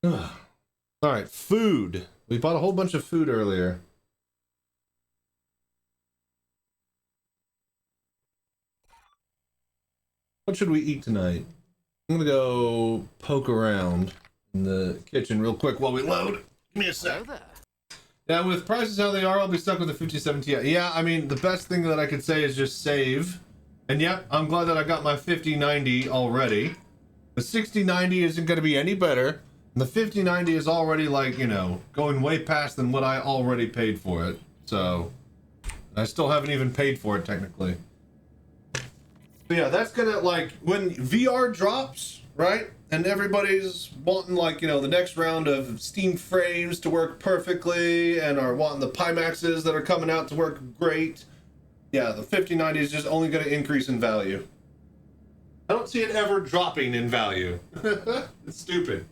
[SPEAKER 1] All right, food. We bought a whole bunch of food earlier. What should we eat tonight? I'm gonna go poke around in the kitchen real quick while we load. Give me a sec. Yeah, with prices how they are, I'll be stuck with the 5070 Ti. Yeah, I mean, the best thing that I could say is just save. And yep, I'm glad that I got my 5090 already. The 6090 isn't gonna be any better. And the 5090 is already, like, you know, going way past than what I already paid for it. So, I still haven't even paid for it, technically. So yeah, that's gonna, like, when VR drops, right? And everybody's wanting, like, you know, the next round of Steam frames to work perfectly and are wanting the Pimaxes that are coming out to work great. Yeah, the 5090 is just only gonna increase in value. I don't see it ever dropping in value. It's stupid.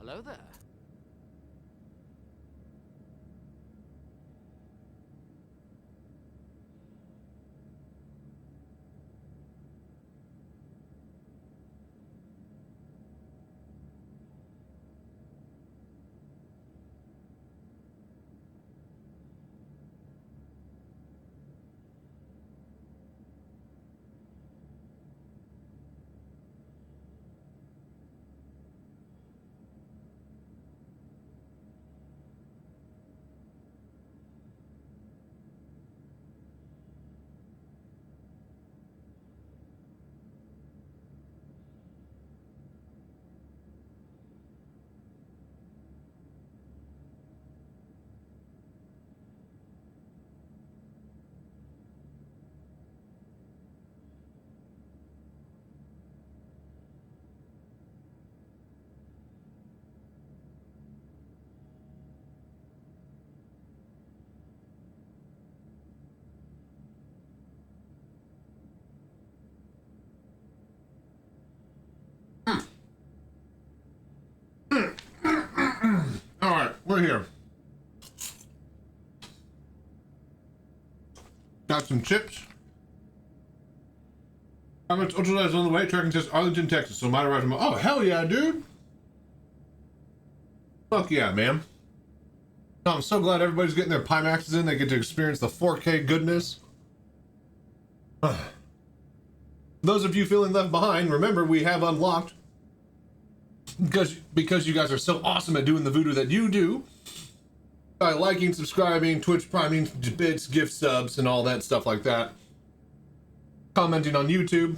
[SPEAKER 2] Hello there.
[SPEAKER 1] here. Got some chips. How much ultralight is on the way? Tracking says Arlington, Texas. So might arrive tomorrow. Oh, hell yeah, dude. Fuck yeah, man. No, I'm so glad everybody's getting their Pimaxes in. They get to experience the 4K goodness. Those of you feeling left behind, remember we have unlocked, because you guys are so awesome at doing the voodoo that you do, by liking, subscribing, Twitch priming, bits, gift subs, and all that stuff like that. Commenting on YouTube,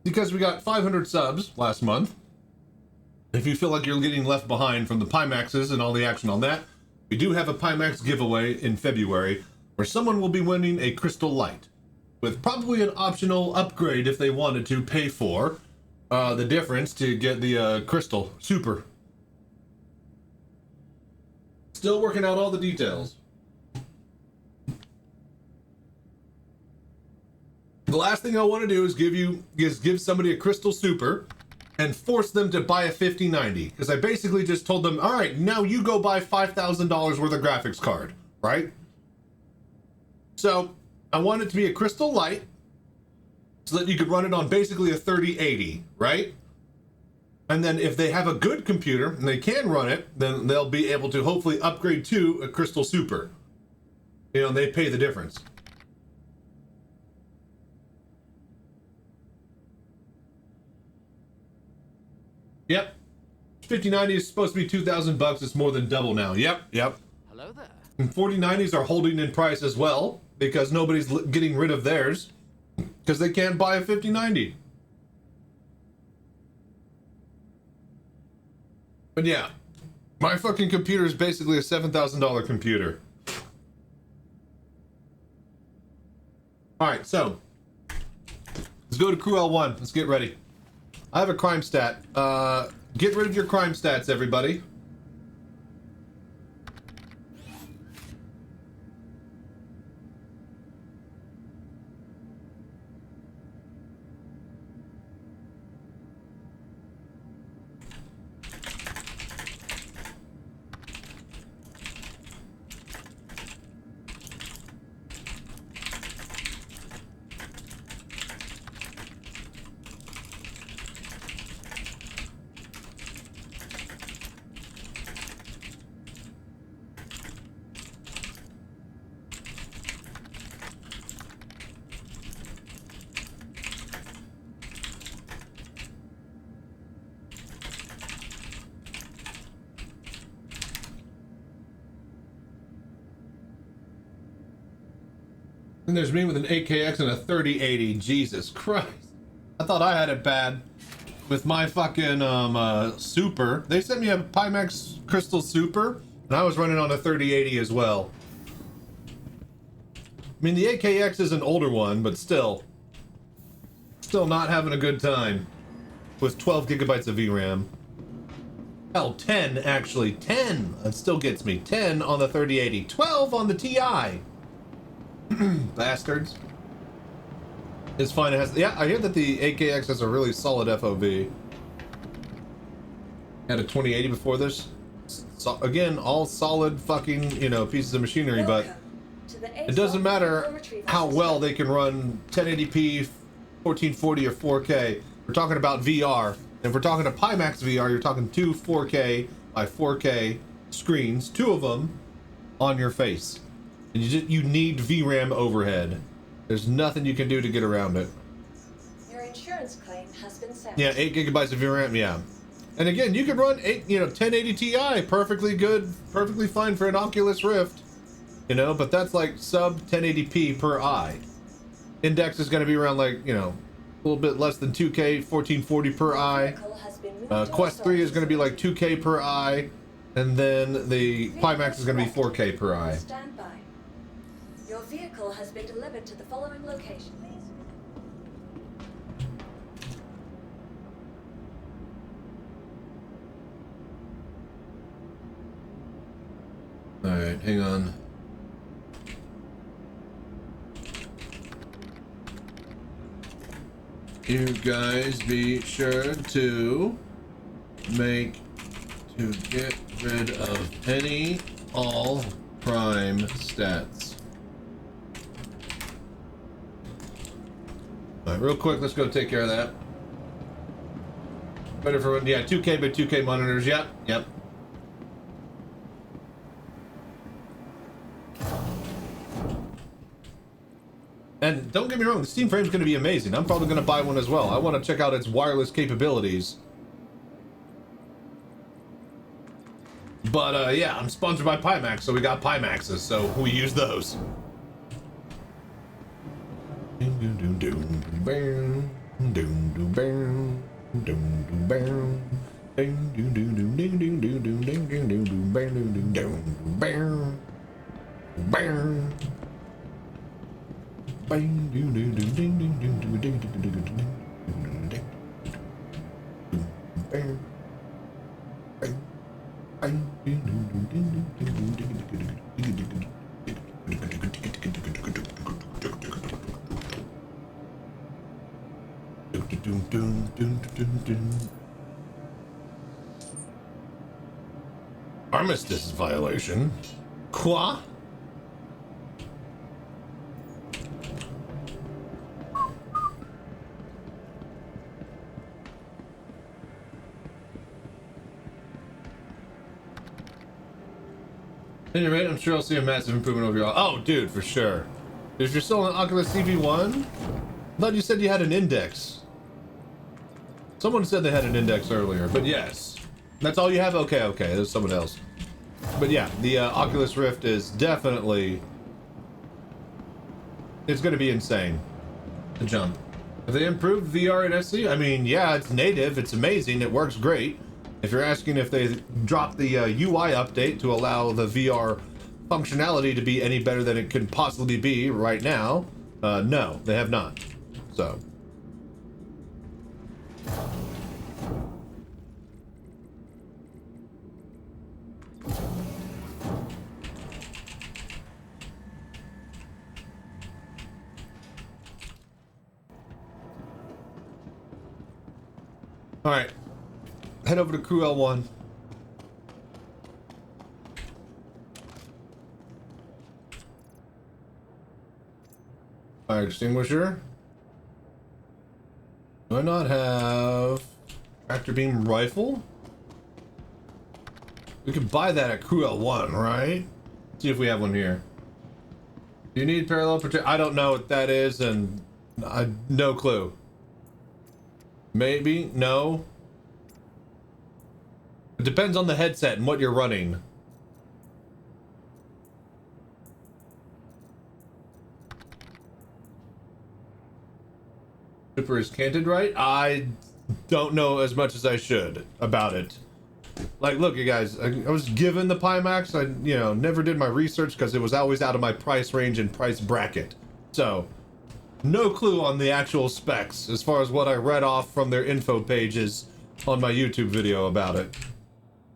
[SPEAKER 1] because we got 500 subs last month. If you feel like you're getting left behind from the Pimaxes and all the action on that, we do have a Pimax giveaway in February where someone will be winning a Crystal Light with probably an optional upgrade if they wanted to pay for the difference to get the Crystal Super. Still working out all the details. The last thing I want to do is give somebody a Crystal Super and force them to buy a 5090, because I basically just told them, all right, now you go buy $5,000 worth of graphics card, right? So I want it to be a Crystal Light so that you could run it on basically a 3080, right? And then if they have a good computer and they can run it, then they'll be able to hopefully upgrade to a Crystal Super. You know, they pay the difference. Yep. 5090 is supposed to be $2,000. It's more than double now. Yep.
[SPEAKER 2] Hello there.
[SPEAKER 1] And 4090s are holding in price as well because nobody's getting rid of theirs because they can't buy a 5090. But yeah, my fucking computer is basically a $7,000 computer. All right, so let's go to Crew L1. Let's get ready. I have a crime stat. Get rid of your crime stats, everybody. And there's me with an 8KX and a 3080. Jesus Christ. I thought I had it bad with my fucking Super. They sent me a Pimax Crystal Super, and I was running on a 3080 as well. I mean, the 8KX is an older one, but still not having a good time with 12 gigabytes of VRAM. Hell, 10 actually. 10! That still gets me. 10 on the 3080. 12 on the TI. Bastards. It's fine. It has. Yeah, I hear that the 8KX has a really solid FOV. Had a 2080 before this. So, again, all solid fucking, you know, pieces of machinery, but it doesn't matter how well they can run 1080p, 1440 or 4K. We're talking about VR. If we're talking to Pimax VR, you're talking two 4K by 4K screens, two of them on your face. And you need VRAM overhead. There's nothing you can do to get around it.
[SPEAKER 10] Your insurance claim has been sent.
[SPEAKER 1] Yeah, 8 gigabytes of VRAM, yeah. And again, you could run 1080 Ti, perfectly good, perfectly fine for an Oculus Rift. You know, but that's like sub 1080p per eye. Index is going to be around like, you know, a little bit less than 2K, 1440 per eye. Quest 3 is going to be like 2K per eye. And then the Pimax is going to be 4K per eye.
[SPEAKER 10] Stand by. Your vehicle has been delivered to the following location.
[SPEAKER 1] Alright, hang on. You guys be sure to make to get rid of any all prime stats. Alright, real quick, let's go take care of that. Better for, yeah, 2K by 2K monitors, yep, yep. And don't get me wrong, the Steam frame's going to be amazing. I'm probably going to buy one as well. I want to check out its wireless capabilities. But yeah, I'm sponsored by Pimax, so we got Pimaxes, so we use those. Armistice violation? Quoi? At any rate, I'm sure I'll see a massive improvement overall. Oh, dude, for sure. If you're still on Oculus CV1, I thought you said you had an index. Someone said they had an index earlier, but yes. That's all you have? Okay, okay, there's someone else. But yeah, the Oculus Rift is definitely... It's gonna be insane. The jump. Have they improved VR and SC? I mean, yeah, it's native, it's amazing, it works great. If you're asking if they dropped the UI update to allow the VR functionality to be any better than it can possibly be right now, no, they have not. So... Alright, head over to Crew L1. Fire extinguisher. Do I not have tractor beam rifle? We could buy that at Crew L1, right? See if we have one here. Do you need parallel protection? I don't know what that is, and no clue. Maybe, no. It depends on the headset and what you're running. Super is canted right? I don't know as much as I should about it. Like, look, you guys, I was given the Pimax. I, you know, never did my research because it was always out of my price range and price bracket. So, no clue on the actual specs as far as what I read off from their info pages on my YouTube video about it.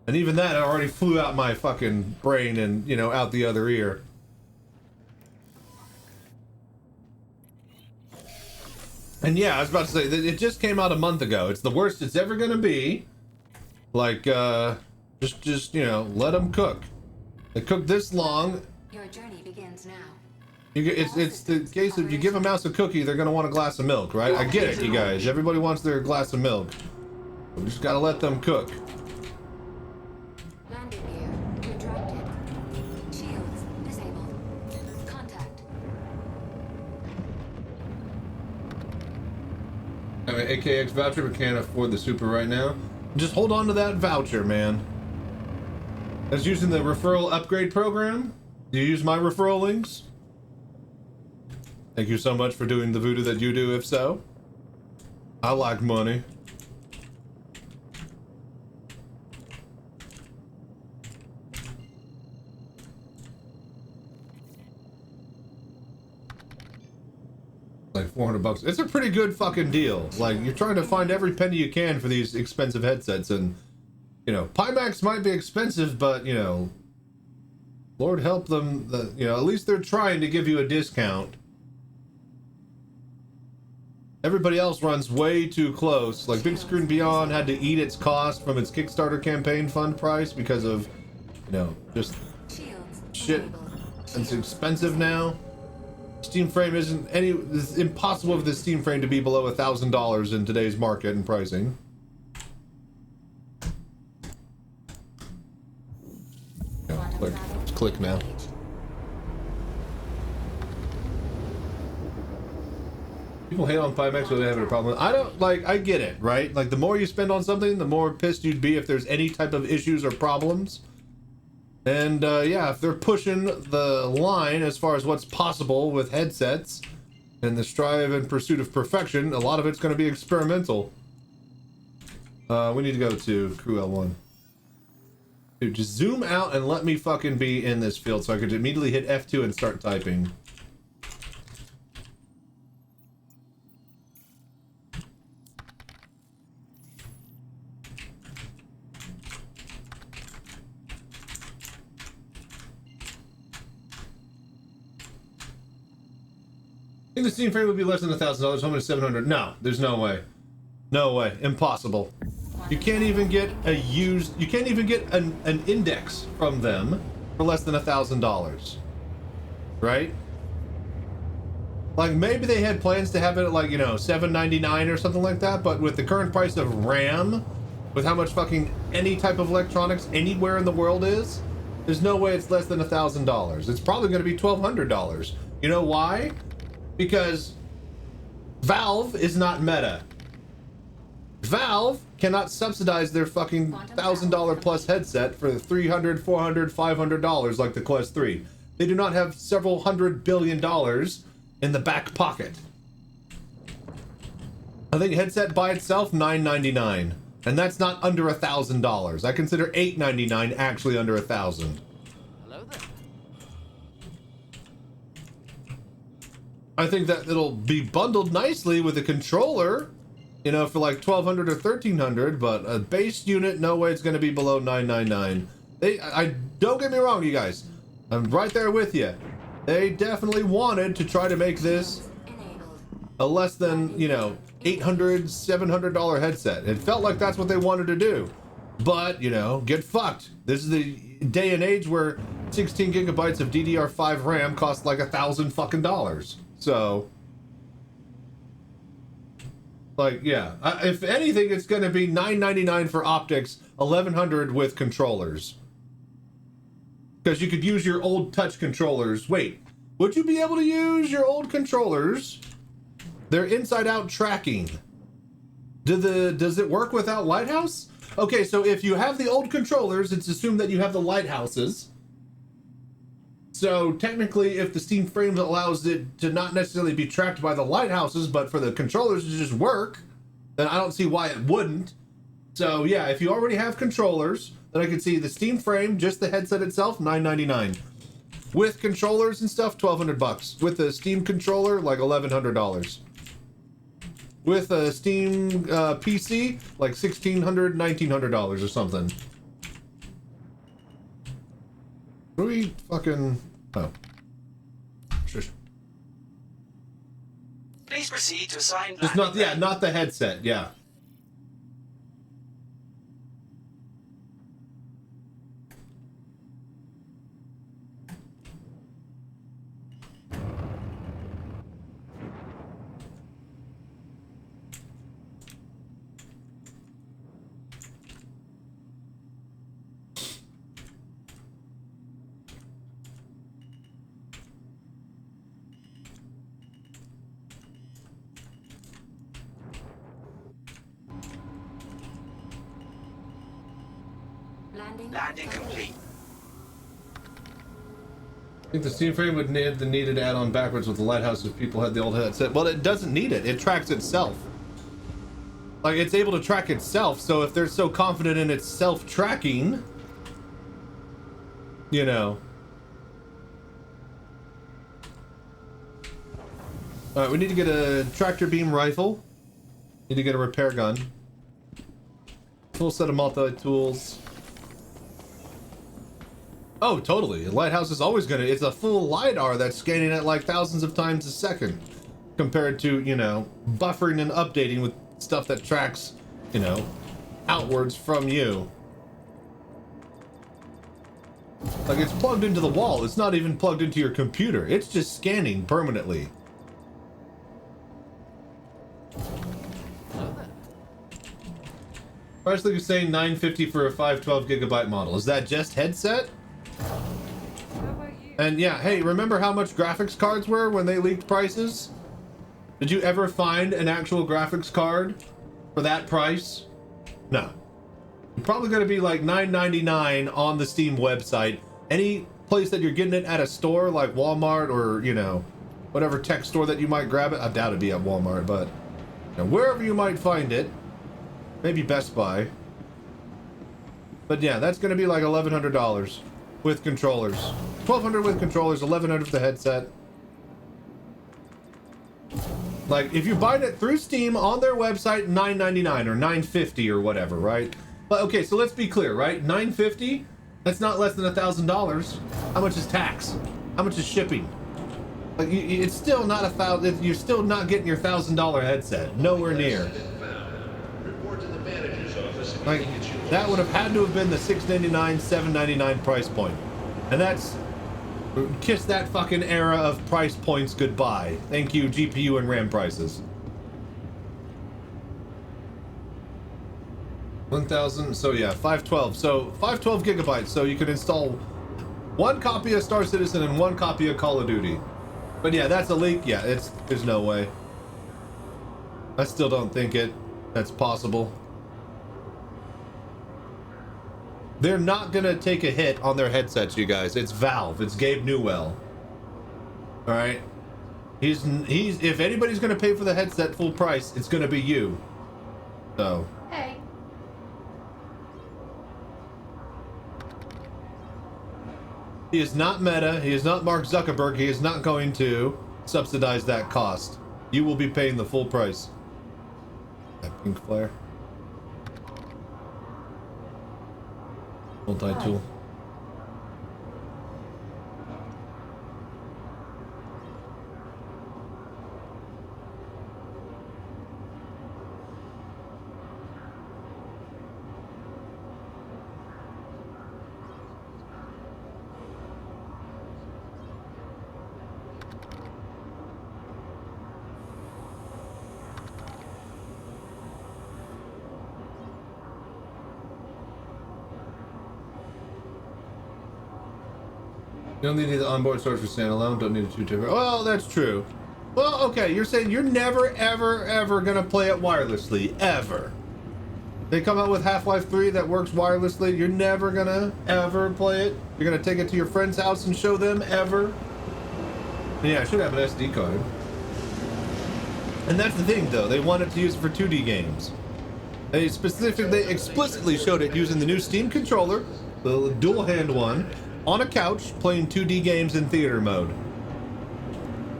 [SPEAKER 1] And even that, I already flew out my fucking brain and, you know, out the other ear. And yeah, I was about to say, it just came out a month ago. It's the worst it's ever gonna be. Like, just you know, let them cook. They cook this long.
[SPEAKER 12] Your journey begins now.
[SPEAKER 1] It's the case of you give a mouse a cookie, they're gonna want a glass of milk, right? I get it, you guys. Everybody wants their glass of milk. We just gotta let them cook.
[SPEAKER 12] Landing gear retracted. Shields disabled. Contact.
[SPEAKER 1] I have an AKX voucher, but can't afford the super right now. Just hold on to that voucher, man. That's using the referral upgrade program. Do you use my referral links? Thank you so much for doing the voodoo that you do, if so. I like money. Like 400 bucks. It's a pretty good fucking deal. Like, you're trying to find every penny you can for these expensive headsets, and, you know, Pimax might be expensive, but, you know, Lord help them, you know, at least they're trying to give you a discount. Everybody else runs way too close. Like Big Screen Beyond had to eat its cost from its Kickstarter campaign fund price because of, you know, just shit. It's expensive now. Steam frame isn't any. It's impossible for the Steam frame to be below $1,000 in today's market and pricing. Yeah, click. Just click now. People hate on 5X when they have a problem. I don't, like, I get it, right? Like, the more you spend on something, the more pissed you'd be if there's any type of issues or problems. And, yeah, if they're pushing the line as far as what's possible with headsets and the strive and pursuit of perfection, a lot of it's going to be experimental. We need to go to Crew L1. Dude, just zoom out and let me fucking be in this field so I could immediately hit F2 and start typing. I think the Steam frame would be less than $1,000. How much is $700? No, there's no way. No way. Impossible. You can't even get a used. You can't even get an index from them for less than $1,000. Right? Like maybe they had plans to have it at like, you know, $799 or something like that, but with the current price of RAM, with how much fucking any type of electronics anywhere in the world is, there's no way it's less than $1,000. It's probably going to be $1,200. You know why? Because Valve is not Meta. Valve cannot subsidize their fucking $1,000 plus headset for $300, $400, $500 like the Quest 3. They do not have several $100 billion in the back pocket. I think headset by itself $999, and that's not under $1,000. I consider $899 actually under $1,000.
[SPEAKER 2] Hello there.
[SPEAKER 1] I think that it'll be bundled nicely with a controller, you know, for like $1,200 or $1,300, but a base unit, no way it's going to be below $999. I don't get me wrong, you guys. I'm right there with you. They definitely wanted to try to make this a less than, you know, $800, $700 headset. It felt like that's what they wanted to do. But, you know, get fucked. This is the day and age where 16 gigabytes of DDR5 RAM cost like $1,000 fucking dollars. So, like, yeah. If anything, it's going to be $999 for optics, $1,100 with controllers. Because you could use your old touch controllers. Wait, would you be able to use your old controllers? They're inside-out tracking. Does it work without Lighthouse? Okay, so if you have the old controllers, it's assumed that you have the Lighthouses. So technically, if the Steam frame allows it to not necessarily be tracked by the Lighthouses, but for the controllers to just work, then I don't see why it wouldn't. So yeah, if you already have controllers, then I can see the Steam frame, just the headset itself, $999. With controllers and stuff, $1,200. With a Steam controller, like $1,100. With a Steam PC, like $1,600, $1,900 or something. What do we fucking... Oh. Shush.
[SPEAKER 7] Please proceed to assign.
[SPEAKER 1] Just not, yeah, not the headset, yeah.
[SPEAKER 7] Landing complete.
[SPEAKER 1] I think the Steam frame would need the needed add-on backwards with the Lighthouse if people had the old headset. Well, it doesn't need it. It tracks itself. Like, it's able to track itself, so if they're so confident in its self-tracking, you know. Alright, we need to get a tractor beam rifle. Need to get a repair gun. Full set of multi-tools. Oh, totally. The Lighthouse is always gonna... It's a full LiDAR that's scanning at like thousands of times a second. compared to, you know, buffering and updating with stuff that tracks, you know, outwards from you. Like, it's plugged into the wall. It's not even plugged into your computer. It's just scanning permanently. Price like you're saying $950 for a 512 gigabyte model. Is that just headset? And yeah, hey, remember how much graphics cards were when they leaked prices? Did you ever find an actual graphics card for that price? No. You're probably going to be like $9.99 on the Steam website. Any place that you're getting it at a store like Walmart or, you know, whatever tech store that you might grab it. I doubt it'd be at Walmart, but you know, wherever you might find it. Maybe Best Buy. But yeah, that's going to be like $1,100 with controllers. $1,200 with controllers, $1,100 for the headset. Like, if you buy it through Steam on their website, $9.99 or $9.50 or whatever, right? But okay, so let's be clear, right? $9.50? That's not less than $1,000. How much is tax? How much is shipping? Like, it's still not $1,000. You're still not getting your $1,000 headset. Nowhere near. Like, that would have had to have been the $699, $799 price point. And that's... Kiss that fucking era of price points goodbye. Thank you, GPU and RAM prices. 1,000, so yeah, 512. So, 512 gigabytes, so you can install one copy of Star Citizen and one copy of Call of Duty. But yeah, that's a leak. Yeah, there's no way. I still don't think that's possible. They're not gonna take a hit on their headsets, you guys. It's Valve. It's Gabe Newell. All right. He's. If anybody's gonna pay for the headset full price, it's gonna be you. So.
[SPEAKER 4] Hey.
[SPEAKER 1] He is not Meta. He is not Mark Zuckerberg. He is not going to subsidize that cost. You will be paying the full price. That pink flare. Multi-tool. You don't need the onboard storage for standalone. Don't need a 2-terabyte. Well, that's true. Well, okay, you're saying you're never, ever, ever gonna play it wirelessly, ever. They come out with Half-Life 3 that works wirelessly. You're never gonna ever play it. You're gonna take it to your friend's house and show them, ever. Yeah, I should have an SD card. And that's the thing, though. They wanted to use it for 2D games. They explicitly showed it using the new Steam controller, the dual-hand one, on a couch playing 2D games in theater mode.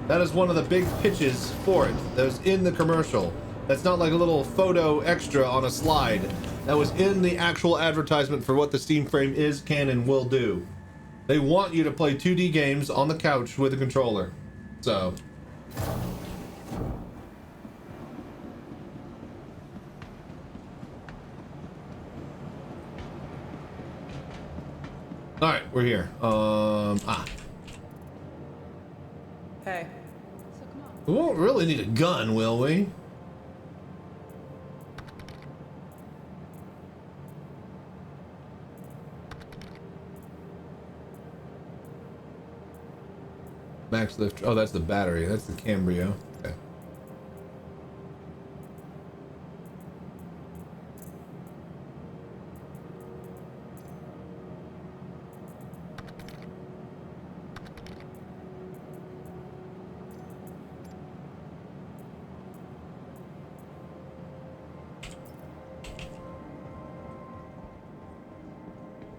[SPEAKER 1] That is one of the big pitches for it. That was in the commercial. That's not like a little photo extra on a slide. That was in the actual advertisement for what the Steam Frame is, can, and will do. They want you to play 2D games on the couch with a controller. So. All right, we're here.
[SPEAKER 13] Hey.
[SPEAKER 1] We won't really need a gun, will we? Max lift. Oh, that's the battery. That's the Cambrio. Okay.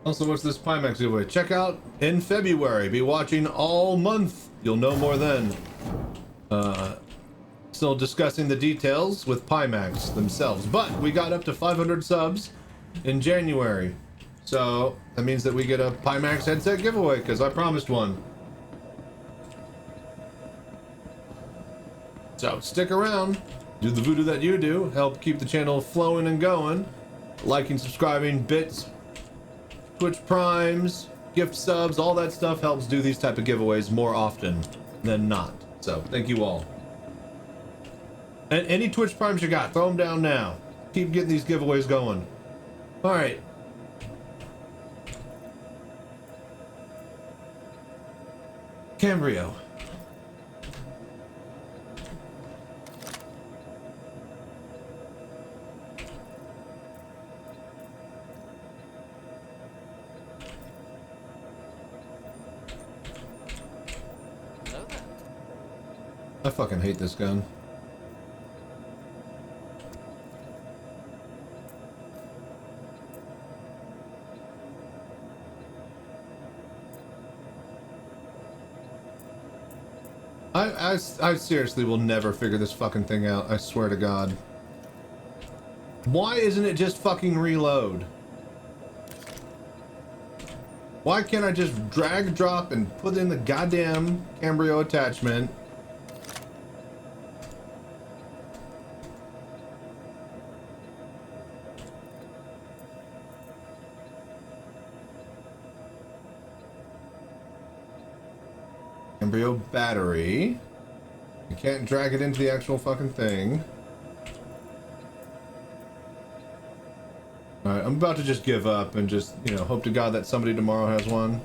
[SPEAKER 1] Also, what's this Pimax giveaway? Check out in February. Be watching all month. You'll know more then. Still discussing the details with Pimax themselves. But we got up to 500 subs in January. So that means that we get a Pimax headset giveaway because I promised one. So stick around, do the voodoo that you do, help keep the channel flowing and going, liking, subscribing, bits, Twitch primes, gift subs, all that stuff helps do these type of giveaways more often than not. So thank you all. And any Twitch primes you got, throw them down now. Keep getting these giveaways going. All right. Cambrio.
[SPEAKER 2] Hello there.
[SPEAKER 1] I fucking hate this gun. I seriously will never figure this fucking thing out. I swear to God. Why isn't it just fucking reload? Why can't I just drag, drop, and put in the goddamn Cambrio attachment? Cambrio battery. You can't drag it into the actual fucking thing. Alright, I'm about to just give up and just, you know, hope to God that somebody tomorrow has one.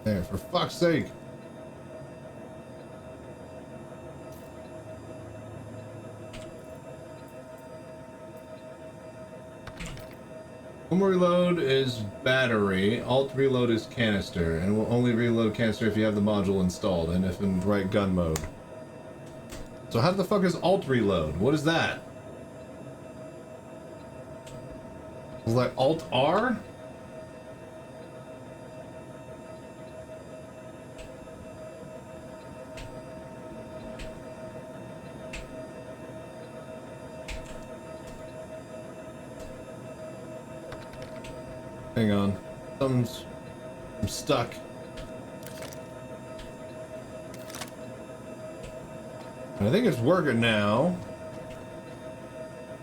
[SPEAKER 1] There, for fuck's sake. One more reload is battery, alt reload is canister, and will only reload canister if you have the module installed and if in right gun mode. So how the fuck is alt reload? What is that? Is that alt R? Hang on. I'm stuck. I think it's working now.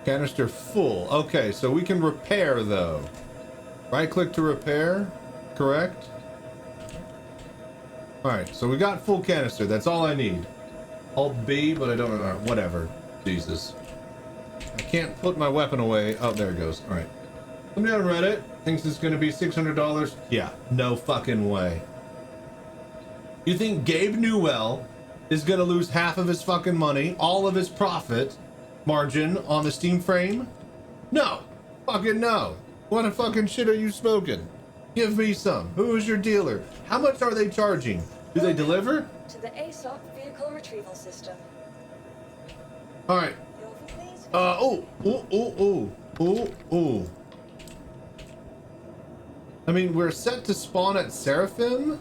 [SPEAKER 1] Canister full. Okay, so we can repair though. Right click to repair, correct? Alright, so we got full canister. That's all I need. Alt B, but I don't know. Whatever. Jesus. I can't put my weapon away. Oh, there it goes. Alright. Somebody on Reddit thinks it's gonna be $600. Yeah, no fucking way. You think Gabe Newell is gonna lose half of his fucking money, all of his profit margin on the Steam frame? No. Fucking no. What a fucking shit are you smoking? Give me some. Who is your dealer? How much are they charging? Do they deliver?
[SPEAKER 10] To the ASOC vehicle retrieval system.
[SPEAKER 1] Alright. Oh. I mean, we're set to spawn at Seraphim?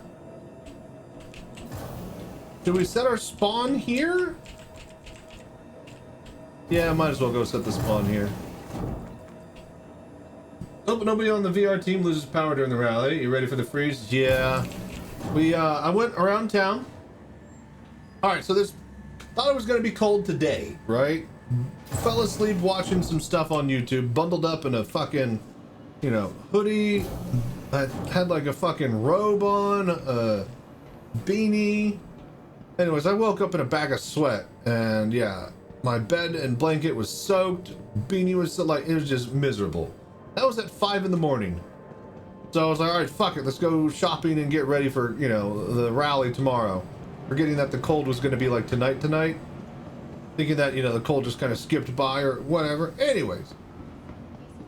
[SPEAKER 1] Should we set our spawn here? Yeah, might as well go set the spawn here. Oh, nobody on the VR team loses power during the rally. You ready for the freeze? Yeah. I went around town. Alright, so thought it was gonna be cold today, right? Fell asleep watching some stuff on YouTube, bundled up in a fucking, you know, hoodie. I had like a fucking robe on, a beanie. Anyways, I woke up in a bag of sweat, and yeah, my bed and blanket was soaked. Beanie was like, it was just miserable. That was at 5 in the morning. So I was like, all right, fuck it, let's go shopping and get ready for, you know, the rally tomorrow. Forgetting that the cold was going to be like tonight. Thinking that, you know, the cold just kind of skipped by or whatever. Anyways.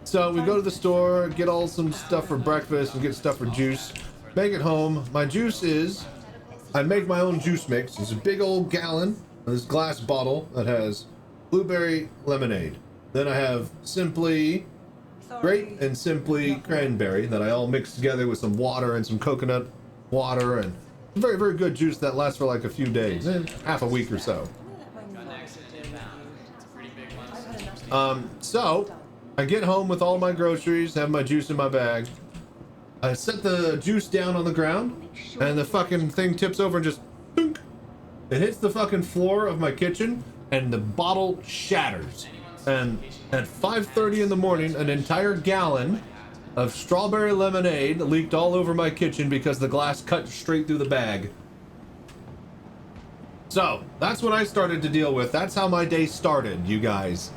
[SPEAKER 1] So we go to the store, get all some stuff for breakfast and get stuff for juice. Make it home. My juice is, I make my own juice mix. It's a big old gallon of this glass bottle that has blueberry lemonade. Then I have Simply Grape and Simply Cranberry that I all mix together with some water and some coconut water and Very, very good juice that lasts for like a few days, half a week or so.
[SPEAKER 5] Got an accident inbound. It's a pretty big one.
[SPEAKER 1] So I get home with all my groceries, have my juice in my bag. I set the juice down on the ground, and the fucking thing tips over and just dunk. It hits the fucking floor of my kitchen, and the bottle shatters. And at 5:30 in the morning, an entire gallon of strawberry lemonade leaked all over my kitchen because the glass cut straight through the bag. So that's what I started to deal with. That's how my day started, you guys.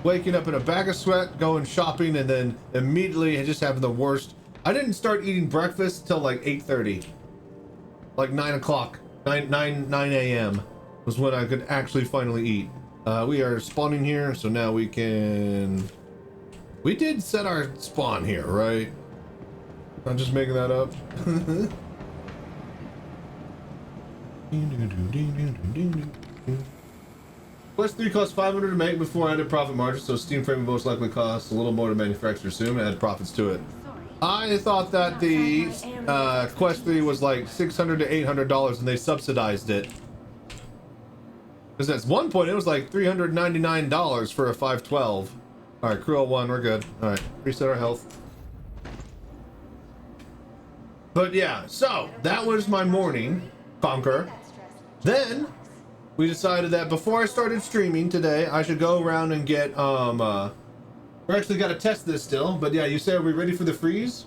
[SPEAKER 1] Waking up in a bag of sweat, going shopping, and then immediately just having the worst. I didn't start eating breakfast till like 8:30, like 9 o'clock, 9 a.m. was when I could actually finally eat. We are spawning here, so now we can. We did set our spawn here, right? I'm just making that up. Quest 3 costs 500 to make before added profit margin, so Steam Frame most likely costs a little more to manufacture soon and add profits to it. I thought that the Quest 3 was like $600 to $800 and they subsidized it. Because at one point it was like $399 for a 512. Alright, Crew 1, we're good. Alright, reset our health. But yeah, so that was my morning, Conquer. Then we decided that before I started streaming today, I should go around and get we're actually got to test this still, but yeah, you say, are we ready for the freeze?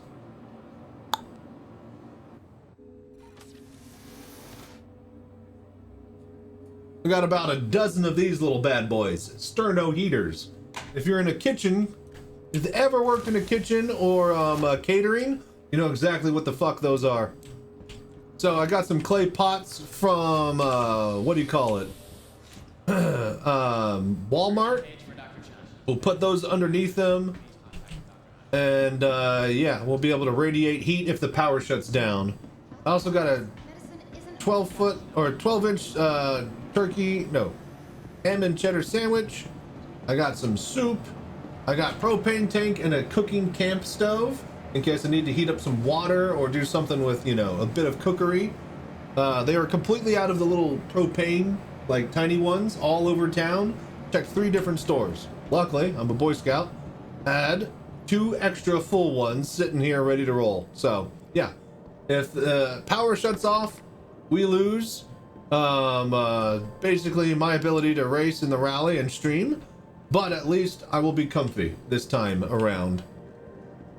[SPEAKER 1] We got about a dozen of these little bad boys, sterno heaters. If you're in a kitchen, if you ever worked in a kitchen or catering, you know exactly what the fuck those are. So I got some clay pots from what do you call it? Walmart. We'll put those underneath them, and yeah, we'll be able to radiate heat if the power shuts down. I also got a 12-foot or 12-inch ham and cheddar sandwich. I got some soup. I got propane tank and a cooking camp stove in case I need to heat up some water or do something with, you know, a bit of cookery. They were completely out of the little propane, like tiny ones all over town. Checked 3 different stores. Luckily, I'm a Boy Scout. Had 2 extra full ones sitting here ready to roll. So yeah, if the power shuts off, we lose basically my ability to race in the rally and stream, but at least I will be comfy this time around.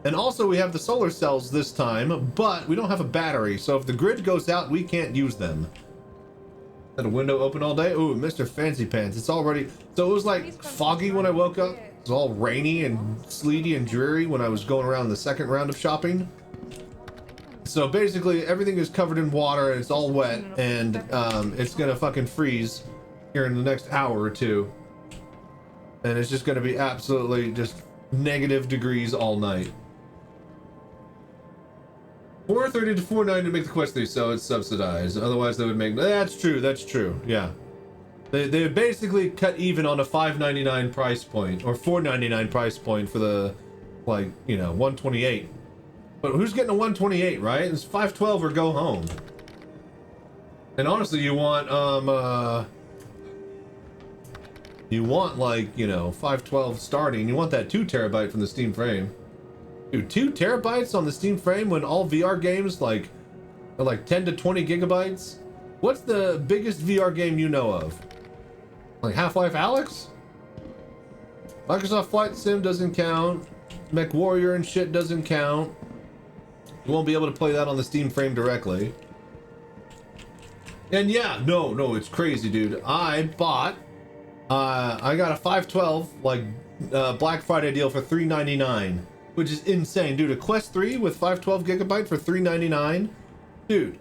[SPEAKER 1] And also we have the solar cells this time, but we don't have a battery, so if the grid goes out, we can't use them. Had a window open all day. Ooh, Mr. Fancy Pants. It's already, so it was like foggy when I woke up. It was all rainy and sleety and dreary when I was going around the second round of shopping. So basically everything is covered in water and it's all wet, and it's gonna fucking freeze here in the next hour or two. And it's just gonna be absolutely just negative degrees all night. 430 to 490 to make the Quest 3, so it's subsidized. Otherwise they would make, that's true, yeah. They basically cut even on a $5.99 price point, or $4.99 price point for the, like, you know, 128. But who's getting a 128, right? It's 512 or go home. And honestly, you want like, you know, 512 starting. You want that 2 terabyte from the Steam Frame. Dude, 2 terabytes on the Steam Frame when all VR games like are like 10 to 20 gigabytes? What's the biggest VR game you know of? Like Half-Life Alyx? Microsoft Flight Sim doesn't count. MechWarrior and shit doesn't count. You won't be able to play that on the Steam Frame directly. And yeah, no, it's crazy, dude. I bought, I got a 512 like Black Friday deal for $399, which is insane, dude. A Quest 3 with 512 gigabyte for $399, dude.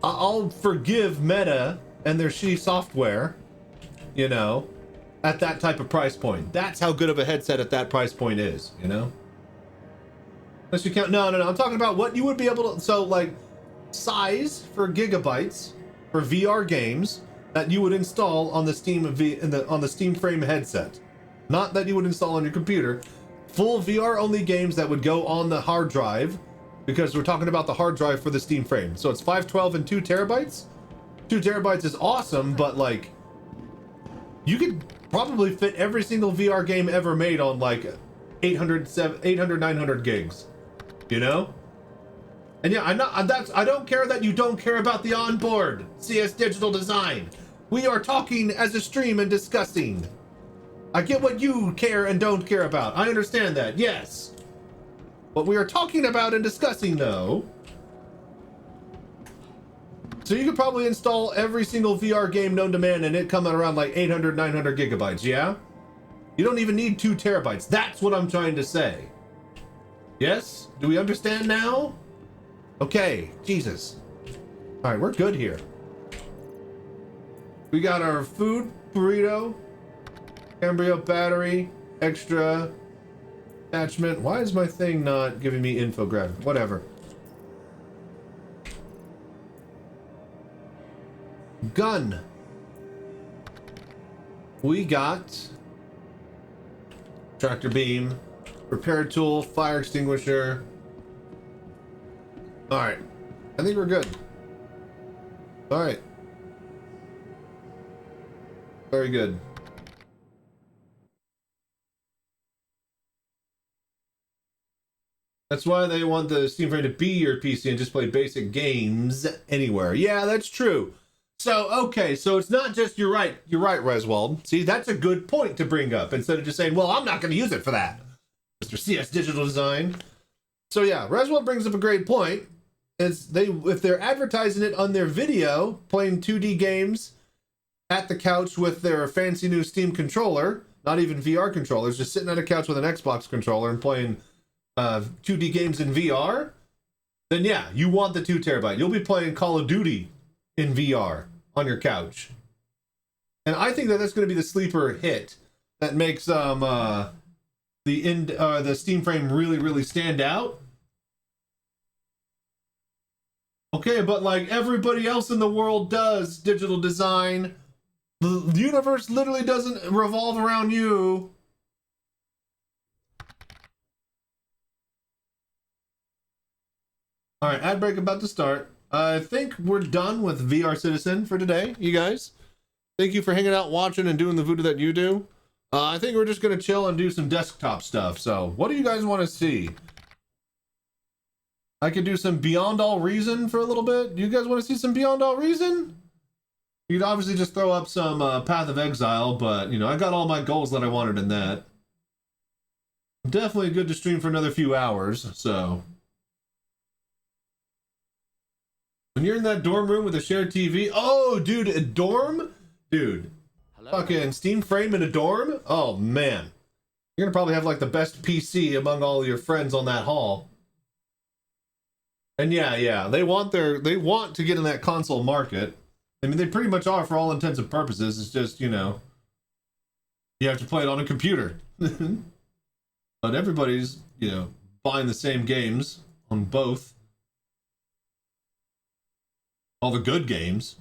[SPEAKER 1] I'll forgive Meta and their shitty software, you know, at that type of price point. That's how good of a headset at that price point is, you know. Unless you count, no, I'm talking about what you would be able to, so like size for gigabytes for VR games that you would install on the Steam on the Steam Frame headset. Not that you would install on your computer. Full VR only games that would go on the hard drive because we're talking about the hard drive for the Steam frame. So it's 512 and 2 terabytes. 2 terabytes is awesome, but like, you could probably fit every single VR game ever made on like 800, 900 gigs, you know? And yeah, I don't care that you don't care about the onboard CS digital design. We are talking as a stream and discussing. I get what you care and don't care about. I understand that, yes. What we are talking about and discussing, though. So you could probably install every single VR game known to man and it come at around like 800, 900 gigabytes, yeah? You don't even need 2 terabytes. That's what I'm trying to say. Yes? Do we understand now? Okay, Jesus. All right, we're good here. We got our food, burrito, embryo battery, extra attachment. Why is my thing not giving me infographic? Whatever. Gun. We got tractor beam, repair tool, fire extinguisher. All right, I think we're good. All right, very good. That's why they want the Steam frame to be your PC and just play basic games anywhere. Yeah, that's true. So, okay, so it's not just, you're right, Reswald. See, that's a good point to bring up, instead of just saying, well, I'm not going to use it for that, Mr. CS Digital Design. So yeah, Reswald brings up a great point. If they're advertising it on their video, playing 2D games at the couch with their fancy new Steam controller, not even VR controllers, just sitting at a couch with an Xbox controller and playing 2D games in VR, then yeah, you want the 2 terabyte. You'll be playing Call of Duty in VR on your couch. And I think that that's going to be the sleeper hit that makes the Steam frame really, really stand out. Okay, but like everybody else in the world does digital design, the universe literally doesn't revolve around you. All right, ad break about to start. I think we're done with VR Citizen for today, you guys. Thank you for hanging out, watching, and doing the voodoo that you do. I think we're just gonna chill and do some desktop stuff. So, what do you guys want to see? I could do some Beyond All Reason for a little bit. Do you guys want to see some Beyond All Reason? You'd obviously just throw up some Path of Exile, but, you know, I got all my goals that I wanted in that. Definitely good to stream for another few hours, so. When you're in that dorm room with a shared TV, oh, dude, a dorm? Dude, fucking Steam frame in a dorm? Oh, man. You're gonna probably have, like, the best PC among all your friends on that hall. And yeah, they want to get in that console market. I mean, they pretty much are for all intents and purposes. It's just, you know, you have to play it on a computer. But everybody's, you know, buying the same games on both. All the good games.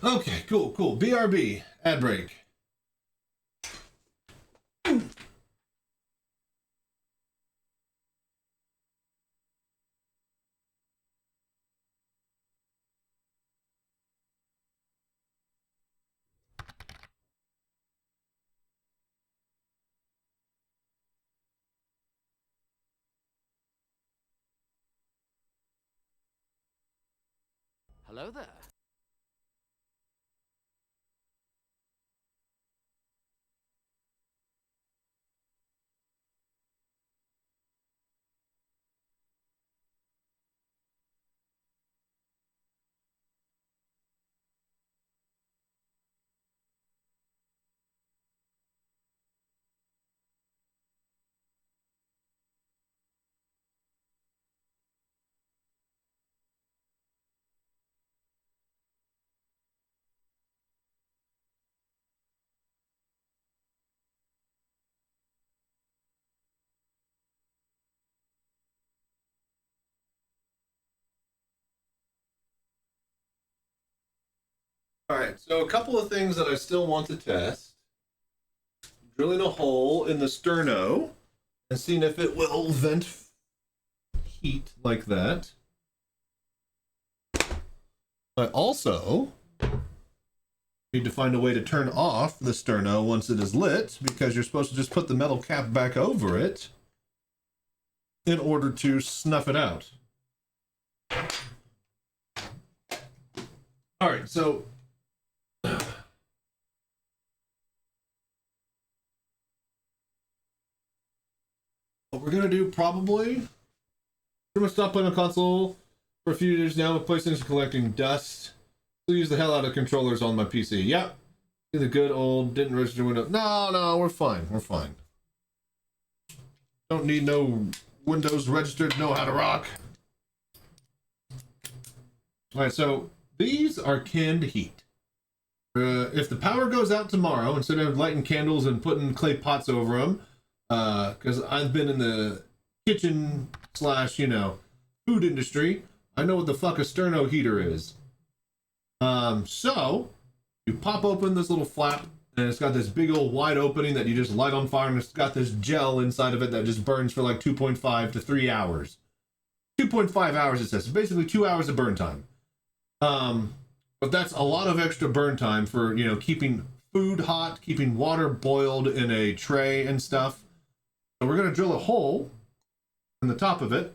[SPEAKER 1] Okay, cool. BRB, ad break.
[SPEAKER 2] Hello there.
[SPEAKER 1] All right, so a couple of things that I still want to test. Drilling a hole in the sterno and seeing if it will vent heat like that. I also need to find a way to turn off the sterno once it is lit, because you're supposed to just put the metal cap back over it in order to snuff it out. All right, so what we're gonna do probably, I'm gonna stop playing on console for a few years now with PlayStation collecting dust. Still use the hell out of controllers on my PC. Yep. The good old didn't register Windows. No, we're fine. We're fine. Don't need no Windows registered to know how to rock. Alright, so these are canned heat. If the power goes out tomorrow, instead of lighting candles and putting clay pots over them, because I've been in the kitchen / food industry, I know what the fuck a sterno heater is. So you pop open this little flap, and it's got this big old wide opening that you just light on fire, and it's got this gel inside of it that just burns for like 2.5 to 3 hours. 2.5 hours, it says. So basically 2 hours of burn time. But that's a lot of extra burn time for, keeping food hot, keeping water boiled in a tray and stuff. So we're going to drill a hole in the top of it,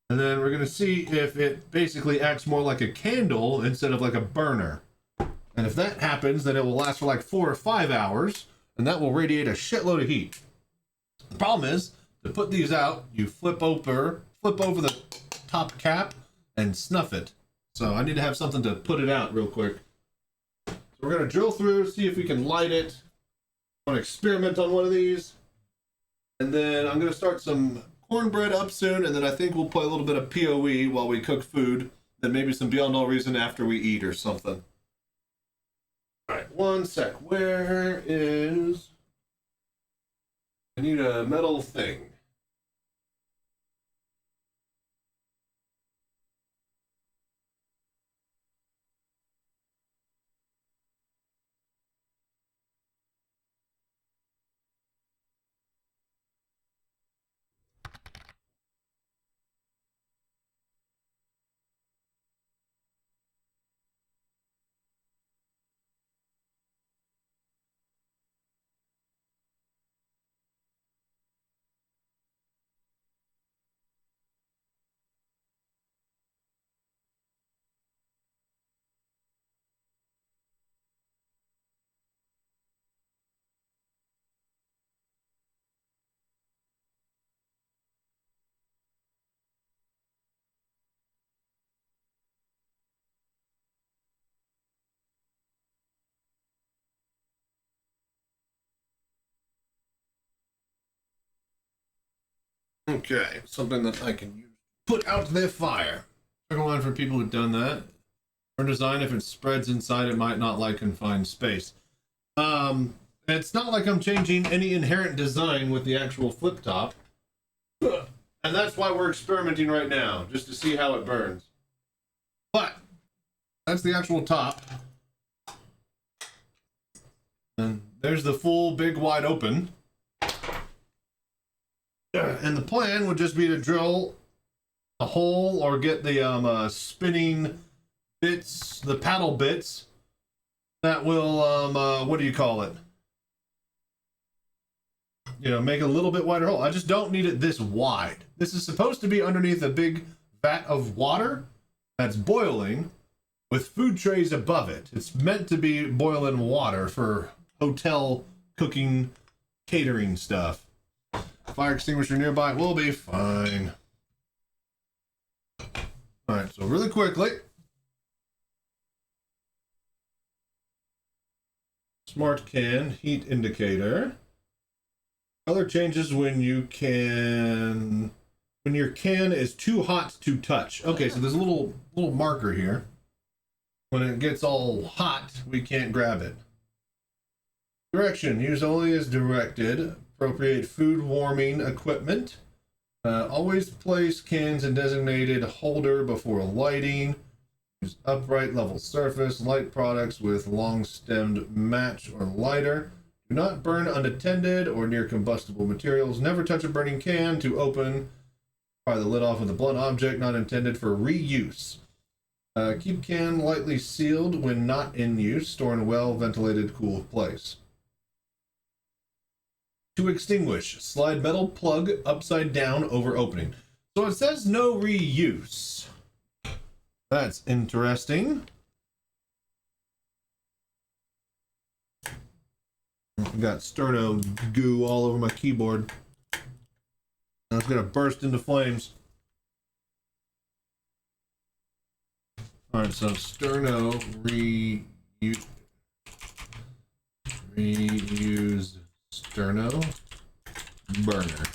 [SPEAKER 1] and then we're going to see if it basically acts more like a candle instead of like a burner. And if that happens, then it will last for like 4 or 5 hours, and that will radiate a shitload of heat. The problem is, to put these out, you flip over the top cap and snuff it. So I need to have something to put it out real quick. So we're going to drill through, see if we can light it. I want to experiment on one of these. And then I'm going to start some cornbread up soon, and then I think we'll play a little bit of PoE while we cook food. Then maybe some Beyond All Reason after we eat or something. Alright, one sec. Where is... I need a metal thing. Okay, something that I can use. Put out their fire. Second line for people who've done that. Or design, if it spreads inside, it might not like confined space. It's not like I'm changing any inherent design with the actual flip top. And that's why we're experimenting right now, just to see how it burns. But, that's the actual top. And there's the full, big, wide open. And the plan would just be to drill a hole or get the spinning bits, the paddle bits, that will, what do you call it? Make a little bit wider hole. I just don't need it this wide. This is supposed to be underneath a big vat of water that's boiling with food trays above it. It's meant to be boiling water for hotel cooking, catering stuff. Fire extinguisher nearby, we'll be fine. Alright, so really quickly. Smart can, heat indicator. Color changes when your can is too hot to touch. Okay, so there's a little marker here. When it gets all hot, we can't grab it. Direction, use only as directed. Appropriate food warming equipment. Always place cans in designated holder before lighting. Use upright level surface. Light products with long-stemmed match or lighter. Do not burn unattended or near combustible materials. Never touch a burning can. To open, pry the lid off with a blunt object not intended for reuse. Keep can lightly sealed when not in use. Store in a well-ventilated, cool place. To extinguish, slide metal plug upside down over opening. So it says no reuse. That's interesting. I've got sterno goo all over my keyboard. Now it's gonna burst into flames. Alright, so sterno reuse sterno burner.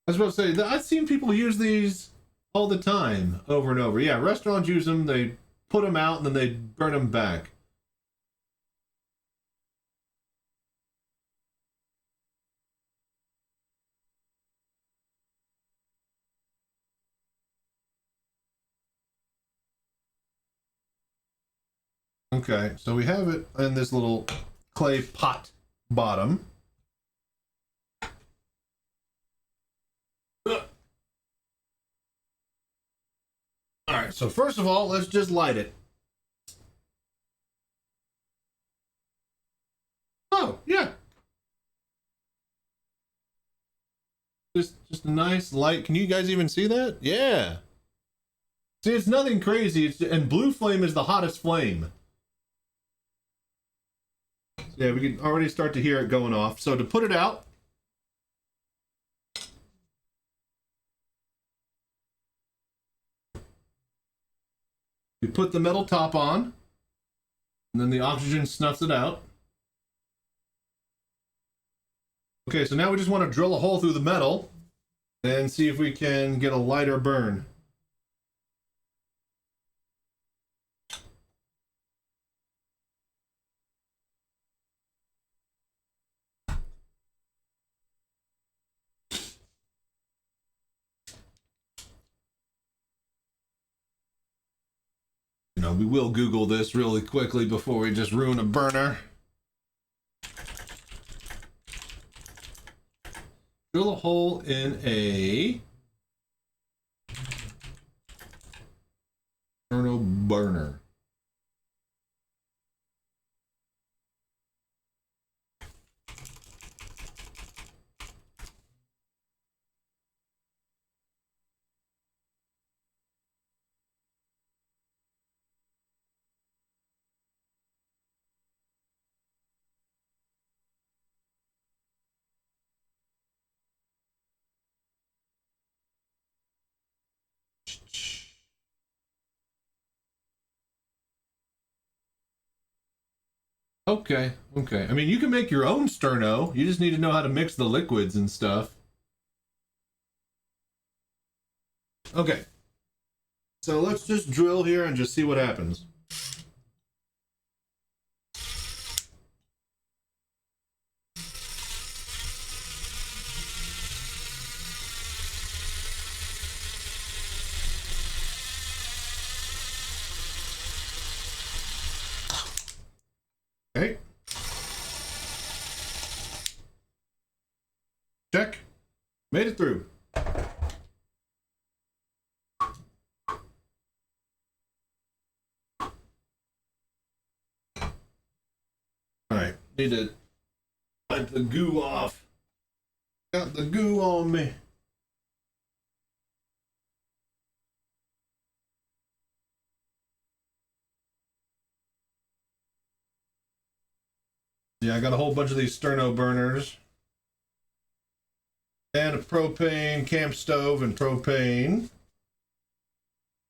[SPEAKER 1] I was about to say that I've seen people use these all the time, over and over. Yeah, restaurants use them, they put them out, and then they burn them back. Okay, so we have it in this little clay pot bottom. Alright, so first of all, let's just light it. Oh, yeah. Just a nice light. Can you guys even see that? Yeah. See, it's nothing crazy. And blue flame is the hottest flame. Yeah, we can already start to hear it going off. So to put it out, we put the metal top on, and then the oxygen snuffs it out. Okay, so now we just want to drill a hole through the metal and see if we can get a lighter burn. You know, we will Google this really quickly before we just ruin a burner. Drill a hole in a burner. Okay, okay. I mean, you can make your own sterno. You just need to know how to mix the liquids and stuff. Okay. So let's just drill here and just see what happens. Okay. Check. Made it through. Need to wipe the goo off. Got the goo on me. Yeah, I got a whole bunch of these sterno burners. And a propane camp stove and propane.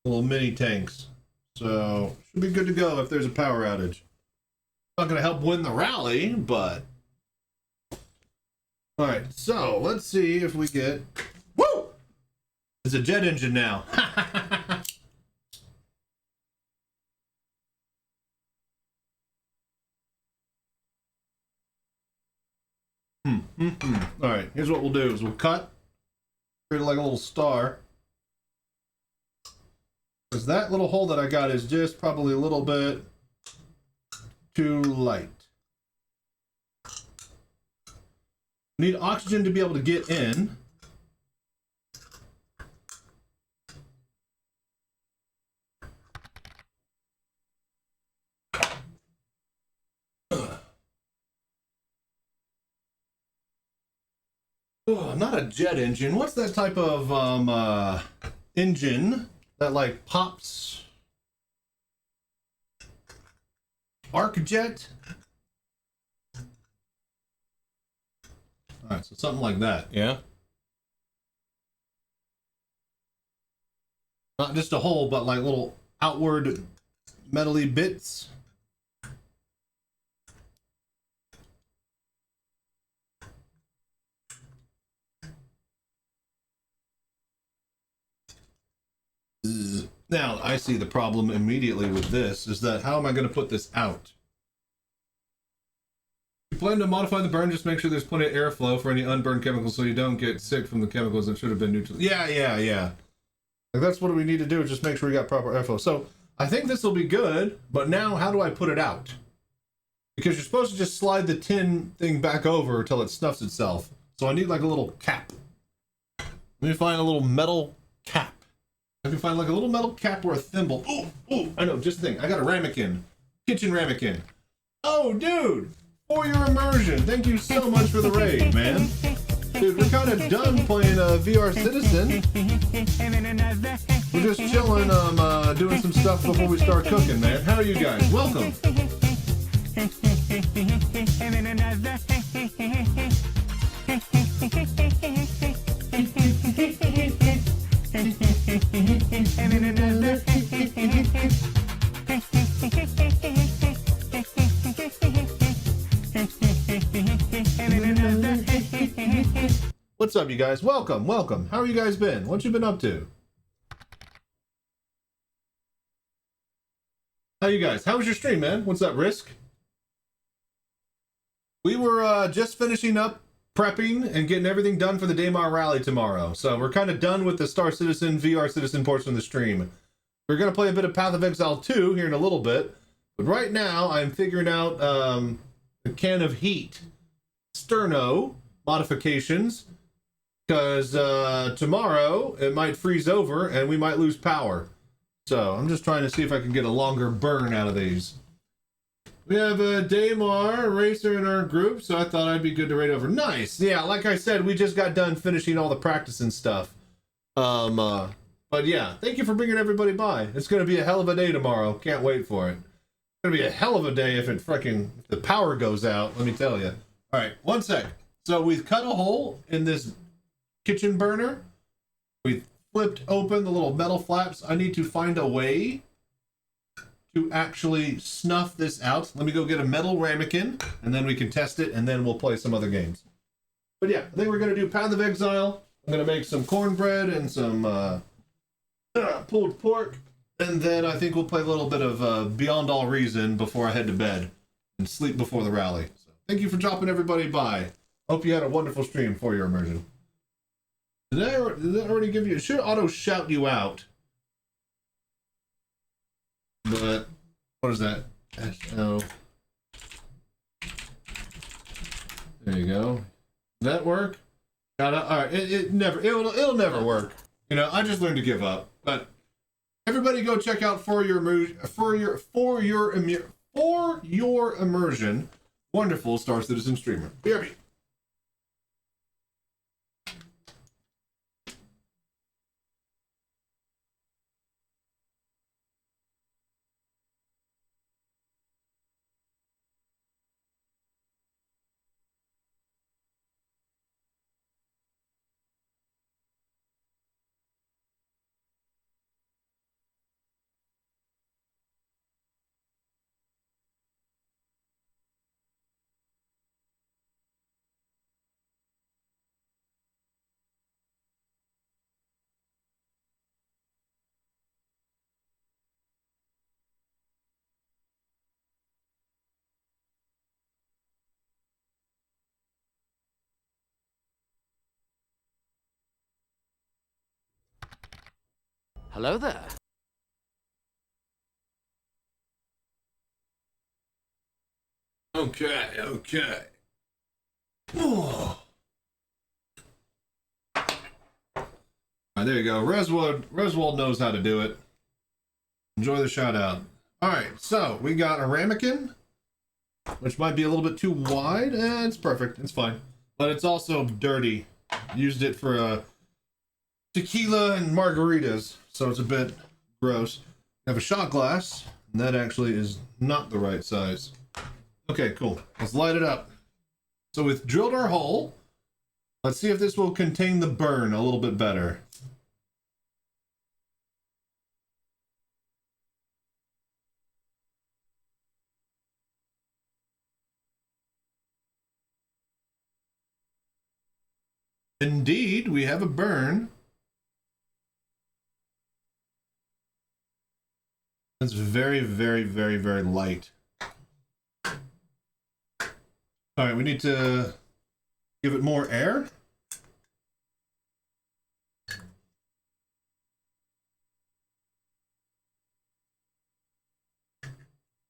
[SPEAKER 1] Little mini tanks. So, should be good to go if there's a power outage. Not going to help win the rally, but... Alright, so let's see if we get... Woo! It's a jet engine now. Alright, here's what we'll do is we'll cut. Create like a little star. Because that little hole that I got is just probably a little bit too light. We need oxygen to be able to get in. Oh, not a jet engine. What's that type of engine that like pops? Arc jet? Alright, so something like that, yeah? Not just a hole, but like little outward metally bits. Now, I see the problem immediately with this, is that how am I going to put this out? You plan to modify the burn, just make sure there's plenty of airflow for any unburned chemicals so you don't get sick from the chemicals that should have been neutral. Yeah. Like that's what we need to do, is just make sure we got proper airflow. So, I think this will be good, but now how do I put it out? Because you're supposed to just slide the tin thing back over until it snuffs itself. So I need like a little cap. Let me find a little metal cap. I can find like a little metal cap or a thimble. Ooh, I know, just think. I got a ramekin. Kitchen ramekin. Oh, dude! For your immersion. Thank you so much for the raid, man. Dude, we're kind of done playing VR Citizen. We're just chilling, doing some stuff before we start cooking, man. How are you guys? Welcome. What's up, you guys? Welcome. How have you guys been? What you been up to? How you guys? How was your stream, man? What's up, Risk? We were just finishing up prepping and getting everything done for the Daymar rally tomorrow. So we're kind of done with the Star Citizen, VR Citizen portion of the stream. We're going to play a bit of Path of Exile 2 here in a little bit. But right now, I'm figuring out a can of heat sterno modifications. Because tomorrow, it might freeze over and we might lose power. So I'm just trying to see if I can get a longer burn out of these. We have a Daymar racer in our group, so I thought I'd be good to raid over. Nice! Yeah, like I said, we just got done finishing all the practice and stuff. But yeah, thank you for bringing everybody by. It's going to be a hell of a day tomorrow. Can't wait for it. It's going to be a hell of a day if if the power goes out, let me tell you. Alright, one sec. So we've cut a hole in this kitchen burner. We flipped open the little metal flaps. I need to find a way to actually snuff this out. Let me go get a metal ramekin, and then we can test it, and then we'll play some other games. But yeah, I think we're going to do Path of Exile. I'm going to make some cornbread and some pulled pork, and then I think we'll play a little bit of Beyond All Reason before I head to bed and sleep before the rally. So thank you for dropping everybody by. Hope you had a wonderful stream for your immersion. Did that already give you... It should auto shout you out. But... What is that? S-O... There you go. Did that work? Alright, it'll never work. You know, I just learned to give up. But... Everybody go check out For Your Immersion. wonderful Star Citizen streamer. BRB.
[SPEAKER 2] Hello there.
[SPEAKER 1] Okay, okay. Oh. All right, there you go. Reswold knows how to do it. Enjoy the shout out. All right, so we got a ramekin, which might be a little bit too wide. It's perfect. It's fine. But it's also dirty. Used it for tequila and margaritas, so it's a bit gross. We have a shot glass, and that actually is not the right size. Okay, cool. Let's light it up. So we've drilled our hole. Let's see if this will contain the burn a little bit better. Indeed, we have a burn. It's very, very, very, very light. All right, we need to give it more air.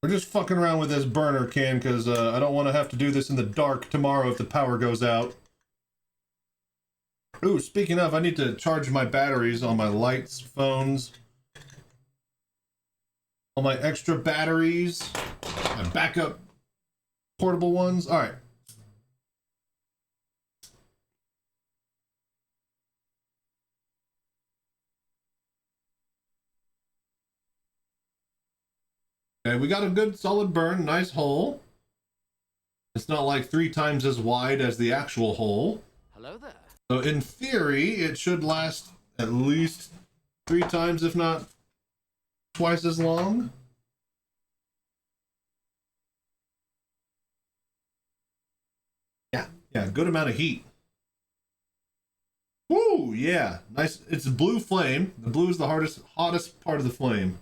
[SPEAKER 1] We're just fucking around with this burner can because I don't want to have to do this in the dark tomorrow if the power goes out. Ooh, speaking of, I need to charge my batteries on my lights, phones, all my extra batteries, my backup portable ones. All right. Okay, we got a good solid burn, nice hole. It's not like 3 times as wide as the actual hole.
[SPEAKER 2] Hello there.
[SPEAKER 1] So in theory, it should last at least 3 times, if not twice as long. Yeah, good amount of heat. Woo, yeah, nice. It's a blue flame. The blue is the hottest part of the flame.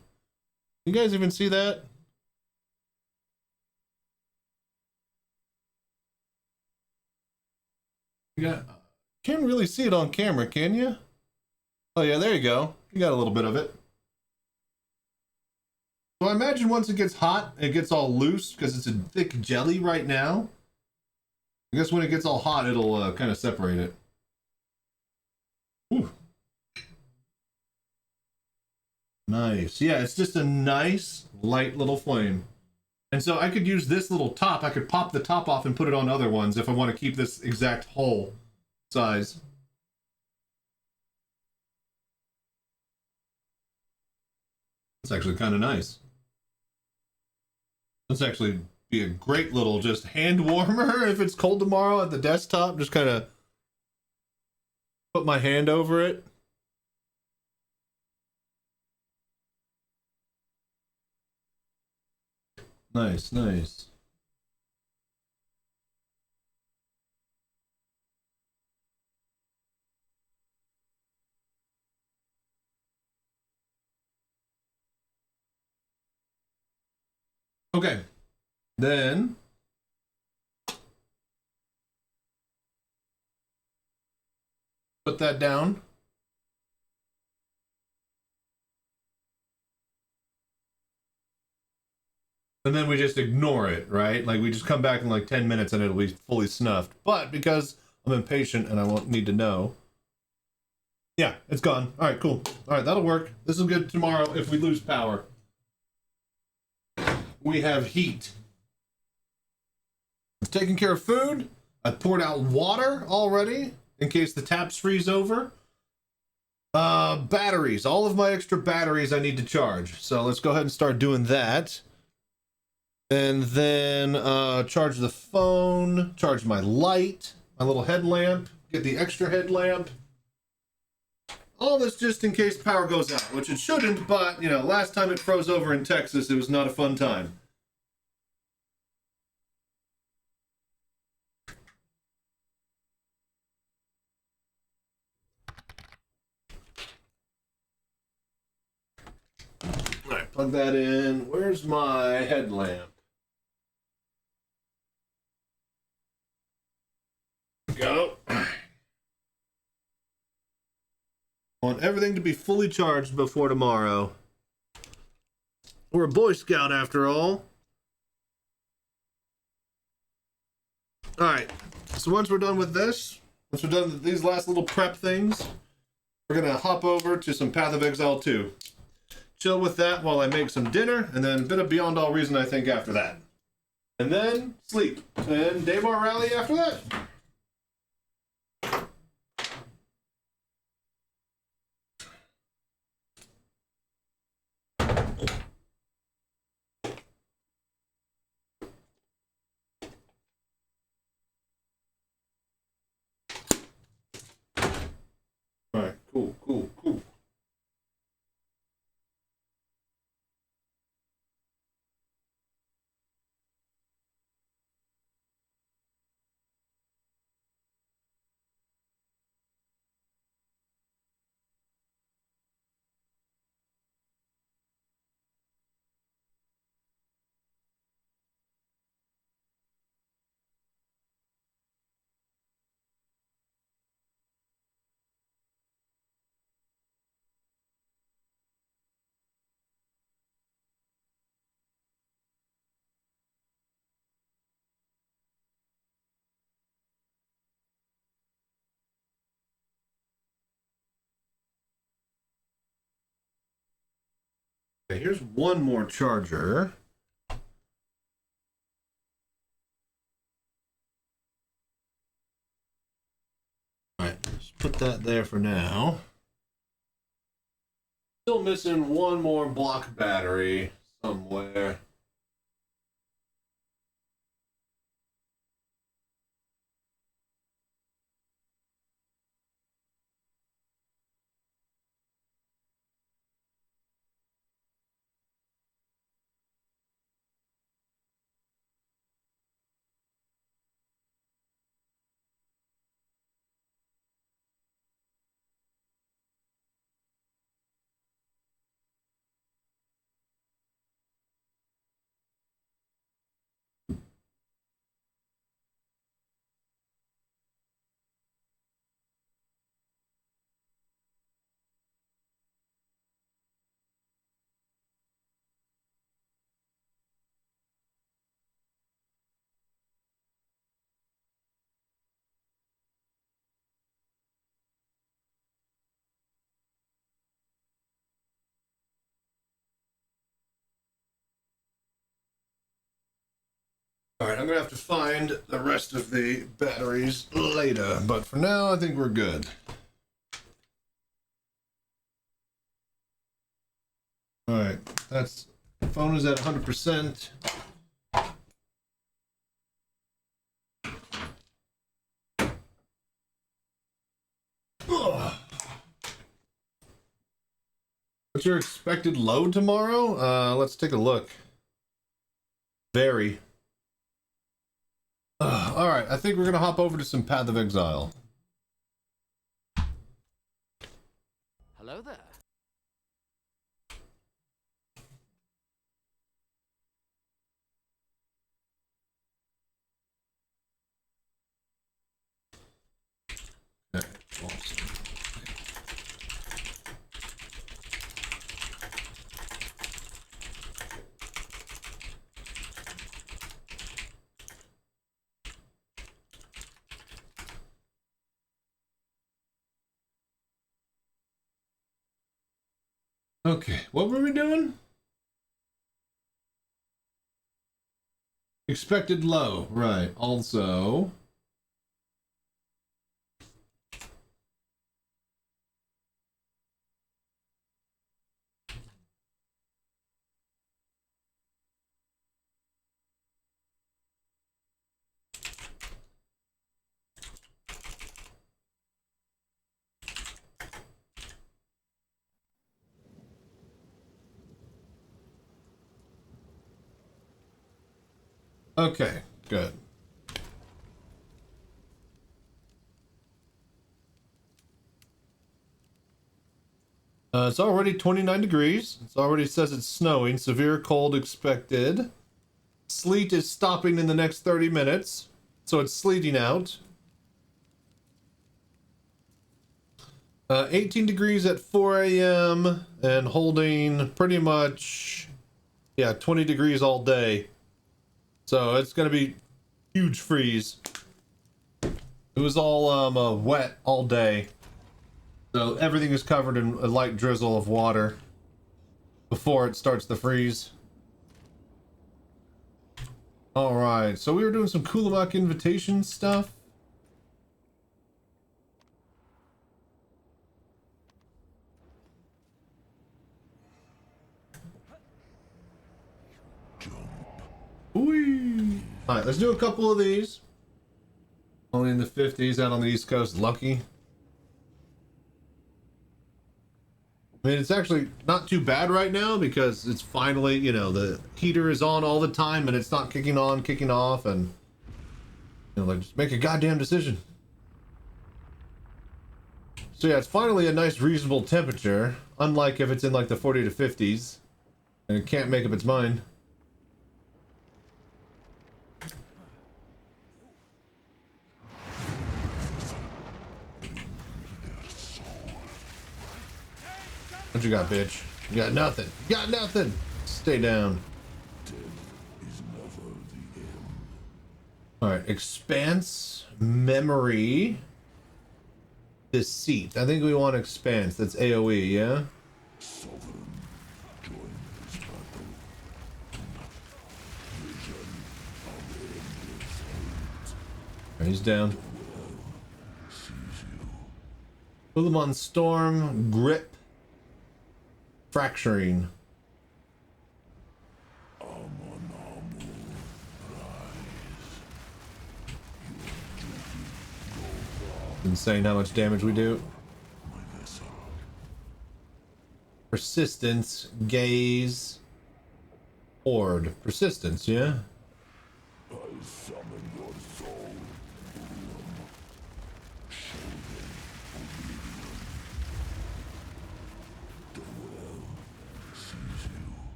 [SPEAKER 1] You guys even see that? Yeah, can't really see it on camera, can you? Oh yeah, there you go. You got a little bit of it. So I imagine once it gets hot, it gets all loose because it's a thick jelly right now. I guess when it gets all hot, it'll kind of separate it. Whew. Nice. Yeah, it's just a nice, light little flame. And so I could use this little top. I could pop the top off and put it on other ones if I want to keep this exact hole size. That's actually kind of nice. That's actually be a great little just hand warmer if it's cold tomorrow at the desktop. Just kind of put my hand over it. Nice, nice. Okay, then put that down. And then we just ignore it, right? Like we just come back in like 10 minutes and it'll be fully snuffed. But because I'm impatient and I won't need to know. Yeah, it's gone. All right, cool. All right, that'll work. This is good tomorrow if we lose power. We have heat. Taking care of food. I poured out water already in case the taps freeze over. Batteries. All of my extra batteries I need to charge. So let's go ahead and start doing that. And then charge the phone, charge my light, my little headlamp, get the extra headlamp. All this just in case power goes out, which it shouldn't, but, you know, last time it froze over in Texas, it was not a fun time. All right, plug that in. Where's my headlamp? Go. Want everything to be fully charged before tomorrow. We're a Boy Scout after all. Alright, so once we're done with this, once we're done with these last little prep things, we're gonna hop over to some Path of Exile 2. Chill with that while I make some dinner, and then a bit of Beyond All Reason, I think, after that. And then sleep. And Daymar Rally after that. Alright, cool. Okay, here's one more charger. Alright, let's put that there for now. Still missing one more block battery somewhere. Alright, I'm gonna have to find the rest of the batteries later, but for now, I think we're good. Alright, that's... the phone is at 100%. Ugh. What's your expected load tomorrow? Let's take a look. Very. Alright, I think we're gonna hop over to some Path of Exile.
[SPEAKER 2] Hello there.
[SPEAKER 1] Okay, awesome. Okay, what were we doing? Expected low, right. Also, okay, good. It's already 29 degrees. It already says it's snowing. Severe cold expected. Sleet is stopping in the next 30 minutes. So it's sleeting out. 18 degrees at 4 a.m. and holding pretty much, yeah, 20 degrees all day. So it's going to be huge freeze. It was all wet all day. So everything is covered in a light drizzle of water before it starts to freeze. Alright, so we were doing some Kulamak invitation stuff. Whee! Alright, let's do a couple of these. Only in the 50s out on the East Coast. Lucky. I mean, it's actually not too bad right now because it's finally, you know, the heater is on all the time and it's not kicking on, kicking off, and, you know, like, just make a goddamn decision. So yeah, it's finally a nice reasonable temperature, unlike if it's in like the 40 to 50s and it can't make up its mind. What you got, bitch? You got nothing. You got nothing. Stay down. All right, expanse, memory, deceit. I think we want expanse. That's AOE, yeah? Right, he's down. Ulamon Storm, grip. Fracturing. Insane how much damage we do. Persistence, gaze, horde. Persistence, yeah?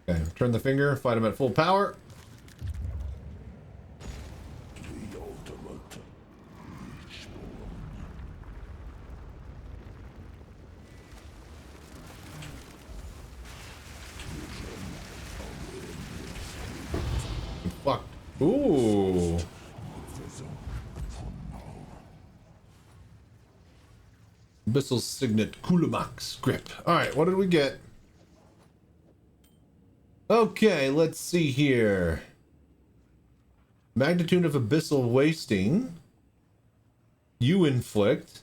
[SPEAKER 1] Okay, turn the finger, fight him at full power. Fuck. Ooh. Abyssal Signet Kulamak's grip. Alright, what did we get? Okay, let's see here. Magnitude of abyssal wasting. You inflict.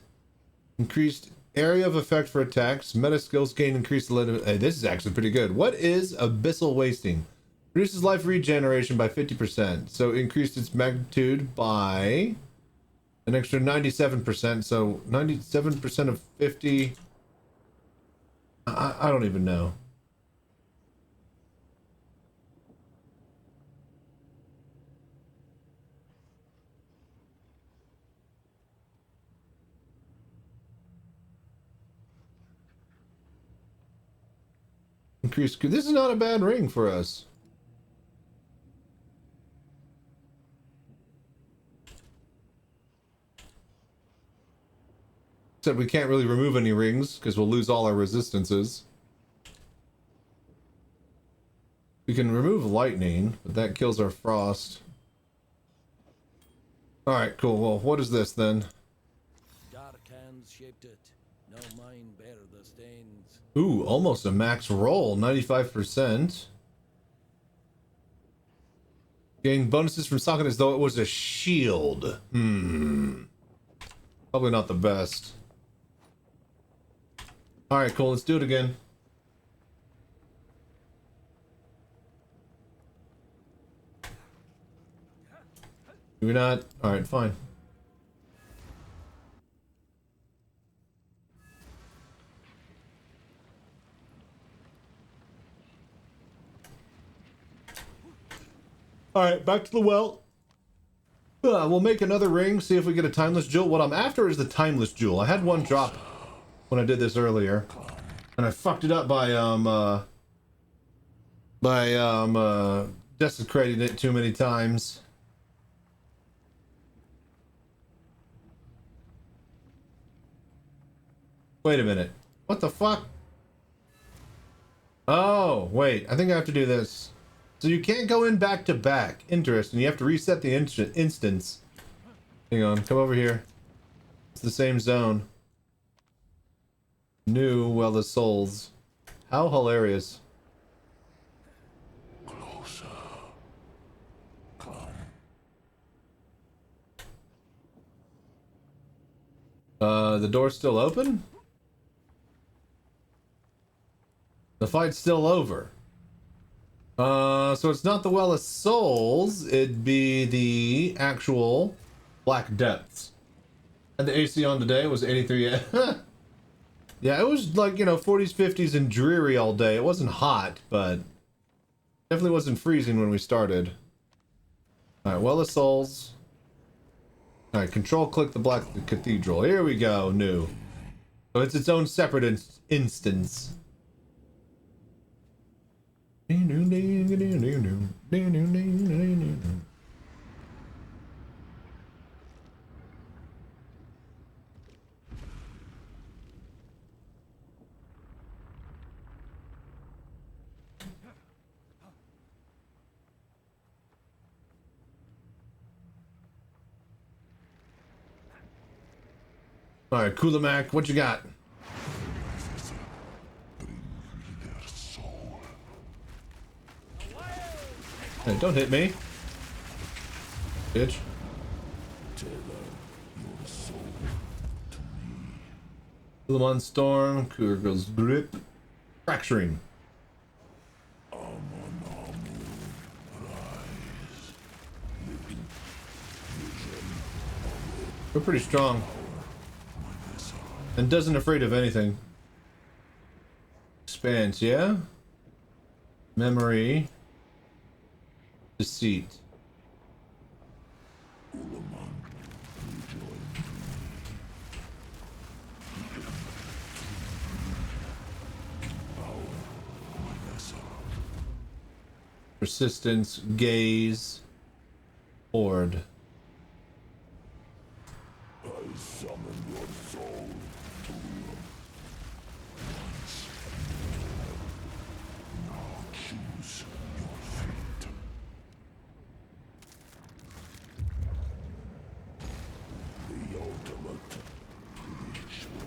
[SPEAKER 1] Increased area of effect for attacks. Meta skills gain increased limit. Hey, this is actually pretty good. What is abyssal wasting? Reduces life regeneration by 50%. So increased its magnitude by an extra 97%. So 97% of 50. I don't even know. Increased. This is not a bad ring for us. Except we can't really remove any rings because we'll lose all our resistances. We can remove lightning, but that kills our frost. Alright, cool. Well, what is this then?
[SPEAKER 14] Dark hands shaped it. No mind bear the stains.
[SPEAKER 1] Ooh, almost a max roll, 95%. Gain bonuses from socket as though it was a shield. Probably not the best. Alright, cool. Let's do it again. Do we not? Alright, fine. Alright, back to the well. We'll make another ring, see if we get a timeless jewel. What I'm after is the timeless jewel. I had one drop when I did this earlier. And I fucked it up by desecrating it too many times. Wait a minute. What the fuck? Oh, wait. I think I have to do this. So you can't go in back to back. Interesting. You have to reset the instance. Hang on. Come over here. It's the same zone. New Well of Souls. How hilarious.
[SPEAKER 14] Closer. Come.
[SPEAKER 1] The door's still open? The fight's still over. So it's not the Well of Souls, it'd be the actual Black Depths. And the AC on today was 83. Yeah, it was like, you know, 40s, 50s, and dreary all day. It wasn't hot, but definitely wasn't freezing when we started. Alright, Well of Souls. Alright, control click the Black Cathedral. Here we go, new. So it's its own separate instance. Alright, Kulamac, what you got? Hey, don't hit me. Bitch. Ulamon Storm, Kurgo's Grip. Fracturing. We're pretty strong. And doesn't afraid of anything. Expanse, yeah? Memory. Deceit. Persistence, gaze, horde.
[SPEAKER 14] I summon your soul to now choose your fate. The ultimate ritual.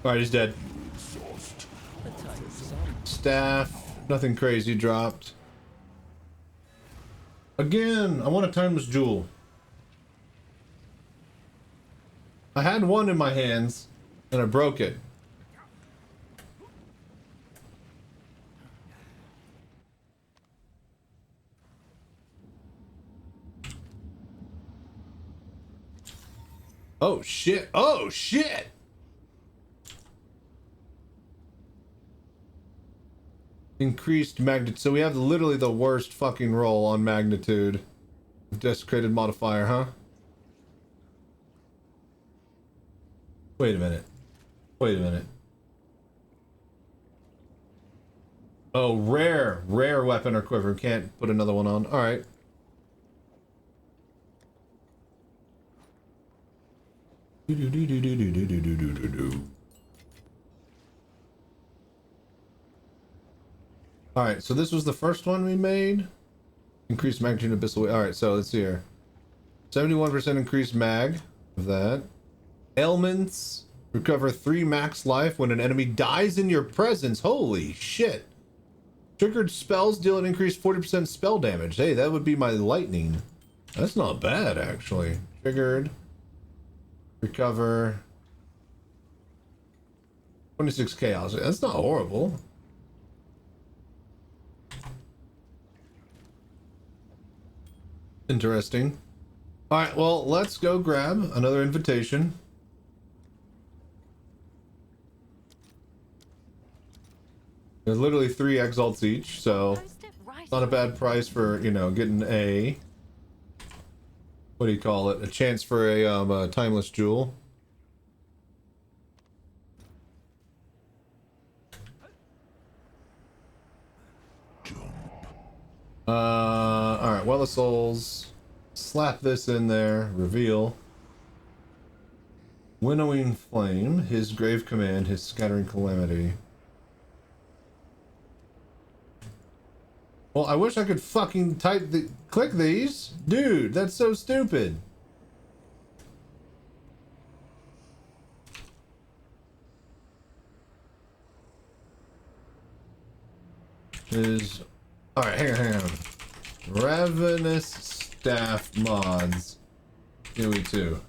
[SPEAKER 1] Alright, he's dead. Staff. Nothing crazy dropped. Again, I want a timeless jewel. I had one in my hands, and I broke it. Oh shit! Oh shit! Increased magnitude. So we have literally the worst fucking roll on magnitude. Desecrated modifier, huh? Wait a minute. Wait a minute. Oh, rare. Rare weapon or quiver. Can't put another one on. Alright. Alright, so this was the first one we made. Increased magnitude abyssal. Alright, so let's see here. 71% increased mag of that. Ailments. Recover 3 max life when an enemy dies in your presence. Holy shit. Triggered spells deal an increased 40% spell damage. Hey, that would be my lightning. That's not bad, actually. Triggered. Recover. 26 chaos. That's not horrible. Interesting. Alright, well, let's go grab another invitation. There's literally 3 exalts each, so it's not a bad price for, you know, getting a... What do you call it? A chance for a timeless jewel. Alright, Well of Souls. Slap this in there. Reveal. Winnowing Flame. His Grave Command. His Scattering Calamity. Well, I wish I could fucking click these. Dude, that's so stupid. Alright, hang on. Ravenous Staff mods. Here we too.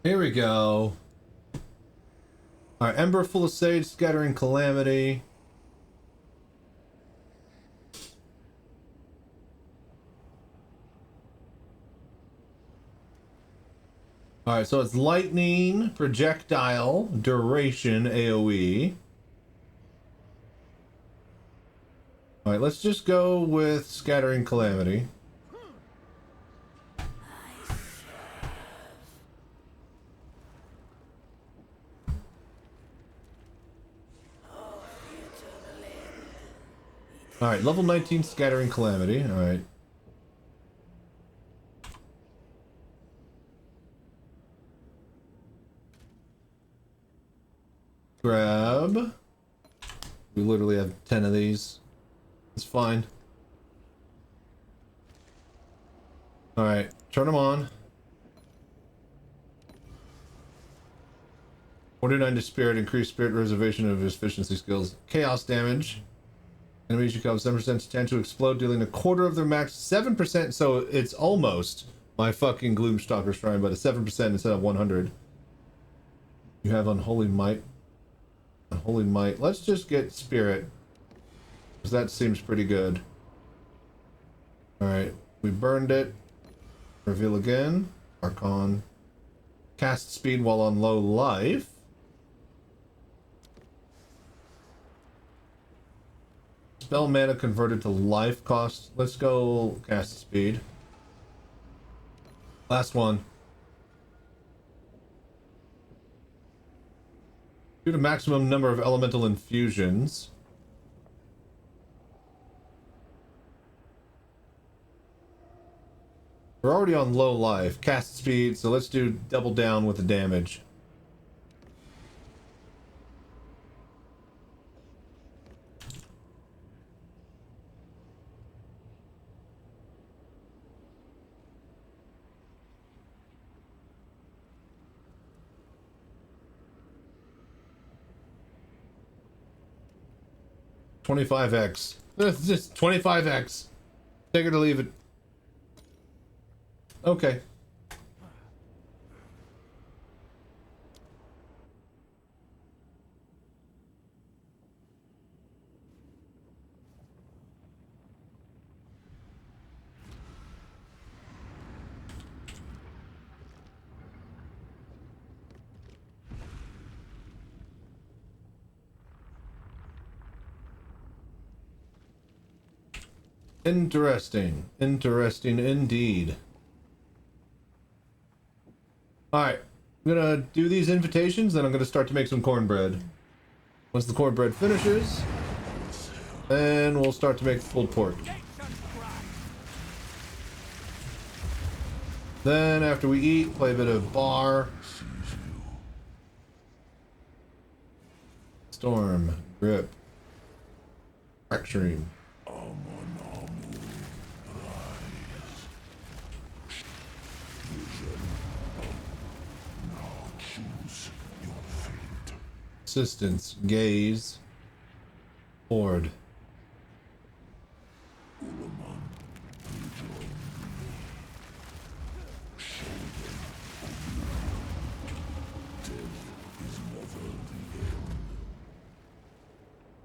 [SPEAKER 1] Here we go. Alright, Ember full of Sage, Scattering Calamity. Alright, so it's Lightning, Projectile, Duration, AoE. Alright, let's just go with Scattering Calamity. Alright, level 19 Scattering Calamity. Alright. Grab. We literally have 10 of these. It's fine. Alright, turn them on. 49 to Spirit, increase Spirit reservation of efficiency skills. Chaos damage. Enemies you have 7% chance to explode, dealing a quarter of their max. 7%, so it's almost my fucking Gloomstalker Shrine, but it's 7% instead of 100. You have Unholy Might. Unholy Might. Let's just get Spirit, because that seems pretty good. Alright, we burned it. Reveal again. Archon. Cast speed while on low life. Spell mana converted to life cost. Let's go cast speed. Last one. Due to maximum number of elemental infusions. We're already on low life. Cast speed, so let's do double down with the damage. $25x. It's just $25x. Take it or leave it. Okay. Interesting. Interesting indeed. Alright. I'm gonna do these invitations, then I'm gonna start to make some cornbread. Once the cornbread finishes, then we'll start to make pulled pork. Then after we eat, play a bit of bar. Storm, grip, fracturing. Assistance, gaze, horde.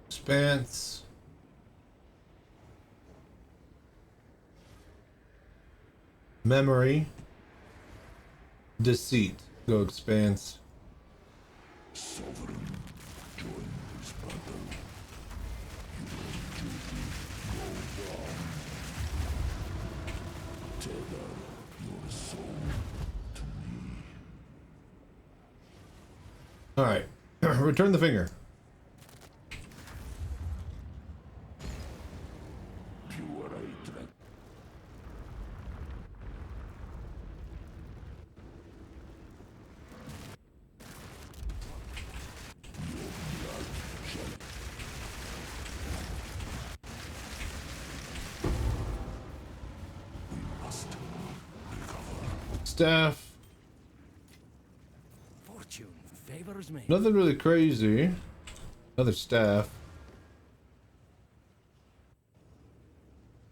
[SPEAKER 1] Expanse. Memory. Deceit. Go expanse.
[SPEAKER 11] Sovereign, join this battle. Your duty go on. Tether your soul to me.
[SPEAKER 1] Alright. Return the finger.
[SPEAKER 11] Pure Eyetracker.
[SPEAKER 1] Staff.
[SPEAKER 14] Fortune favors me.
[SPEAKER 1] Nothing really crazy. Another staff.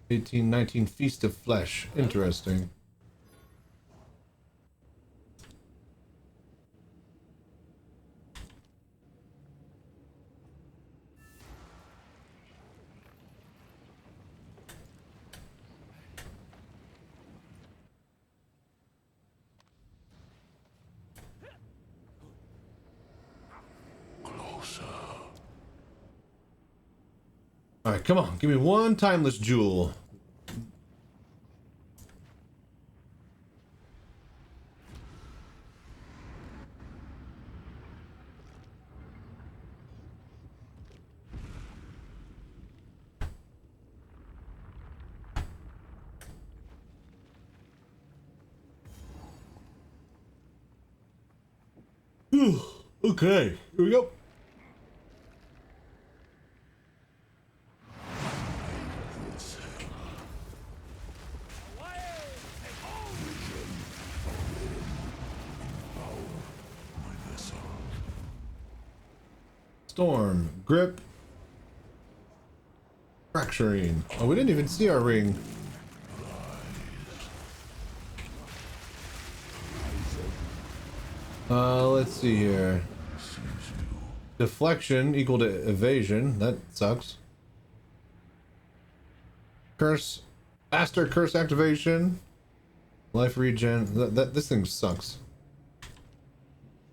[SPEAKER 1] 1819 Feast of Flesh. Interesting. Alright, come on. Give me one timeless jewel. Okay, here we go. Storm, grip, fracturing. Oh, we didn't even see our ring. Let's see here. Deflection equal to evasion. That sucks. Curse, faster curse activation. Life regen. This thing sucks.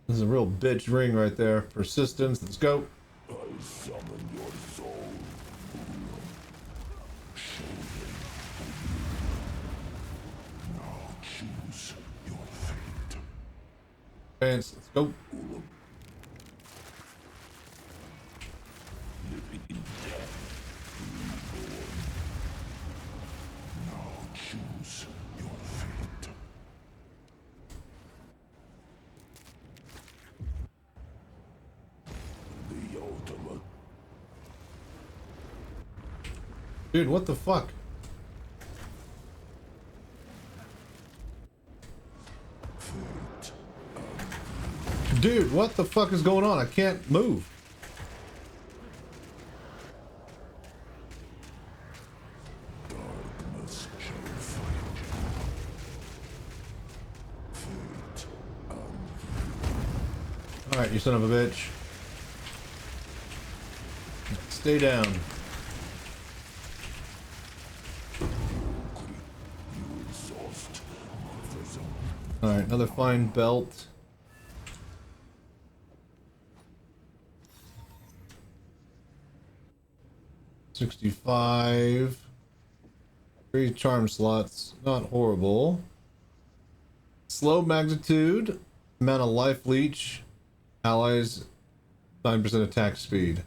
[SPEAKER 1] This is a real bitch ring right there. Persistence. Let's go.
[SPEAKER 11] I summon your soul. Now choose your fate.
[SPEAKER 1] Let's go.
[SPEAKER 11] Living in death, reborn. Now choose your fate. The ultimate.
[SPEAKER 1] Dude, what the fuck? Dude, what the fuck is going on? I can't move.
[SPEAKER 11] Darkness shall find you. Fate and
[SPEAKER 1] Alright, you son of a bitch. Stay down.
[SPEAKER 11] you exhaust my vessel.
[SPEAKER 1] Alright, another fine belt. $65. 3 charm slots, not horrible. Slow magnitude, amount of life leech, allies, 9% attack speed.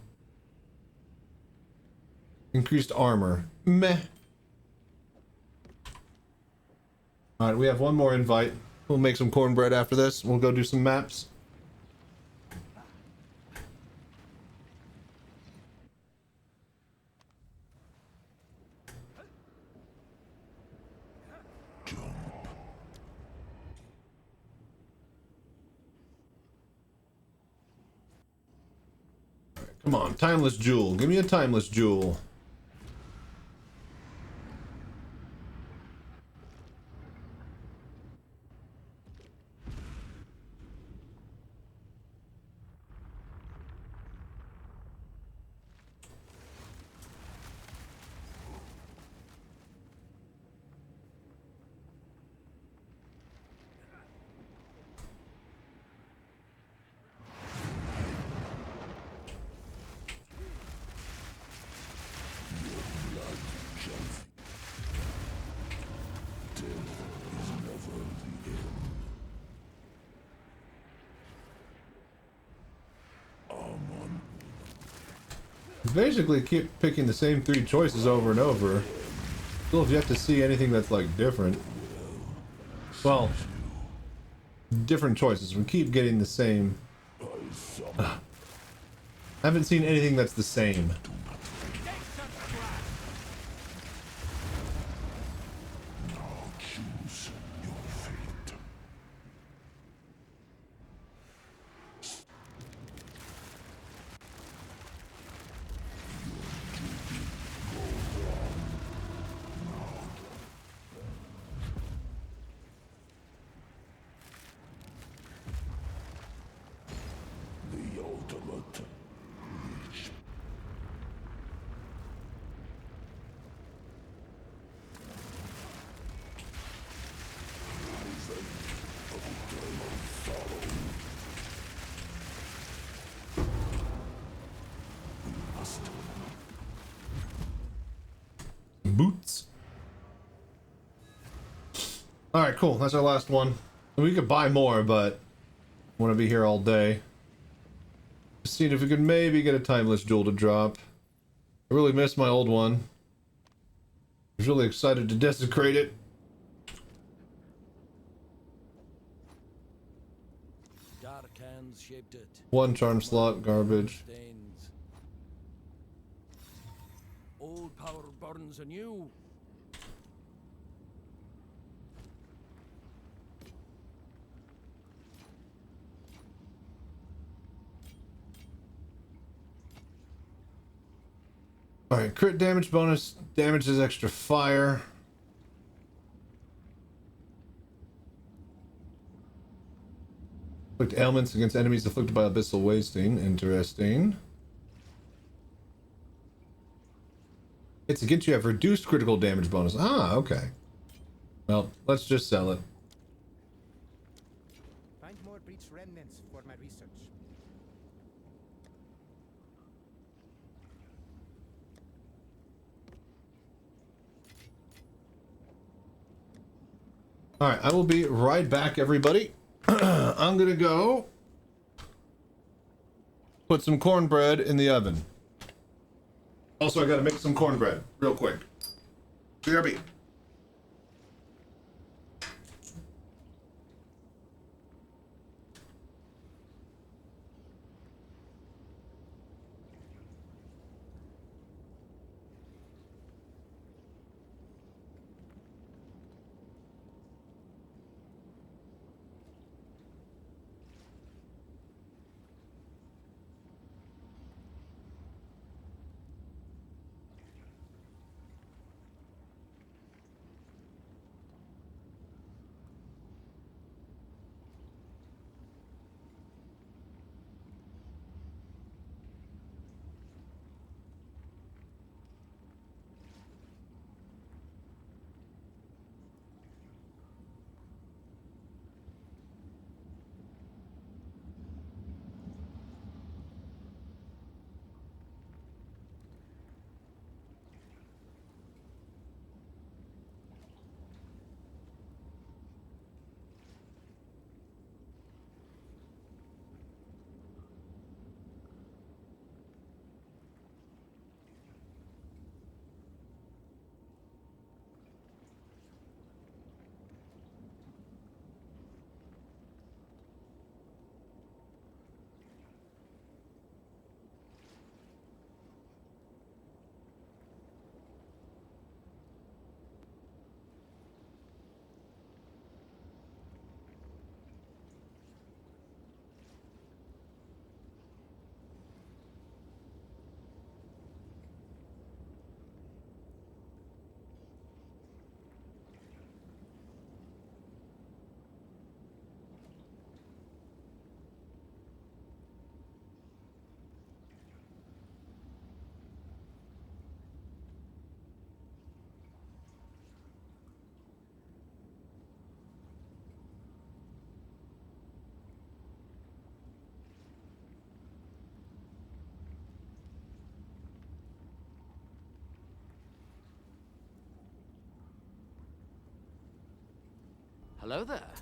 [SPEAKER 1] Increased armor, meh. Alright, we have one more invite. We'll make some cornbread after this. We'll go do some maps. Come on, timeless jewel. Give me a timeless jewel. Basically keep picking the same 3 choices over and over. Still, if you have to see anything that's like different. Well, different choices. We keep getting the same. I haven't seen anything that's the same. Boots. Alright, cool. That's our last one. We could buy more, but I want to be here all day. Just seeing if we could maybe get a timeless jewel to drop. I really miss my old one. I was really excited to desecrate it.
[SPEAKER 14] Dark hands shaped it.
[SPEAKER 1] 1 charm slot, garbage.
[SPEAKER 14] Old power burns anew.
[SPEAKER 1] Alright, crit damage bonus damages extra fire. Inflict ailments against enemies afflicted by abyssal wasting. Interesting. It's against you have reduced critical damage bonus. Ah, okay. Well, let's just sell it.
[SPEAKER 15] Find more breach remnants for my research.
[SPEAKER 1] Alright, I will be right back, everybody. I'm gonna go put some cornbread in the oven. Also, I gotta make some cornbread real quick. BRB.
[SPEAKER 2] Hello there.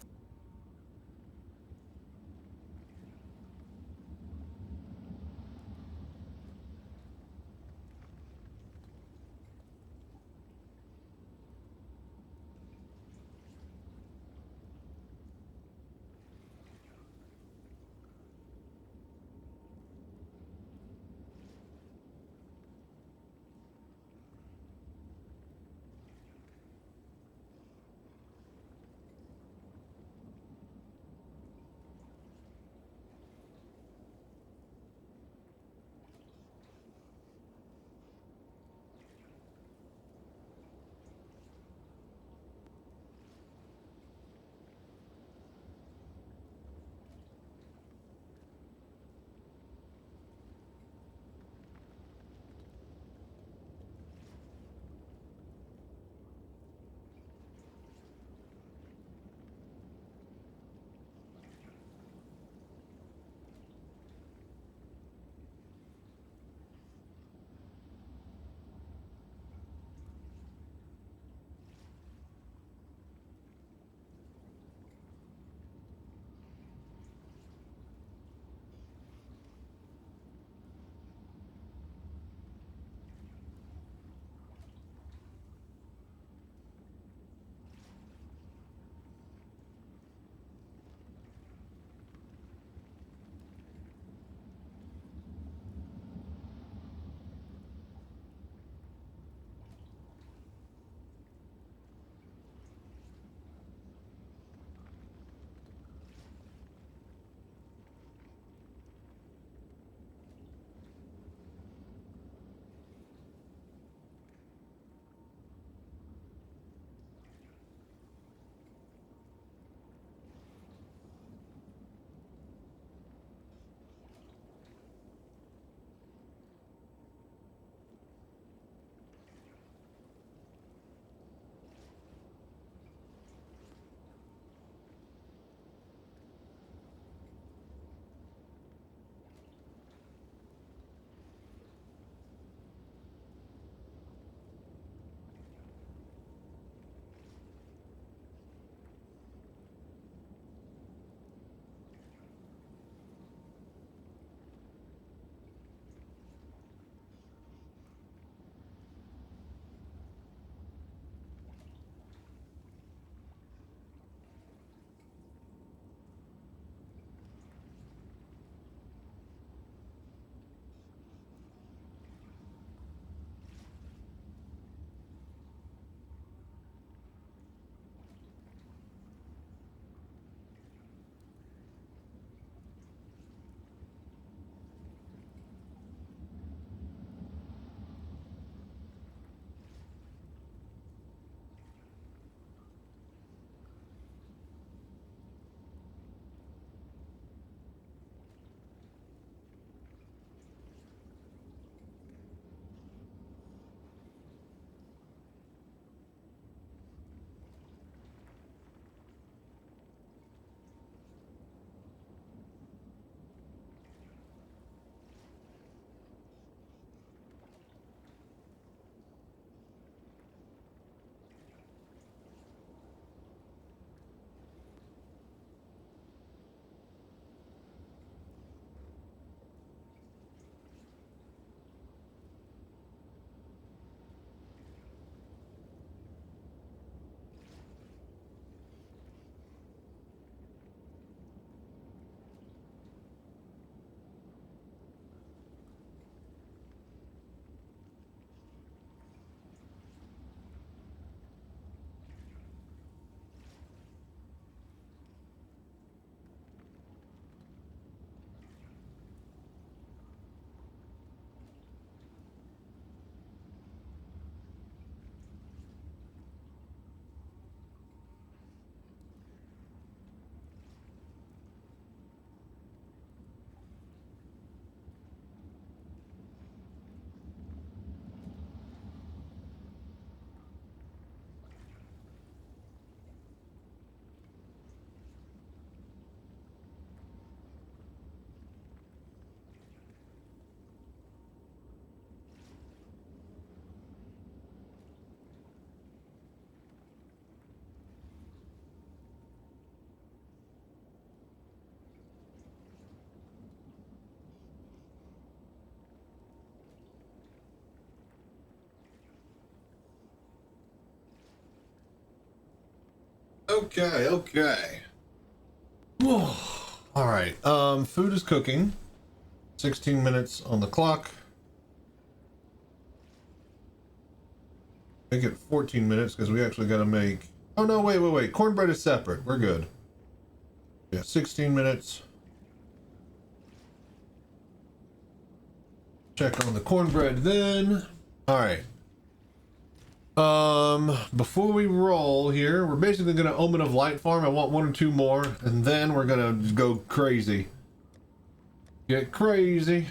[SPEAKER 1] Okay, okay. All right. Food is cooking. 16 minutes on the clock. Make it 14 minutes because we actually got to make. Oh no! Wait. Cornbread is separate. We're good. Yeah, 16 minutes. Check on the cornbread then. All right. Before we roll here, we're basically gonna Omen of Light farm. I want 1 or 2 more, and then we're gonna go crazy. Get crazy.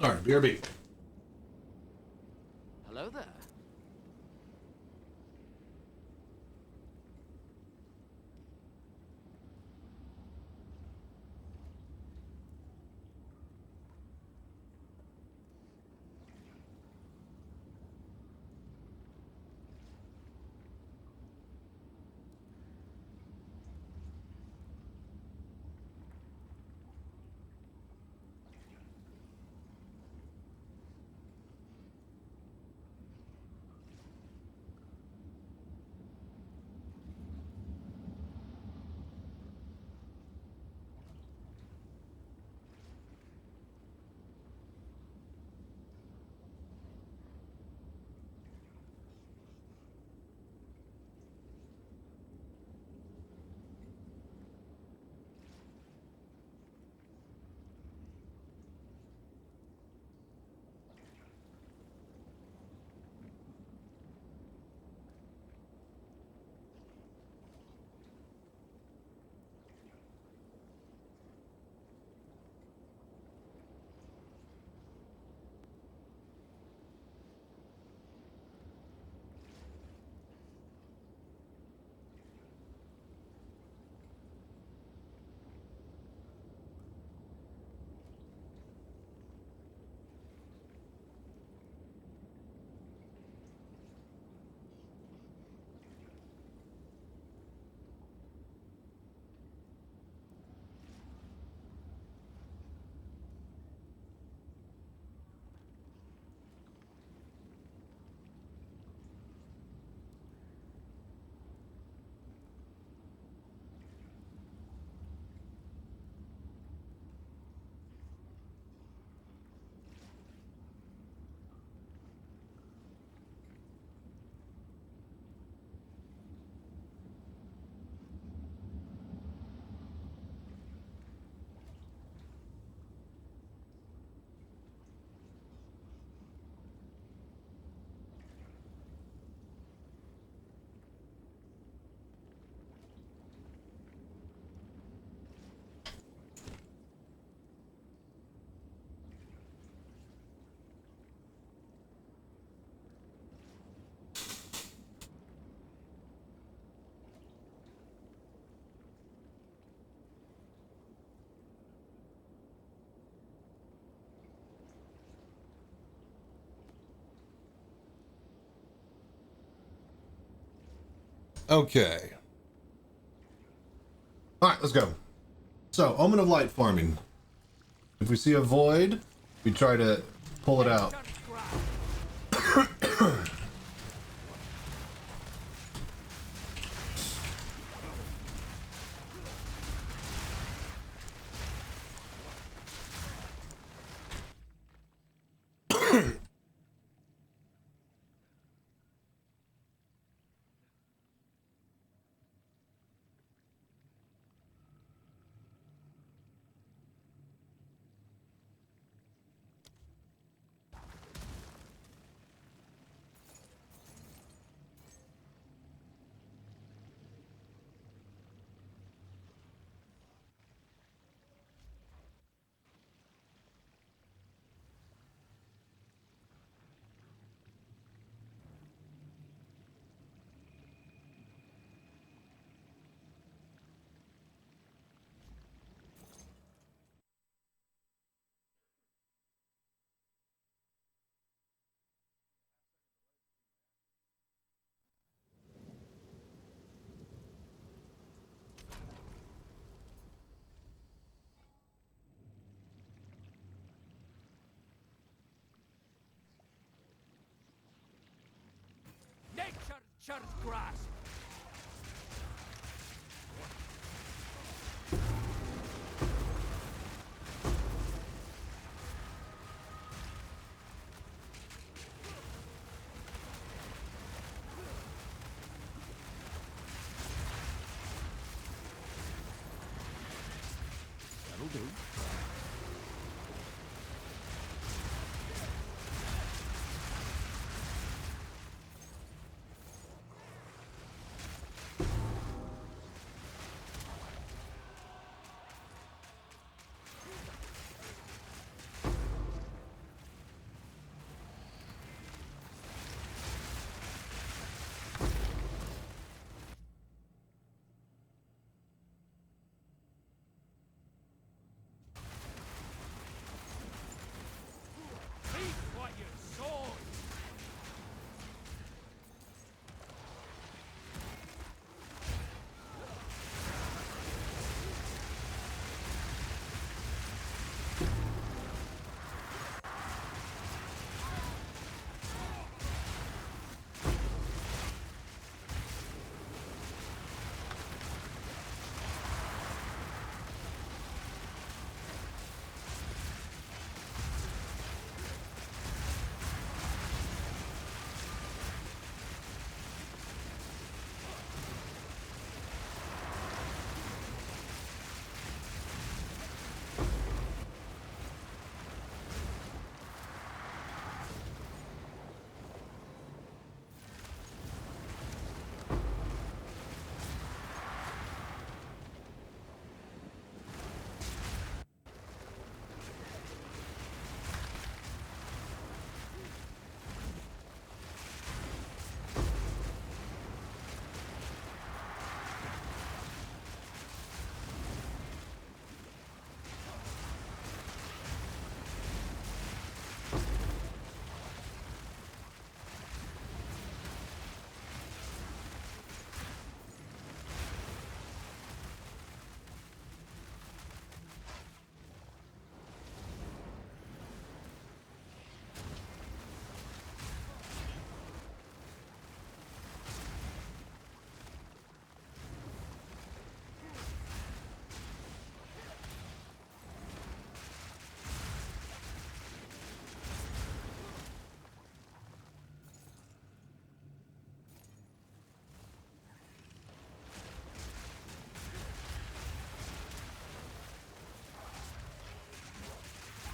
[SPEAKER 1] All right, BRB.
[SPEAKER 2] Hello there.
[SPEAKER 1] Okay. All right, let's go. So, Omen of Light farming. If we see a void, we try to pull it out.
[SPEAKER 14] butcher's grasp.
[SPEAKER 2] That'll do.
[SPEAKER 14] Reap what you sowed.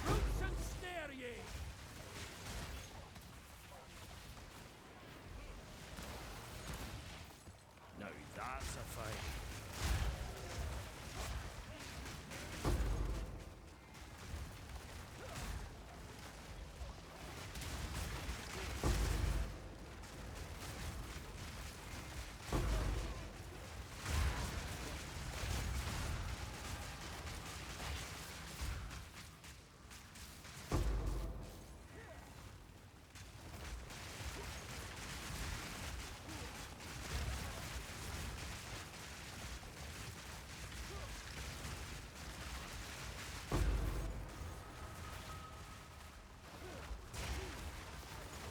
[SPEAKER 14] Roots and snare ye.
[SPEAKER 2] Now that's a fight.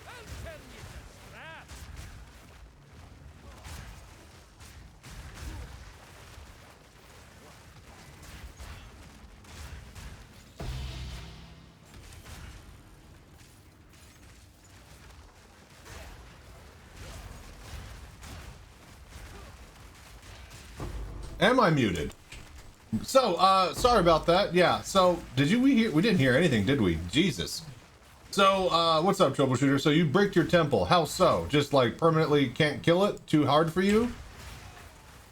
[SPEAKER 14] I'll tell you to scrap.
[SPEAKER 1] Am I muted? So, sorry about that. Yeah, so, we didn't hear anything, did we? Jesus. So, what's up, troubleshooter? So you bricked your temple. How so? Just, like, permanently can't kill it? Too hard for you?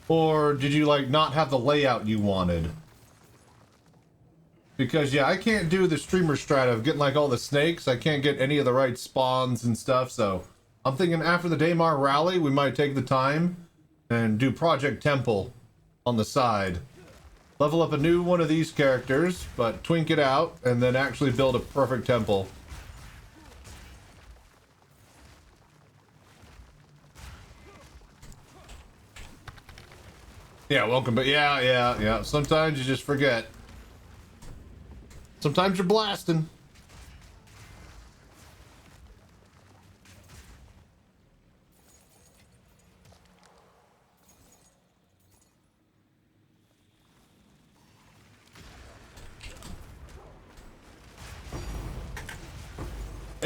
[SPEAKER 1] Or did you, like, not have the layout you wanted? Because, yeah, I can't do the streamer strat of getting, like, all the snakes. I can't get any of the right spawns and stuff, so... I'm thinking after the Daymar rally, we might take the time and do Project Temple on the side. Level up a new one of these characters, but twink it out, and then actually build a perfect temple. Yeah, welcome, but yeah. Sometimes you just forget. Sometimes you're blasting.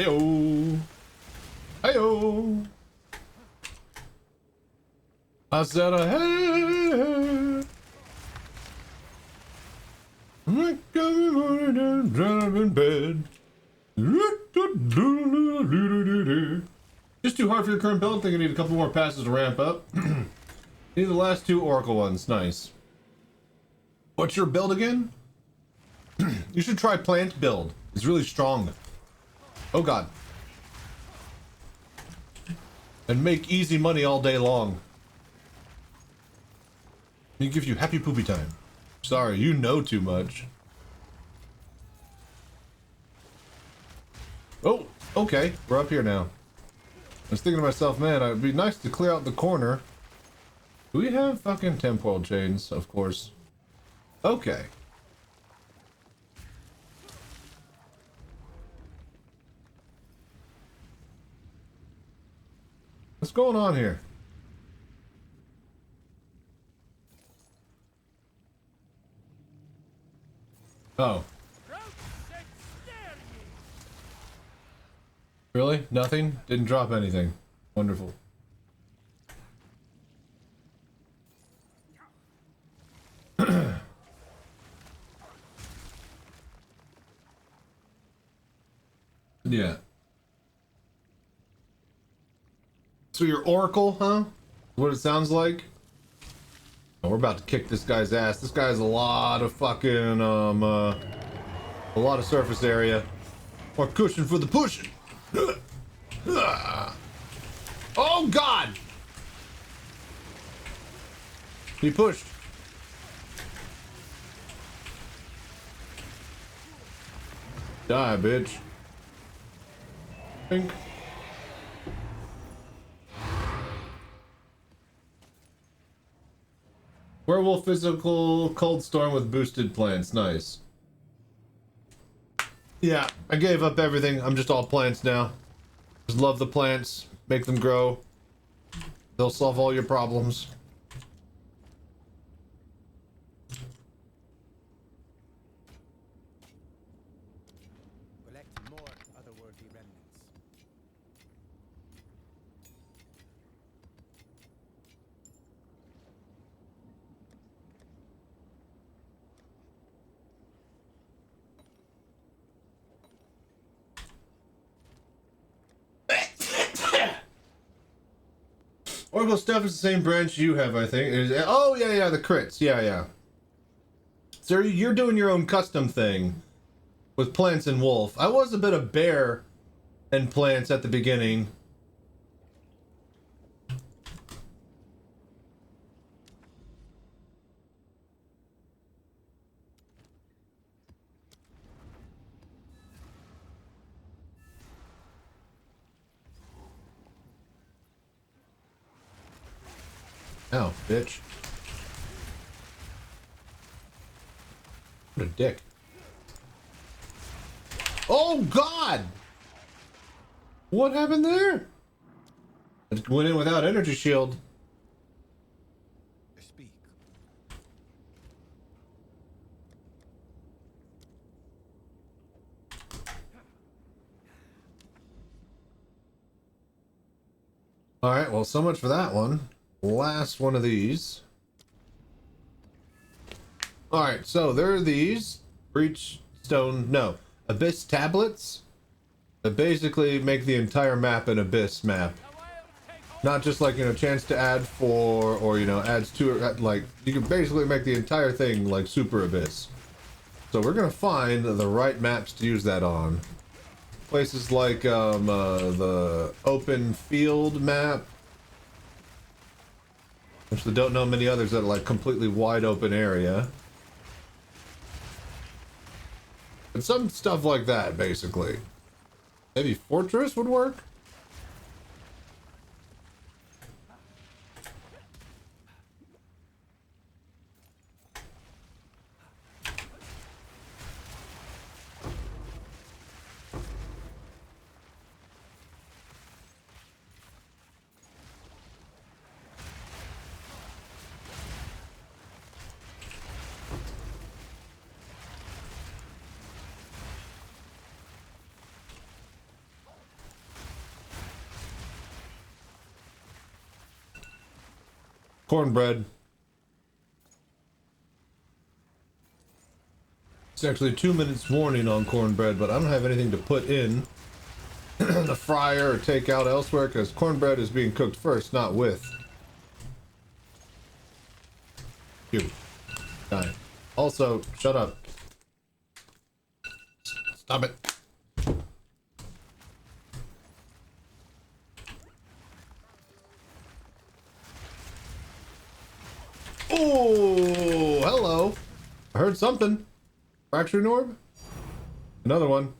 [SPEAKER 1] Heyo. Heyo. I said, hey. I'm coming morning, drop in bed. Just too hard for your current build. I think I need a couple more passes to ramp up. Need the last 2 Oracle ones. Nice. What's your build again? You should try plant build. It's really strong. Oh god. And make easy money all day long. It gives you happy poopy time. Sorry, you know too much. Oh, okay. We're up here now. I was thinking to myself, man, it'd be nice to clear out the corner. Do we have fucking temporal chains? Of course. Okay. What's going on here? Oh. Really? Nothing? Didn't drop anything. Wonderful. Yeah. So your Oracle, huh? What it sounds like? Oh, we're about to kick this guy's ass. This guy has a lot of fucking, a lot of surface area. More cushion for the pushing. Oh god! He pushed. Die, bitch. Pink. Werewolf physical cold storm with boosted plants. Nice. Yeah, I gave up everything. I'm just all plants now. Just love the plants. Make them grow. They'll solve all your problems.
[SPEAKER 15] Collect more otherworldly remnants.
[SPEAKER 1] Oracle stuff is the same branch you have, I think. Oh, yeah, the crits. Yeah. So you're doing your own custom thing with plants and wolf. I was a bit of bear and plants at the beginning. Oh, bitch. What a dick. Oh, God! What happened there? It went in without energy shield.
[SPEAKER 15] Speak.
[SPEAKER 1] Alright, well, so much for that one. Last one of these. Alright, so there are these. Breach stone, no. Abyss tablets. That basically make the entire map an abyss map. Not just like, chance to add for, or, adds to it, like, you can basically make the entire thing like super abyss. So we're gonna find the right maps to use that on. Places like, the open field map. Actually, don't know many others that are like completely wide open area. But some stuff like that, basically. Maybe Fortress would work? cornbread. It's actually 2 minutes warning on cornbread, but I don't have anything to put in the fryer or take out elsewhere because cornbread is being cooked first, not with. You. Dying. Also, shut up. Stop it. Oh, hello. I heard something. Fracturing orb? Another one.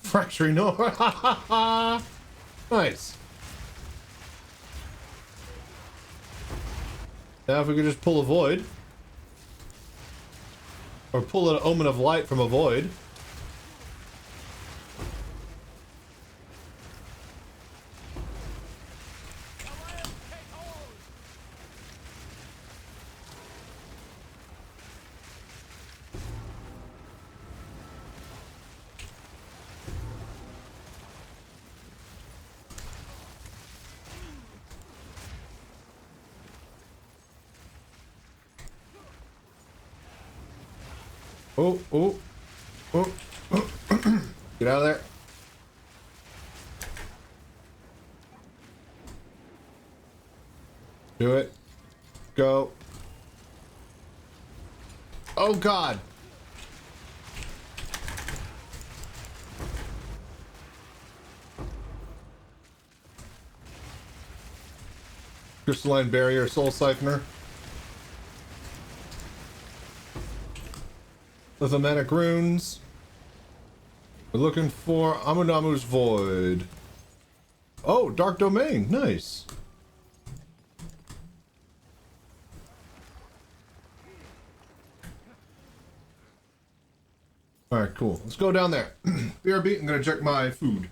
[SPEAKER 1] Fracturing orb. Nice. Now if we could just pull a void. Or pull an omen of light from a void. Oh, oh, oh, oh. Get out of there. Do it. Go. Oh, God. Crystalline barrier, soul siphoner. Lithomatic runes. We're looking for Amunamu's void. Oh, dark domain. Nice. All right, cool. Let's go down there. BRB, I'm gonna check my food.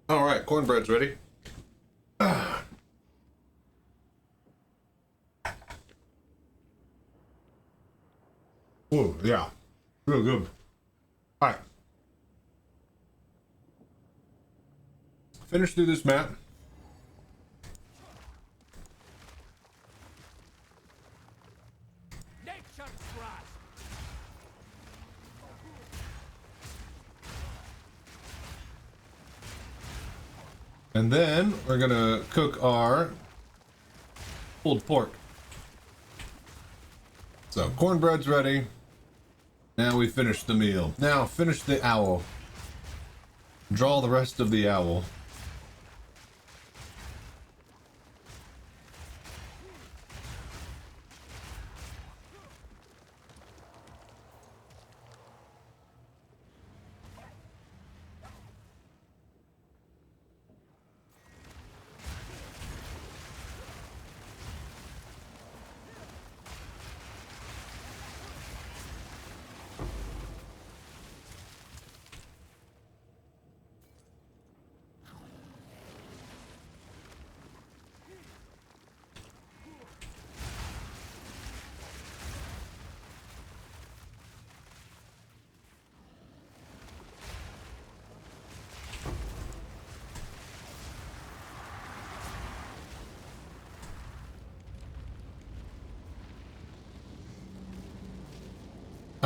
[SPEAKER 1] All right, cornbread's ready. Oh, yeah. Real good. All right. Finish through this map. And then we're gonna cook our pulled pork. So cornbread's ready. Now we finish the meal. Now finish the owl. Draw the rest of the owl.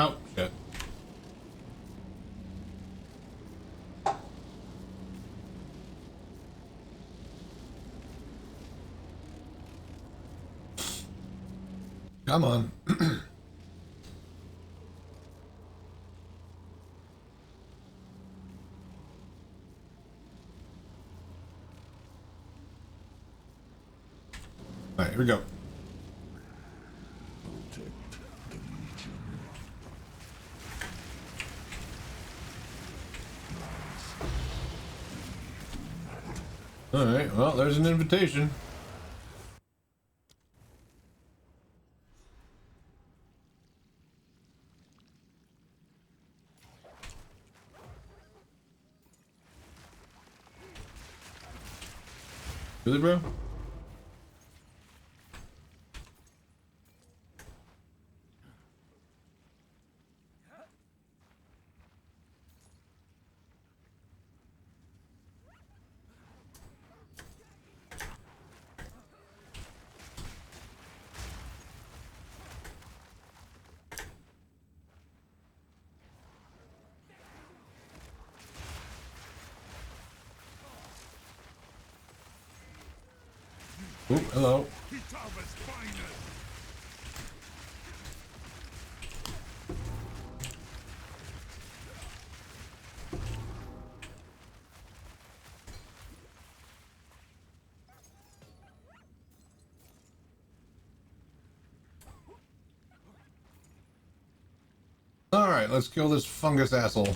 [SPEAKER 1] Oh, shit. Come on. All right, here we go. All right, well, there's an invitation. Really, bro? Oh, hello. All right, let's kill this fungus asshole.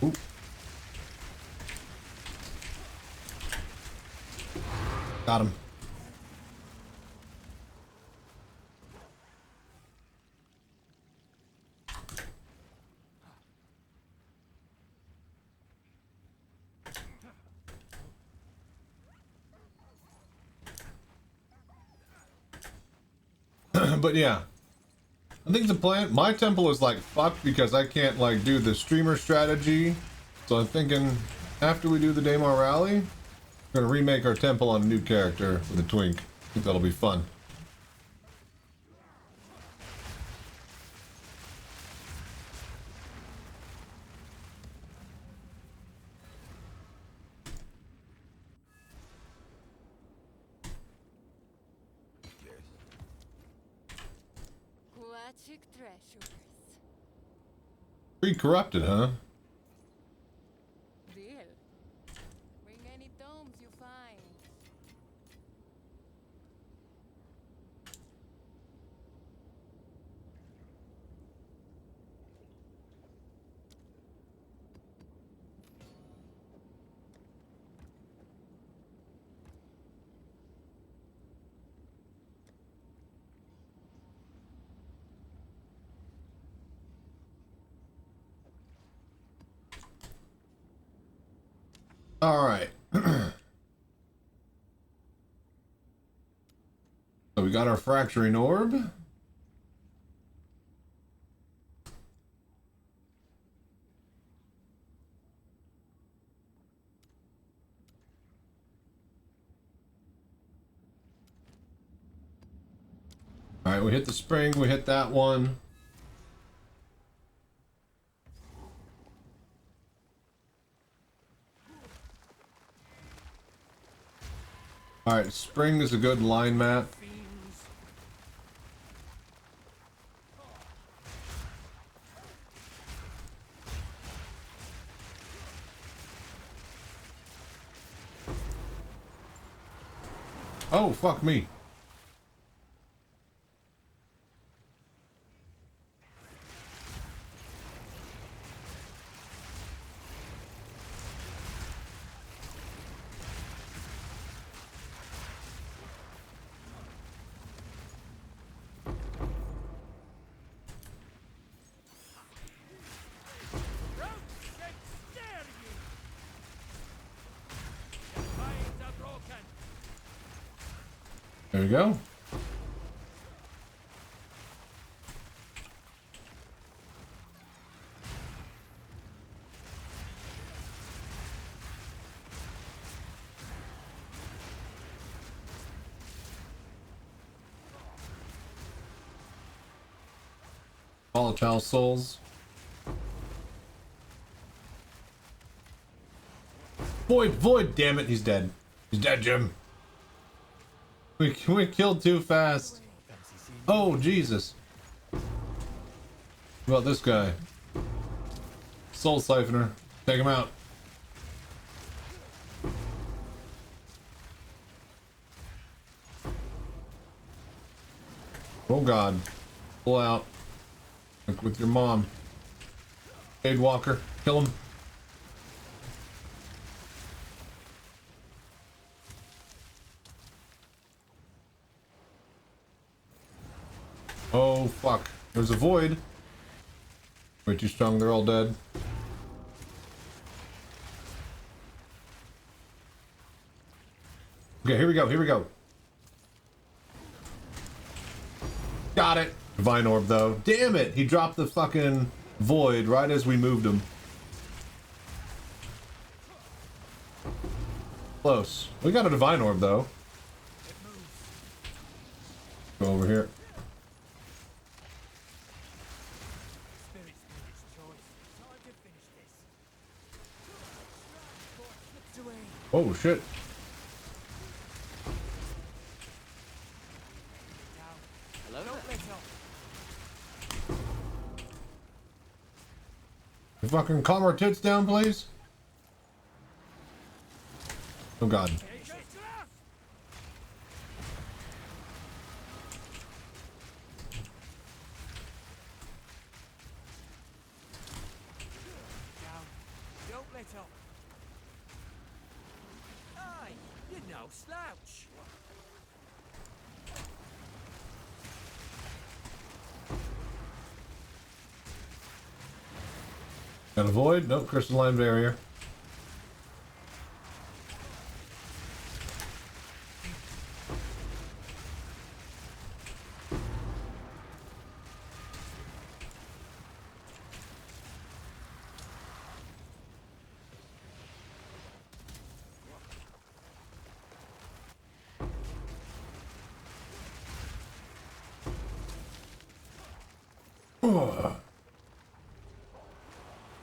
[SPEAKER 1] Ooh. Got him. But yeah, I think the plan, my temple is like fucked because I can't like do the streamer strategy. So I'm thinking after we do the Daymar rally, we're gonna remake our temple on a new character with a twink. I think that'll be fun. Pretty corrupted, huh?
[SPEAKER 16] Bring any tomes you find.
[SPEAKER 1] All right. So we got our fracturing orb. All right, we hit the spring. We hit that one. All right, spring is a good line map. Oh, fuck me. There we go. Volatile souls. Void, damn it, he's dead. He's dead, Jim. We killed too fast. Oh, Jesus. What about this guy? Soul Siphoner. Take him out. Oh, God. Pull out. Like with your mom. Shade Walker. Kill him. Oh, fuck. There's a void. Way too strong, they're all dead. Okay, here we go, here we go. Got it. Divine Orb, though. Damn it! He dropped the fucking void right as we moved him. Close. We got a Divine Orb, though. Go over here. Oh, shit. You fucking calm our tits down, please. Oh, God.
[SPEAKER 2] Don't let up. Aye, you're no slouch.
[SPEAKER 1] Got a void? Nope, crystalline barrier.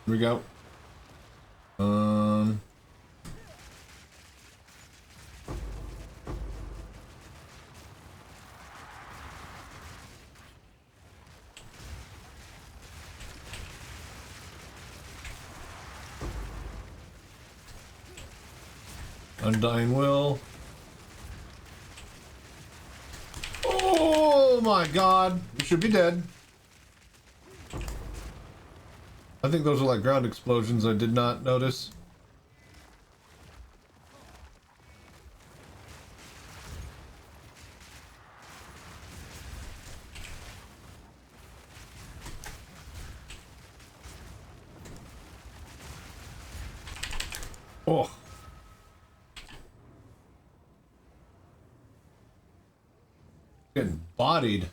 [SPEAKER 1] Here we go. Undying Will. Oh my God! You should be dead. I think those are like ground explosions I did not notice. Oh. Getting bodied.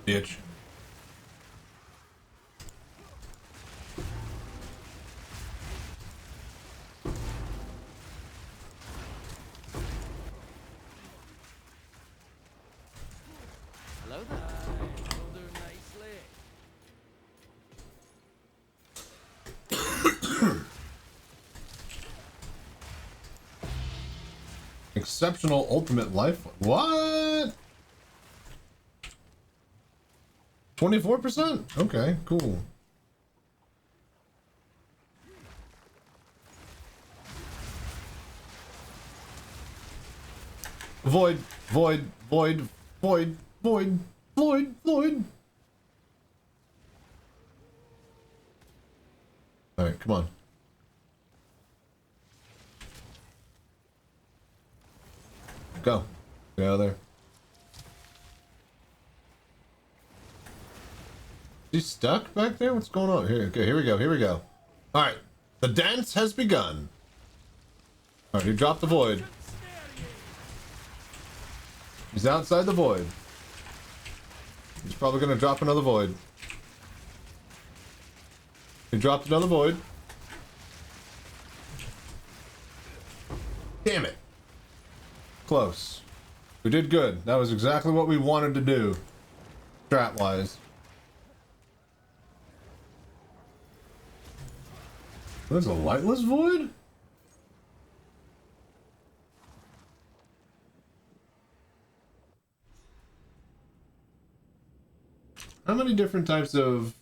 [SPEAKER 1] Bitch.
[SPEAKER 14] Hello there. You'll do nicely.
[SPEAKER 1] Exceptional ultimate life. What? 24%? Okay, cool. Void, void, void, void, void, void, void. Alright, come on. Go. Get out of there. Is he stuck back there? What's going on? Here, okay, here we go, here we go. Alright, the dance has begun. Alright, he dropped the void. He's outside the void. He's probably gonna drop another void. He dropped another void. Damn it. Close. We did good. That was exactly what we wanted to do. Strat-wise. There's a lightless void? How many different types of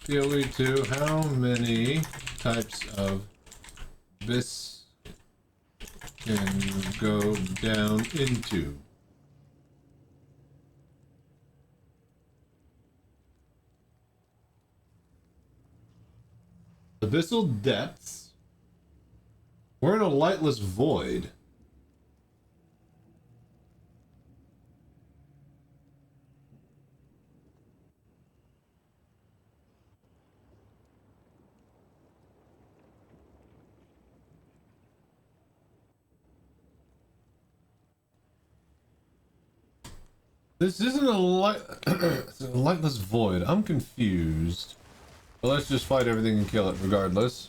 [SPEAKER 1] PoE2? How many types of this can go down into? Abyssal depths. We're in a lightless void. This isn't a it's a lightless void. I'm confused. But let's just fight everything and kill it regardless.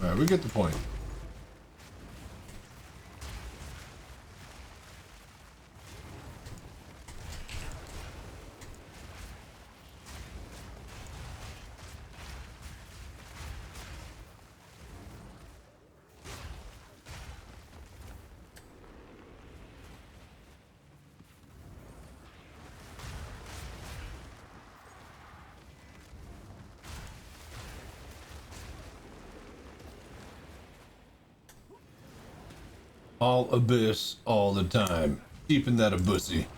[SPEAKER 1] Alright, we get the point. All abyss all the time. Keeping that a bussy.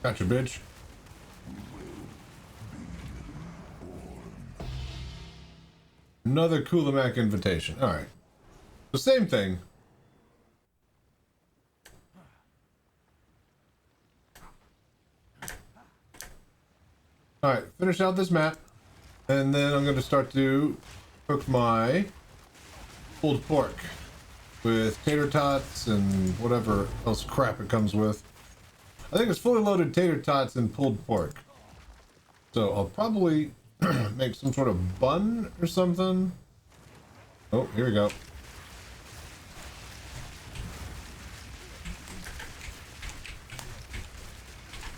[SPEAKER 1] Gotcha, bitch. Another Kulamac invitation. Alright. The same thing. Alright, finish out this map. And then I'm going to start to cook my pulled pork with tater tots and whatever else crap it comes with. I think it's fully loaded tater tots and pulled pork. So I'll probably make some sort of bun or something. Oh, here we go.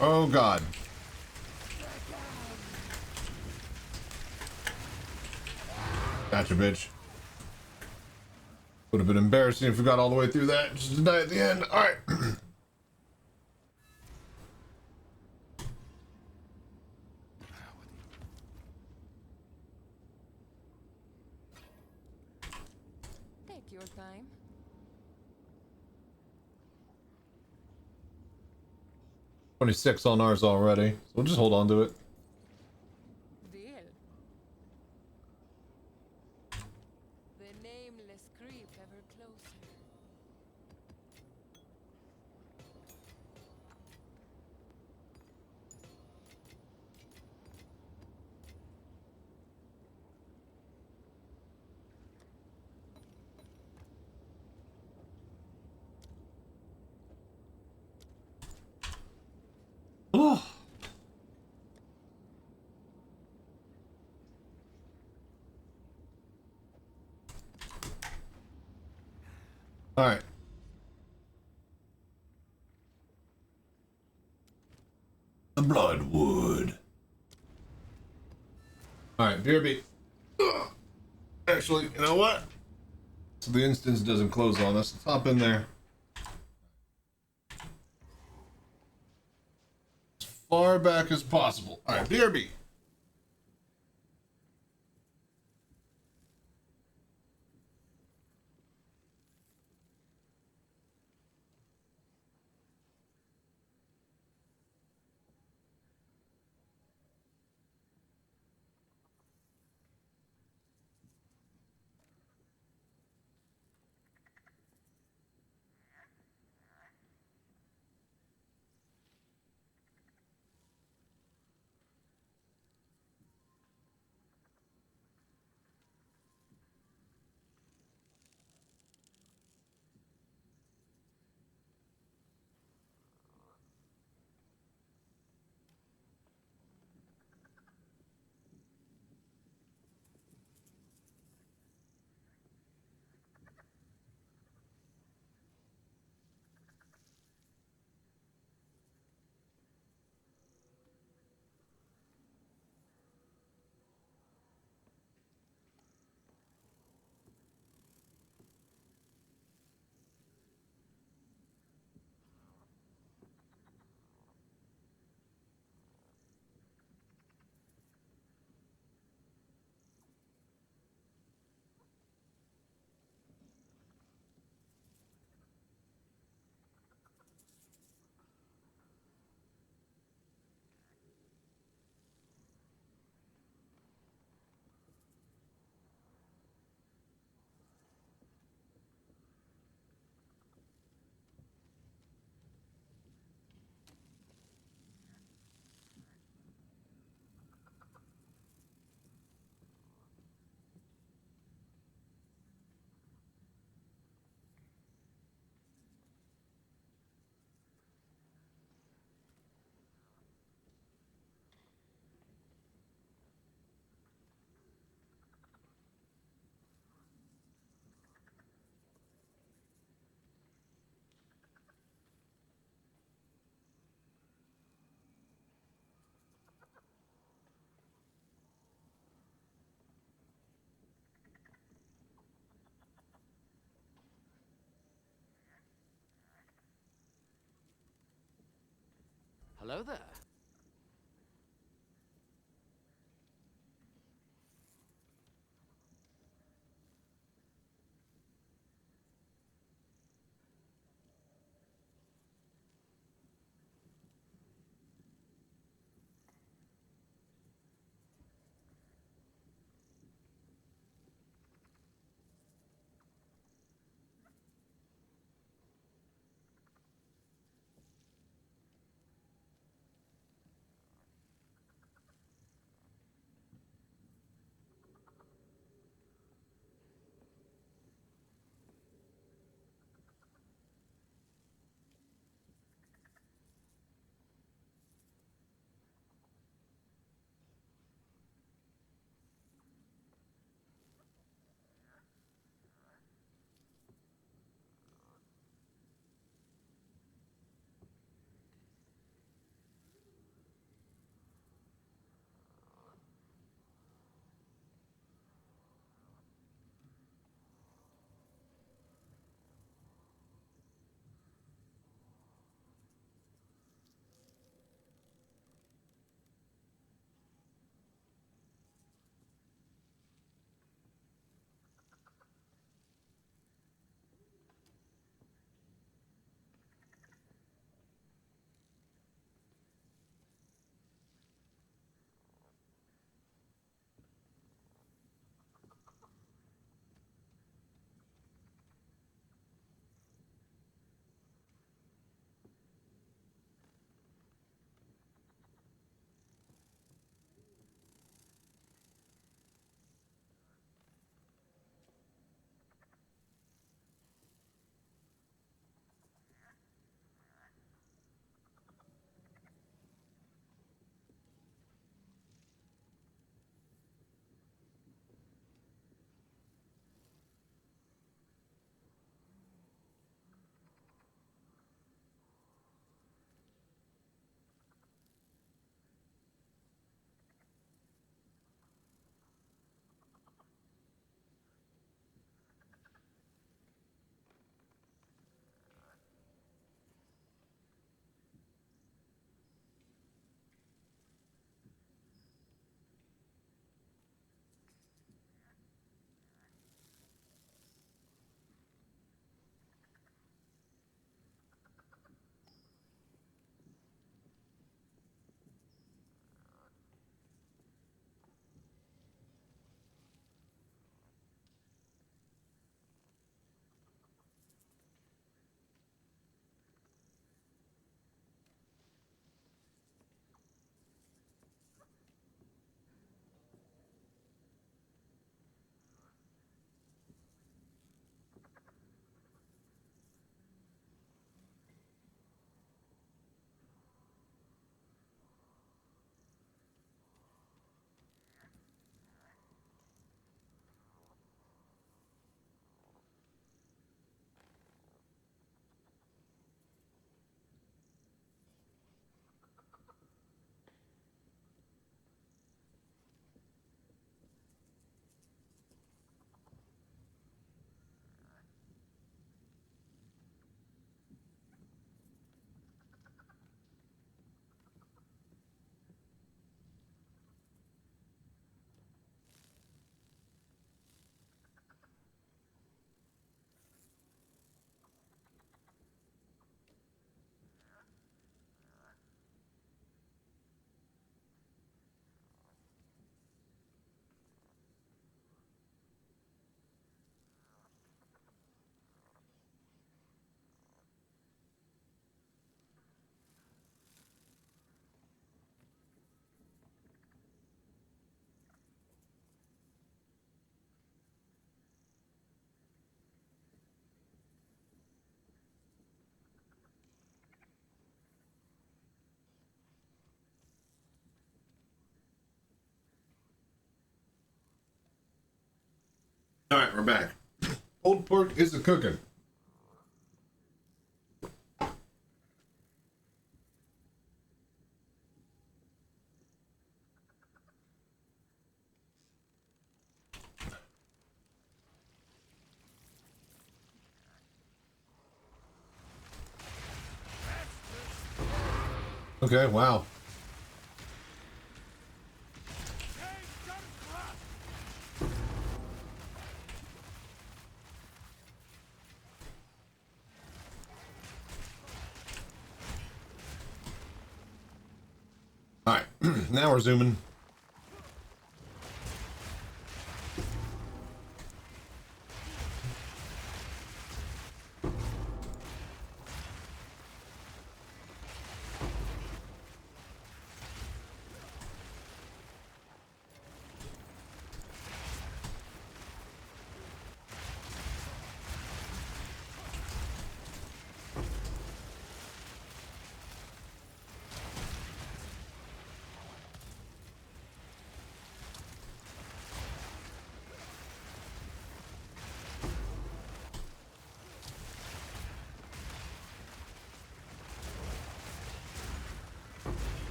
[SPEAKER 1] Oh God. Gotcha, bitch. Would have been embarrassing if we got all the way through that just to die at the end. Alright.
[SPEAKER 16] Take your time.
[SPEAKER 1] 26 on ours already. So we'll just hold on to it.
[SPEAKER 16] Deal. The nameless creep ever closer.
[SPEAKER 1] Oh. All right. The Bloodwood. All right, BRB. Ugh. Actually, you know what? So the instance doesn't close on us. Let's hop in there. As far back as possible. All right, BRB.
[SPEAKER 5] Hello there.
[SPEAKER 1] All right, we're back. Pulled pork is a cooking. Okay, wow. All right, now we're zooming.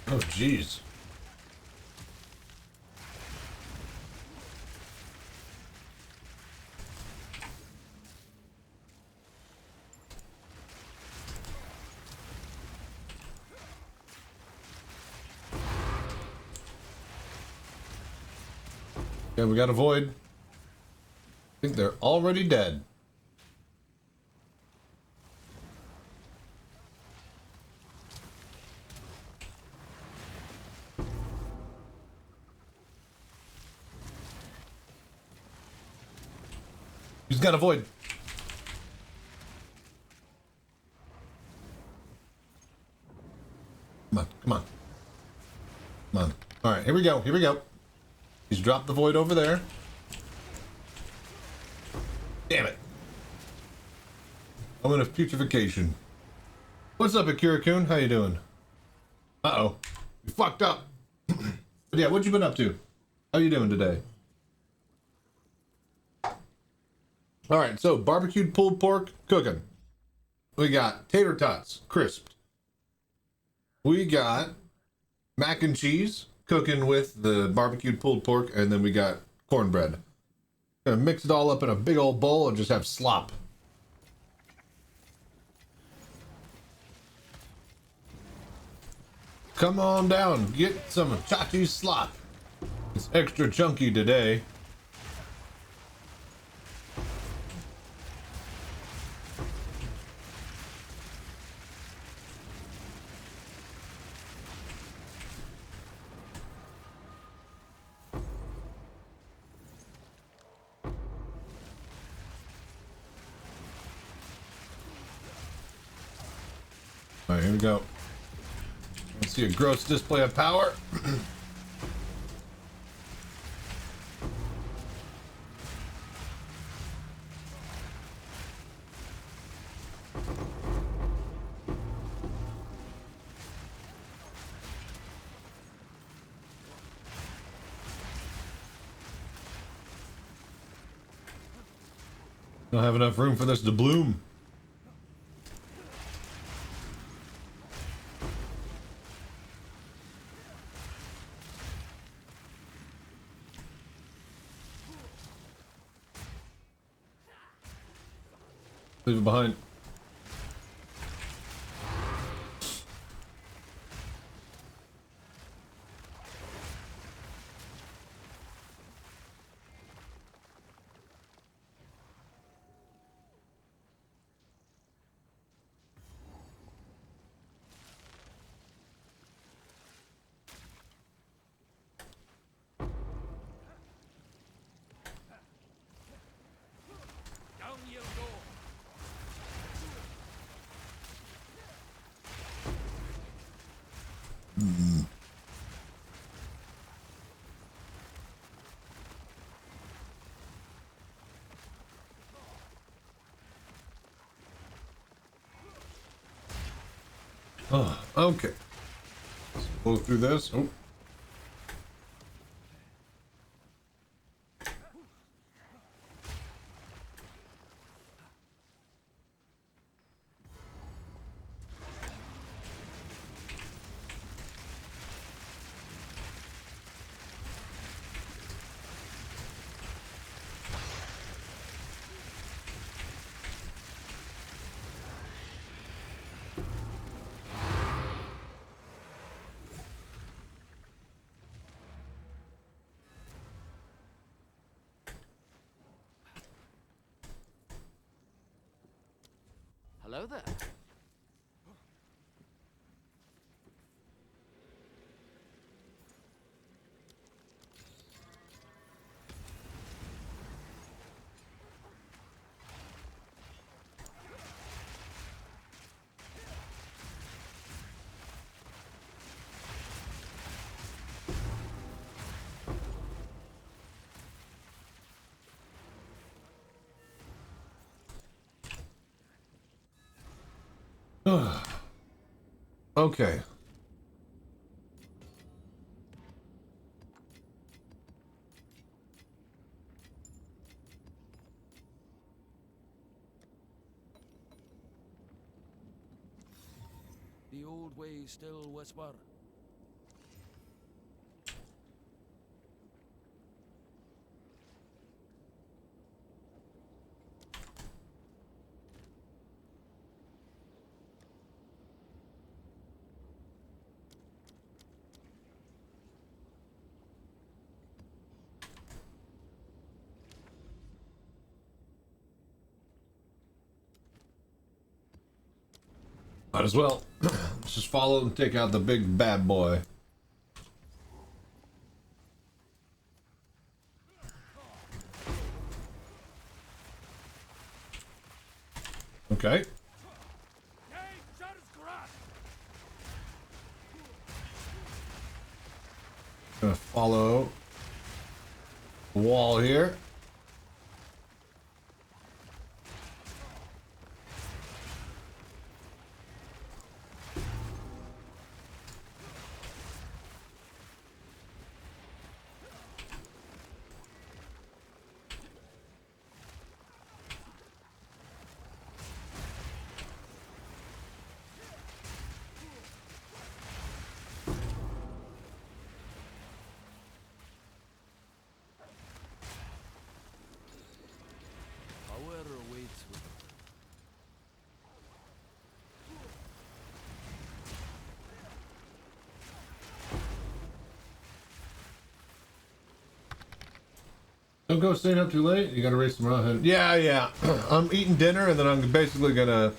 [SPEAKER 1] Oh, jeez. Yeah, we got a void. I think they're already dead. He's got a void. Come on, come on. Come on. Alright, here we go, here we go. He's dropped the void over there. Damn it. I'm in a putrefaction. What's up, Akira-kun? How you doing? Uh-oh. You fucked up. But yeah, what you been up to? How you doing today? Alright, so barbecued pulled pork, cooking. We got tater tots, crisped. We got mac and cheese, cooking with the barbecued pulled pork, and then we got cornbread. Gonna mix it all up in a big old bowl and just have slop. Come on down, get some Chachi slop. It's extra chunky today. Alright, here we go. Let's see a gross display of power. Don't have enough room for this to bloom. Leave it behind.
[SPEAKER 2] Down you go.
[SPEAKER 1] Oh, okay. Let's go through this. Oh.
[SPEAKER 5] Hello there.
[SPEAKER 1] Okay.
[SPEAKER 14] The old way still whisper.
[SPEAKER 1] Might as well. Let's just follow and take out the big bad boy. Okay. Gonna follow the wall here.
[SPEAKER 14] Power awaits with
[SPEAKER 1] Don't go staying up too late. You gotta race them around. Yeah. I'm eating dinner and then I'm basically gonna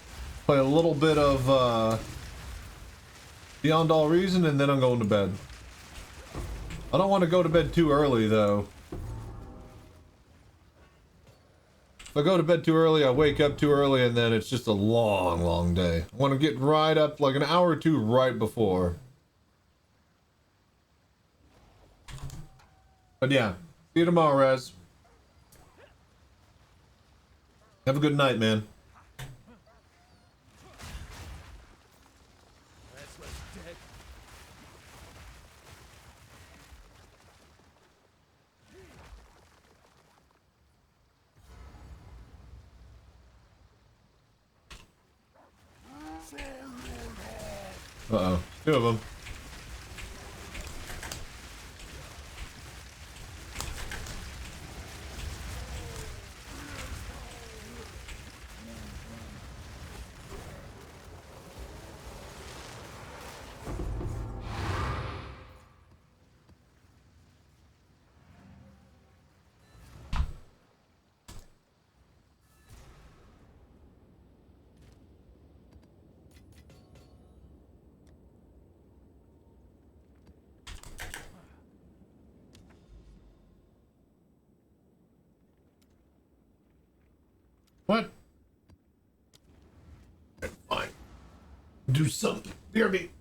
[SPEAKER 1] play a little bit of Beyond All Reason and then I'm going to bed. I don't want to go to bed too early though. If I go to bed too early, I wake up too early and then it's just a long, long day. I want to get right up like an hour or two right before. But yeah, see you tomorrow, Rez. Have a good night, man. Uh-oh. Two of them. What? Fine. Do something. Hear me.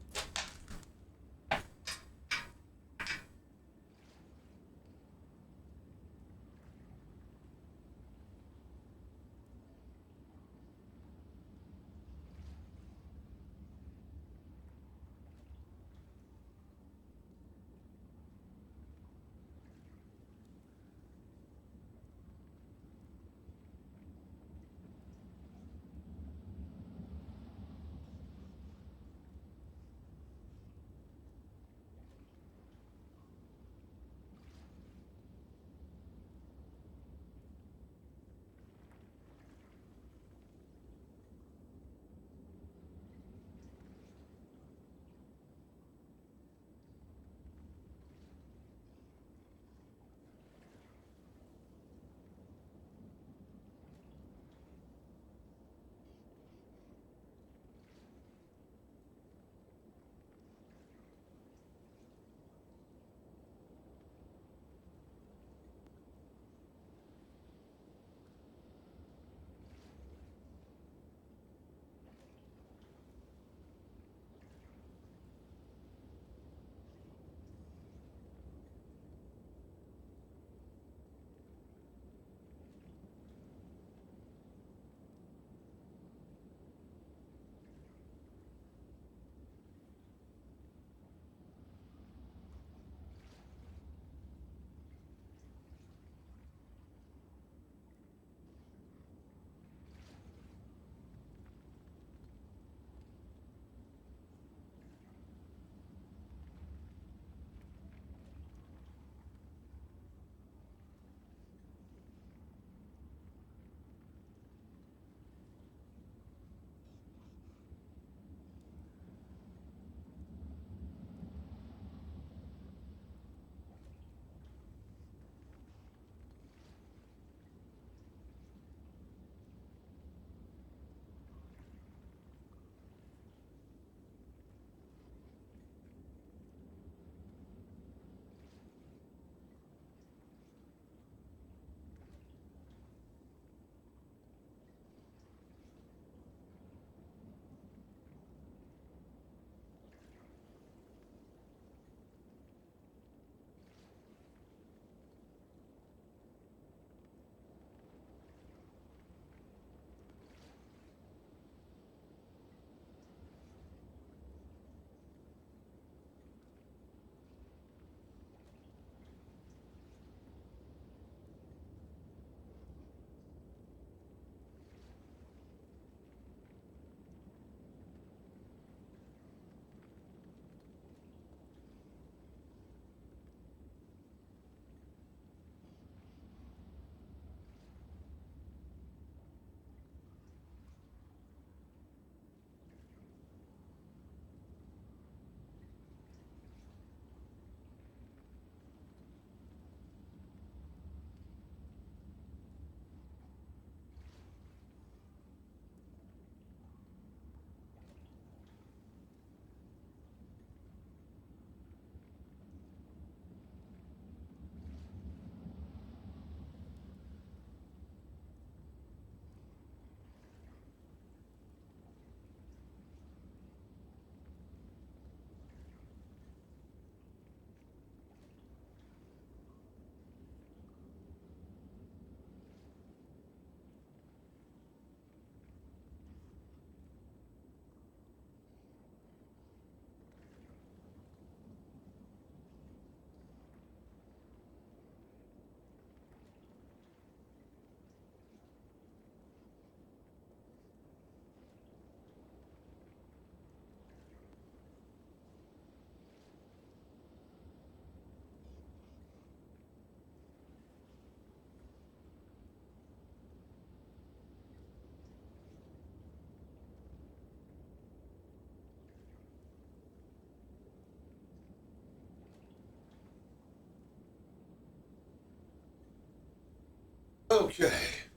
[SPEAKER 1] Okay,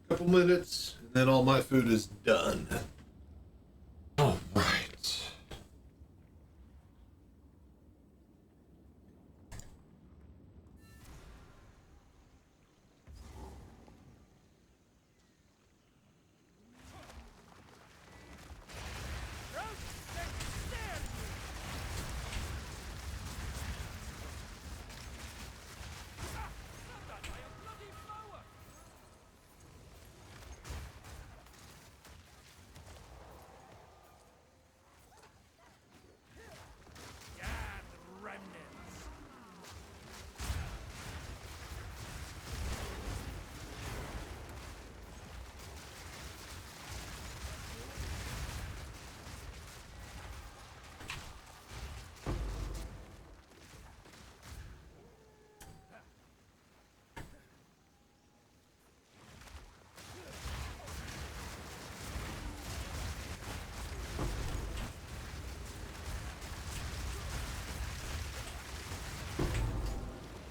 [SPEAKER 1] couple minutes, and then all my food is done. All right.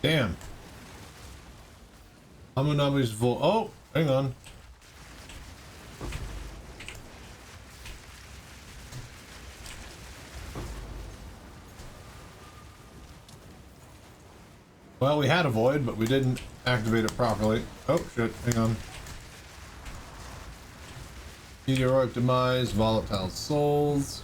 [SPEAKER 1] Damn. Amunami's full. Oh, hang on. Well, we had a void, but we didn't activate it properly. Oh, shit. Hang on. Meteoric demise, volatile souls.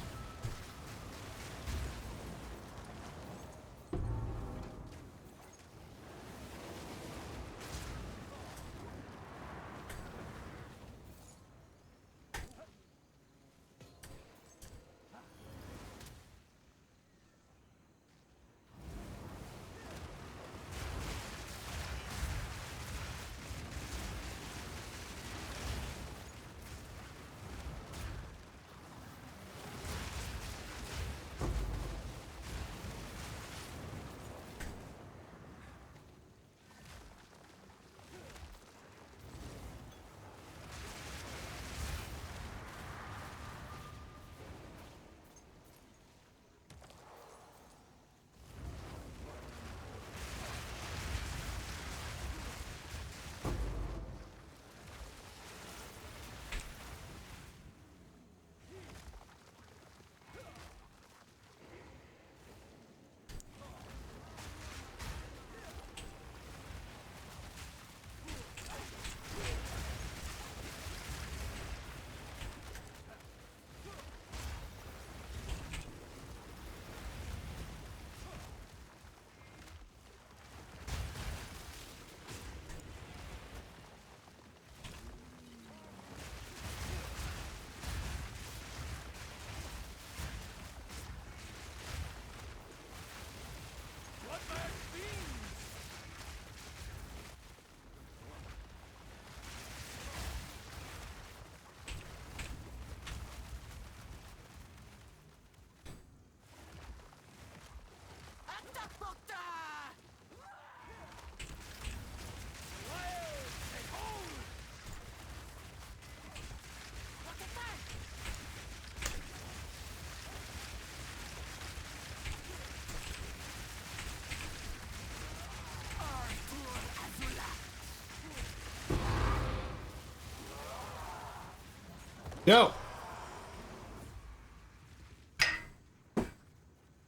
[SPEAKER 1] Yo.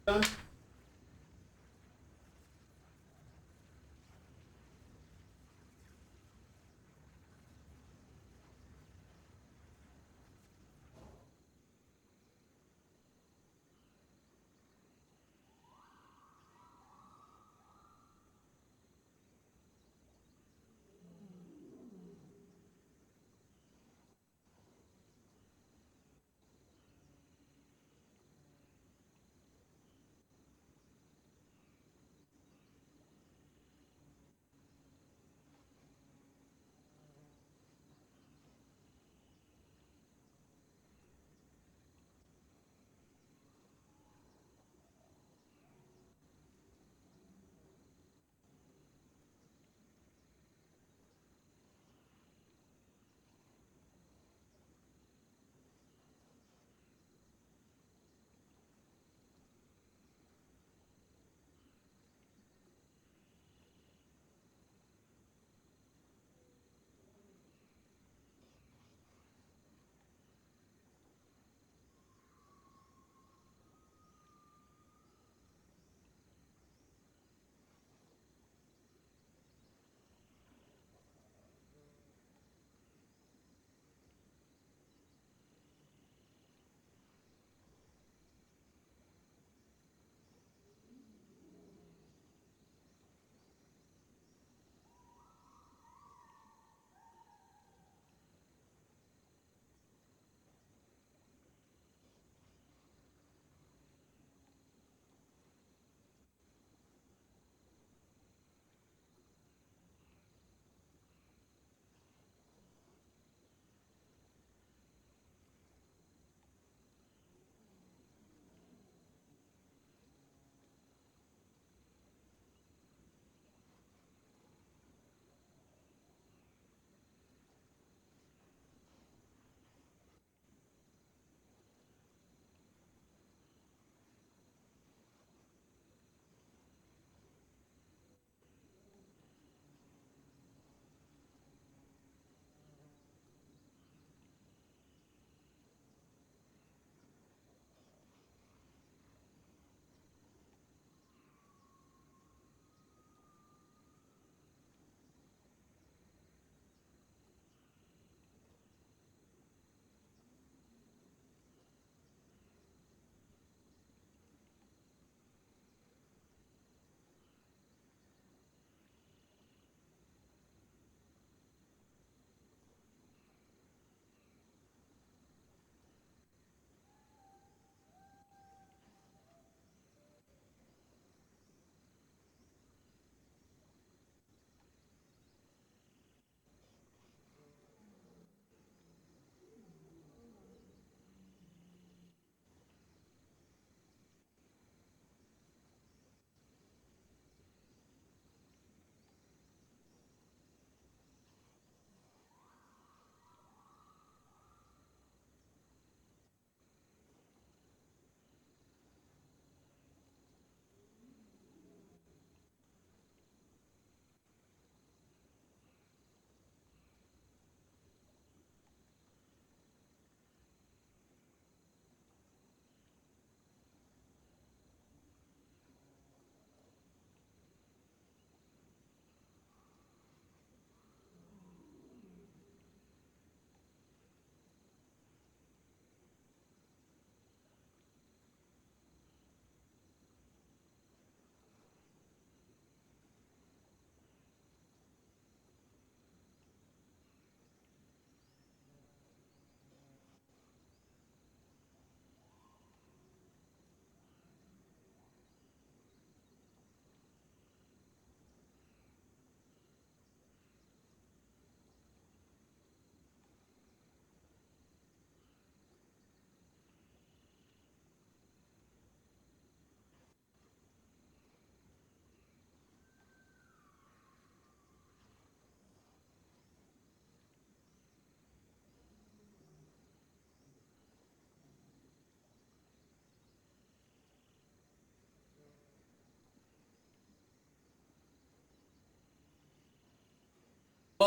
[SPEAKER 1] Done.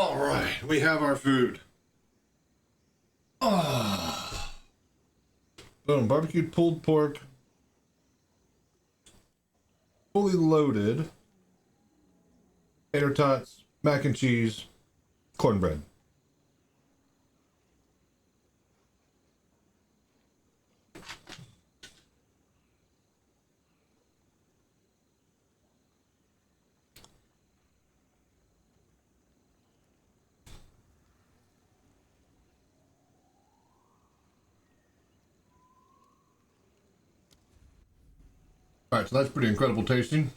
[SPEAKER 1] All right, we have our food. Ah. Boom, barbecued pulled pork. Fully loaded. Tater tots, mac and cheese, cornbread. All right, so that's pretty incredible tasting.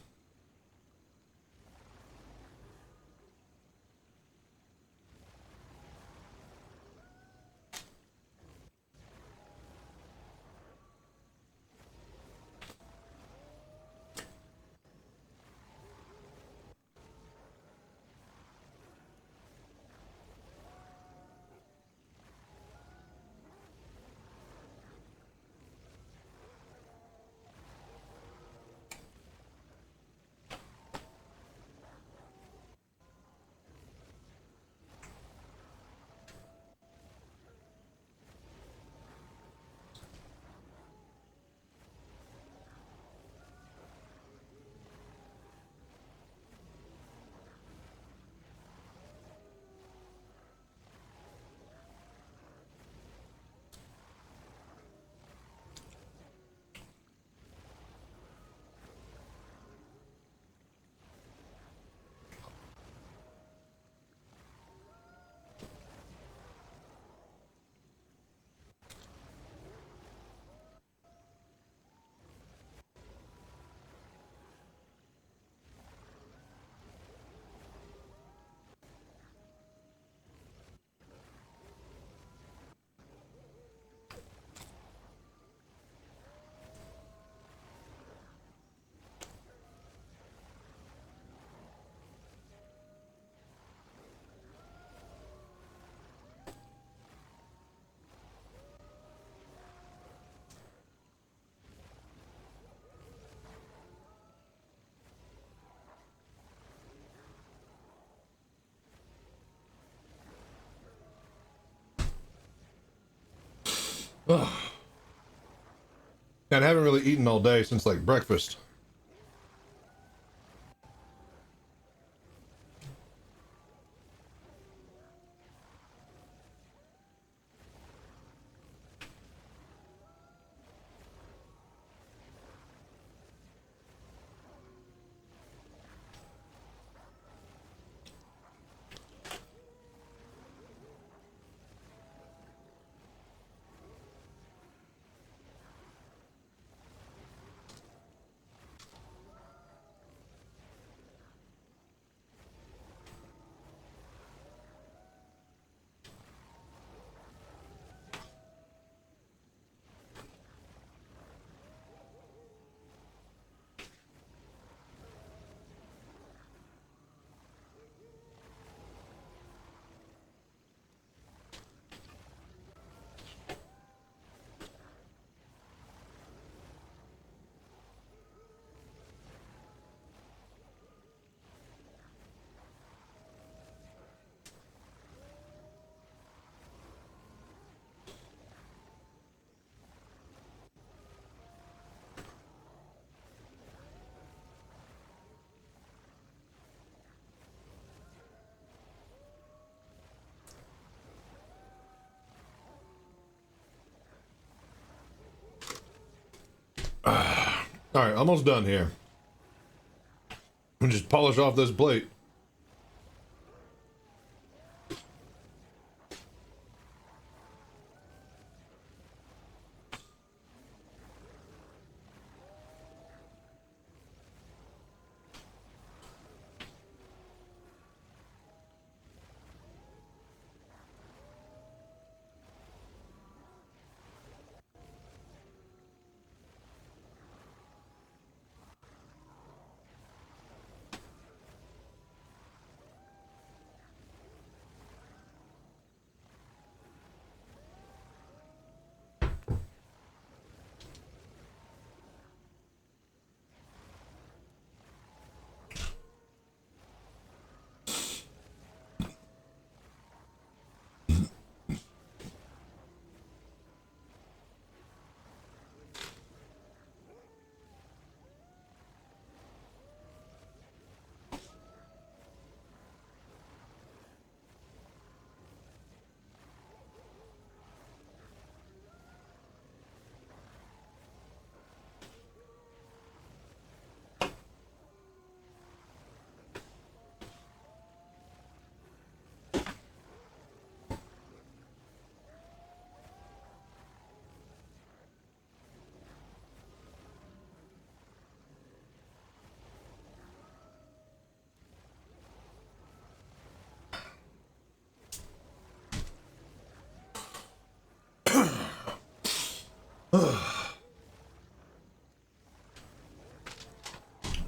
[SPEAKER 1] Ugh. And I haven't really eaten all day since like breakfast. All right, almost done here. Just polish off this plate.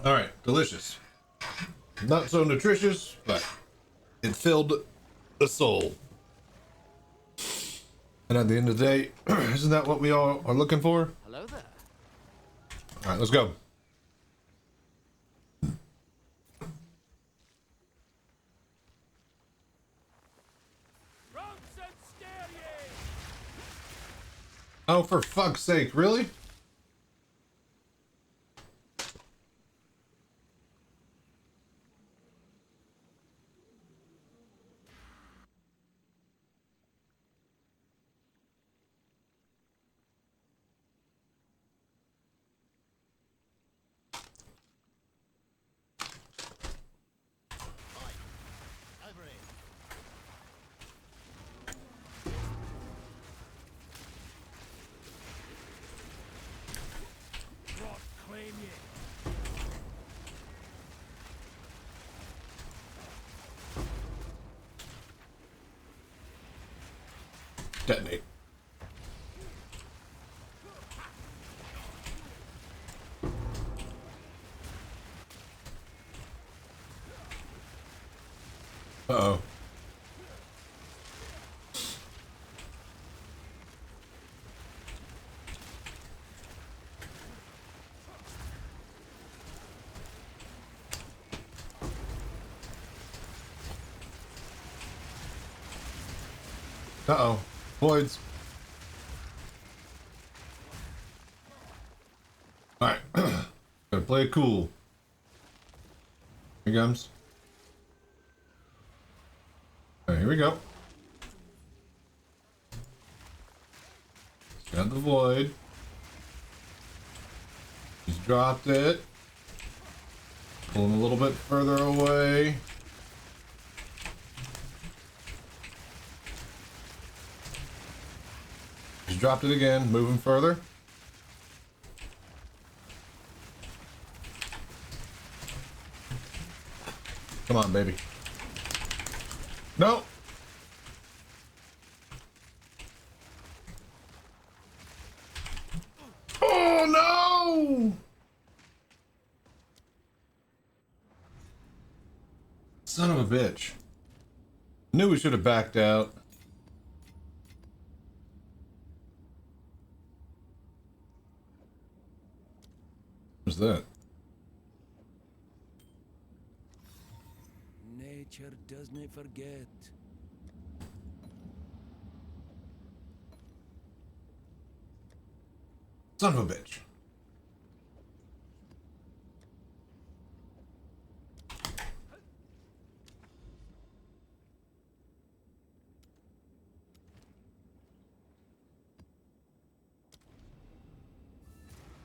[SPEAKER 1] All right, delicious. Not so nutritious, but it filled the soul. And at the end of the day, isn't that what we all are looking for?
[SPEAKER 2] Hello there.
[SPEAKER 1] All right, let's go. Oh, for fuck's sake, really? Detonate. Uh-oh. Uh-oh. Voids. Alright. Gotta play it cool. Here he comes. Alright, here we go. Got the void. He's dropped it. Pull him a little bit further away. He's dropped it again. Move him further. Come on, baby. No. Oh, no! Son of a bitch. Knew we should have backed out. What's that?
[SPEAKER 14] Nature doesn't forget.
[SPEAKER 1] Son of a bitch.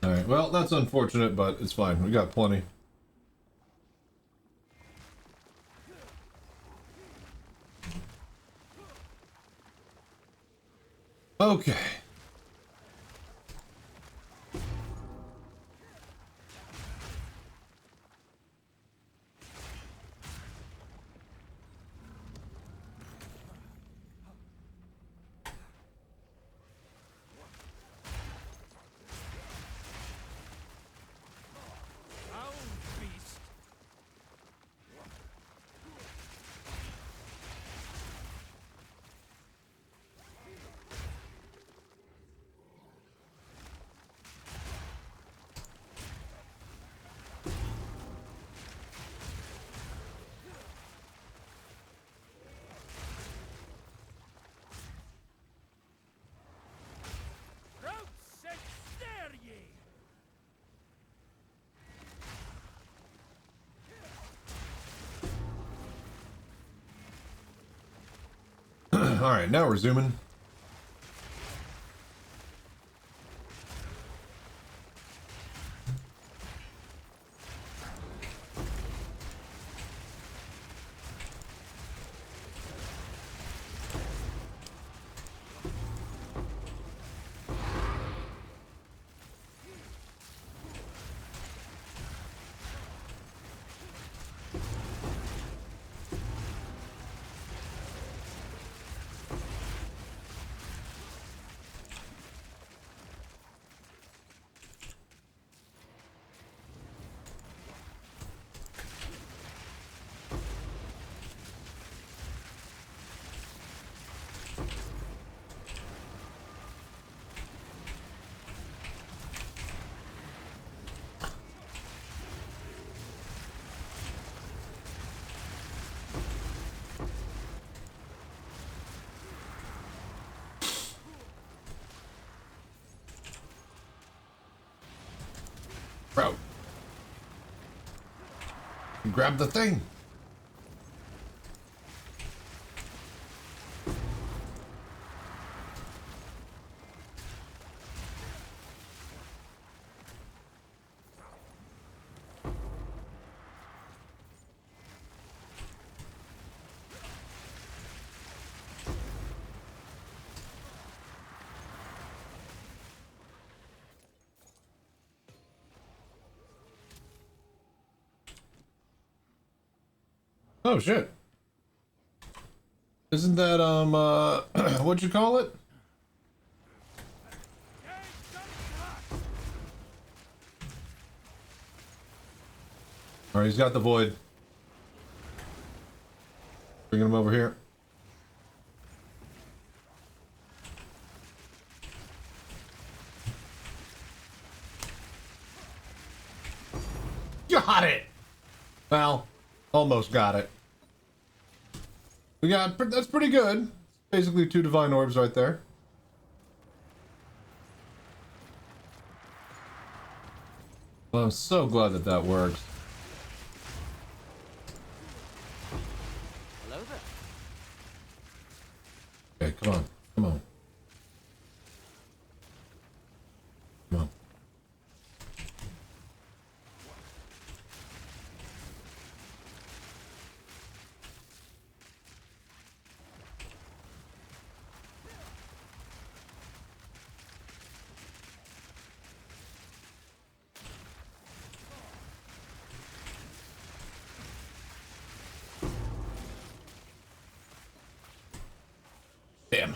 [SPEAKER 1] Alright, well, that's unfortunate, but it's fine. We got plenty. Okay. Alright, now we're zooming. Bro. Grab the thing. Oh shit. Isn't that what'd you call it? Alright, he's got the void. Bringing him over here. Got it! Well, almost got it. We got, that's pretty good. Basically 2 divine orbs right there. Well, I'm so glad that that works.
[SPEAKER 5] Hello there.
[SPEAKER 1] Okay, come on. Come on. Come on. Damn.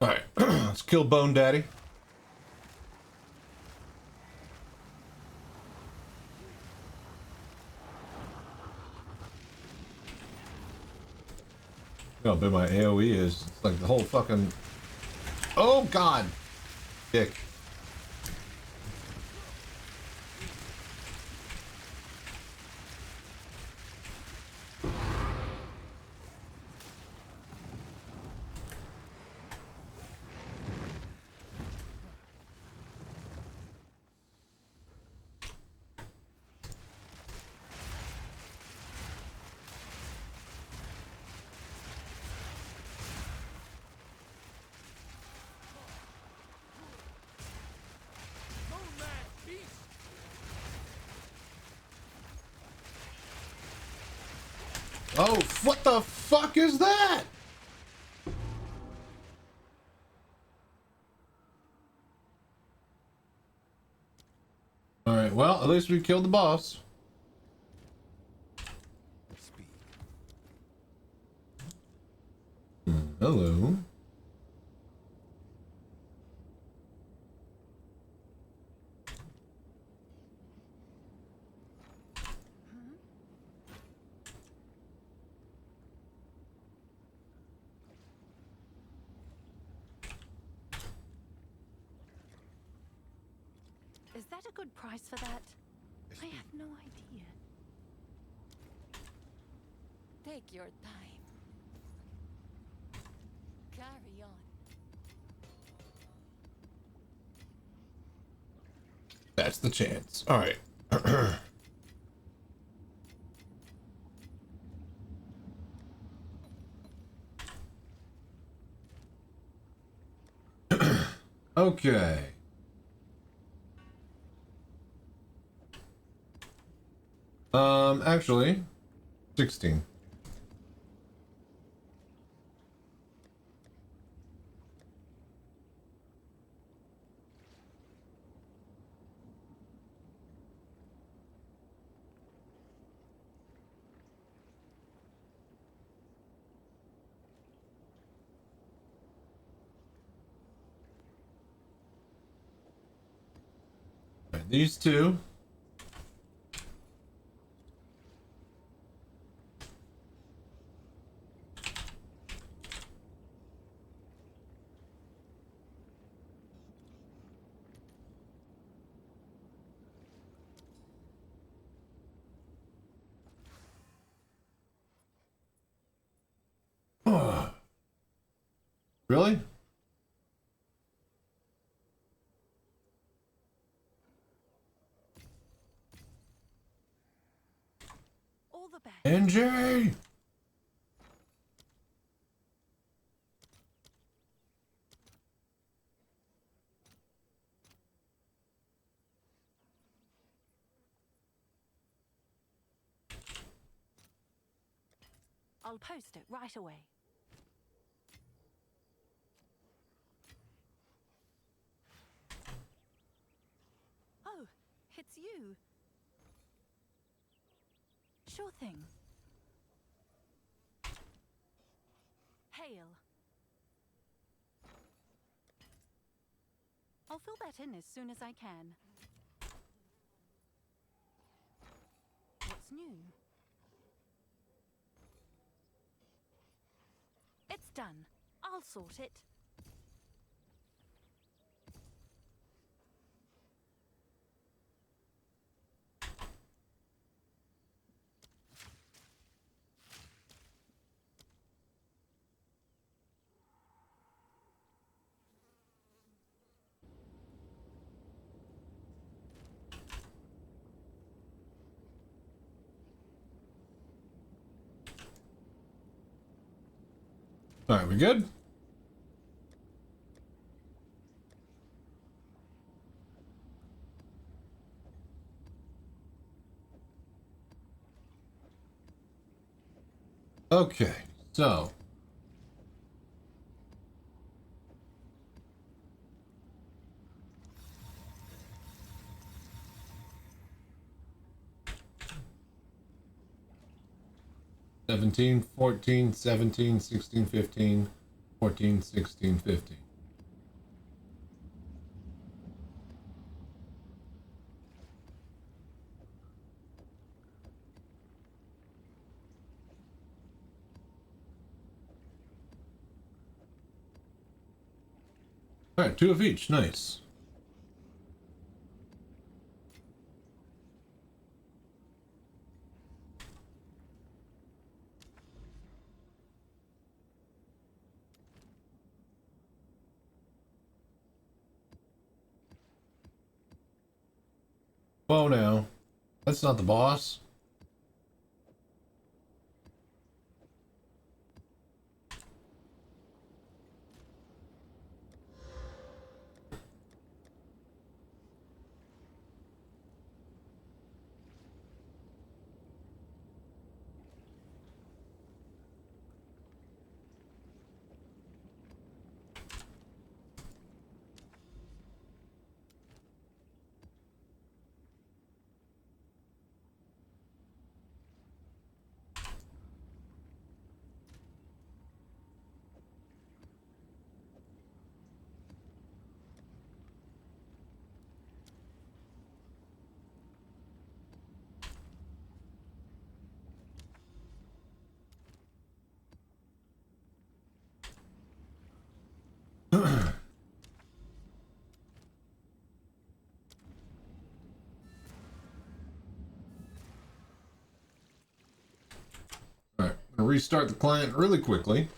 [SPEAKER 1] Alright, let's kill Bone Daddy. You know how big my AoE is. It's like the whole fucking... Oh god! Dick. Oh, what the fuck is that? Alright, well, at least we killed the boss. Hello.
[SPEAKER 10] Is that a good price for that? I have no idea.
[SPEAKER 16] Take your time. Carry on.
[SPEAKER 1] That's the chance. Alright. Okay. Actually, 16. Right, these two. Really?
[SPEAKER 10] All the best.
[SPEAKER 1] NJ!
[SPEAKER 10] I'll post it right away. Oh, it's you. Sure thing. Hail. I'll fill that in as soon as I can. What's new? It's done. I'll sort it.
[SPEAKER 1] All right, we good? Okay, so. Seventeen, 14, 17, 16, 15, 14, 16, 15. All right, 2 of each. Nice. Whoa, now. That's not the boss. Alright, I'm gonna restart the client really quickly.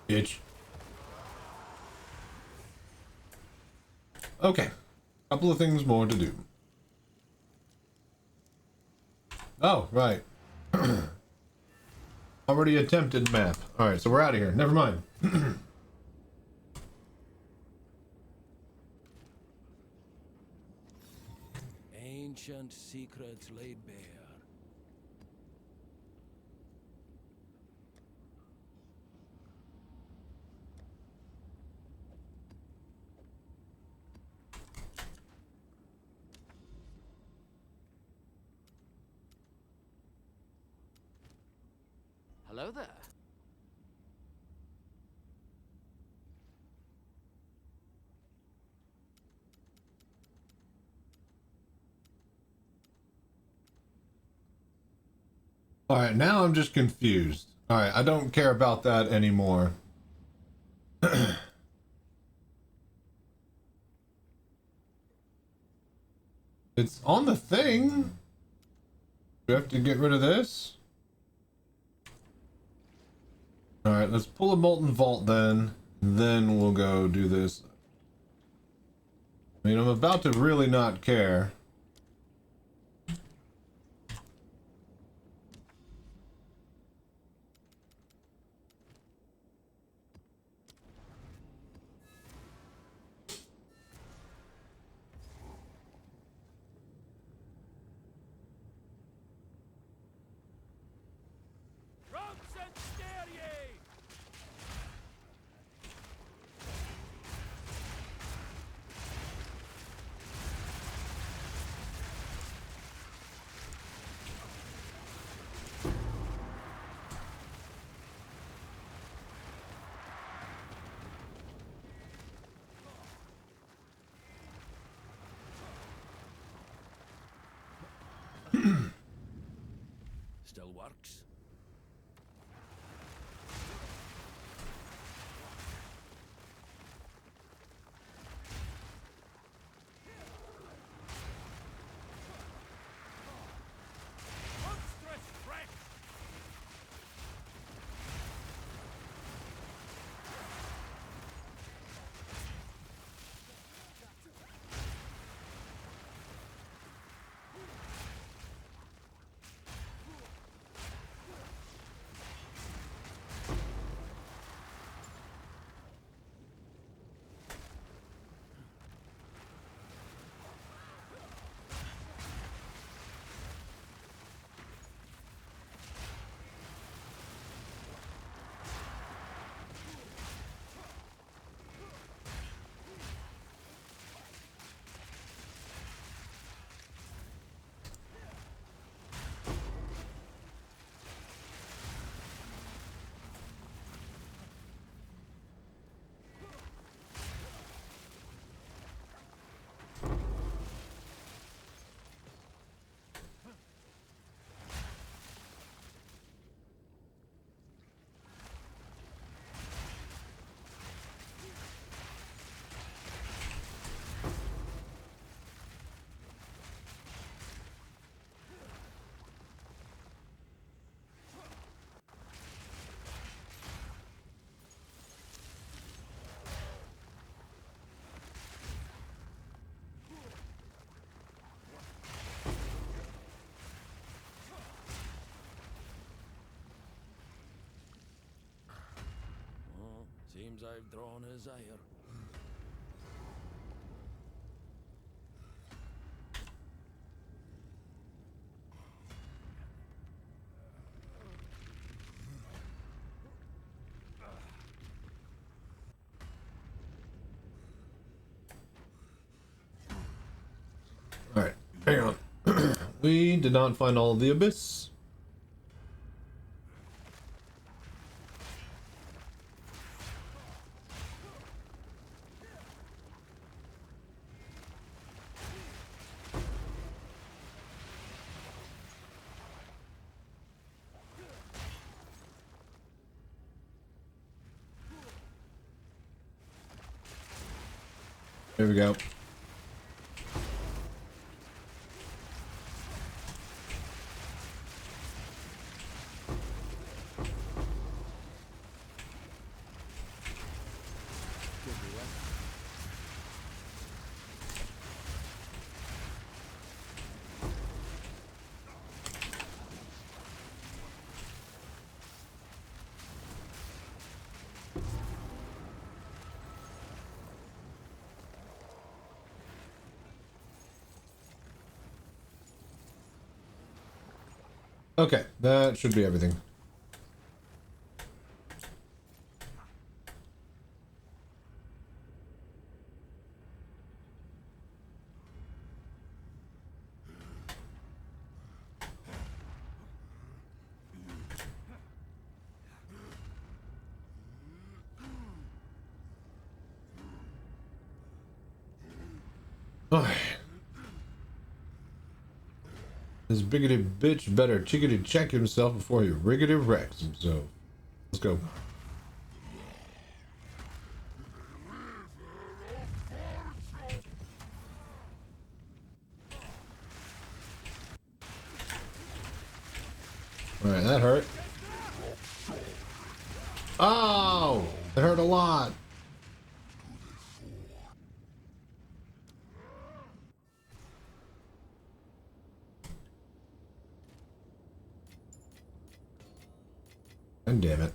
[SPEAKER 1] Bitch. Okay. Couple of things more to do. Oh, right. Already attempted map. Alright, so we're out of here. Never mind.
[SPEAKER 14] Ancient secrets laid bare.
[SPEAKER 5] Hello there.
[SPEAKER 1] Alright, now I'm just confused. Alright, I don't care about that anymore. It's on the thing. We have to get rid of this. Alright, let's pull a molten vault then. Then we'll go do this. I mean, I'm about to really not care.
[SPEAKER 14] Still works. Seems I've drawn his ire.
[SPEAKER 1] Alright, hang on. We did not find all of the abyss. There we go. Okay, that should be everything. This biggity bitch better chickity check himself before he riggedy wrecks himself. Let's go. Alright, that hurt. Oh! It hurt a lot. God damn it.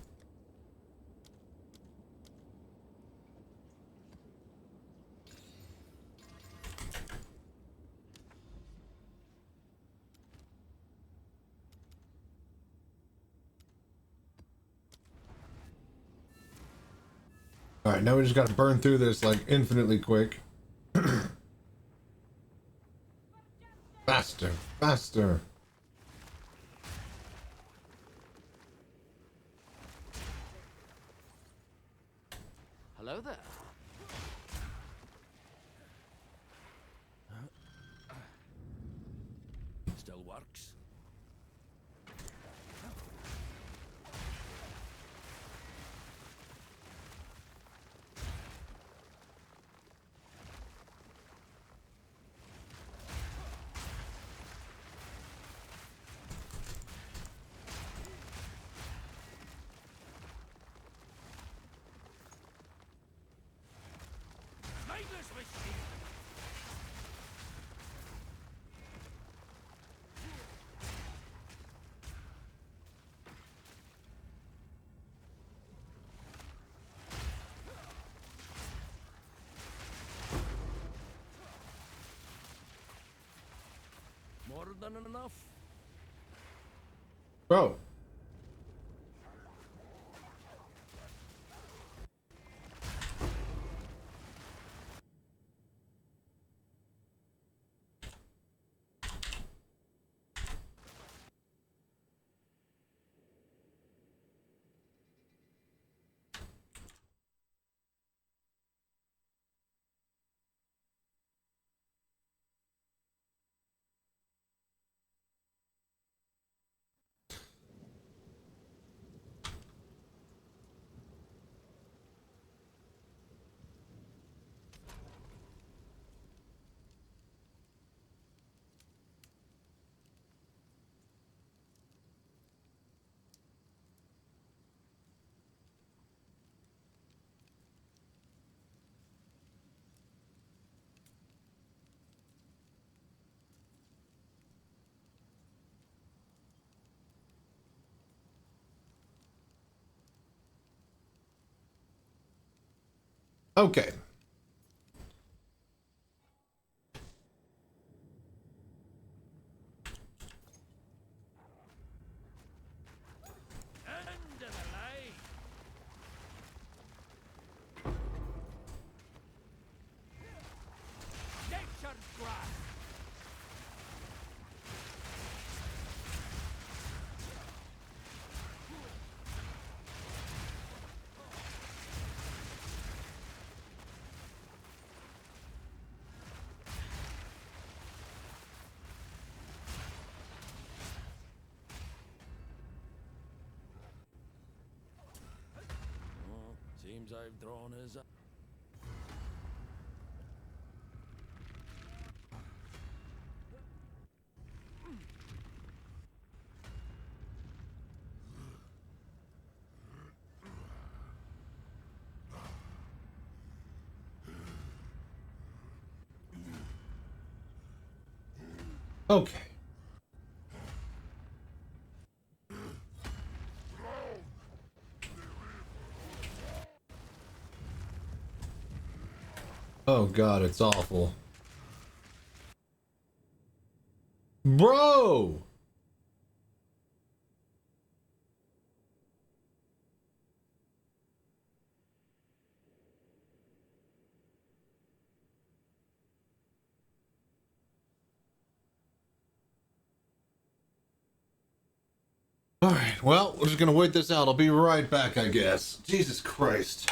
[SPEAKER 1] Alright, now we just gotta burn through this like infinitely quick. Faster, faster.
[SPEAKER 5] Hello there.
[SPEAKER 14] Still works.
[SPEAKER 2] Mindless machine!
[SPEAKER 14] More than enough.
[SPEAKER 1] Bro. Okay.
[SPEAKER 2] End of the line! Nature's grass!
[SPEAKER 14] Oh, seems I've drawn his.
[SPEAKER 1] Okay. Oh god, it's awful. Bro! Alright, well, we're just gonna wait this out. I'll be right back, I guess. Jesus Christ.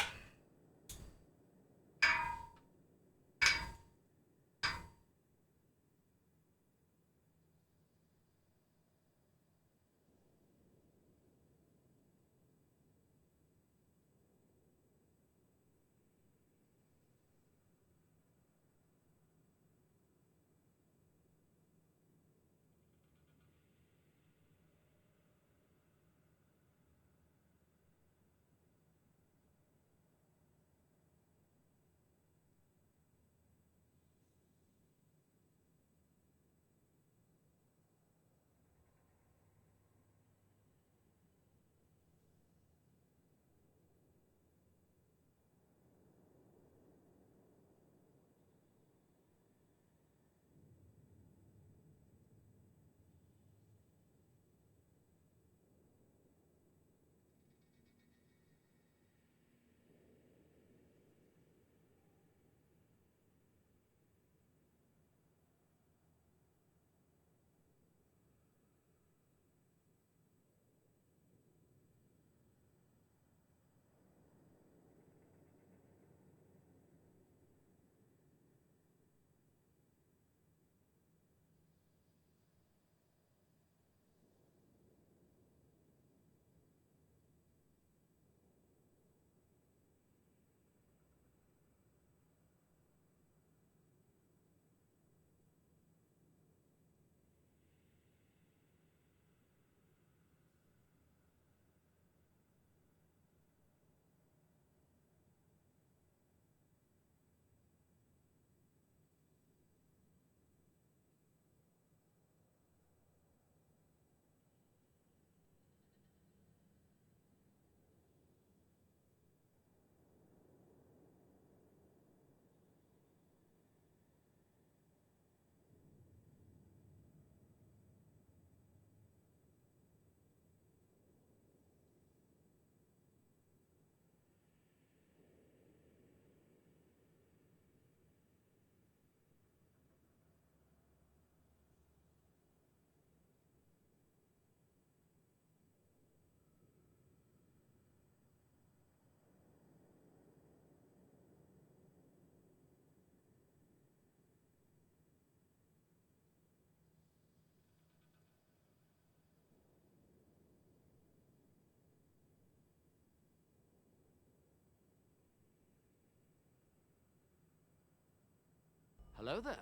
[SPEAKER 5] Hello there.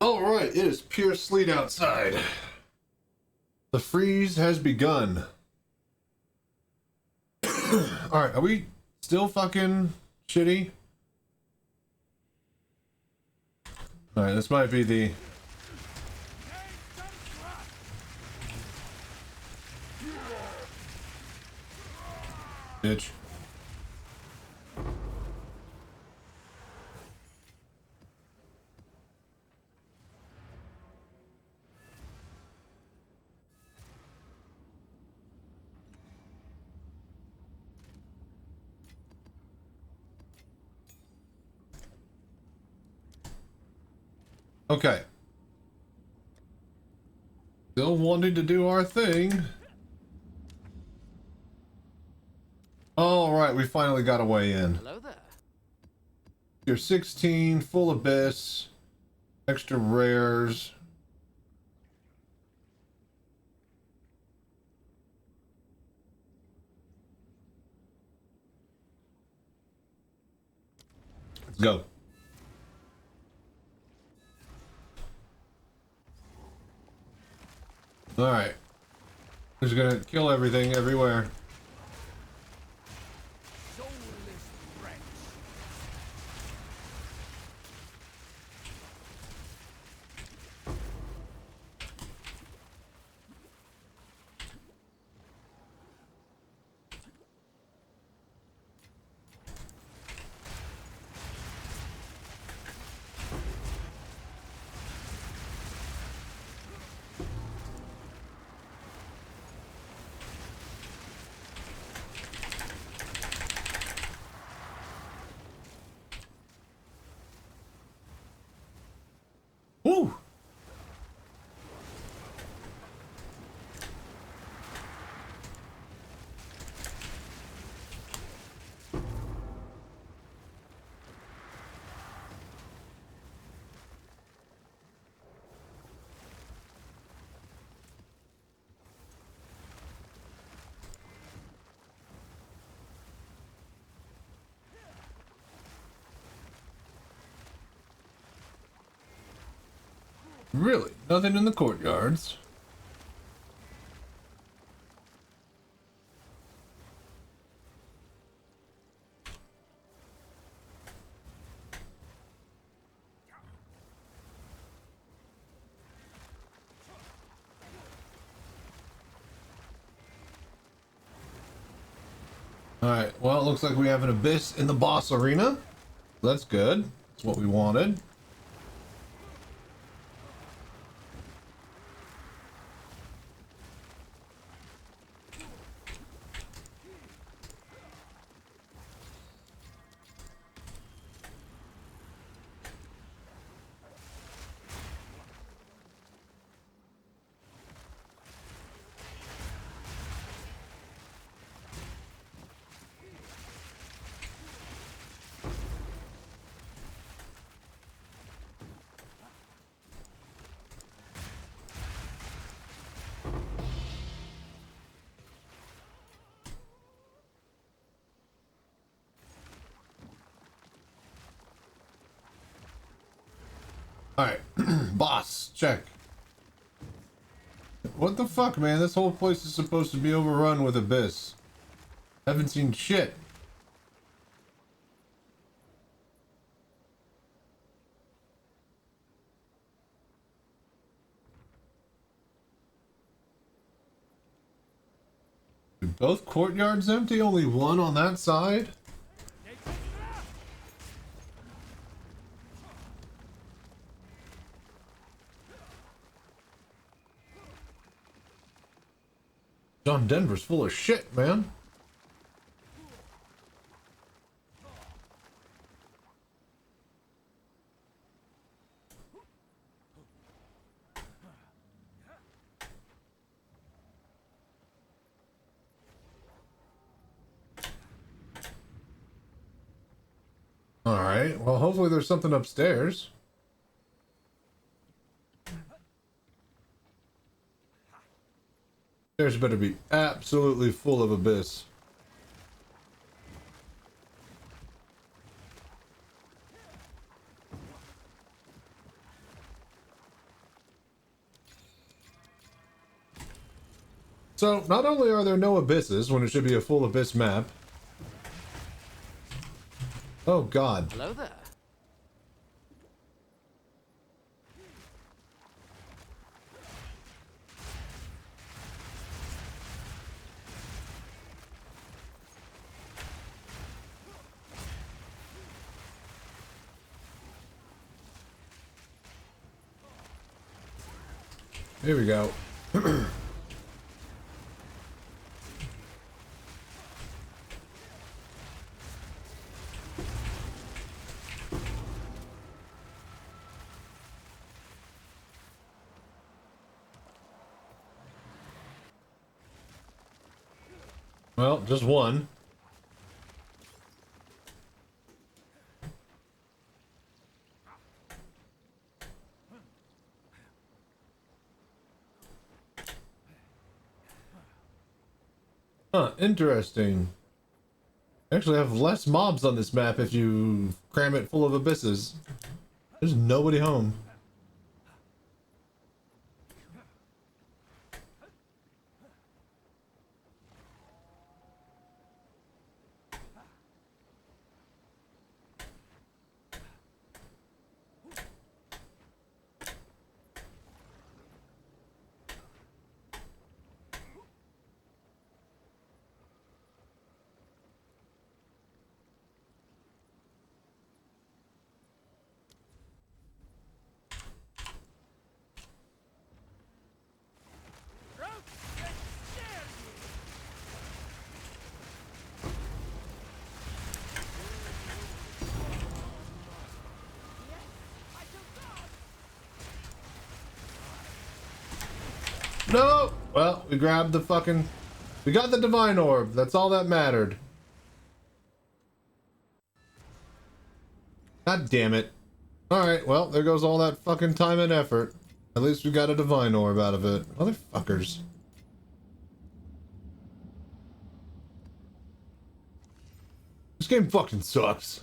[SPEAKER 1] Alright, it is pure sleet outside. The freeze has begun. Alright, are we still fucking shitty? Alright, this might be the... Bitch. Okay. Still wanting to do our thing. Alright, we finally got a way in.
[SPEAKER 5] Hello there.
[SPEAKER 1] You're 16, full abyss. Extra rares. Let's go. All right. Who's gonna kill everything everywhere? Woo! Really? Nothing in the courtyards? Alright, well, it looks like we have an abyss in the boss arena. That's good. That's what we wanted. Alright, boss, check. What the fuck, man? This whole place is supposed to be overrun with abyss. Haven't seen shit. Are both courtyards empty? Only one on that side? John Denver's full of shit, man. Alright, well, hopefully there's something upstairs. Stairs better be absolutely full of abyss. So, not only are there no abysses when it should be a full abyss map. Oh god.
[SPEAKER 5] Hello there.
[SPEAKER 1] Here we go. Well, just one. Huh, interesting. Actually have less mobs on this map if you cram it full of abysses. There's nobody home. No! Well, we grabbed the fucking... We got the divine orb. That's all that mattered. God damn it. Alright, well, there goes all that fucking time and effort. At least we got a divine orb out of it. Motherfuckers. This game fucking sucks.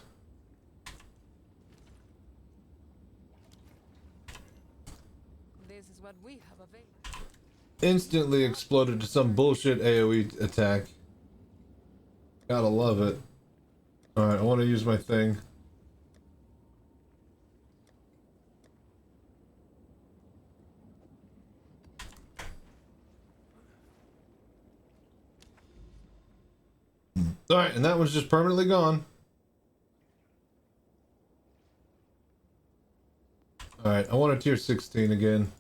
[SPEAKER 16] This is what we have available.
[SPEAKER 1] Instantly exploded to some bullshit AoE attack. Gotta love it. Alright, I want to use my thing. Alright, and that one's just permanently gone. Alright, I want a tier 16 again.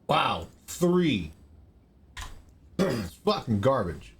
[SPEAKER 1] Wow, 3. It's fucking garbage.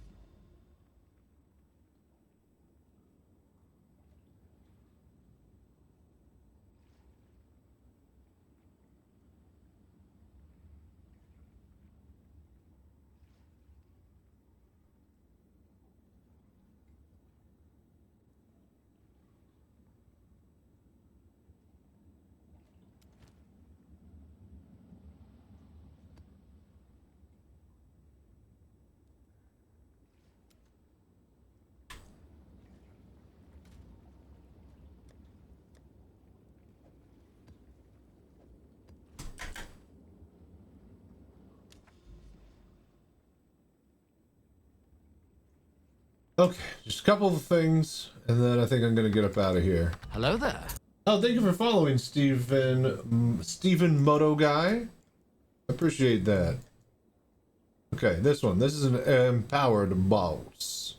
[SPEAKER 1] Okay, just a couple of things, and then I think I'm gonna get up out of here.
[SPEAKER 2] Hello there.
[SPEAKER 1] Oh, thank you for following, Stephen Moto Guy. Appreciate that. Okay, this one. This is an empowered boss.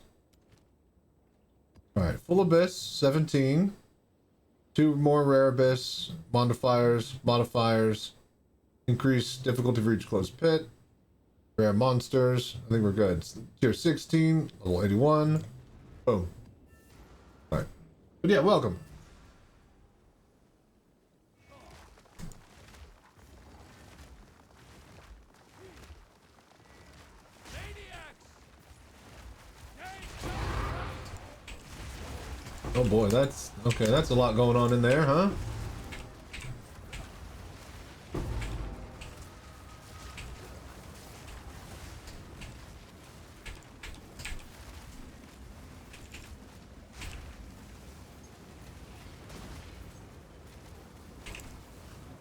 [SPEAKER 1] Alright, Full Abyss, 17. 2 more rare abyss modifiers, increase difficulty for each closed pit, rare monsters. I think we're good. Tier 16, level 81. Boom. All right. But yeah, welcome. Oh boy, that's okay. That's a lot going on in there, huh?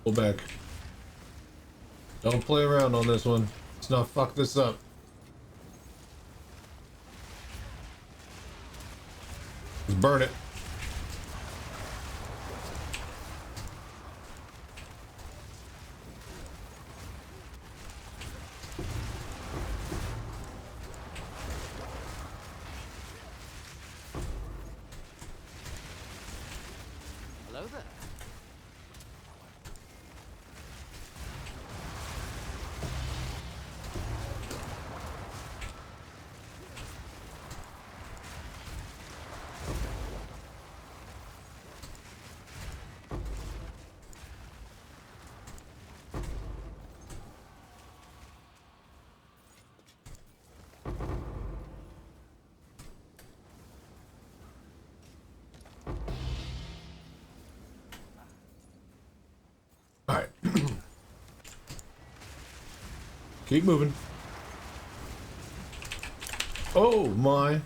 [SPEAKER 1] Pull back. Don't play around on this one. Let's not fuck this up. Let's burn it.
[SPEAKER 5] Hello there.
[SPEAKER 1] Alright. Keep moving. Oh my.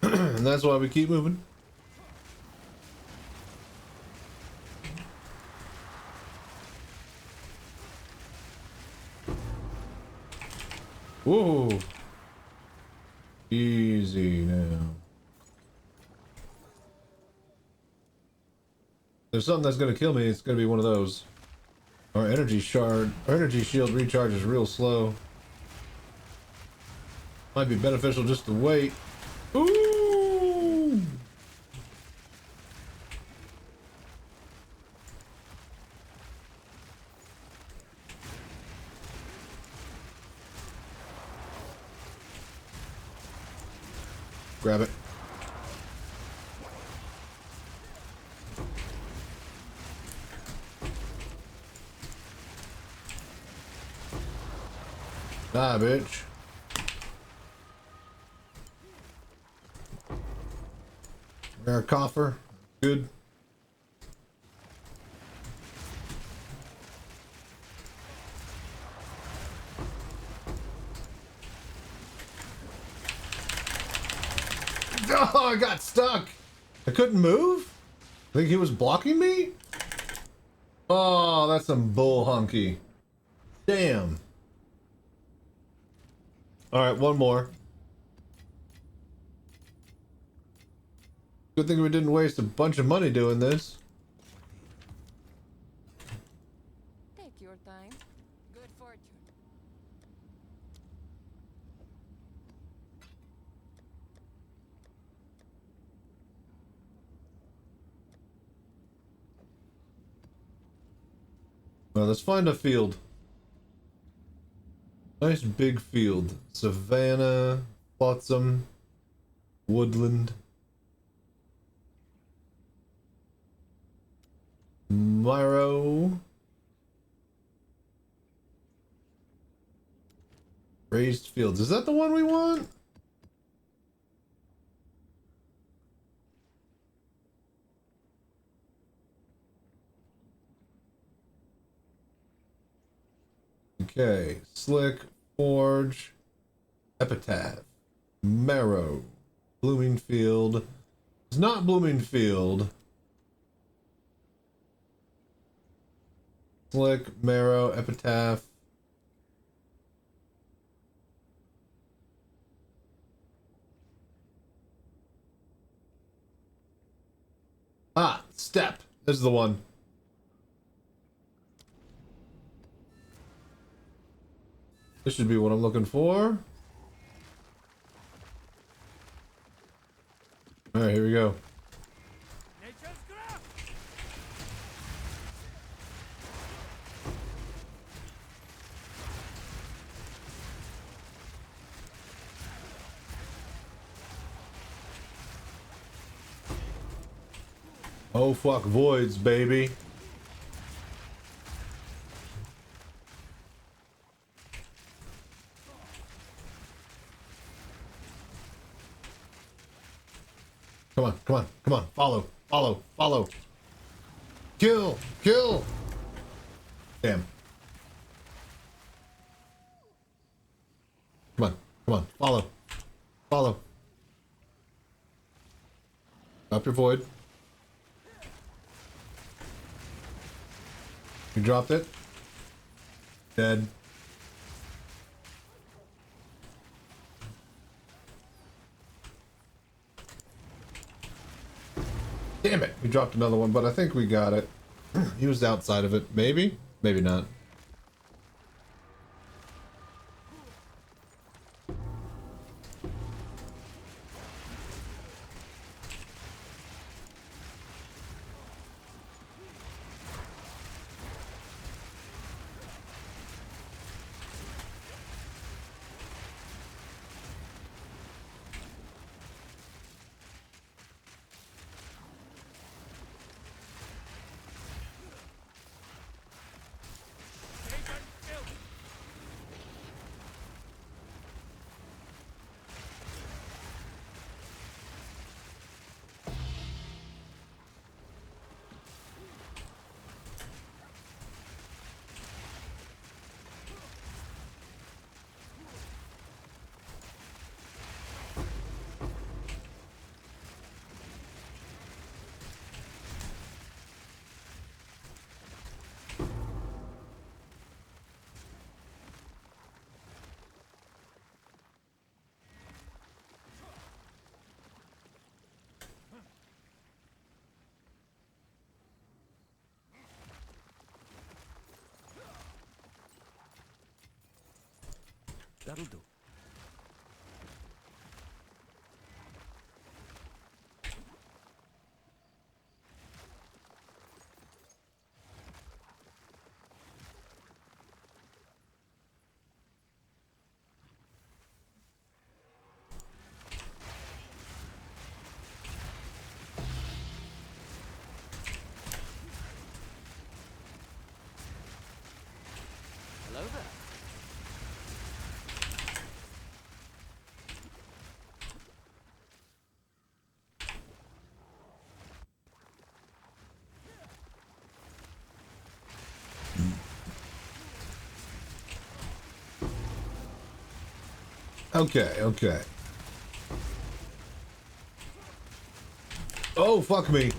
[SPEAKER 1] And that's why we keep moving. Whoa. Easy now. There's something that's gonna kill me, it's gonna be one of those. Our energy shield recharges real slow. Might be beneficial just to wait. Ooh! Grab it. Die, bitch. Rare coffer. Good. Oh, I got stuck. I couldn't move? I think he was blocking me? Oh, that's some bull hunky. Damn. Alright, one more. Good thing we didn't waste a bunch of money doing this.
[SPEAKER 16] Take your time. Good fortune.
[SPEAKER 1] Well, let's find a field. Nice big field. Savannah, flotsam, woodland. Miro. Raised fields. Is that the one we want? Okay. Slick, Forge, Epitaph, Marrow, Bloomingfield. It's not Bloomingfield. Slick, Marrow, Epitaph. Ah, Step. This is the one. This should be what I'm looking for. Alright, here we go. Oh fuck, voids, baby. Come on, come on, come on. Follow, follow, follow. Kill, kill. Damn. Come on, come on. Follow, follow. Drop your void. You dropped it. Dead. Damn it, we dropped another one, but I think we got it. He was outside of it. Maybe? Maybe not.
[SPEAKER 14] That'll do.
[SPEAKER 5] Hello there.
[SPEAKER 1] Okay, okay. Oh, fuck me.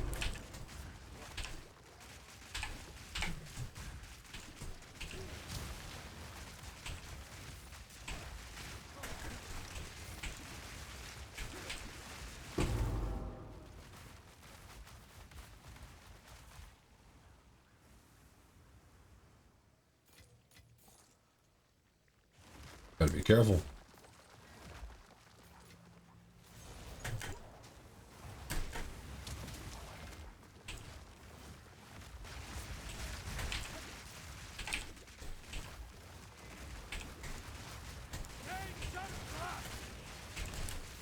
[SPEAKER 1] Gotta be careful.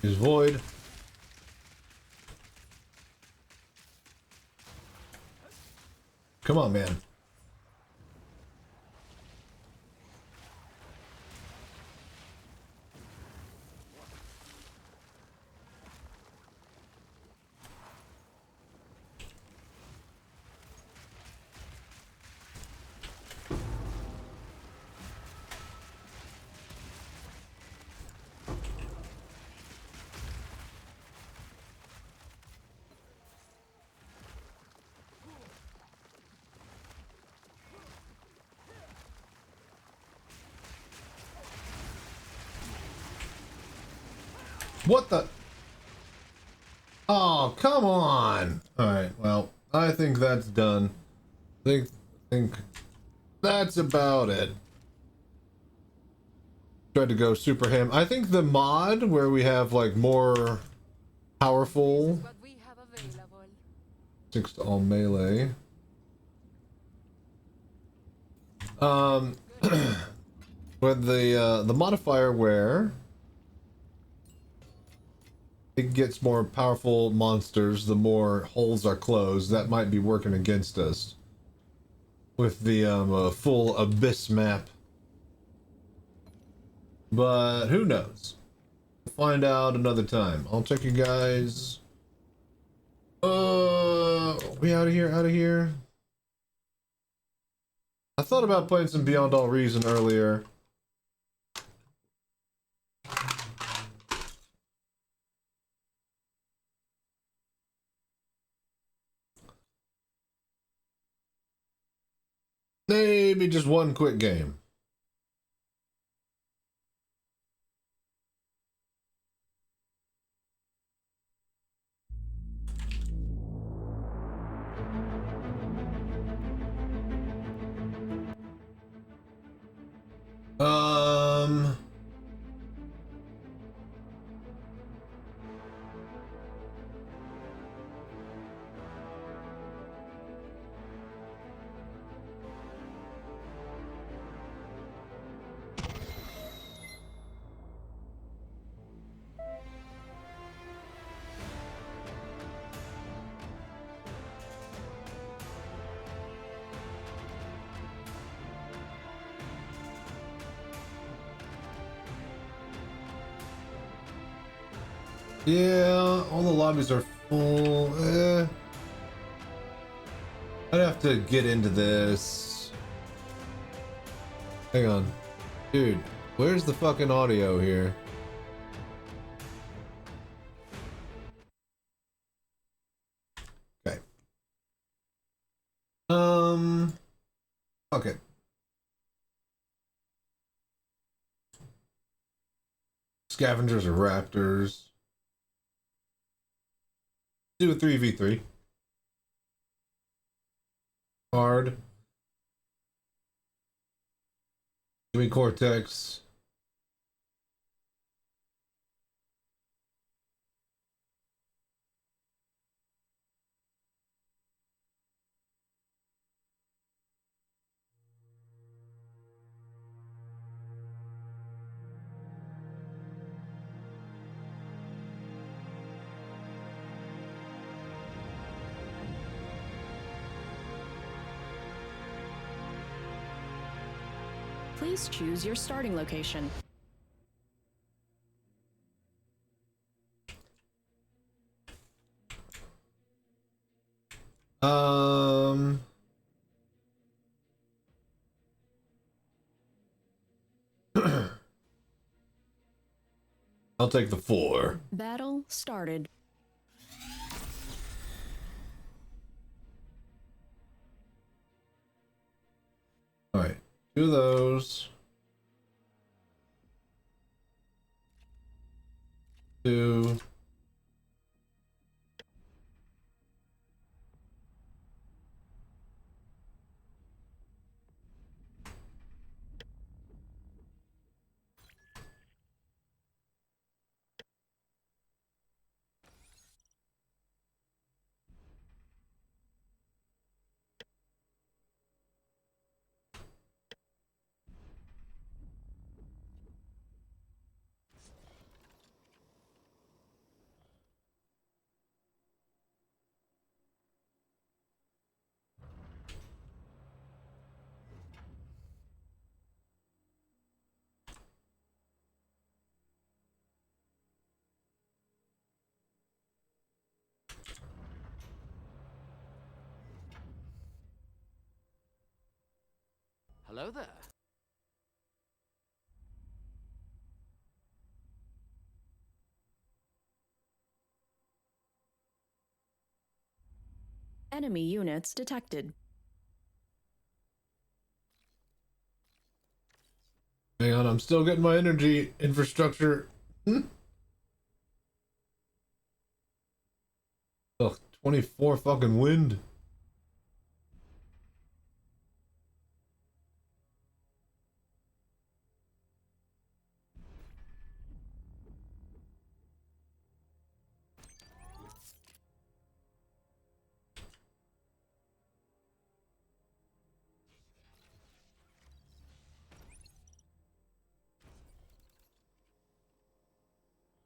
[SPEAKER 1] Is void. Come on, man. What the? Oh, come on. Alright, well, I think that's done. Think that's about it. Tried to go super ham. I think the mod where we have like more powerful 6 to all melee. With the modifier where it gets more powerful monsters, the more holes are closed. That might be working against us with the full abyss map. But who knows? We'll find out another time. I'll check you guys. We out of here, out of here. I thought about playing some Beyond All Reason earlier. Maybe just one quick game. Um... Yeah, all the lobbies are full. I'd have to get into this. Hang on. Dude, where's the fucking audio here? Okay. Okay. Scavengers or raptors. Do a 3v3. Hard. Give me Cortex.
[SPEAKER 17] Please choose your starting location.
[SPEAKER 1] I'll take the 4.
[SPEAKER 17] Battle started.
[SPEAKER 1] All right, 2 of those. 2.
[SPEAKER 2] Hello there.
[SPEAKER 17] Enemy units detected.
[SPEAKER 1] Hang on, I'm still getting my energy infrastructure. Ugh, 24 fucking wind.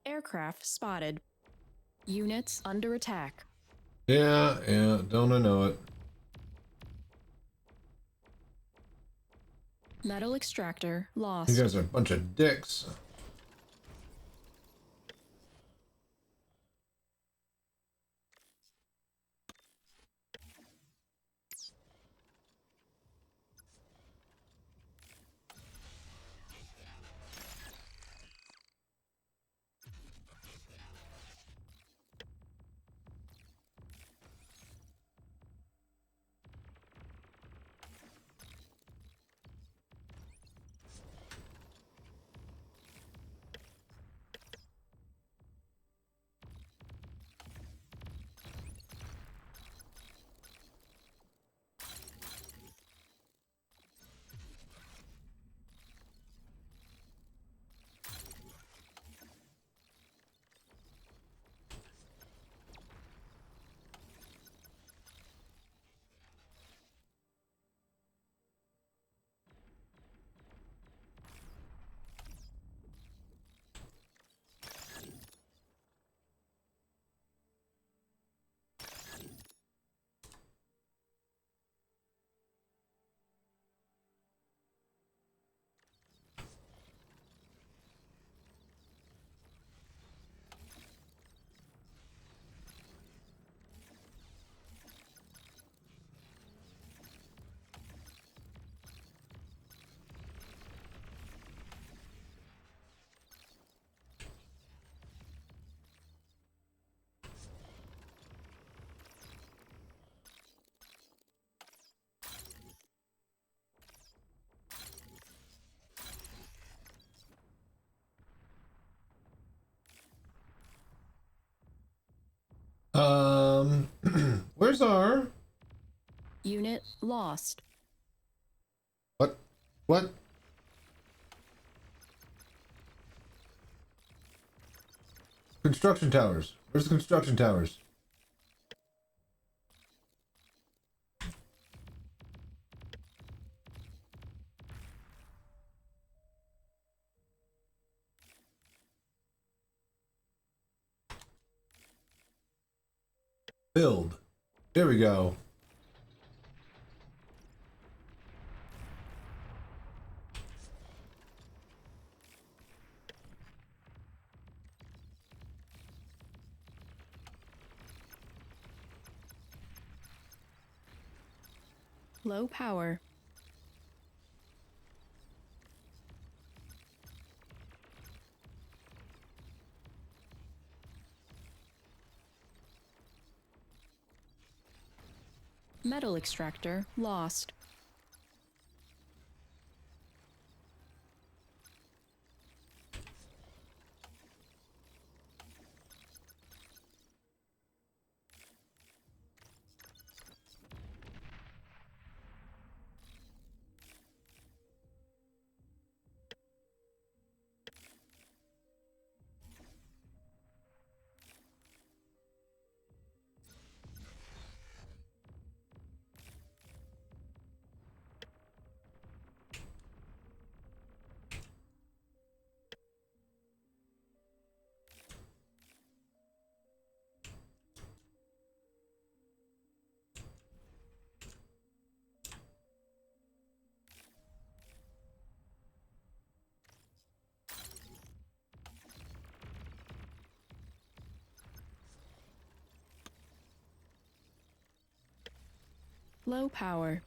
[SPEAKER 17] Aircraft spotted. Units under attack.
[SPEAKER 1] Yeah, don't I know it.
[SPEAKER 17] Metal extractor lost.
[SPEAKER 1] You guys are a bunch of dicks. Where's our
[SPEAKER 17] Unit lost.
[SPEAKER 1] What? Construction towers. Where's the construction towers? Build. Here we go.
[SPEAKER 17] Low power. Metal extractor lost. Low power.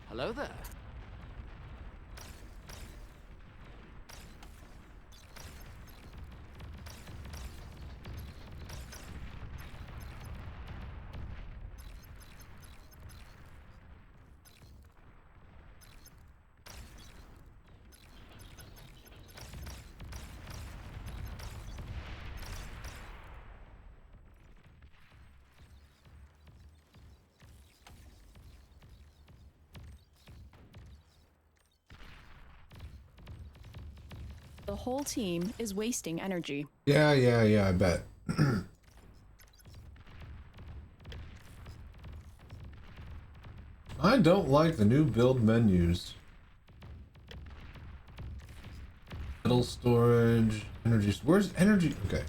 [SPEAKER 2] Hello there.
[SPEAKER 17] The whole team is wasting energy.
[SPEAKER 1] Yeah, I bet. I don't like the new build menus. Metal storage, energy. Where's energy? Okay.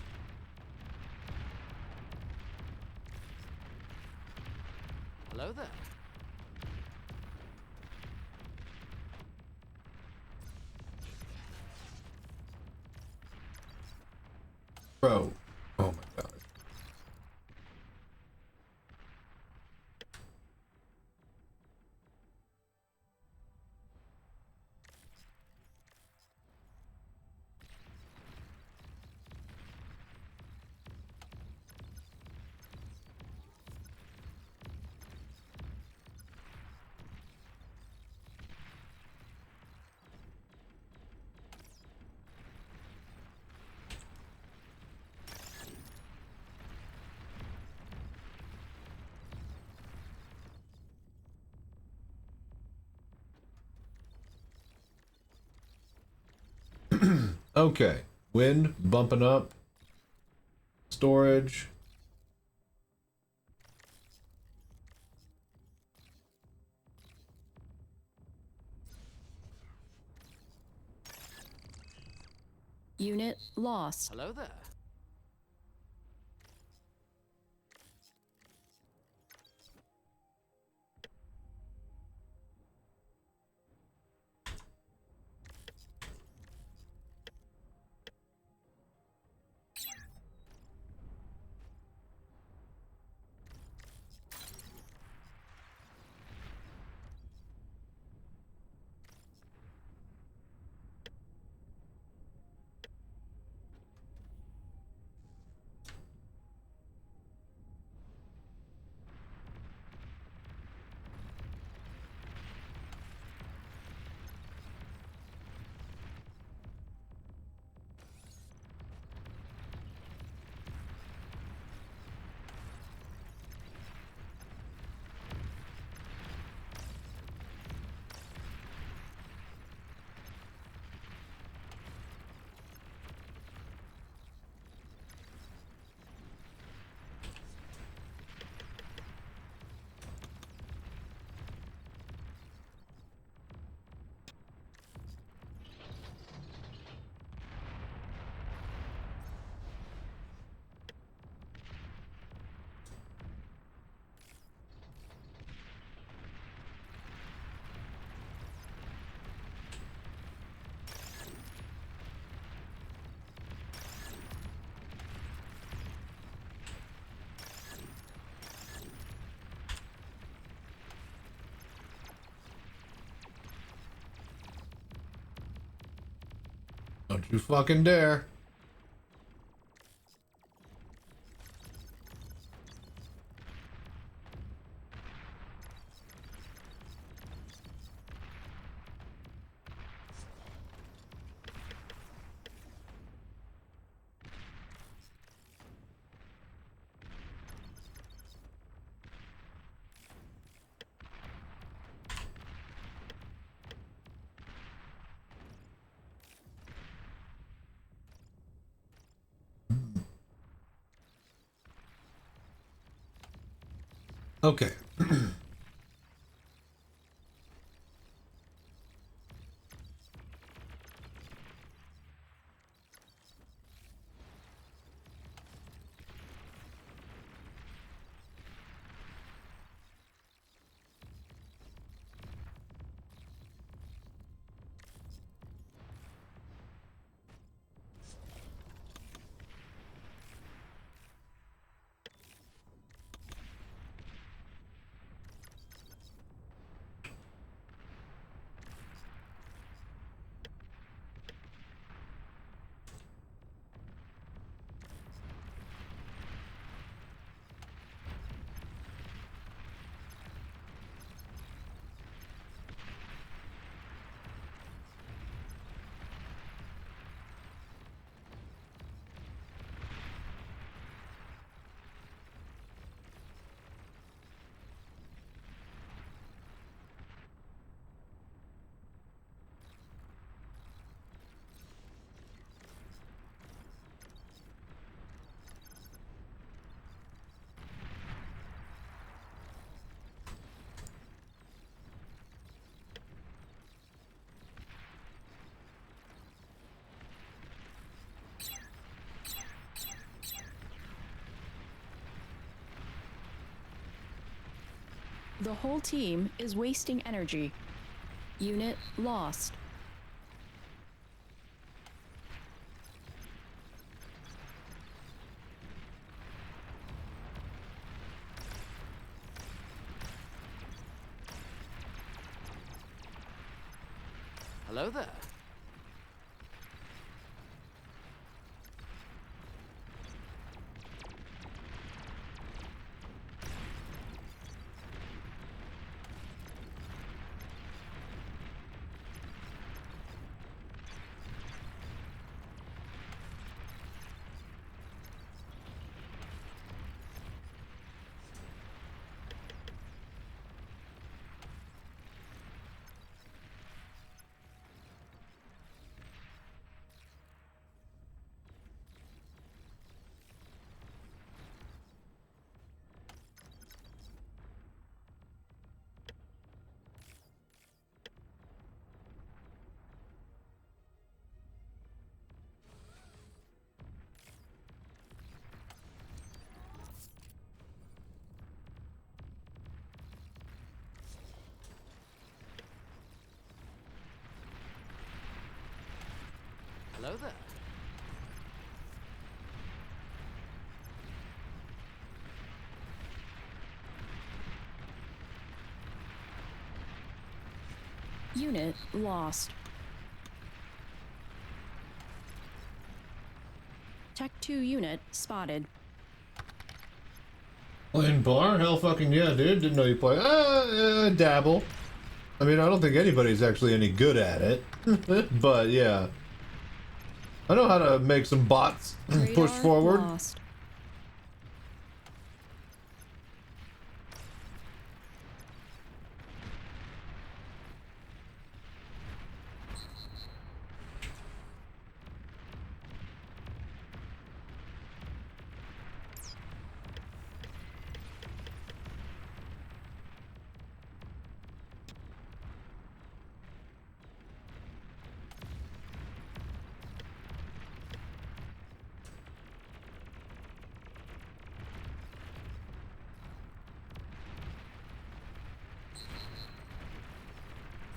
[SPEAKER 2] Hello there.
[SPEAKER 1] Bro. Oh my god. Okay. Wind bumping up. Storage.
[SPEAKER 17] Unit lost.
[SPEAKER 2] Hello there.
[SPEAKER 1] Don't you fucking dare. Okay.
[SPEAKER 17] The whole team is wasting energy. Unit lost.
[SPEAKER 2] Hello there. Hello there.
[SPEAKER 17] Unit lost. Tech 2 unit spotted.
[SPEAKER 1] Playing bar? Hell fucking yeah, dude. Didn't know you play. Dabble. I mean, I don't think anybody's actually any good at it. But yeah. I know how to make some bots push forward.
[SPEAKER 17] Lost.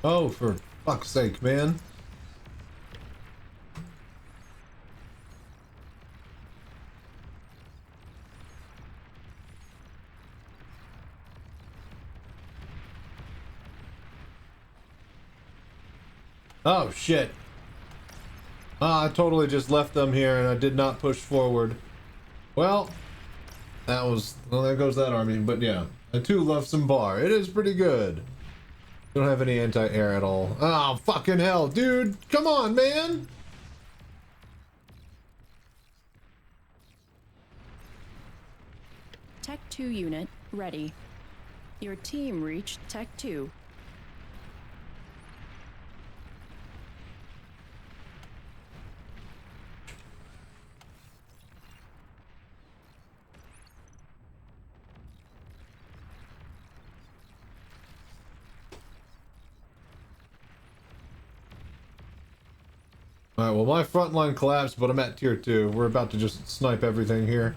[SPEAKER 1] Oh, for fuck's sake, man. Oh, shit. I totally just left them here and I did not push forward. Well, there goes that army, but yeah. I too love some bar. It is pretty good. Don't have any anti-air at all. Oh, fucking hell, dude. Come on, man.
[SPEAKER 17] Tech 2 unit ready. Your team reached Tech 2.
[SPEAKER 1] Alright, well my front line collapsed, but I'm at tier 2. We're about to just snipe everything here.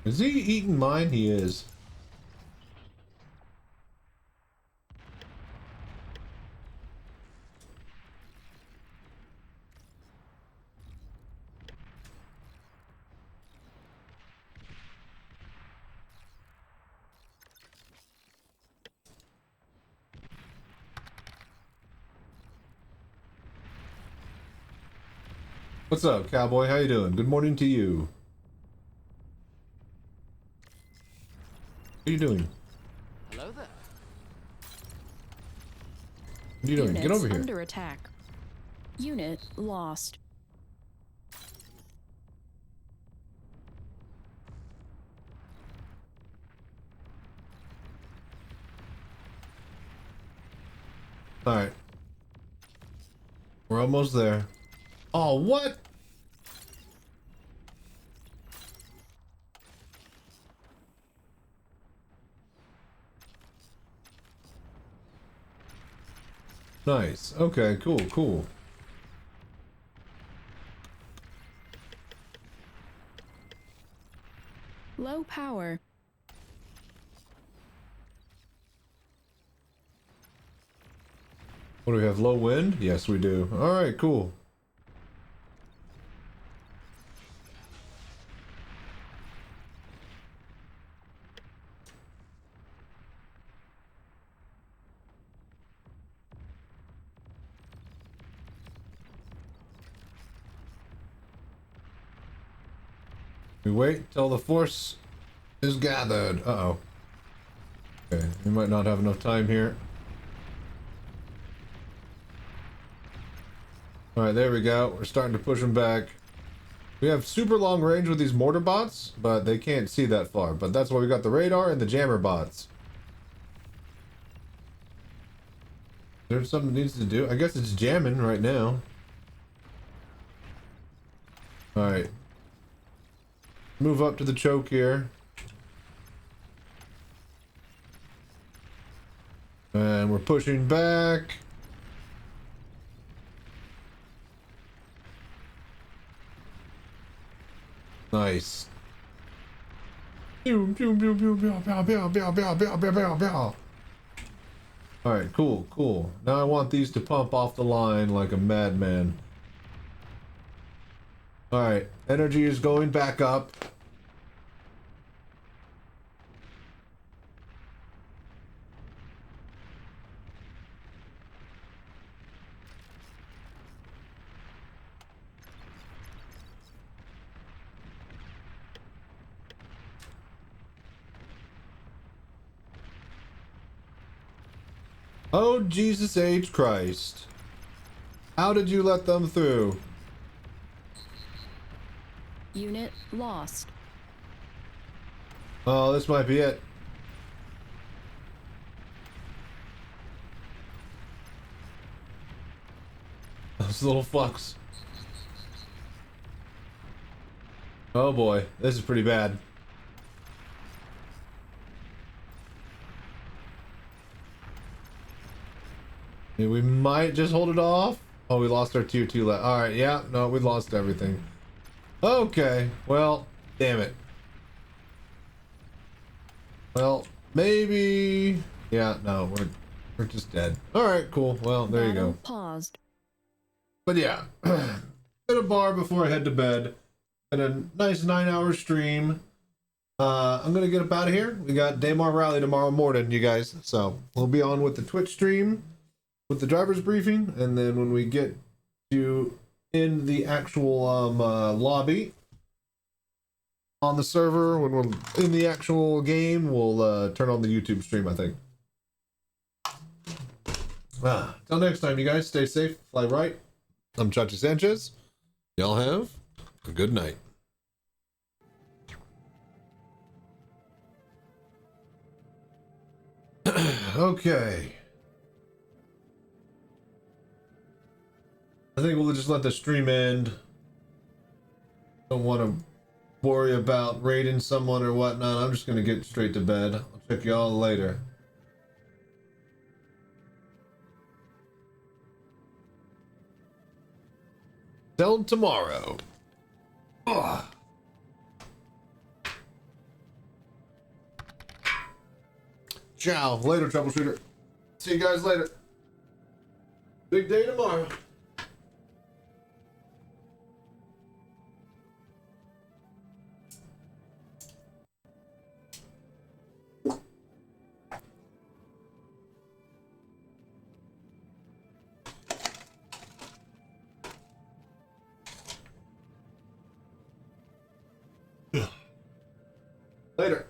[SPEAKER 1] Is he eating mine? He is. What's up, cowboy? How you doing? Good morning to you. What are you doing?
[SPEAKER 2] Hello there.
[SPEAKER 1] What are you doing?
[SPEAKER 17] Units
[SPEAKER 1] Get over here.
[SPEAKER 17] under attack. Unit lost.
[SPEAKER 1] Alright. We're almost there. Oh, what? Nice. Okay, cool, cool.
[SPEAKER 17] Low power.
[SPEAKER 1] What do we have? Low wind? Yes, we do. Alright, cool. We wait till the force is gathered. Uh-oh. Okay, we might not have enough time here. Alright, there we go. We're starting to push them back. We have super long range with these mortar bots, but they can't see that far. But that's why we got the radar and the jammer bots. There's something it needs to do. I guess it's jamming right now. Alright. Move up to the choke here. And we're pushing back. Nice. Alright, cool, cool. Now I want these to pump off the line like a madman. Alright, energy is going back up. Oh, Jesus H. Christ. How did you let them through?
[SPEAKER 17] Unit lost.
[SPEAKER 1] Oh, this might be it. Those little fucks. Oh boy, this is pretty bad. Yeah, we might just hold it off. Oh, we lost our tier 2 left. Alright, yeah, no, we lost everything. Okay, well, damn it. Well, maybe... Yeah, no, we're just dead. Alright, cool. Well, there you go.
[SPEAKER 17] Paused.
[SPEAKER 1] But yeah, hit a bar before I head to bed. And a nice 9-hour stream. I'm gonna get up out of here. We got Daymar Rally tomorrow morning, you guys. So we'll be on with the Twitch stream with the driver's briefing, and then when we get to in the actual lobby on the server, when we're in the actual game, we'll turn on the YouTube stream, I think. Till next time, you guys, stay safe, fly right. I'm Chachi Sanchez. Y'all have a good night. Okay. I think we'll just let the stream end. Don't want to worry about raiding someone or whatnot. I'm just going to get straight to bed. I'll check y'all later. Till tomorrow. Ugh. Ciao. Later, troubleshooter. See you guys later. Big day tomorrow. Later.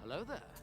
[SPEAKER 2] Hello there.